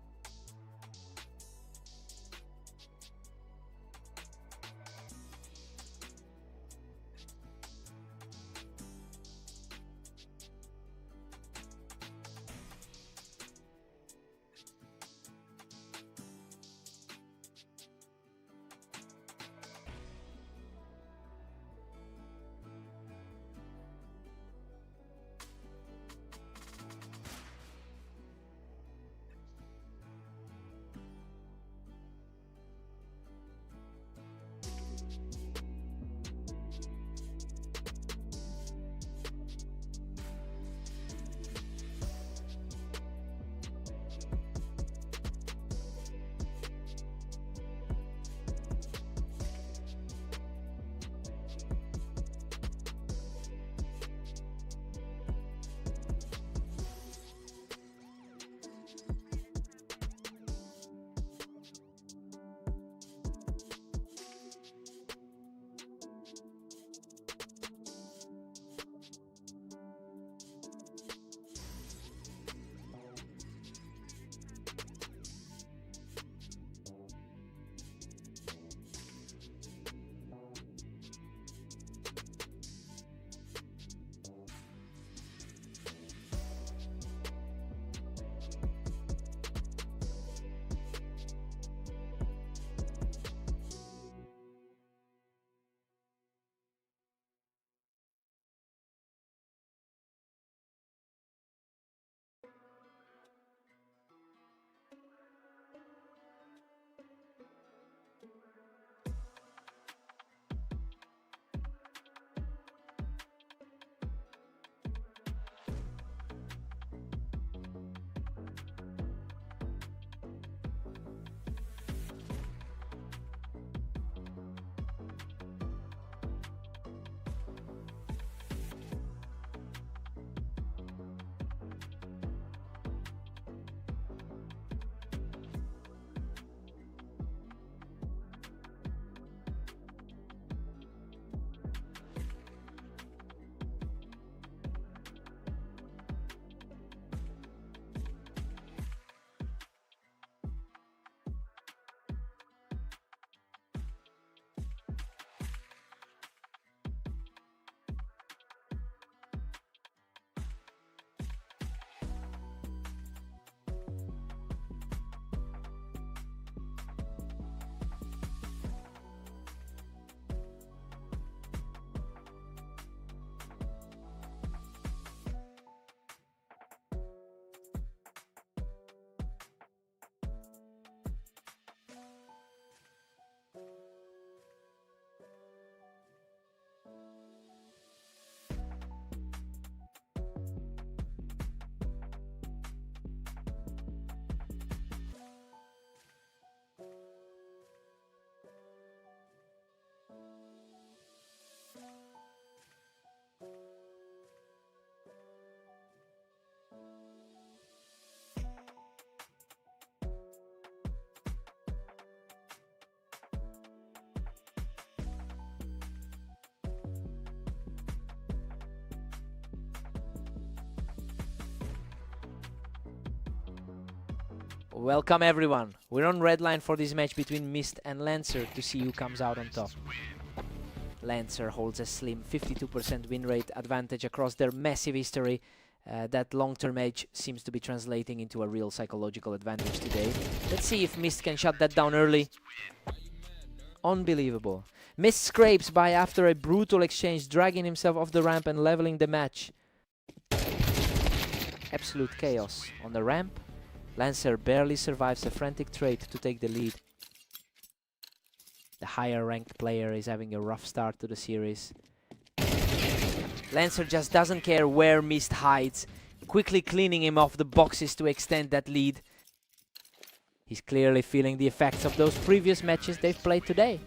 Welcome everyone. We're on red line for this match between Mist and Lancer to see who comes out on top. Lancer holds a slim 52% win rate advantage across their massive history. That long-term edge seems to be translating into a real psychological advantage today. Let's see if Mist can shut that down early. Unbelievable. Mist scrapes by after a brutal exchange, dragging himself off the ramp and leveling the match. Absolute chaos on the ramp. Lancer barely survives a frantic trade to take the lead. The higher ranked player is having a rough start to the series. Lancer just doesn't care where Mist hides, quickly cleaning him off the boxes to extend that lead. He's clearly feeling the effects of those previous matches they've played today.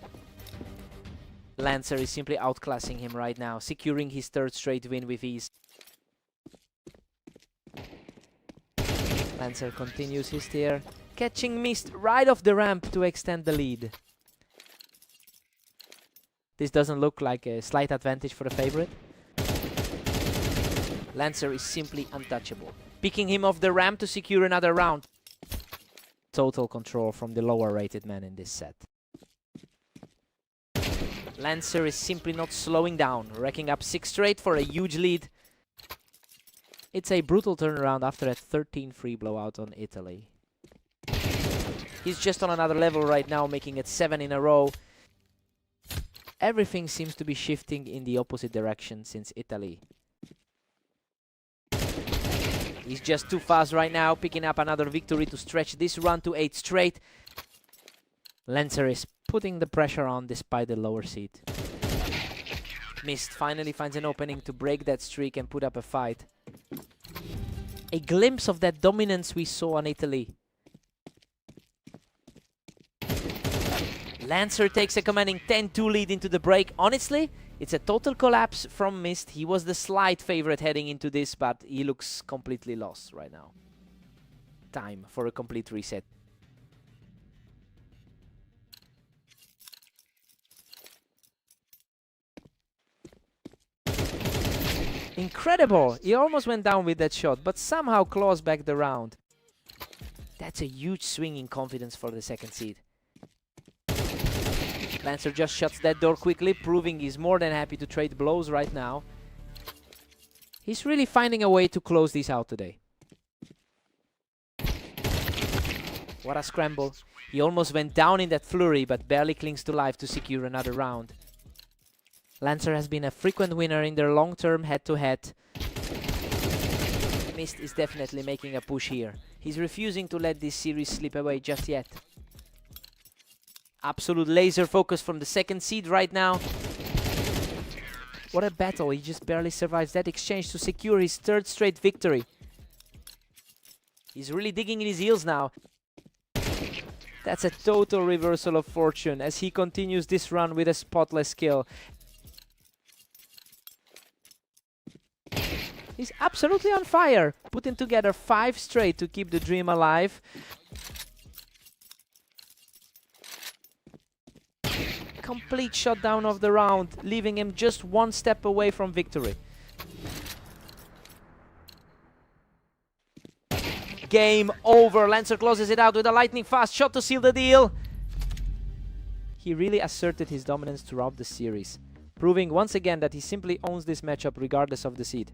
Lancer is simply outclassing him right now, securing his third straight win with ease. Lancer continues his steer, catching Mist right off the ramp to extend the lead. This doesn't look like a slight advantage for the favorite. Lancer is simply untouchable, picking him off the ramp to secure another round. Total control from the lower rated man in this set. Lancer is simply not slowing down, racking up 6 straight for a huge lead. It's a brutal turnaround after a 13-3 blowout on Italy. He's just on another level right now, making it 7 in a row. Everything seems to be shifting in the opposite direction since Italy. He's just too fast right now, picking up another victory to stretch this run to 8 straight. Lancer is putting the pressure on despite the lower seed. Mist finally finds an opening to break that streak and put up a fight. A glimpse of that dominance we saw on Italy. Lancer takes a commanding 10-2 lead into the break. Honestly, it's a total collapse from Mist. He was the slight favorite heading into this, but he looks completely lost right now. Time for a complete reset. Incredible! He almost went down with that shot, but somehow claws back the round. That's a huge swing in confidence for the second seed. Lancer just shuts that door quickly, proving he's more than happy to trade blows right now. He's really finding a way to close this out today. What a scramble. He almost went down in that flurry, but barely clings to life to secure another round. Lancer has been a frequent winner in their long-term head-to-head. Mist is definitely making a push here. He's refusing to let this series slip away just yet. Absolute laser focus from the second seed right now. What a battle. He just barely survives that exchange to secure his third straight victory. He's really digging in his heels now. That's a total reversal of fortune as he continues this run with a spotless kill. He's absolutely on fire, putting together 5 straight to keep the dream alive. Complete shutdown of the round, leaving him just 1 step away from victory. Game over. Lancer closes it out with a lightning fast shot to seal the deal. He really asserted his dominance throughout the series, proving once again that he simply owns this matchup regardless of the seed.